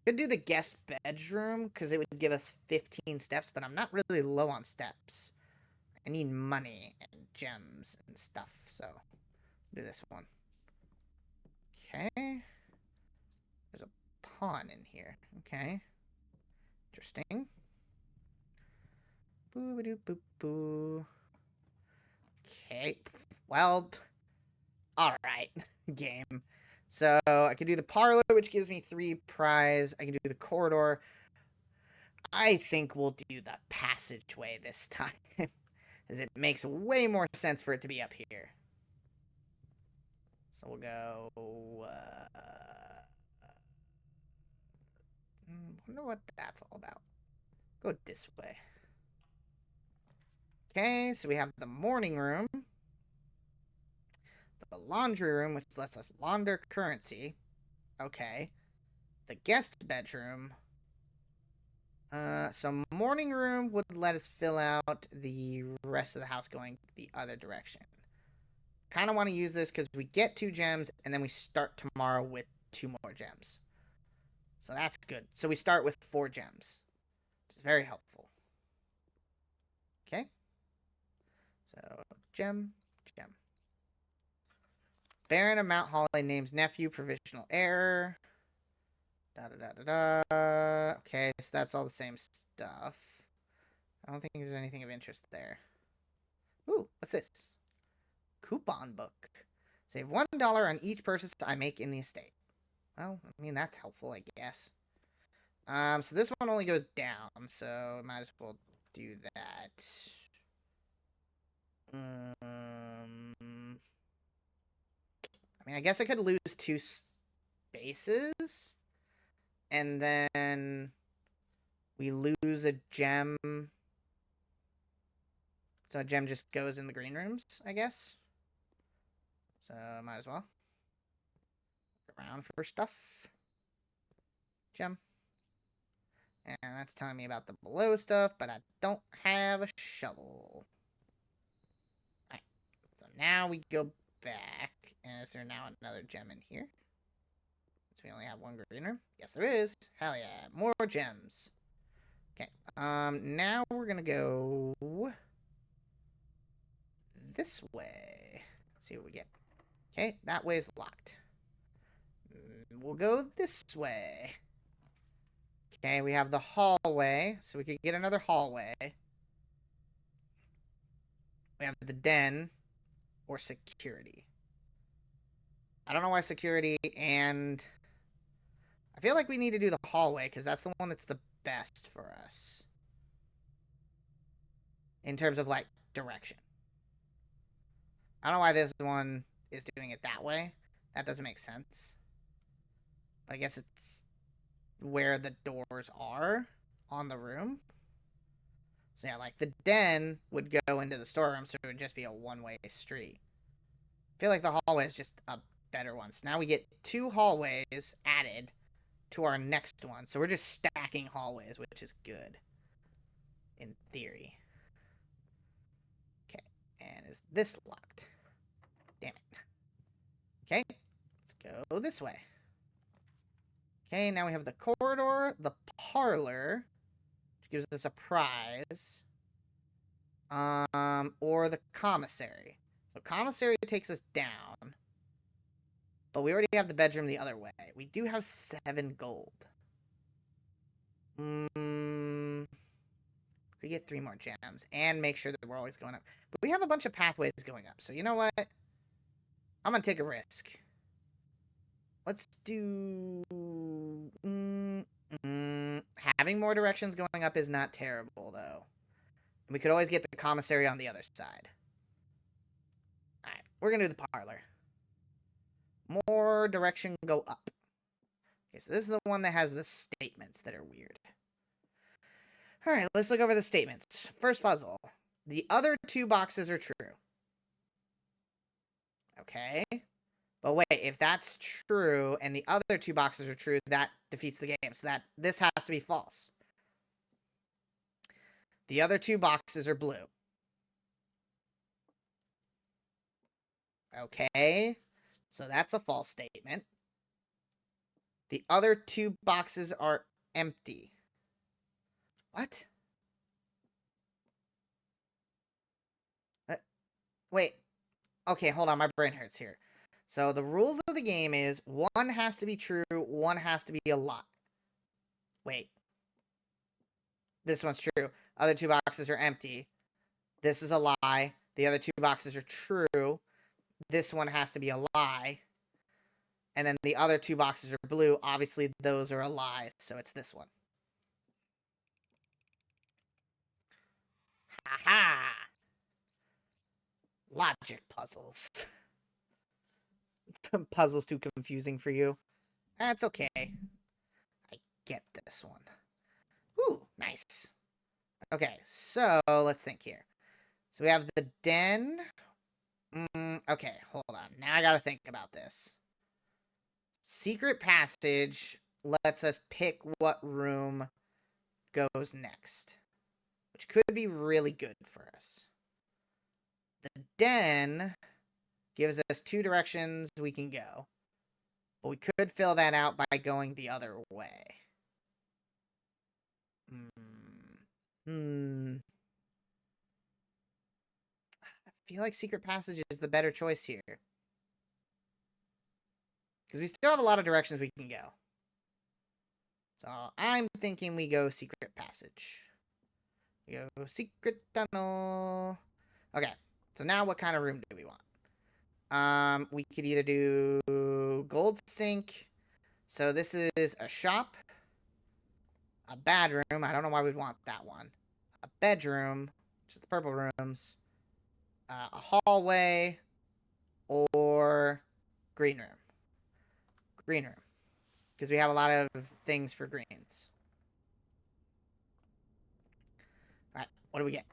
Could do the guest bedroom, because it would give us 15 steps, but I'm not really low on steps. I need money and gems and stuff, so do this one. Okay. There's a pawn in here. Okay. Interesting. Boo-ba-doo-boo-boo. Okay. Well, alright. Game. So, I can do the parlor, which gives me 3 prize. I can do the corridor. I think we'll do the passageway this time. As it makes way more sense for it to be up here. So we'll go... wonder what that's all about. Go this way. Okay, so we have the morning room. The laundry room, which lets us launder currency. Okay. The guest bedroom. So morning room would let us fill out the rest of the house going the other direction. Kind of want to use this because we get 2 gems, and then we start tomorrow with 2 more gems. So that's good. So we start with 4 gems, which is very helpful. Okay. So, gem. Baron of Mount Holly names nephew, provisional heir. Da-da-da-da-da. Okay, so that's all the same stuff. I don't think there's anything of interest there. Ooh, what's this? Coupon book. Save $1 on each purchase I make in the estate. Well, I mean, that's helpful, I guess. So this one only goes down, so I might as well do that. I mean, I guess I could lose 2 spaces. And then we lose a gem. So a gem just goes in the green rooms, I guess. So might as well. Look around for stuff. Gem. And that's telling me about the below stuff, but I don't have a shovel. now we go back. And is there now another gem in here? So we only have one green room? Yes, there is. Hell yeah. More gems. Okay. Now we're gonna go this way. Let's see what we get. Okay, that way is locked. We'll go this way. Okay, we have the hallway, so we could get another hallway. We have the den or security. I don't know why security, and I feel like we need to do the hallway because that's the one that's the best for us in terms of like direction. I don't know why this one is doing it that way. That doesn't make sense. But I guess it's where the doors are on the room. So yeah, like the den would go into the storeroom, so it would just be a one-way street. I feel like the hallway is just a better one. So now we get 2 hallways added to our next one. So we're just stacking hallways, which is good. In theory. Okay, and is this locked? Damn it. Okay, let's go this way. Okay, now we have the corridor, the parlor, which gives us a prize, or the commissary. So commissary takes us down, but we already have the bedroom the other way. We do have 7 gold. We get 3 more gems, and make sure that we're always going up. But we have a bunch of pathways going up, so you know what? I'm gonna take a risk. Let's do... Having more directions going up is not terrible, though. We could always get the commissary on the other side. Alright, we're gonna do the parlor. More direction go up. Okay, so this is the one that has the statements that are weird. Alright, let's look over the statements. First puzzle. The other 2 boxes are true. Okay. But wait, if that's true and the other 2 boxes are true, that defeats the game. So this has to be false. The other 2 boxes are blue. Okay. So that's a false statement. The other 2 boxes are empty. What? Wait. Okay, hold on. My brain hurts here. So the rules of the game is 1 has to be true, 1 has to be a lie. Wait. This one's true. Other 2 boxes are empty. This is a lie. The other 2 boxes are true. This one has to be a lie. And then the other 2 boxes are blue. Obviously, those are a lie, so it's this one. Ha-ha! Logic puzzles. Puzzles too confusing for you. That's okay. I get this one. Ooh, nice. Okay, so let's think here. So we have the den. Okay, hold on. Now I gotta think about this. Secret passage lets us pick what room goes next, which could be really good for us. The den gives us 2 directions we can go, but we could fill that out by going the other way. I feel like secret passage is the better choice here. Because we still have a lot of directions we can go. So I'm thinking we go secret passage. We go secret tunnel. Okay, so now what kind of room do we want? We could either do gold sink. So this is a shop. A bedroom. I don't know why we'd want that one. A bedroom, which is the purple rooms. A hallway. Or green room. Green room. Because we have a lot of things for greens. Alright, what do we get?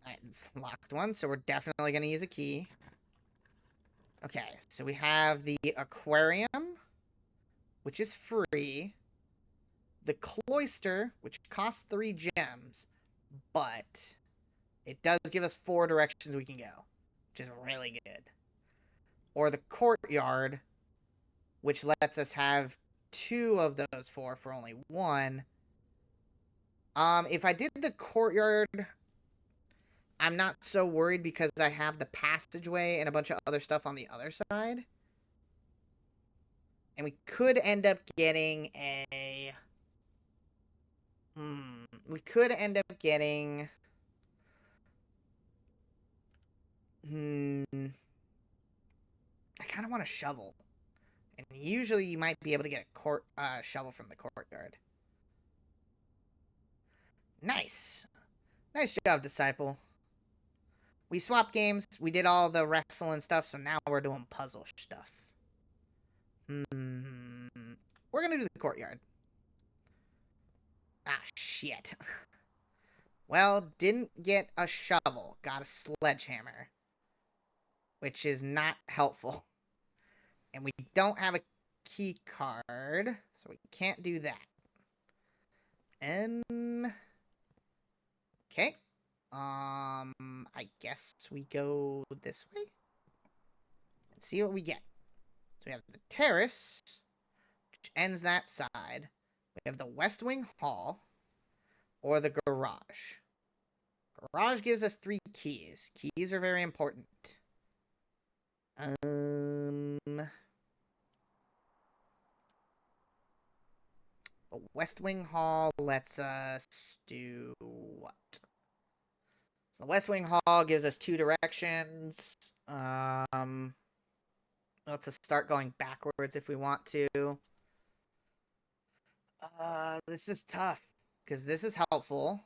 Alright, it's locked one, so we're definitely going to use a key. Okay, so we have the aquarium, which is free. The cloister, which costs 3 gems, but it does give us 4 directions we can go. which is really good. Or the courtyard, which lets us have 2 of those 4 for only 1. If I did the courtyard, I'm not so worried because I have the passageway and a bunch of other stuff on the other side. And we could end up getting a... We could end up getting... I kind of want a shovel. And usually you might be able to get a shovel from the courtyard. Nice. Nice job, Disciple. We swapped games. We did all the wrestling stuff, so now we're doing puzzle stuff. We're gonna do the courtyard. Ah, shit. Well, didn't get a shovel. Got a sledgehammer. Which is not helpful. And we don't have a key card, so we can't do that. Okay. I guess we go this way and see what we get. So we have the terrace, which ends that side. We have the West Wing Hall or the garage. Garage gives us 3 keys. Keys are very important. But West Wing Hall lets us do what? So the West Wing Hall gives us 2 directions. Lets us start going backwards if we want to. This is tough because this is helpful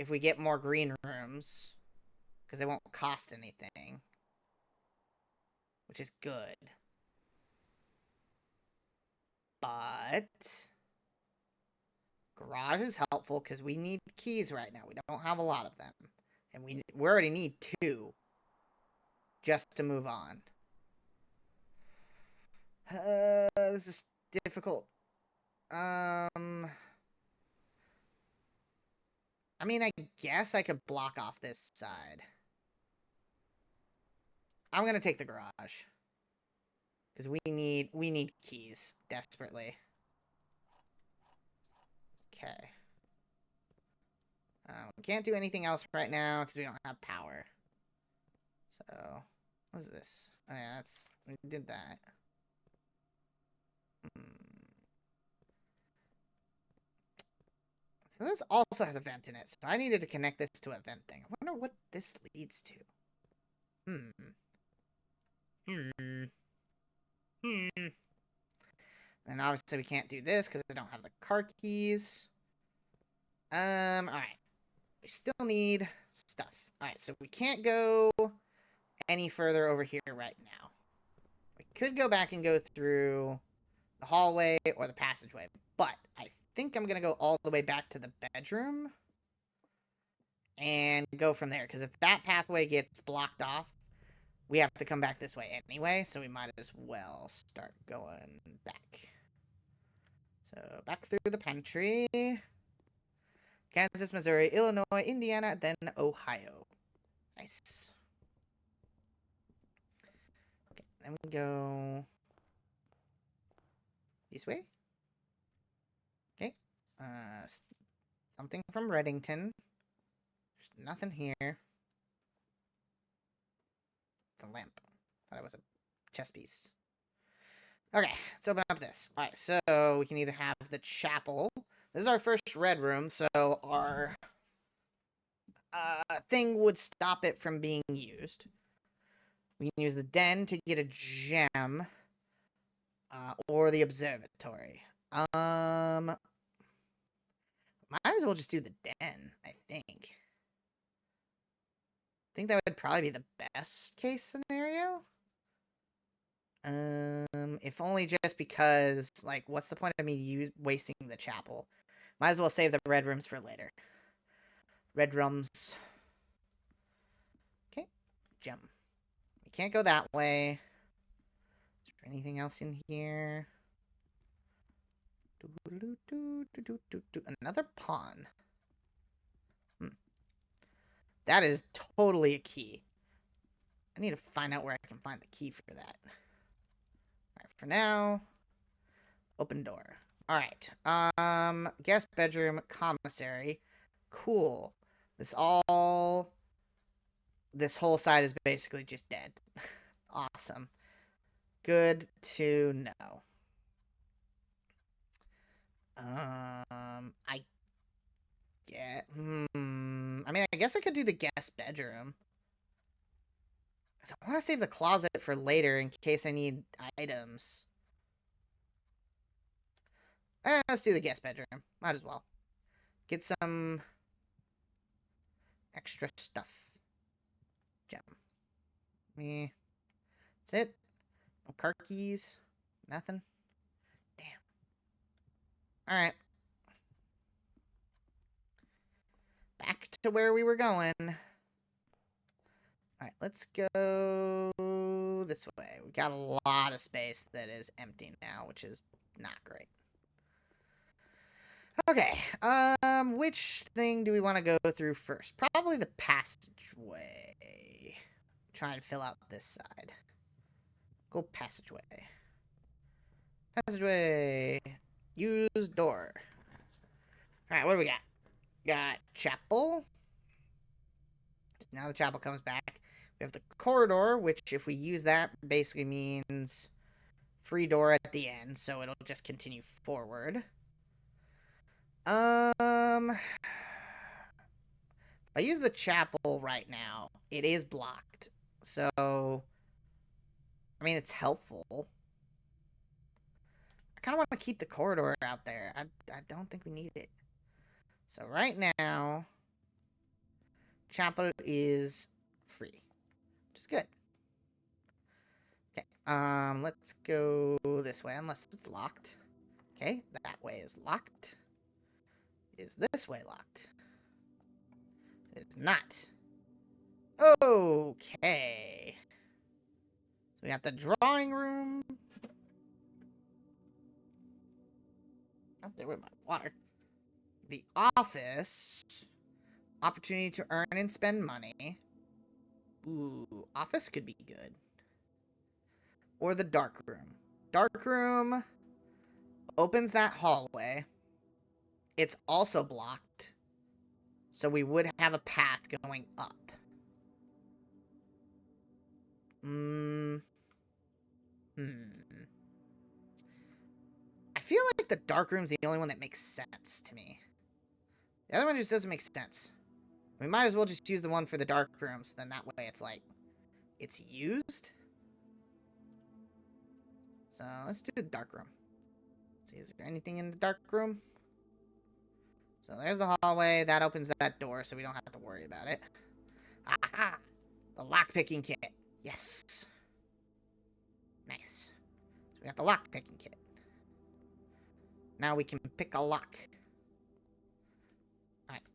if we get more green rooms because they won't cost anything, which is good. But garage is helpful because we need keys right now. We don't have a lot of them. And we already need 2 just to move on. This is difficult. I mean, I guess I could block off this side. I'm gonna take the garage. Because we need keys desperately. Okay. We can't do anything else right now because we don't have power. So, what is this? Oh yeah, we did that. So this also has a vent in it, so I needed to connect this to a vent thing. I wonder what this leads to. And obviously we can't do this because I don't have the car keys. Alright. We still need stuff. Alright, so we can't go any further over here right now. We could go back and go through the hallway or the passageway, but I think I'm going to go all the way back to the bedroom and go from there, because if that pathway gets blocked off, we have to come back this way anyway, so we might as well start going back. So, back through the pantry. Kansas, Missouri, Illinois, Indiana, then Ohio. Nice. Okay, then we go this way. Okay. Something from Reddington. There's nothing here. It's a lamp. Thought it was a chess piece. Okay, let's open up this. Alright, so we can either have the chapel. This is our first red room, so our thing would stop it from being used. We can use the den to get a gem. Or the observatory. Might as well just do the den, I think. I think that would probably be the best case scenario. If only just because, like, what's the point of me wasting the chapel? Might as well save the red rooms for later. Red rooms. Okay, gem. We can't go that way. Is there anything else in here? Another pawn. That is totally a key. I need to find out where I can find the key for that. Alright, for now, open door. Alright, guest bedroom, commissary. Cool. This whole side is basically just dead. Awesome. Good to know. I get. I mean, I guess I could do the guest bedroom. I want to save the closet for later in case I need items. Let's do the guest bedroom. Might as well. Get some extra stuff. Gem. Me. That's it. No car keys. Nothing. Damn. Alright. Back to where we were going. Alright, let's go this way. We got a lot of space that is empty now, which is not great. Okay, which thing do we want to go through first? Probably the passageway. Try and fill out this side. Go passageway. Passageway. Use door. Alright, what do we got? Got chapel. Now the chapel comes back. We have the corridor, which if we use that basically means free door at the end, so it'll just continue forward. If I use the chapel right now, it is blocked. So, I mean, it's helpful. I kind of want to keep the corridor out there. I don't think we need it. So right now, chapel is free, which is good. Okay, let's go this way, unless it's locked. Okay, that way is locked. Is this way locked? It's not. Okay. So we got the drawing room. Up there with my water. The office. Opportunity to earn and spend money. Ooh, office could be good. Or the dark room. Dark room opens that hallway. It's also blocked. So we would have a path going up. I feel like the dark room's the only one that makes sense to me. The other one just doesn't make sense. We might as well just use the one for the dark rooms, then that way it's like, it's used. So let's do the dark room. Let's see, is there anything in the dark room? So there's the hallway. That opens that door, so we don't have to worry about it. Aha! The lockpicking kit. Yes. Nice. So we got the lockpicking kit. Now we can pick a lock.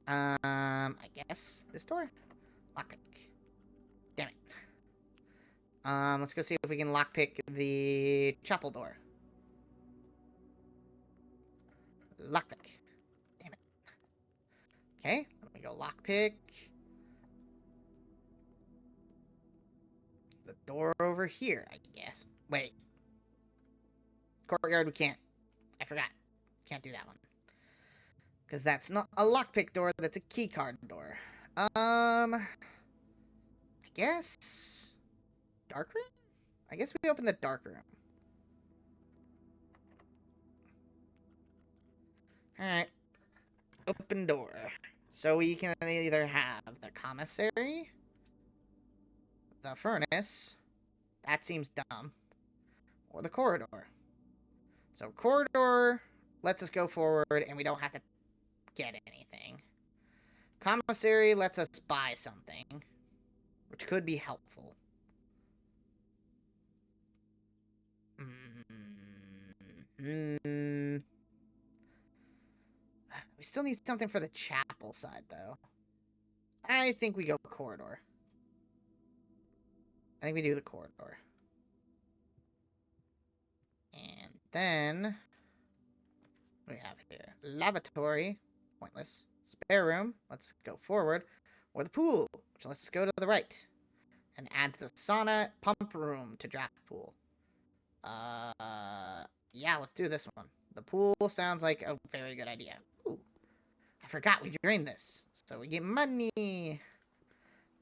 Alright, I guess this door? Lockpick. Damn it. Let's go see if we can lockpick the chapel door. Lockpick. Damn it. Okay, let me go lockpick. The door over here, I guess. Wait. Courtyard, we can't. I forgot. Can't do that one. Because that's not a lockpick door, that's a keycard door. I guess... dark room? I guess we open the dark room. Alright. Open door. So we can either have the commissary, the furnace, that seems dumb, or the corridor. So corridor lets us go forward and we don't have to get anything. Commissary lets us buy something, which could be helpful. We still need something for the chapel side, though. I think we go corridor. I think we do the corridor. And then... what do we have here? Lavatory. Pointless. Spare room. Let's go forward. Or the pool, which lets us go to the right. And adds the sauna pump room to draft pool. Yeah, let's do this one. The pool sounds like a very good idea. Ooh, I forgot we drained this. So we get money.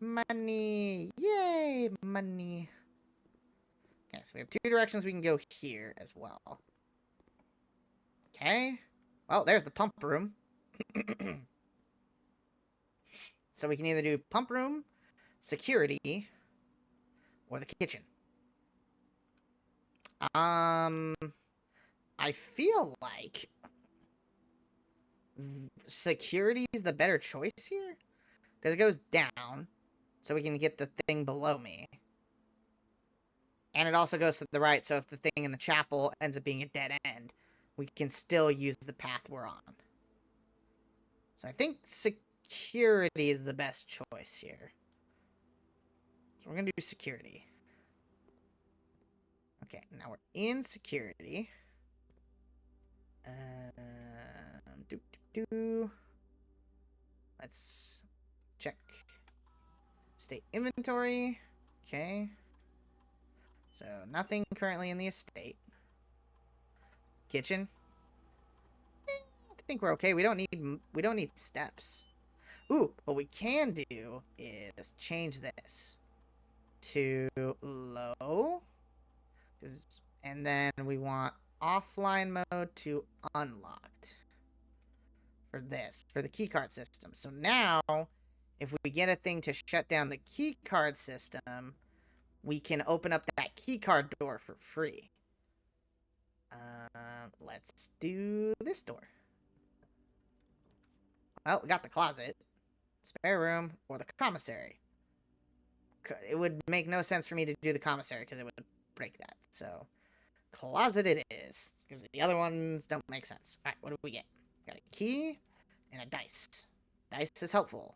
Money. Yay, money. Okay, so we have 2 directions we can go here as well. Okay. Well, there's the pump room. So we can either do pump room, security, or the kitchen. I feel like security is the better choice here. Because it goes down, so we can get the thing below me. And it also goes to the right, so if the thing in the chapel ends up being a dead end, we can still use the path we're on. So I think security is the best choice here. So we're going to do security. Okay, now we're in security. Let's check. Estate inventory. Okay. So nothing currently in the estate. Kitchen. I think we're okay. We don't need steps. Ooh, what we can do is change this to low. And then we want offline mode to unlocked. For this, for the keycard system. So now, if we get a thing to shut down the keycard system, we can open up that keycard door for free. Let's do this door. Well, we got the closet, spare room, or the commissary. It would make no sense for me to do the commissary because it would break that. So, closet it is, because the other ones don't make sense. All right, what do we get? Got a key and a dice. Dice is helpful.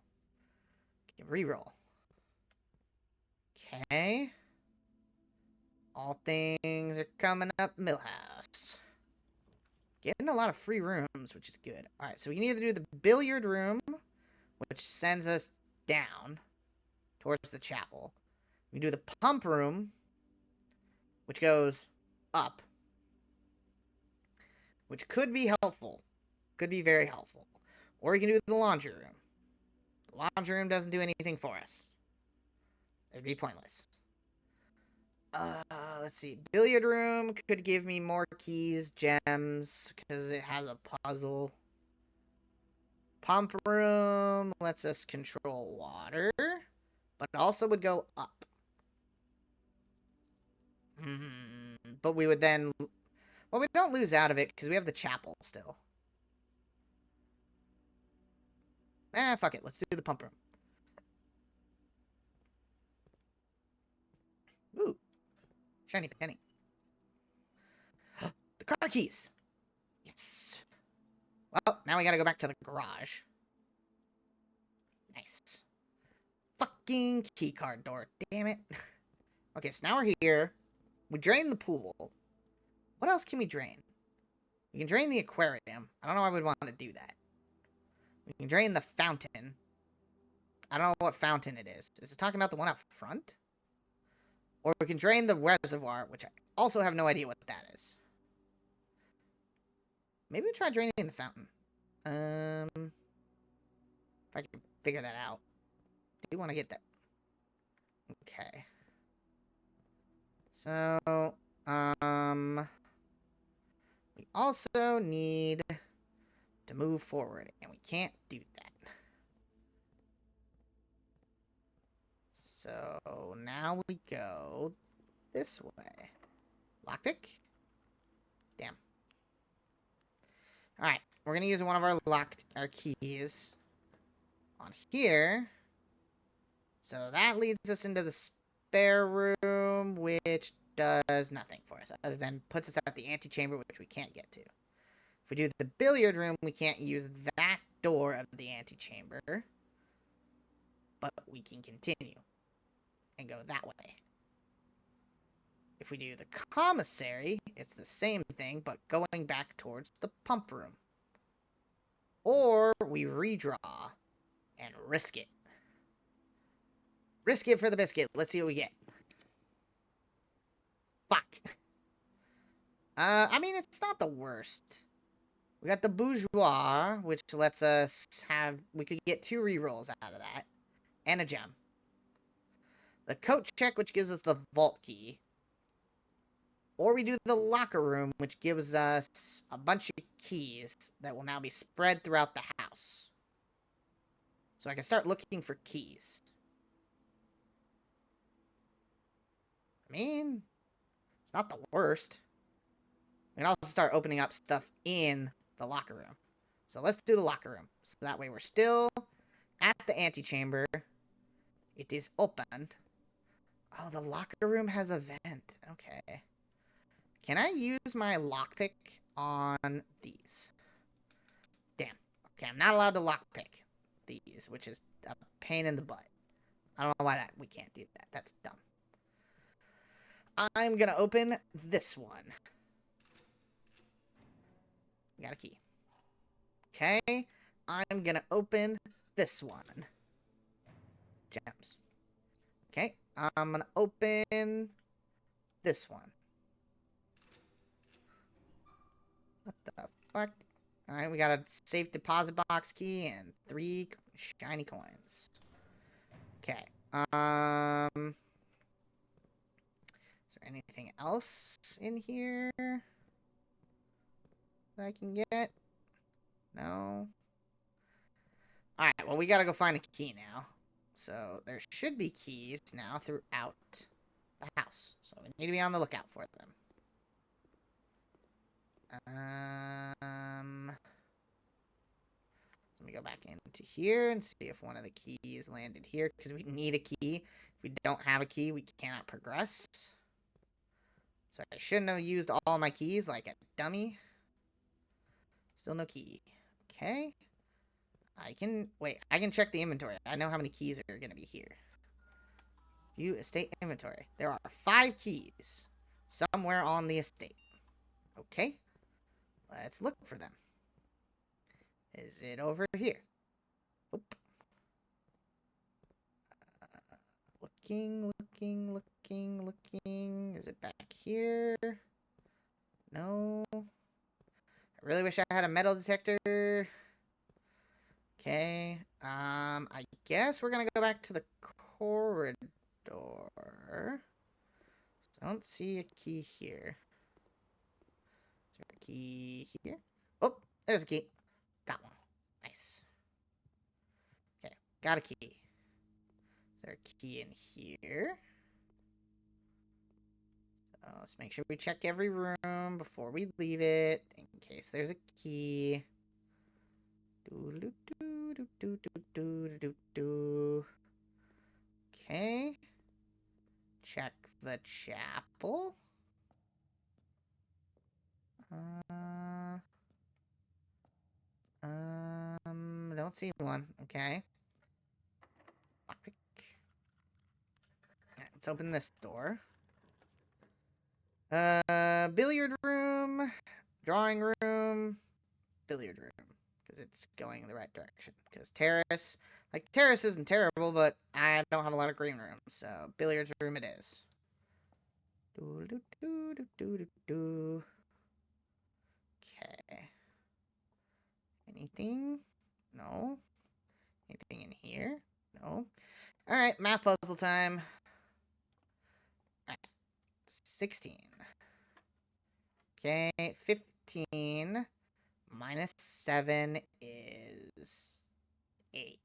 Reroll. Okay. All things are coming up Millhouse. Getting a lot of free rooms, which is good. Alright, so we can either do the billiard room, which sends us down towards the chapel. We can do the pump room, which goes up. Which could be helpful. Could be very helpful. Or we can do the laundry room. The laundry room doesn't do anything for us. It'd be pointless. Let's see. Billiard room could give me more keys, gems, because it has a puzzle. Pump room lets us control water, but also would go up. But we would then... Well, we don't lose out of it, because we have the chapel still. Fuck it. Let's do the pump room. Ooh. Shiny penny. The car keys. Yes. Well, now we gotta go back to the garage. Nice. Fucking keycard door. Damn it. Okay, so now we're here. We drain the pool. What else can we drain? We can drain the aquarium. I don't know why we'd want to do that. We can drain the fountain. I don't know what fountain it is. Is it talking about the one up front? Or we can drain the reservoir, which I also have no idea what that is. Maybe we try draining the fountain. If I can figure that out. Do you want to get that? Okay. So, we also need to move forward, and we can't do that. So, now we go this way. Lockpick? Damn. Alright, we're gonna use one of our keys on here. So that leads us into the spare room, which does nothing for us, other than puts us at the antechamber, which we can't get to. If we do the billiard room, we can't use that door of the antechamber, but we can continue and go that way. If we do the commissary, it's the same thing, but going back towards the pump room. Or we redraw and risk it. Risk it for the biscuit. Let's see what we get. Fuck. I mean, it's not the worst. We got the bourgeois, which lets us have... We could get 2 rerolls out of that. And a gem. The coat check, which gives us the vault key. Or we do the locker room, which gives us a bunch of keys that will now be spread throughout the house. So I can start looking for keys. I mean, it's not the worst. We can also start opening up stuff in the locker room. So let's do the locker room. So that way we're still at the antechamber. It is opened. Oh, the locker room has a vent. Okay. Can I use my lockpick on these? Damn. Okay, I'm not allowed to lockpick these, which is a pain in the butt. I don't know why we can't do that. That's dumb. I'm gonna open this one. We got a key. Okay. I'm gonna open this one. Gems. Okay. I'm gonna open this one. What the fuck? Alright, we got a safe deposit box key and 3 shiny coins. Okay. Is there anything else in here that I can get? No. Alright, well, we gotta go find a key now. So, there should be keys now throughout the house. So, we need to be on the lookout for them. So let me go back into here and see if one of the keys landed here, because we need a key. If we don't have a key, we cannot progress. So I shouldn't have used all my keys like a dummy. Still no key. Okay. I can check the inventory. I know how many keys are going to be here. View estate inventory. There are 5 keys somewhere on the estate. Okay. Let's look for them. Is it over here? Oop. Looking. Is it back here? No. I really wish I had a metal detector. Okay. I guess we're gonna go back to the corridor. I don't see a key here. Is there a key here? Oh, there's a key. Got one. Nice. Okay, got a key. Is there a key in here? So let's make sure we check every room before we leave it, in case there's a key. Okay. Check the chapel. Don't see one. Okay. Lockpick. Right, let's open this door. Billiard room, drawing room, billiard room. Because it's going in the right direction. Because terrace, terrace isn't terrible, but I don't have a lot of green room. So, billiards room it is. Okay. Anything? No. Anything in here? No. Alright, math puzzle time. Alright. 16. Okay, 15 minus 7 is 8.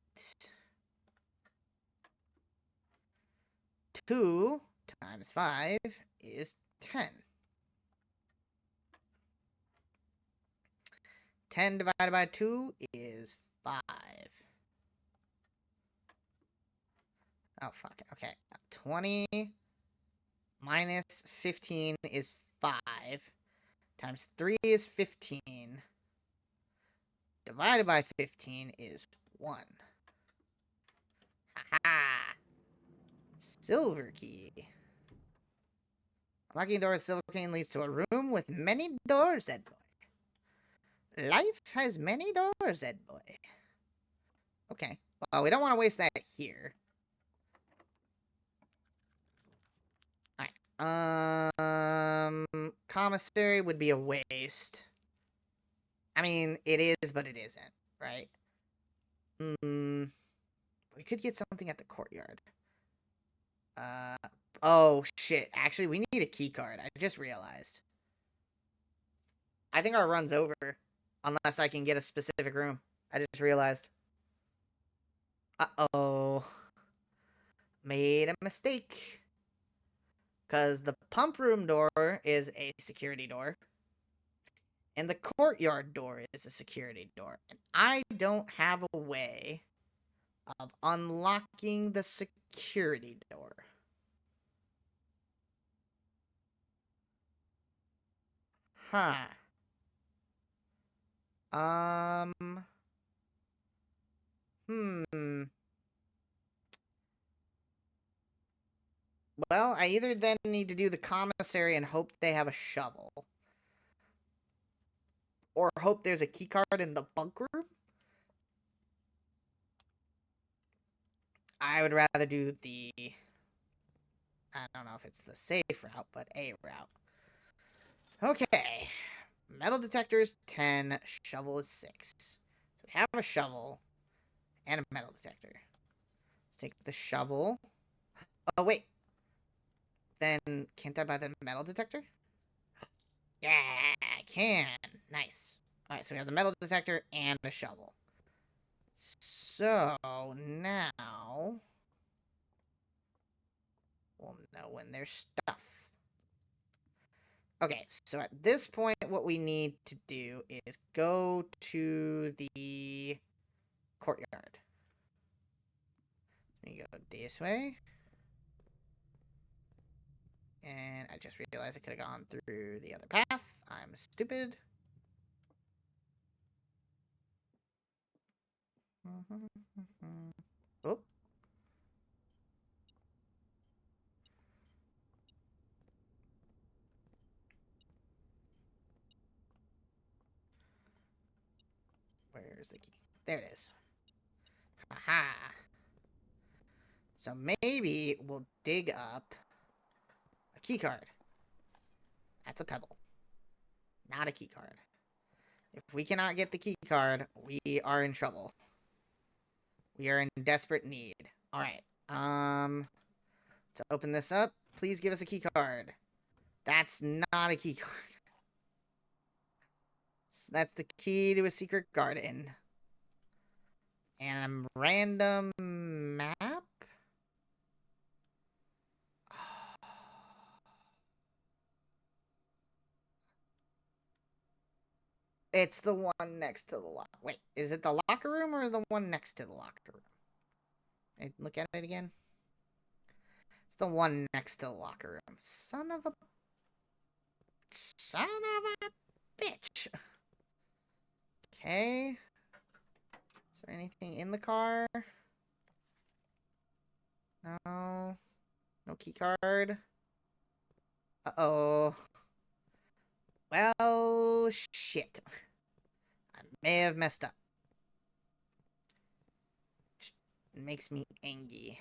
2 times 5 is 10. 10 divided by 2 is 5. Oh, fuck. Okay. 20 minus 15 is 5. Times 3 is 15. Divided by 15 is 1. Ha-ha! Silver key. Unlocking a door with silver key leads to a room with many doors, Ed boy. Life has many doors, Ed boy. Okay. Well, we don't want to waste that here. Commissary would be a waste. I mean, it is, but it isn't, right? We could get something at the courtyard. Oh shit. Actually, we need a key card. I just realized. I think our run's over. Unless I can get a specific room. I just realized. Uh-oh. Made a mistake. Because the pump room door is a security door. And the courtyard door is a security door. And I don't have a way of unlocking the security door. Huh. Hmm. Well, I either then need to do the commissary and hope they have a shovel. Or hope there's a keycard in the bunk room. I would rather do the... I don't know if it's the safe route, but a route. Okay. Metal detector is 10. Shovel is 6. So we have a shovel and a metal detector. Let's take the shovel. Oh, wait. Then can't I buy the metal detector? Yeah, I can. Nice. Alright, so we have the metal detector and a shovel. So, now... we'll know when there's stuff. Okay, so at this point, what we need to do is go to the courtyard. You go this way. And I just realized I could have gone through the other path. I'm stupid. Oh. Where's the key? There it is. Aha. So maybe we'll dig up a key card. That's a pebble. Not a key card. If we cannot get the key card, we are in trouble. We are in desperate need. Alright. To open this up, please give us a key card. That's not a key card. That's the key to a secret garden. And a random map? It's the one next to the locker. Wait, is it the locker room or the one next to the locker room? Hey, look at it again. It's the one next to the locker room. Son of a bitch. Okay. Is there anything in the car? No. No key card. Uh-oh. Well, shit. I may have messed up. It makes me angry.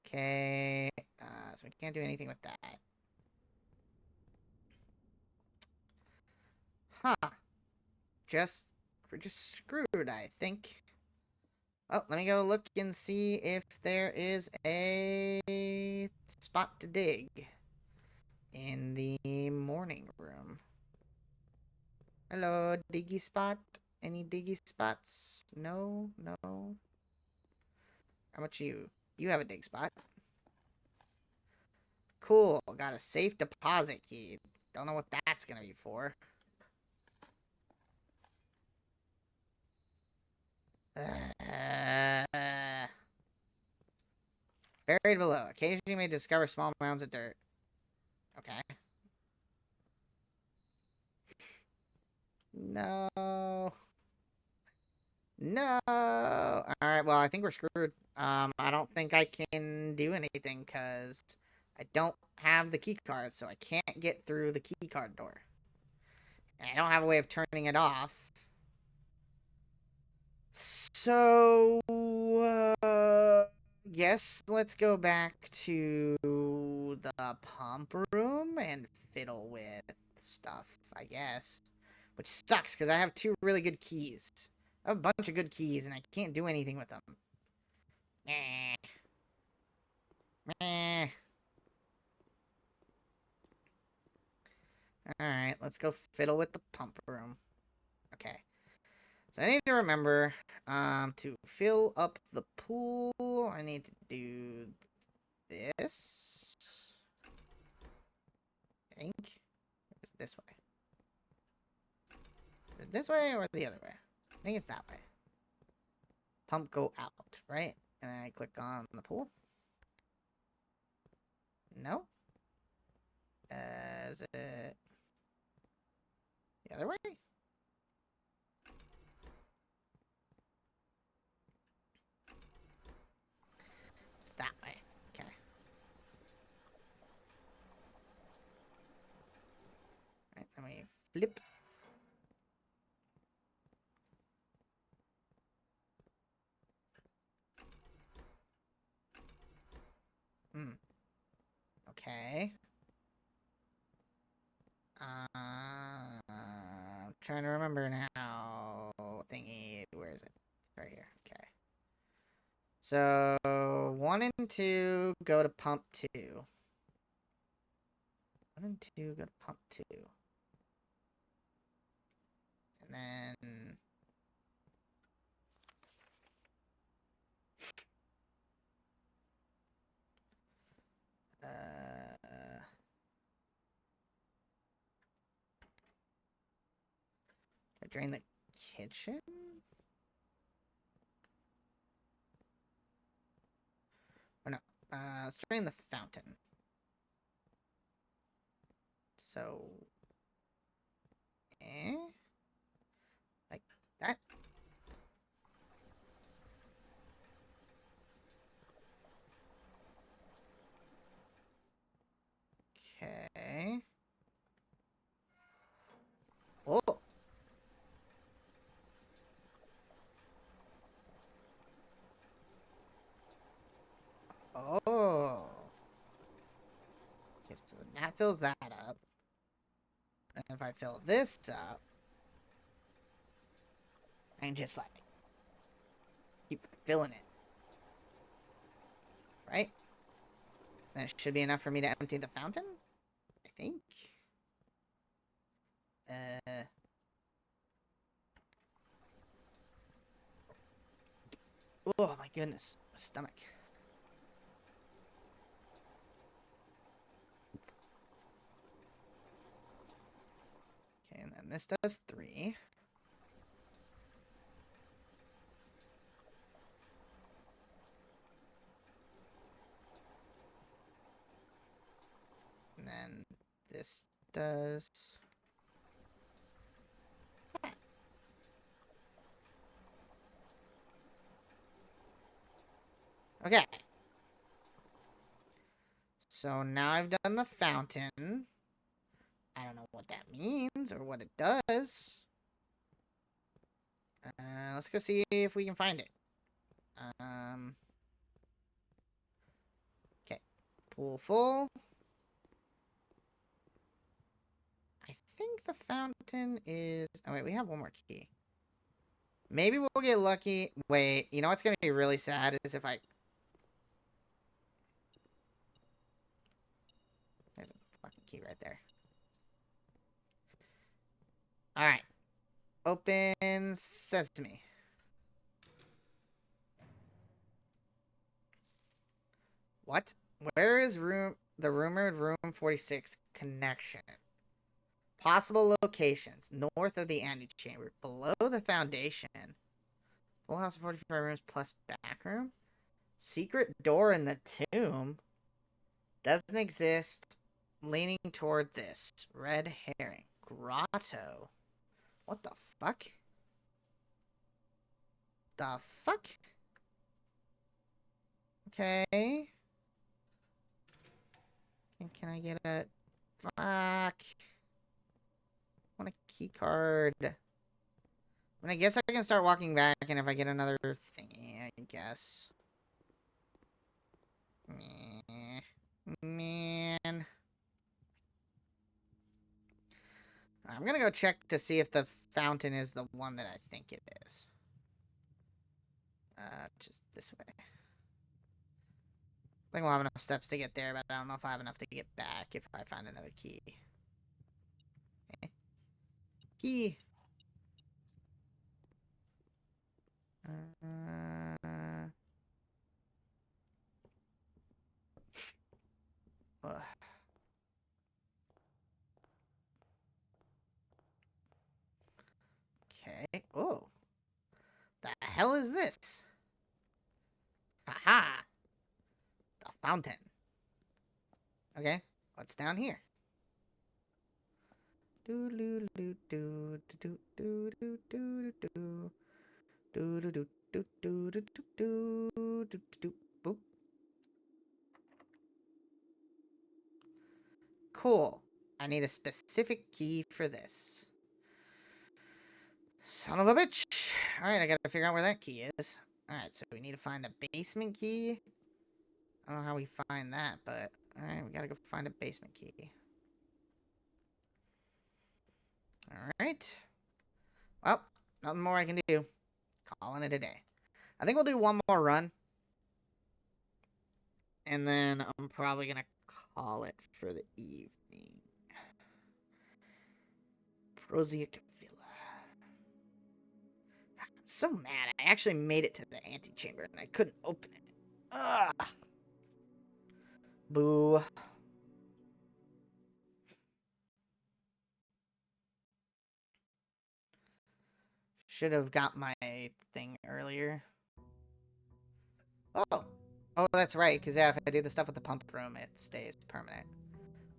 Okay. So we can't do anything with that. Huh. We're just screwed, I think. Oh, let me go look and see if there is a spot to dig in the morning room. Hello, diggy spot? Any diggy spots? No, no. How about you? You have a dig spot. Cool, got a safe deposit key. Don't know what that's gonna be for. Buried below. Occasionally you may discover small mounds of dirt. Okay. No. No. Alright, well, I think we're screwed. I don't think I can do anything because I don't have the key card, so I can't get through the key card door. And I don't have a way of turning it off. So, guess let's go back to the pump room and fiddle with stuff, I guess. Which sucks, because I have 2 really good keys. I have a bunch of good keys, and I can't do anything with them. Meh. Meh. Alright, let's go fiddle with the pump room. Okay. So I need to remember, to fill up the pool, I need to do this. I think. Or is it this way? Is it this way or the other way? I think it's that way. Pump go out, right? And then I click on the pool. No. Is it the other way? It's that way. Okay. Alright, then we flip. Okay. I'm trying to remember now. Thingy, where is it? Right here. Okay. So 1 and 2 go to pump 2. 1 and 2 go to pump 2. And then I drain the kitchen? Or no. Let's drain the fountain. So like that. Okay. Oh. Oh. Okay, so that fills that up. And if I fill this up, I can just like keep filling it. Right? That should be enough for me to empty the fountain, I think. Oh my goodness, my stomach. Okay, and then this does 3. And then this does... Okay. So now I've done the fountain. I don't know what that means or what it does. Let's go see if we can find it. Okay. Pool full. I think the fountain is... Oh, wait, we have one more key. Maybe we'll get lucky. Wait, you know what's going to be really sad is if I... There's a fucking key right there. Alright. Open sesame. What? Where is the rumored room 46 connection? Possible locations. North of the antechamber. Below the foundation. Full house of 45 rooms plus back room. Secret door in the tomb. Doesn't exist. Leaning toward this. Red herring. Grotto. What the fuck? The fuck? Okay. Can I get a... Fuck. I want a key card. I mean, I guess I can start walking back, and if I get another thingy, I guess. Man. I'm gonna go check to see if the fountain is the one that I think it is. Just this way. I think we'll have enough steps to get there, but I don't know if I have enough to get back if I find another key. Key. Ugh. Okay. Oh. The hell is this? Haha. The fountain. Okay. What's down here? Do do do do do do do do do do do do do do do do do do do. Boop. Cool. I need a specific key for this. Son of a bitch. Alright, I gotta figure out where that key is. Alright, so we need to find a basement key. I don't know how we find that, but... Alright, we gotta go find a basement key. Alright. Well, nothing more I can do. Calling it a day. I think we'll do one more run. And then I'm probably gonna call it for the evening. Prosiac Villa. I'm so mad. I actually made it to the antechamber and I couldn't open it. Ugh. Boo. Should have got my thing earlier. Oh. Oh, that's right, because yeah, if I do the stuff with the pump room, it stays permanent.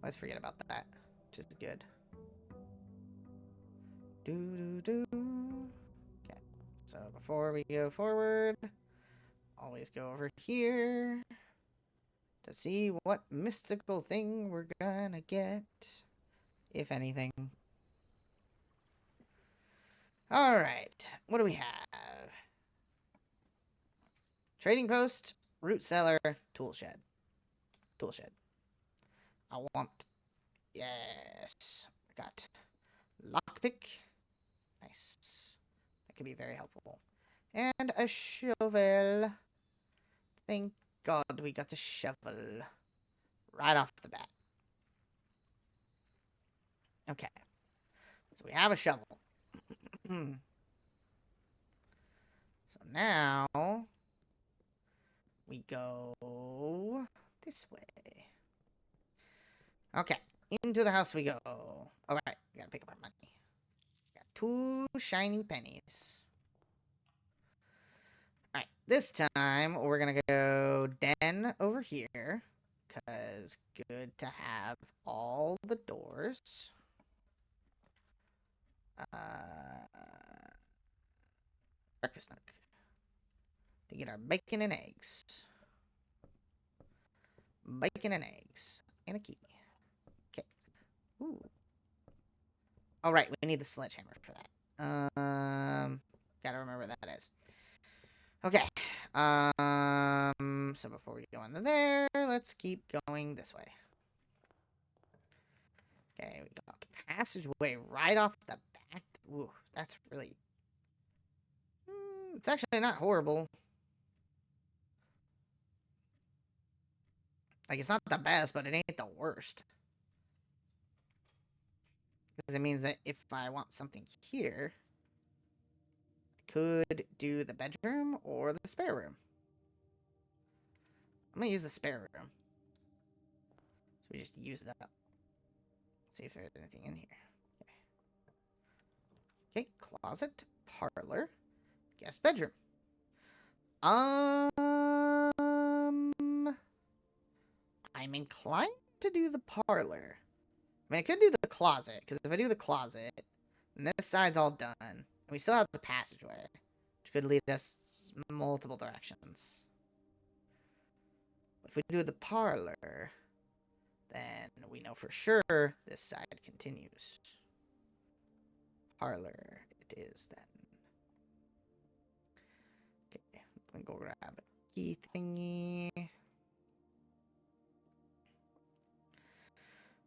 Let's forget about that. Which is good. Do. Okay. So before we go forward, always go over here to see what mystical thing we're gonna get, if anything. Alright, what do we have? Trading post, root cellar, tool shed. Tool shed. I want... Yes. I got lockpick. Nice. That could be very helpful. And a shovel. Thank God we got a shovel. Right off the bat. Okay. So we have a shovel. So now... we go this way. Okay. Into the house we go. Alright. We gotta pick up our money. Got 2 shiny pennies. Alright. This time, we're gonna go den over here. Because good to have all the doors. Breakfast nook. To get our bacon and eggs. Bacon and eggs. And a key. Okay. Ooh. All right, we need the sledgehammer for that. Gotta remember what that is. Okay. So before we go into there, let's keep going this way. Okay, we got passageway right off the back. Ooh, that's really... it's actually not horrible. Like, it's not the best, but it ain't the worst. Because it means that if I want something here, I could do the bedroom or the spare room. I'm going to use the spare room. So we just use it up. See if there's anything in here. Okay, closet, parlor, guest bedroom. I'm inclined to do the parlor. I mean, I could do the closet, because if I do the closet, then this side's all done. And we still have the passageway, which could lead us multiple directions. But if we do the parlor, then we know for sure this side continues. Parlor it is then. Okay, let me go grab a key thingy.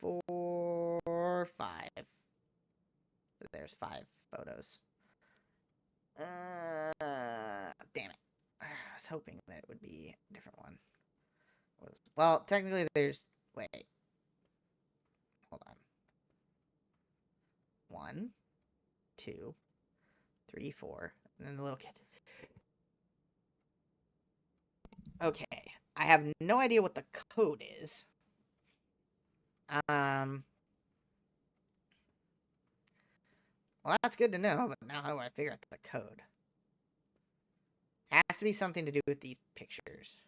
4, 5. There's 5 photos. Damn it. I was hoping that it would be a different one. Well, technically there's... Wait. Hold on. 1, 2, 3, 4. And then the little kid. Okay. I have no idea what the code is. Well, that's good to know, but now how do I figure out the code? Has to be something to do with these pictures.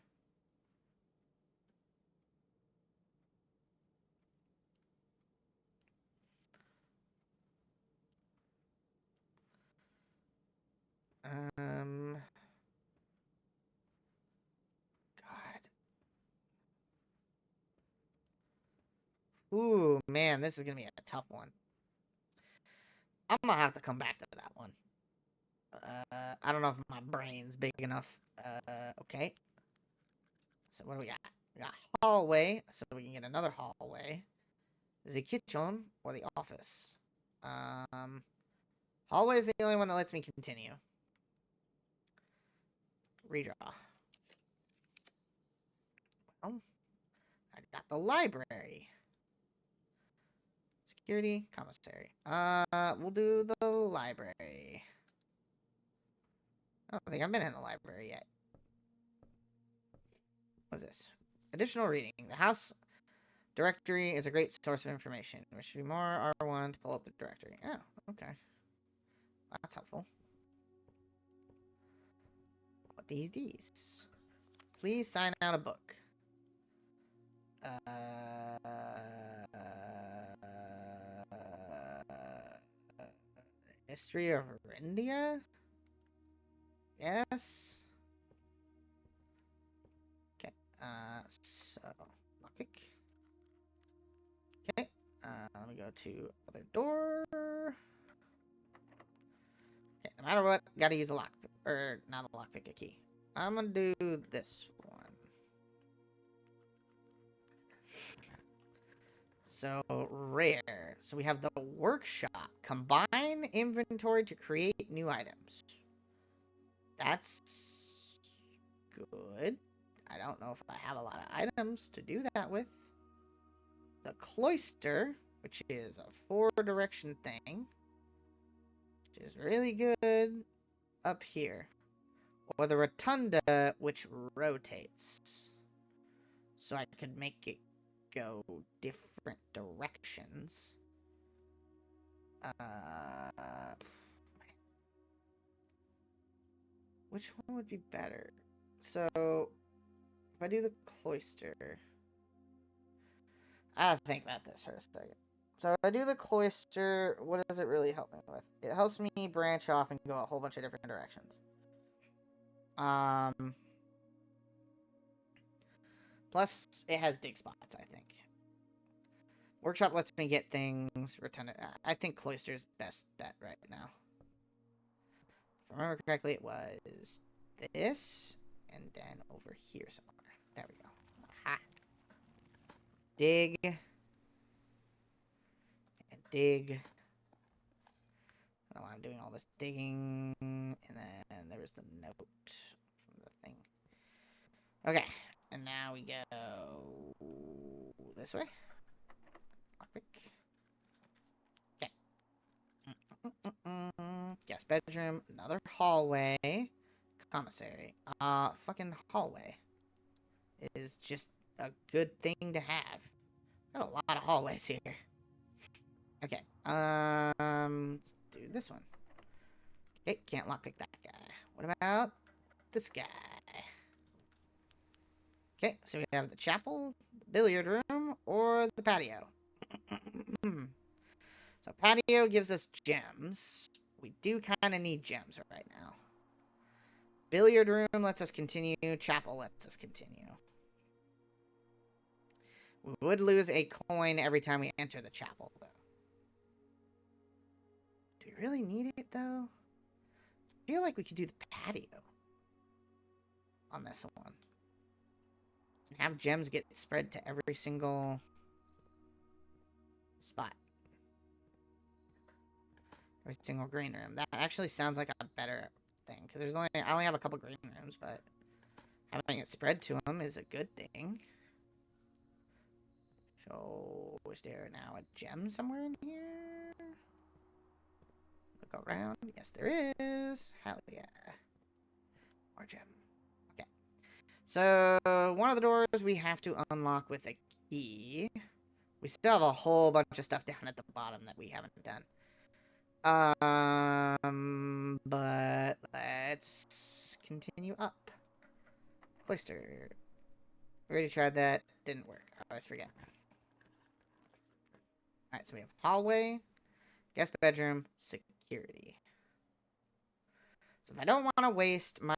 God. Ooh, man, this is gonna be a tough one. I'm gonna have to come back to that one. I don't know if my brain's big enough. Okay. So what do we got? We got hallway, so we can get another hallway. The kitchen or the office? Hallway is the only one that lets me continue. Redraw. Well, I got the library. Security, commissary. We'll do the library. I don't think I've been in the library yet. What's this? Additional reading. The house directory is a great source of information. There should be more R1 to pull up the directory. Oh, okay. That's helpful. What these? Please sign out a book. History of India? Yes. Okay. So lockpick. Okay. Let me go to other door. Okay. No matter what, gotta use a lock, or not a lockpick, a key. I'm gonna do this one. So rare. So we have the workshop. Combine inventory to create new items. That's good. I don't know if I have a lot of items to do that with. The cloister, which is a 4-direction thing, which is really good up here. Or the rotunda, which rotates. So I could make it go different directions. Which one would be better? So, if I do the cloister... I'll think about this for a second. So if I do the cloister, what does it really help me with? It helps me branch off and go a whole bunch of different directions. Plus, it has dig spots, I think. Workshop lets me get things. Rotunda. I think cloister is best bet right now. If I remember correctly, it was this, and then over here somewhere. There we go. Aha. Dig. And dig. I don't know why I'm doing all this digging. And then there was the note from the thing. Okay. And now we go this way. Lockpick. Okay. Yes, bedroom. Another hallway. Commissary. Fucking hallway is just a good thing to have. Got a lot of hallways here. Okay. Let's do this one. Okay, can't lockpick that guy. What about this guy? Okay, so we have the chapel, the billiard room, or the patio. So patio gives us gems. We do kind of need gems right now. Billiard room lets us continue. Chapel lets us continue. We would lose a coin every time we enter the chapel, though. Do we really need it, though? I feel like we could do the patio on this one. And have gems get spread to every single... spot. Every single green room. That actually sounds like a better thing, because I only have a couple green rooms, but having it spread to them is a good thing. So, is there now a gem somewhere in here? Look around. Yes, there is. Hell yeah. More gem. Okay. So, one of the doors we have to unlock with a key. We still have a whole bunch of stuff down at the bottom that we haven't done. But let's continue up. Cloister. We already tried that. Didn't work. I always forget. Alright, so we have hallway, guest bedroom, security. So if I don't want to waste my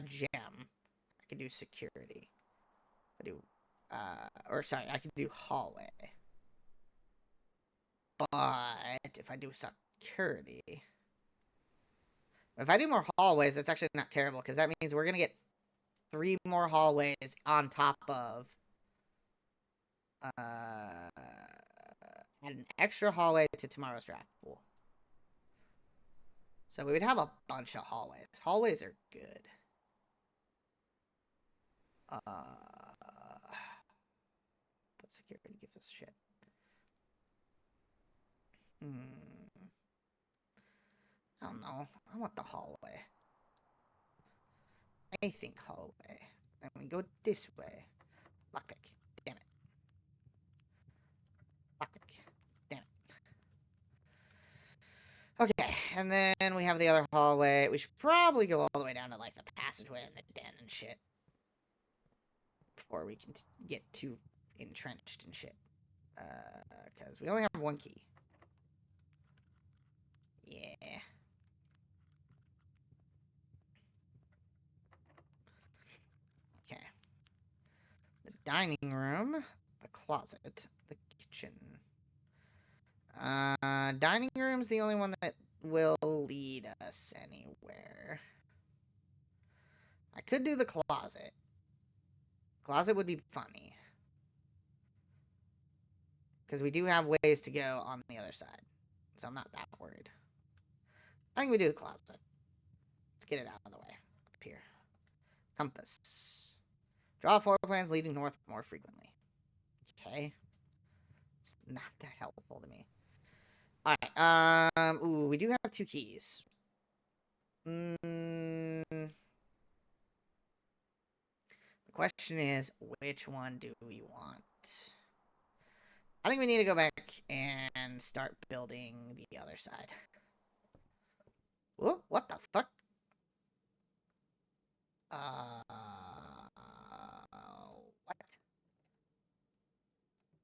gem, I can do security. I do, I can do hallway. But if I do security, if I do more hallways, that's actually not terrible, because that means we're gonna get 3 more hallways on top of an extra hallway to tomorrow's draft pool. So we would have a bunch of hallways. Hallways are good. But security gives us shit. I don't know. I want the hallway. I think hallway. Then we go this way. Lockpick. Damn it. Lockpick. Damn it. Okay, and then we have the other hallway. We should probably go all the way down to, like, the passageway and the den and shit. Before we can get too entrenched and shit. Because we only have 1 key. Yeah. Okay. The dining room, the closet, the kitchen. Dining room's the only one that will lead us anywhere. I could do the closet. Closet would be funny. Because we do have ways to go on the other side. So I'm not that worried. I think we do the closet. Let's get it out of the way. Up here. Compass. Draw floor plans leading north more frequently. Okay. It's not that helpful to me. Alright, ooh, we do have 2 keys. The question is, which one do we want? I think we need to go back and start building the other side. Whoa, what the fuck? What?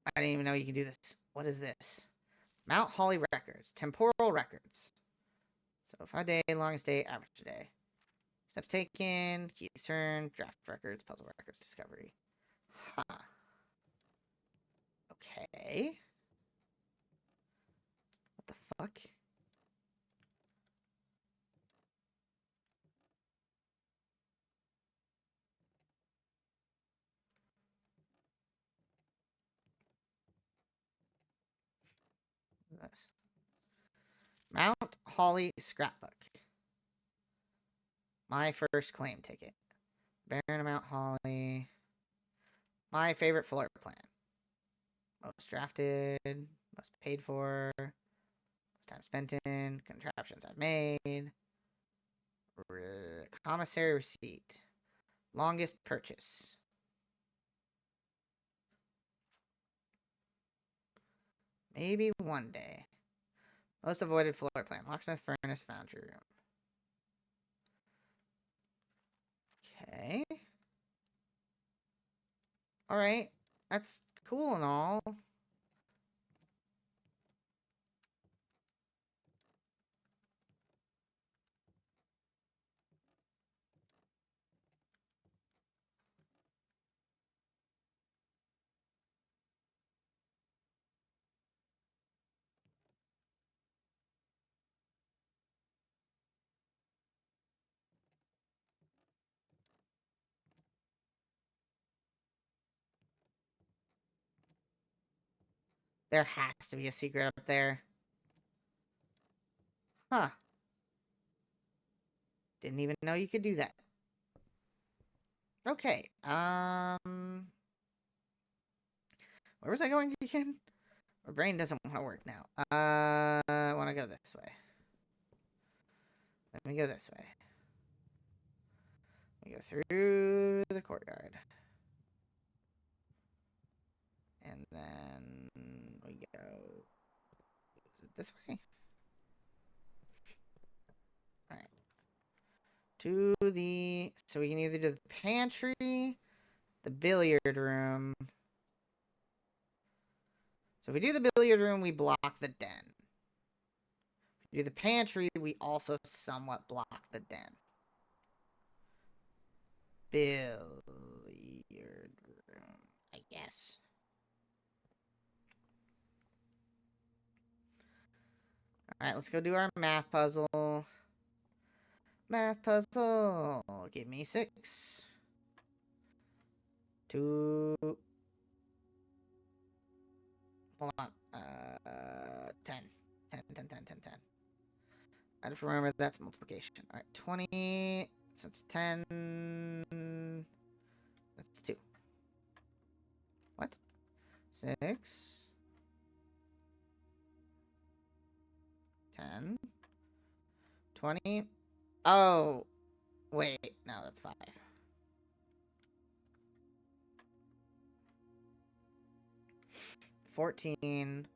I didn't even know you could do this. What is this? Mount Holly records. Temporal records. So 5 day, longest day, average day. Steps taken, keys turned, draft records, puzzle records, discovery. Huh. Okay. What the fuck? This. Mount Holly scrapbook. My first claim ticket. Baron of Mount Holly. My favorite floor plan. Most drafted. Most paid for. Most time spent in. Contraptions I've made. Commissary receipt. Longest purchase. Maybe one day. Most avoided floor plan. Locksmith, furnace, foundry room. Okay. Alright. That's cool and all. There has to be a secret up there. Huh. Didn't even know you could do that. Okay. Where was I going again? My brain doesn't want to work now. I want to go this way. Let me go this way. We go through the courtyard. And then we go... Is it this way? Alright. To the... So we can either do the pantry, the billiard room. So if we do the billiard room, we block the den. If we do the pantry, we also somewhat block the den. Billiard room, I guess. Alright, let's go do our math puzzle. Math puzzle. Give me 6. 2. Hold on. 10. 10, 10, 10, 10, 10. I just remember that's multiplication. Alright, 20. So it's 10. That's 2. What? 6. 10. 20. Oh. Wait. No, that's 5. 14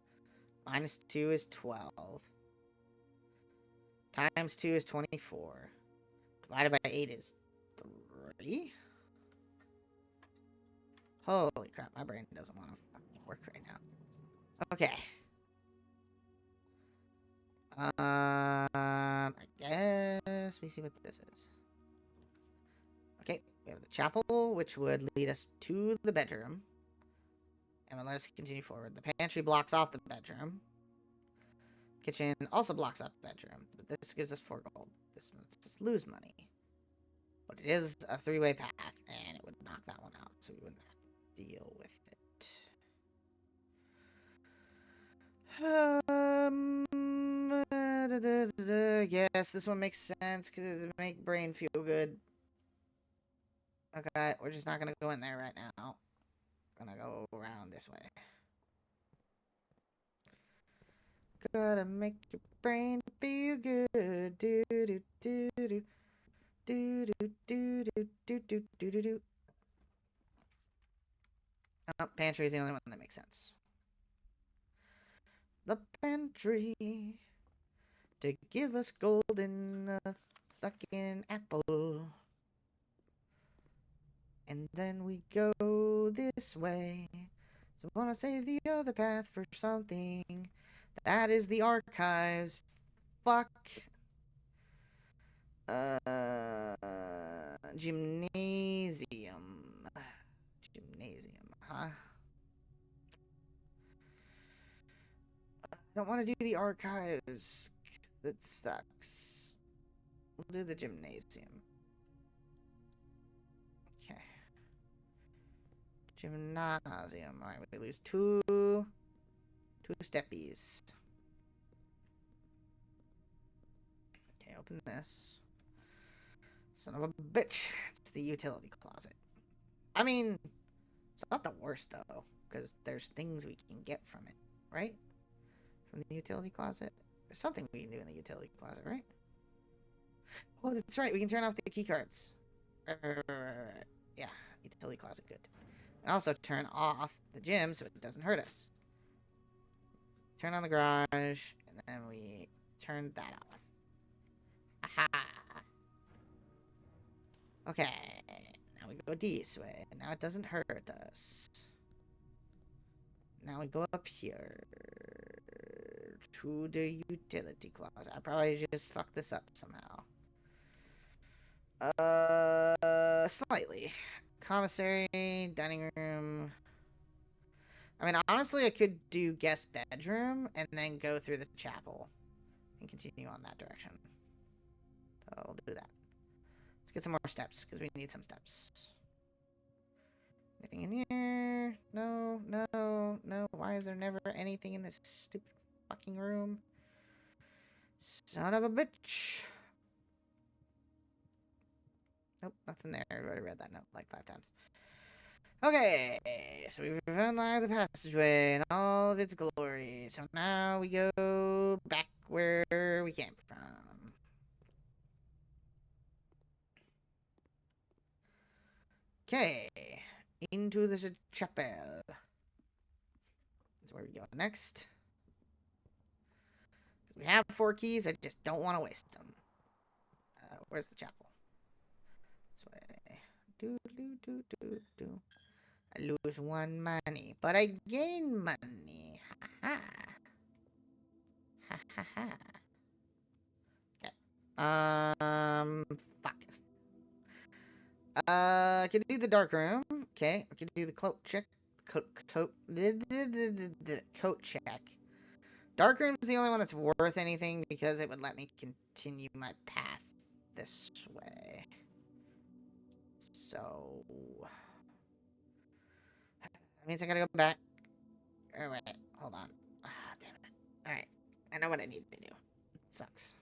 minus 2 is 12. Times 2 is 24. Divided by 8 is 3. Holy crap, my brain doesn't want to fucking work right now. Okay. I guess we see what this is. Okay, we have the chapel, which would lead us to the bedroom. And will let us continue forward. The pantry blocks off the bedroom. Kitchen also blocks off the bedroom. But this gives us 4 gold. This makes us lose money. But it is a 3-way path, and it would knock that one out, so we wouldn't have to deal with it. Yes, this one makes sense, because it makes brain feel good. Okay, we're just not going to go in there right now. Gonna go around this way. Gotta make your brain feel good. Do do do do do do do do do do do do. Oh, pantry is the only one that makes sense. The pantry to give us golden fucking apple. And then we go this way. So I want to save the other path for something. That is the archives. Fuck. Gymnasium. Gymnasium, huh? I don't want to do the archives. That sucks. We'll do the gymnasium. Okay. Gymnasium. Alright, we lose two steppies. Okay, open this. Son of a bitch. It's the utility closet. I mean, it's not the worst, though, because there's things we can get from it, right? From the utility closet. There's something we can do in the utility closet, right? Oh, that's right. We can turn off the key cards. Yeah, utility closet, good. And also turn off the gym so it doesn't hurt us. Turn on the garage, and then we turn that off. Aha! Okay, now we go this way. Now it doesn't hurt us. Now we go up here to the utility closet. I probably just fucked this up somehow. Slightly. Commissary, dining room. I mean, honestly, I could do guest bedroom and then go through the chapel and continue on that direction. So we'll do that. Let's get some more steps, because we need some steps. Anything in here? No, no, no. Why is there never anything in this stupid fucking room? Son of a bitch. Nope, nothing there. I already read that note like 5 times. Okay, so we've unlocked the passageway in all of its glory. So now we go back where we came from. Okay, into the chapel. That's where we go next. Because we have 4 keys, I just don't want to waste them. Where's the chapel? This way. Do, do, do, do, do. I lose 1 money, but I gain money. Ha ha. Ha ha ha. Okay. Fuck. I can do the dark room. Okay, I can do the cloak check. Coat check. Dark room is the only one that's worth anything because it would let me continue my path this way. So that means I gotta go back. Oh wait, hold on. Ah, damn it. All right, I know what I need to do. It sucks.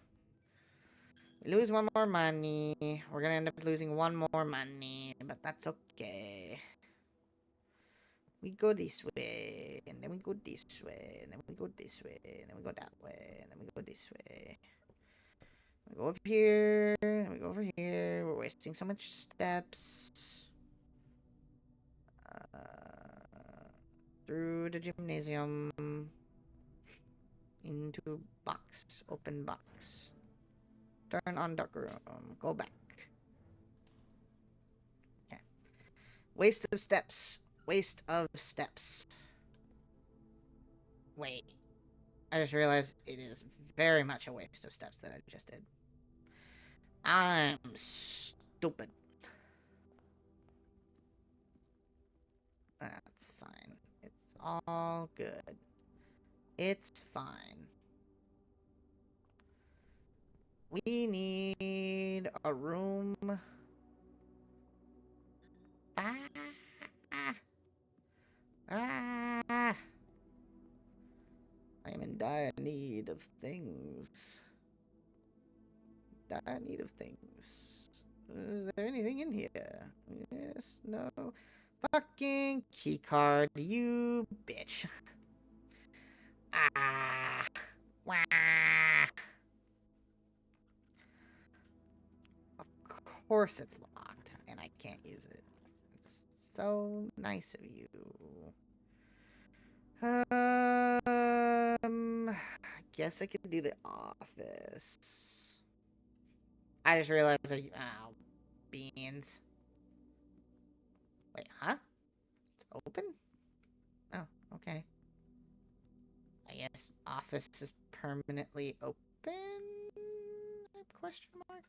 We lose 1 more money. We're gonna end up losing 1 more money, but that's okay. We go this way, and then we go this way, and then we go this way, and then we go that way, and then we go this way. We go up here, and we go over here. We're wasting so much steps. Through the gymnasium. Into box. Open box. Turn on dark room. Go back. Okay. Waste of steps. Waste of steps. Wait. I just realized it is very much a waste of steps that I just did. I'm stupid. That's fine. It's all good. It's fine. We need a room. Ah. Ah. I am in dire need of things. Dire need of things. Is there anything in here? Yes, no. Fucking keycard, you bitch. Ah. Wah. Of course it's locked, and I can't use it. It's so nice of you. I guess I could do the office. I just realized oh, beans. Wait, huh? It's open? Oh, okay. I guess office is permanently open? Question mark?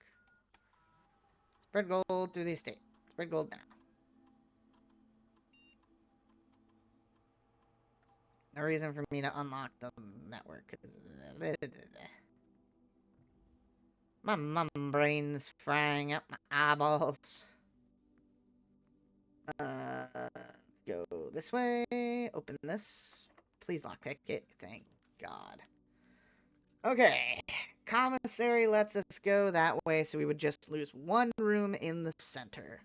Spread gold through the estate. Spread gold now. No reason for me to unlock the network. My mum brain's frying up my eyeballs. Go this way. Open this. Please lockpick it. Thank God. Okay. Commissary lets us go that way, so we would just lose 1 room in the center.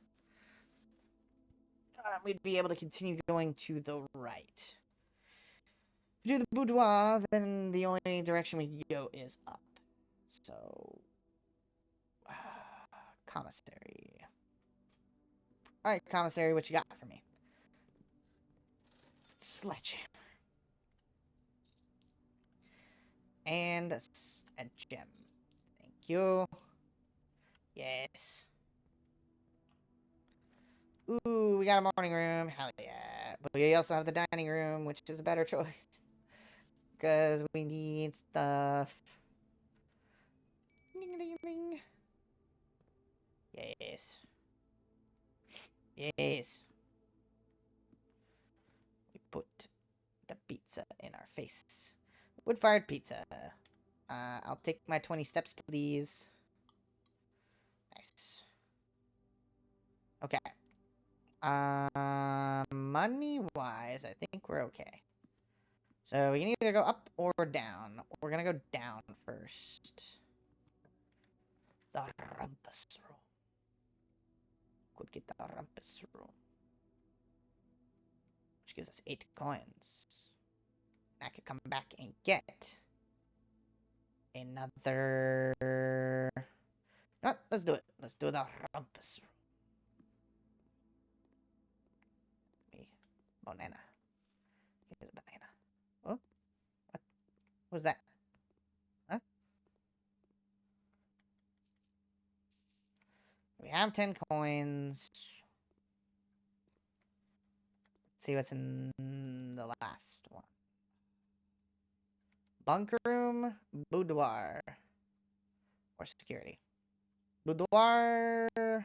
We'd be able to continue going to the right. If we do the boudoir, then the only direction we can go is up. So, commissary. Alright, commissary, what you got for me? Sledgehammer. And a gem. Thank you. Yes. Ooh, we got a morning room. Hell yeah. But we also have the dining room, which is a better choice. Because we need stuff. Ding, ding, ding. Yes. Yes. We put the pizza in our face. Wood-fired pizza. I'll take my 20 steps, please. Nice. Okay. Money-wise, I think we're okay. So we can either go up or down. We're gonna go down first. The rumpus room. Could get the rumpus room. Which gives us 8 coins. I could come back and get another... No, let's do it. Let's do the rumpus room. Me. Banana. Here's a banana. Oh? What was that? Huh? We have 10 coins. Let's see what's in the last one. Bunker room, boudoir, or security. Boudoir. I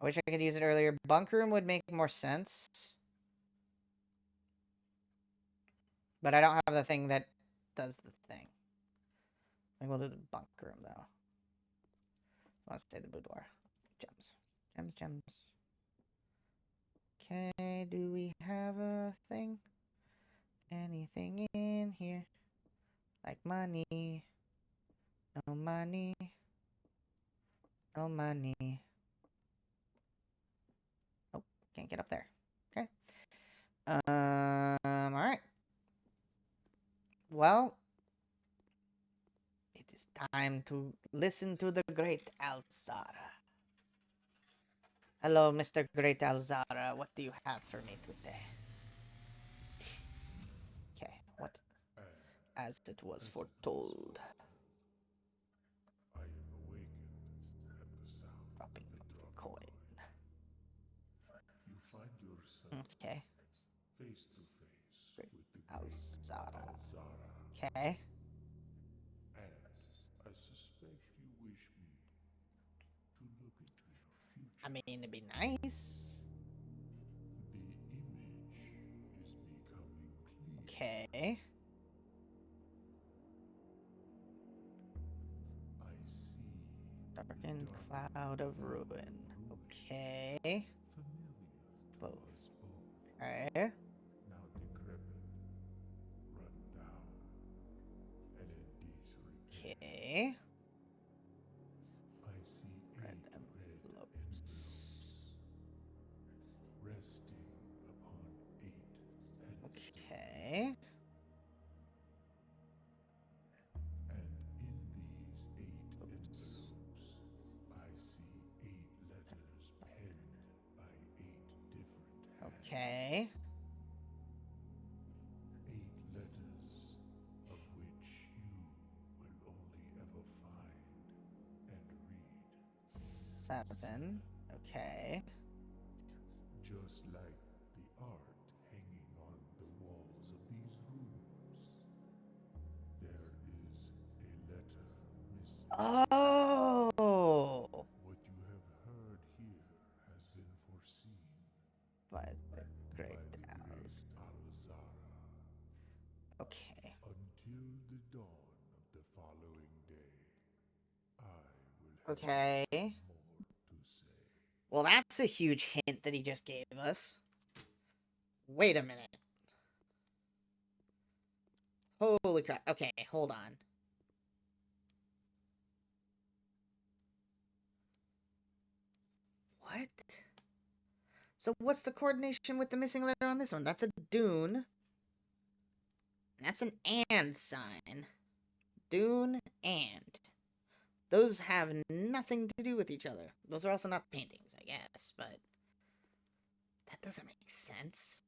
wish I could use it earlier. Bunker room would make more sense. But I don't have the thing that does the thing. I think we'll do the bunker room, though. Let's say the boudoir. Gems. Gems, gems. Okay, do we have a thing? Anything in here? Like money. No money. No money. Nope, can't get up there. Okay. Alright. Well, it is time to listen to the great Alzara. Hello, Mr. Great Alzara. What do you have for me today? Okay, what? As it was foretold. I am awakened at the sound Dropping of the coin. You find yourself Okay. face to face Great with the Alzara. Alzara, Okay. and I suspect you wish me to look into your future. I mean, it'd be nice. The image is becoming clear. Okay. I see Darkened the cloud of ruin. Okay. familiar to Both. us both. Okay. Now decrepit, run down, and in disrepair. Okay. I see Red 8 envelopes. resting upon 8 pedestals. Okay. And in these 8 envelopes, I see 8 letters penned by 8 different hands. Okay. 8 letters of which you will only ever find and read. 7. Okay. Just like the art hanging on the walls of these rooms, there is a letter missing. Oh! What you have heard here has been foreseen By the by great the great owls. Alzara. Okay. Until the dawn of the following day, I will have Okay. more to say. Well, that's a huge hint that he just gave us. Wait a minute. Holy crap. Okay, hold on. What? So what's the coordination with the missing letter on this one? That's a dune. That's an and sign. Dune and. Those have nothing to do with each other. Those are also not paintings, I guess, but that doesn't make sense.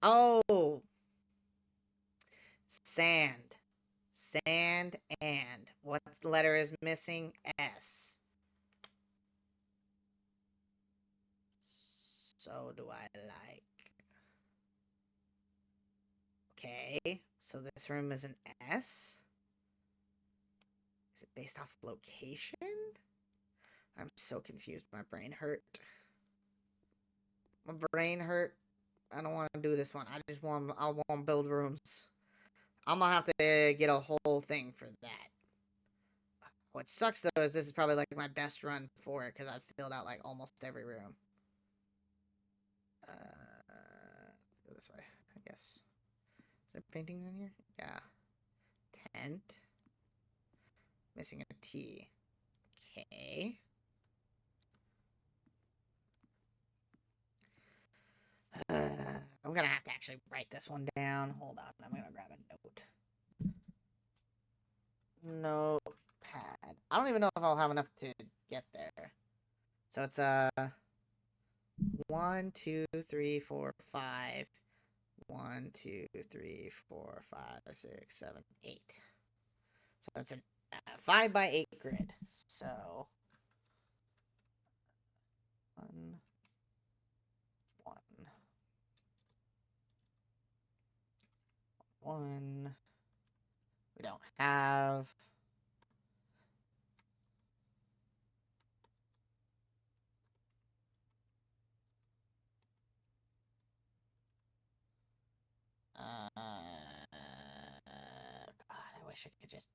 Oh! Sand. Sand and. What letter is missing? S. So do I like... Okay, so this room is an S? Is it based off location? I'm so confused. My brain hurt. My brain hurt. I don't want to do this one. I want to build rooms. I'm gonna have to get a whole thing for that. What sucks though is this is probably like my best run for it because I've filled out like almost every room. Let's go this way, I guess. Is there paintings in here? Yeah. Tent. Missing a T. Okay. I'm gonna have to actually write this one down. Hold on, I'm gonna grab a note. Notepad. I don't even know if I'll have enough to get there. So it's 1, 2, 3, 4, 5. 1, 2, 3, 4, 5, 6, 7, 8. So it's a 5 by 8 grid. So 1, 1, 1. We don't have. God, I wish I could just.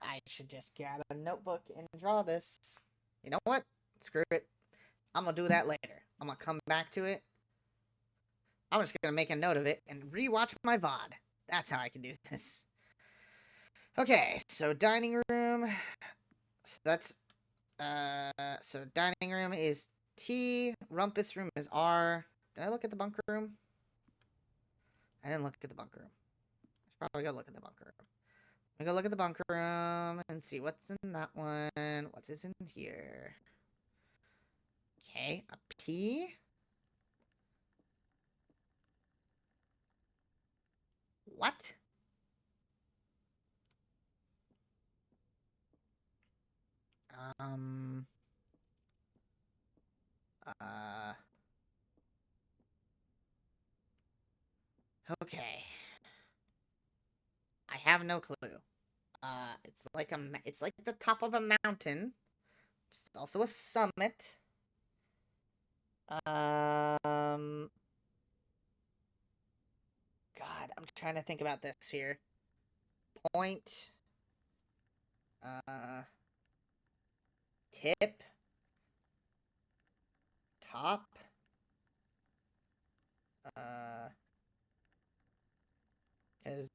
I should just grab a notebook and draw this. You know what? Screw it. I'm gonna do that later. I'm gonna come back to it. I'm just gonna make a note of it and rewatch my VOD. That's how I can do this. Okay, so dining room. So that's so dining room is T, rumpus room is R. Did I look at the bunker room? I didn't look at the bunker room. I should probably go look at the bunker room. I'm gonna go look at the bunker room and see what's in that one. What's in here? Okay, a P. What? Um. Okay. I have no clue. It's like the top of a mountain. It's also a summit. God, I'm trying to think about this here. Point. Tip. Top. Because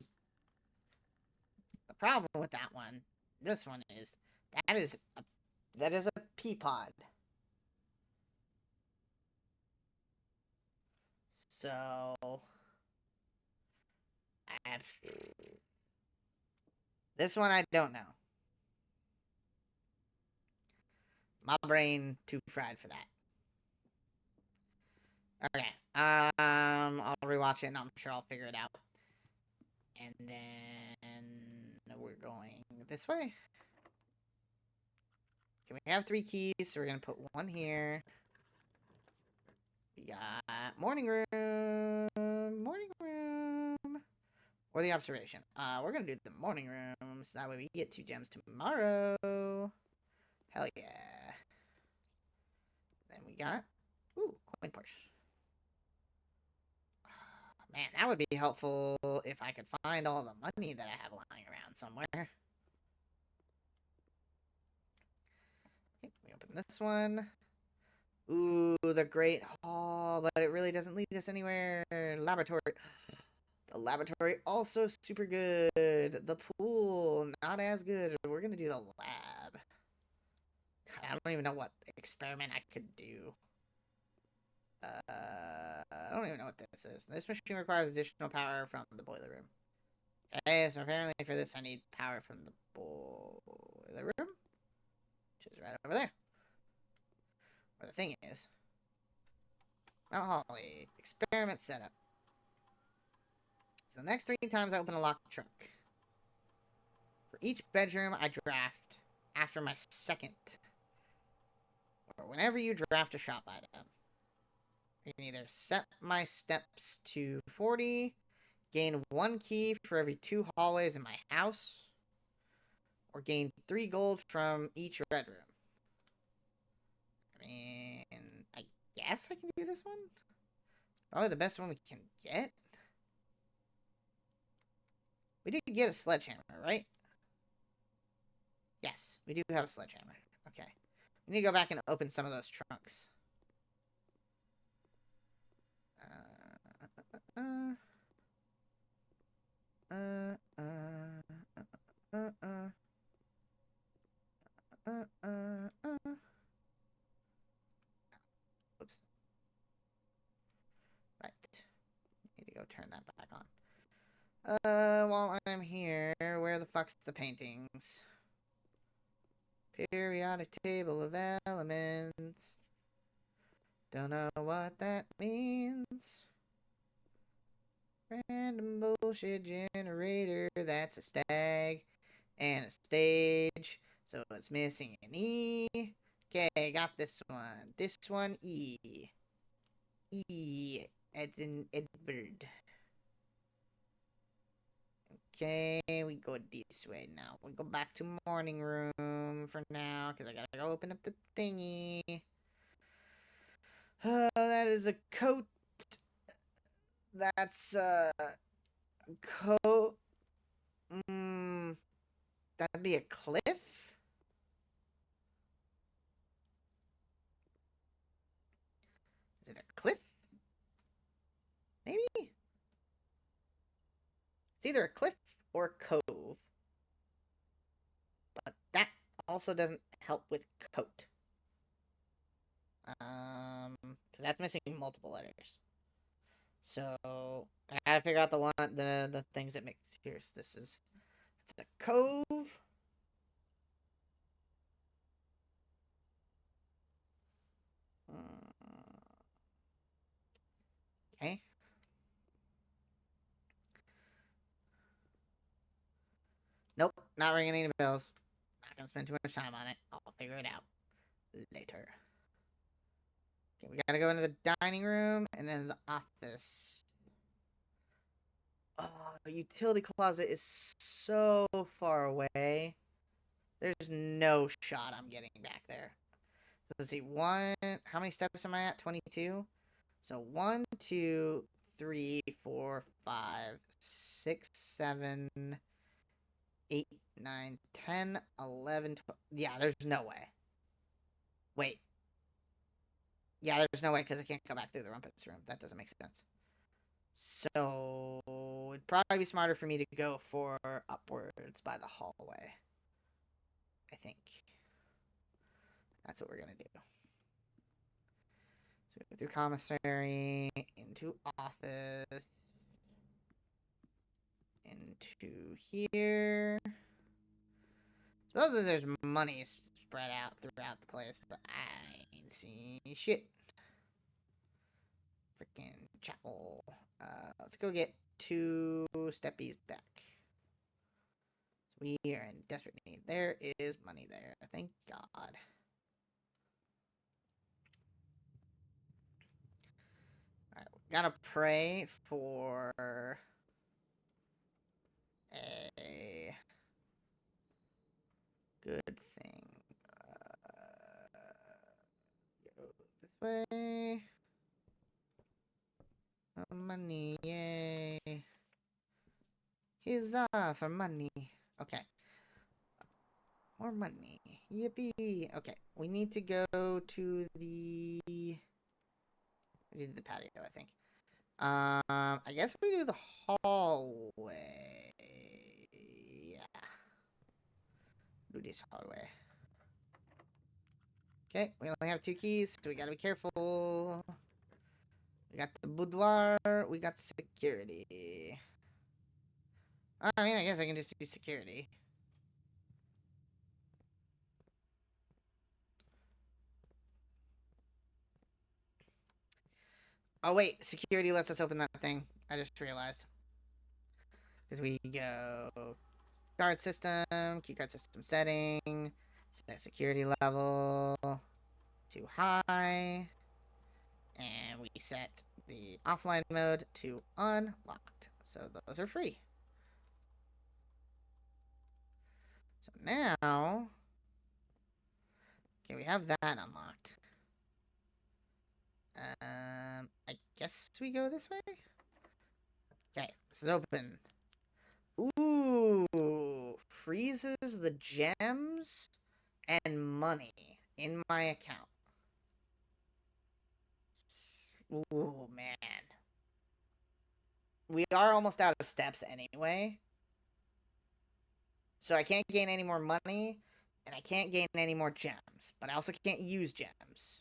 the problem with that one, this one is, that is a pea pod. So, this one I don't know. My brain too fried for that. Okay. I'll rewatch it and I'm sure I'll figure it out. And then we're going this way. Okay, we have 3 keys, so we're gonna put 1 here. We got morning room, or the observation. We're gonna do the morning room, so that way we get 2 gems tomorrow. Hell yeah. Then we got, ooh, coin purse. Man, that would be helpful if I could find all the money that I have lying around somewhere. Okay, we open this one. Ooh, the Great Hall, but it really doesn't lead us anywhere. Laboratory. The laboratory, also super good. The pool, not as good. We're gonna do the lab. God, I don't even know what experiment I could do. I don't even know what this is. This machine requires additional power from the boiler room. Okay, so apparently for this I need power from the boiler room, which is right over there. Where the thing is. Mount Holly. Experiment setup. So the next 3 times I open a locked truck. For each bedroom I draft after my second. Or whenever you draft a shop item. I can either set my steps to 40, gain 1 key for every 2 hallways in my house, or gain 3 gold from each red room. I mean, I guess I can do this one? Probably the best one we can get. We did get a sledgehammer, right? We do have a sledgehammer. Okay. We need to go back and open some of those trunks. Oops. Right. Need to go turn that back on. While I'm here, where the fuck's the paintings? Periodic table of elements. Don't know what that means. Random bullshit generator. That's a stag and a stage. So it's missing an E. Okay, got this one. This one, E. E. As in Edward. Okay, we go this way now. We go back to morning room for now, because I gotta go open up the thingy. That is a coat. That's coat. That'd be a cliff? Is it a cliff? Maybe? It's either a cliff or a cove. But that also doesn't help with coat. Because that's missing multiple letters. So I gotta figure out the things that make here's this is it's a cove. Okay. Nope, not ringing any bells. Not gonna spend too much time on it. I'll figure it out later. Okay, we gotta go into the dining room and then the office. Oh, the utility closet is so far away. There's no shot I'm getting back there. So let's see, how many steps am I at? 22? So 1, 2, 3, 4, 5, 6, 7, 8, 9, 10, 11, 12. Yeah, there's no way. Wait. Yeah, there's no way because I can't go back through the rumpus room. That doesn't make sense. So it'd probably be smarter for me to go for upwards by the hallway. I think. That's what we're going to do. So we go through commissary, into office, into here. Supposedly there's money spread out throughout the place, but I ain't seen shit. Freaking chapel. Let's go get 2 steppies back. We are in desperate need. There is money there. Thank God. Alright, we gotta pray for a good thing. Go this way. Oh, money, yay. Huzzah for money. Okay. More money. Yippee. Okay, we need to go to the... We did the patio, I think. I guess we do the hallway. Yeah. Do this hallway. Okay, we only have 2 keys, so we gotta be careful. We got the boudoir, we got security. I mean, I guess I can just do security. Oh, wait. Security lets us open that thing. I just realized. Because we go... Guard system, key card system setting, set security level to high, and we set the offline mode to unlocked. So those are free. So now... Okay, we have that unlocked. I guess we go this way? Okay, this is open. Ooh, freezes the gems? and money in my account. Ooh, man. We are almost out of steps anyway. So I can't gain any more money, and I can't gain any more gems. But I also can't use gems.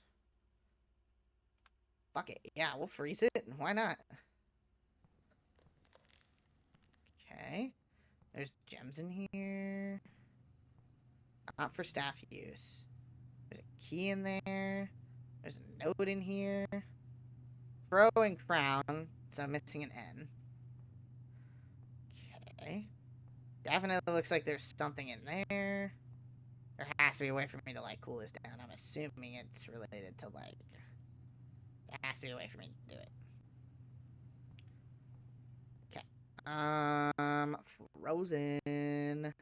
Fuck it. Yeah, we'll freeze it. Why not? Okay. There's gems in here. Not for staff use. There's a key in there. There's a note in here. Crow and crown. So I'm missing an N. Okay. Definitely looks like there's something in there. There has to be a way for me to, like, cool this down. I'm assuming it's related to, like... There has to be a way for me to do it. Okay. Frozen.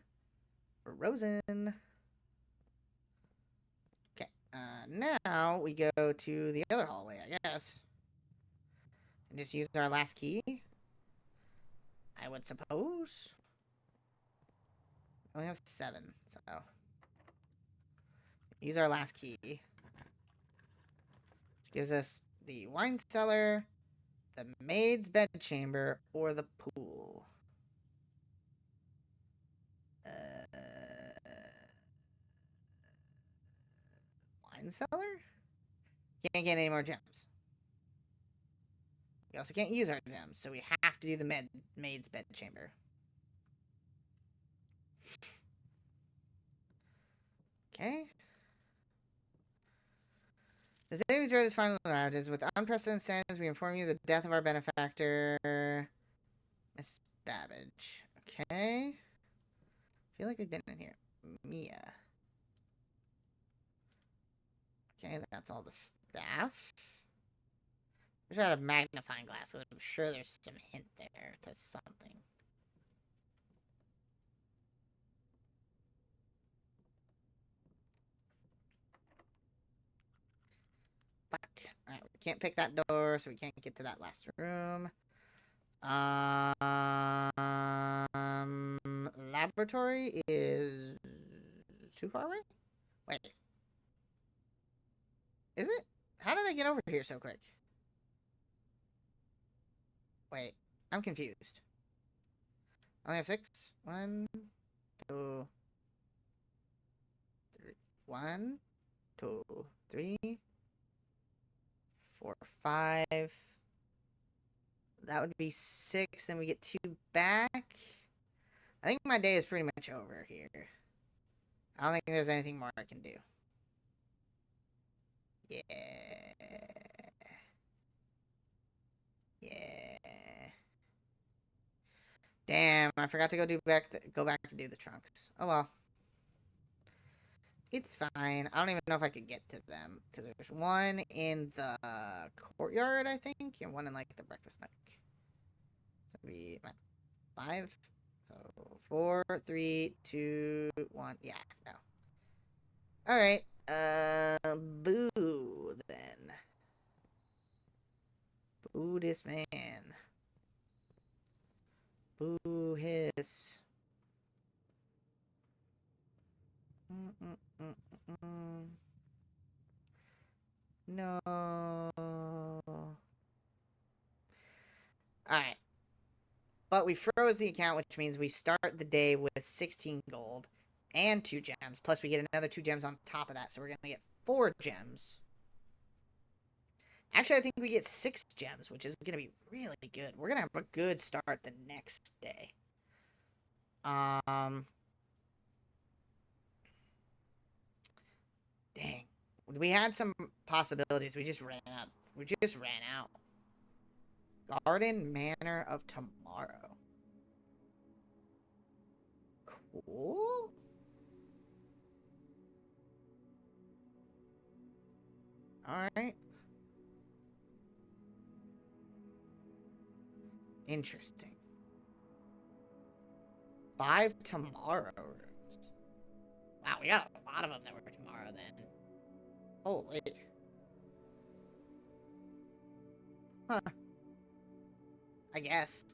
Frozen. Okay. Now we go to the other hallway, I guess. And just use our last key. I would suppose. We only have 7, so... Use our last key. Which gives us the wine cellar, the maid's bedchamber, or the pool. Wine cellar? Can't get any more gems. We also can't use our gems, so we have to do the maid's bedchamber. Okay. The day we dread is final round is with unprecedented standards. We inform you of the death of our benefactor, Miss Babbage. Okay. I feel like we've been in here. Mia. Okay, that's all the staff. I wish I had a magnifying glass, so I'm sure there's some hint there to something. Fuck. Alright, we can't pick that door, so we can't get to that last room. Laboratory is too far away? Wait. Is it? How did I get over here so quick? Wait, I'm confused. I only have 6. 1, 2, 3. 1, 2, 3, 4, 5. That would be 6. Then we get 2 back. I think my day is pretty much over here. I don't think there's anything more I can do. Yeah. Yeah. Damn, I forgot to go back and do the trunks. Oh well. It's fine. I don't even know if I could get to them. Because there's one in the courtyard, I think. And one in, like, the breakfast nook. So it'd be 5. So 4, 3, 2, 1. Yeah, no. Alright. Boo, then. Boo this man. Boo hiss. No. Alright. But we froze the account, which means we start the day with 16 gold and 2 gems. Plus we get another 2 gems on top of that. So we're going to get 4 gems. Actually, I think we get 6 gems, which is going to be really good. We're going to have a good start the next day. Dang. We had some possibilities. We just ran out. Garden Manor of Tomorrow. Cool. Alright. Interesting. 5 tomorrow rooms. Wow, we got a lot of them that were tomorrow then. Holy. Huh. I guess.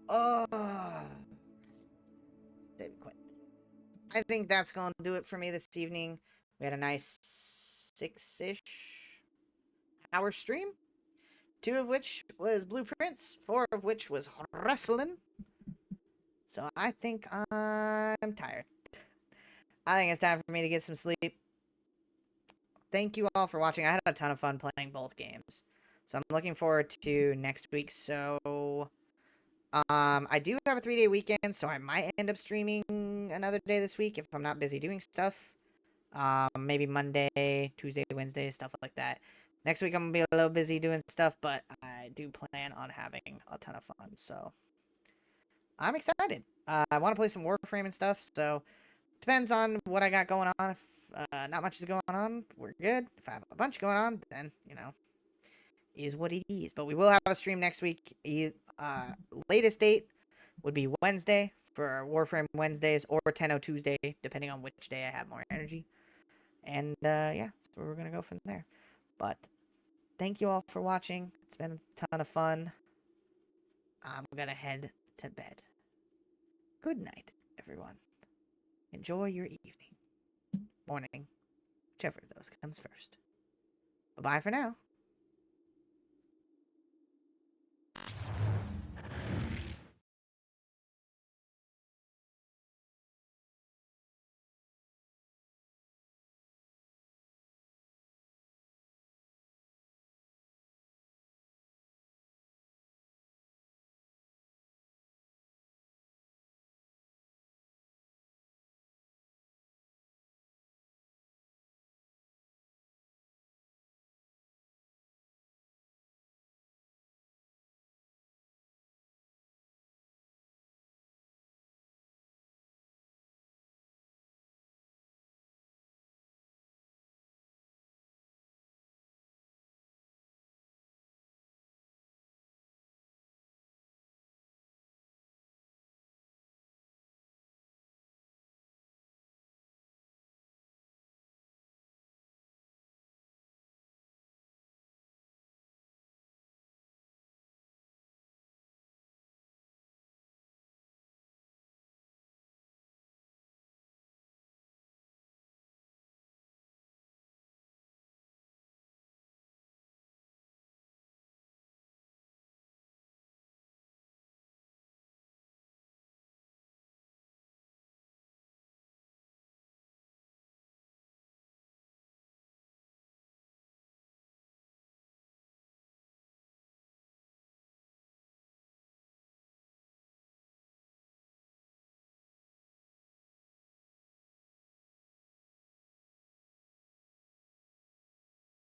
Oh. Save quit. I think that's going to do it for me this evening. We had a nice 6-ish hour stream. 2 of which was blueprints, 4 of which was wrestling. So I think I'm tired. I think it's time for me to get some sleep. Thank you all for watching. I had a ton of fun playing both games. So I'm looking forward to next week. So I do have a 3-day weekend, so I might end up streaming another day this week if I'm not busy doing stuff. Maybe Monday, Tuesday, Wednesday, stuff like that. Next week I'm gonna be a little busy doing stuff, but I do plan on having a ton of fun. So I'm excited. I want to play some Warframe and stuff. So depends on what I got going on. If not much is going on, we're good. If I have a bunch going on, then is what it is. But we will have a stream next week. Latest date would be Wednesday for Warframe Wednesdays or 10:00 Tuesday, depending on which day I have more energy. And yeah, that's where we're gonna go from there. But thank you all for watching. It's been a ton of fun. I'm gonna head to bed. Good night, everyone. Enjoy your evening, morning, whichever of those comes first. Bye-bye for now.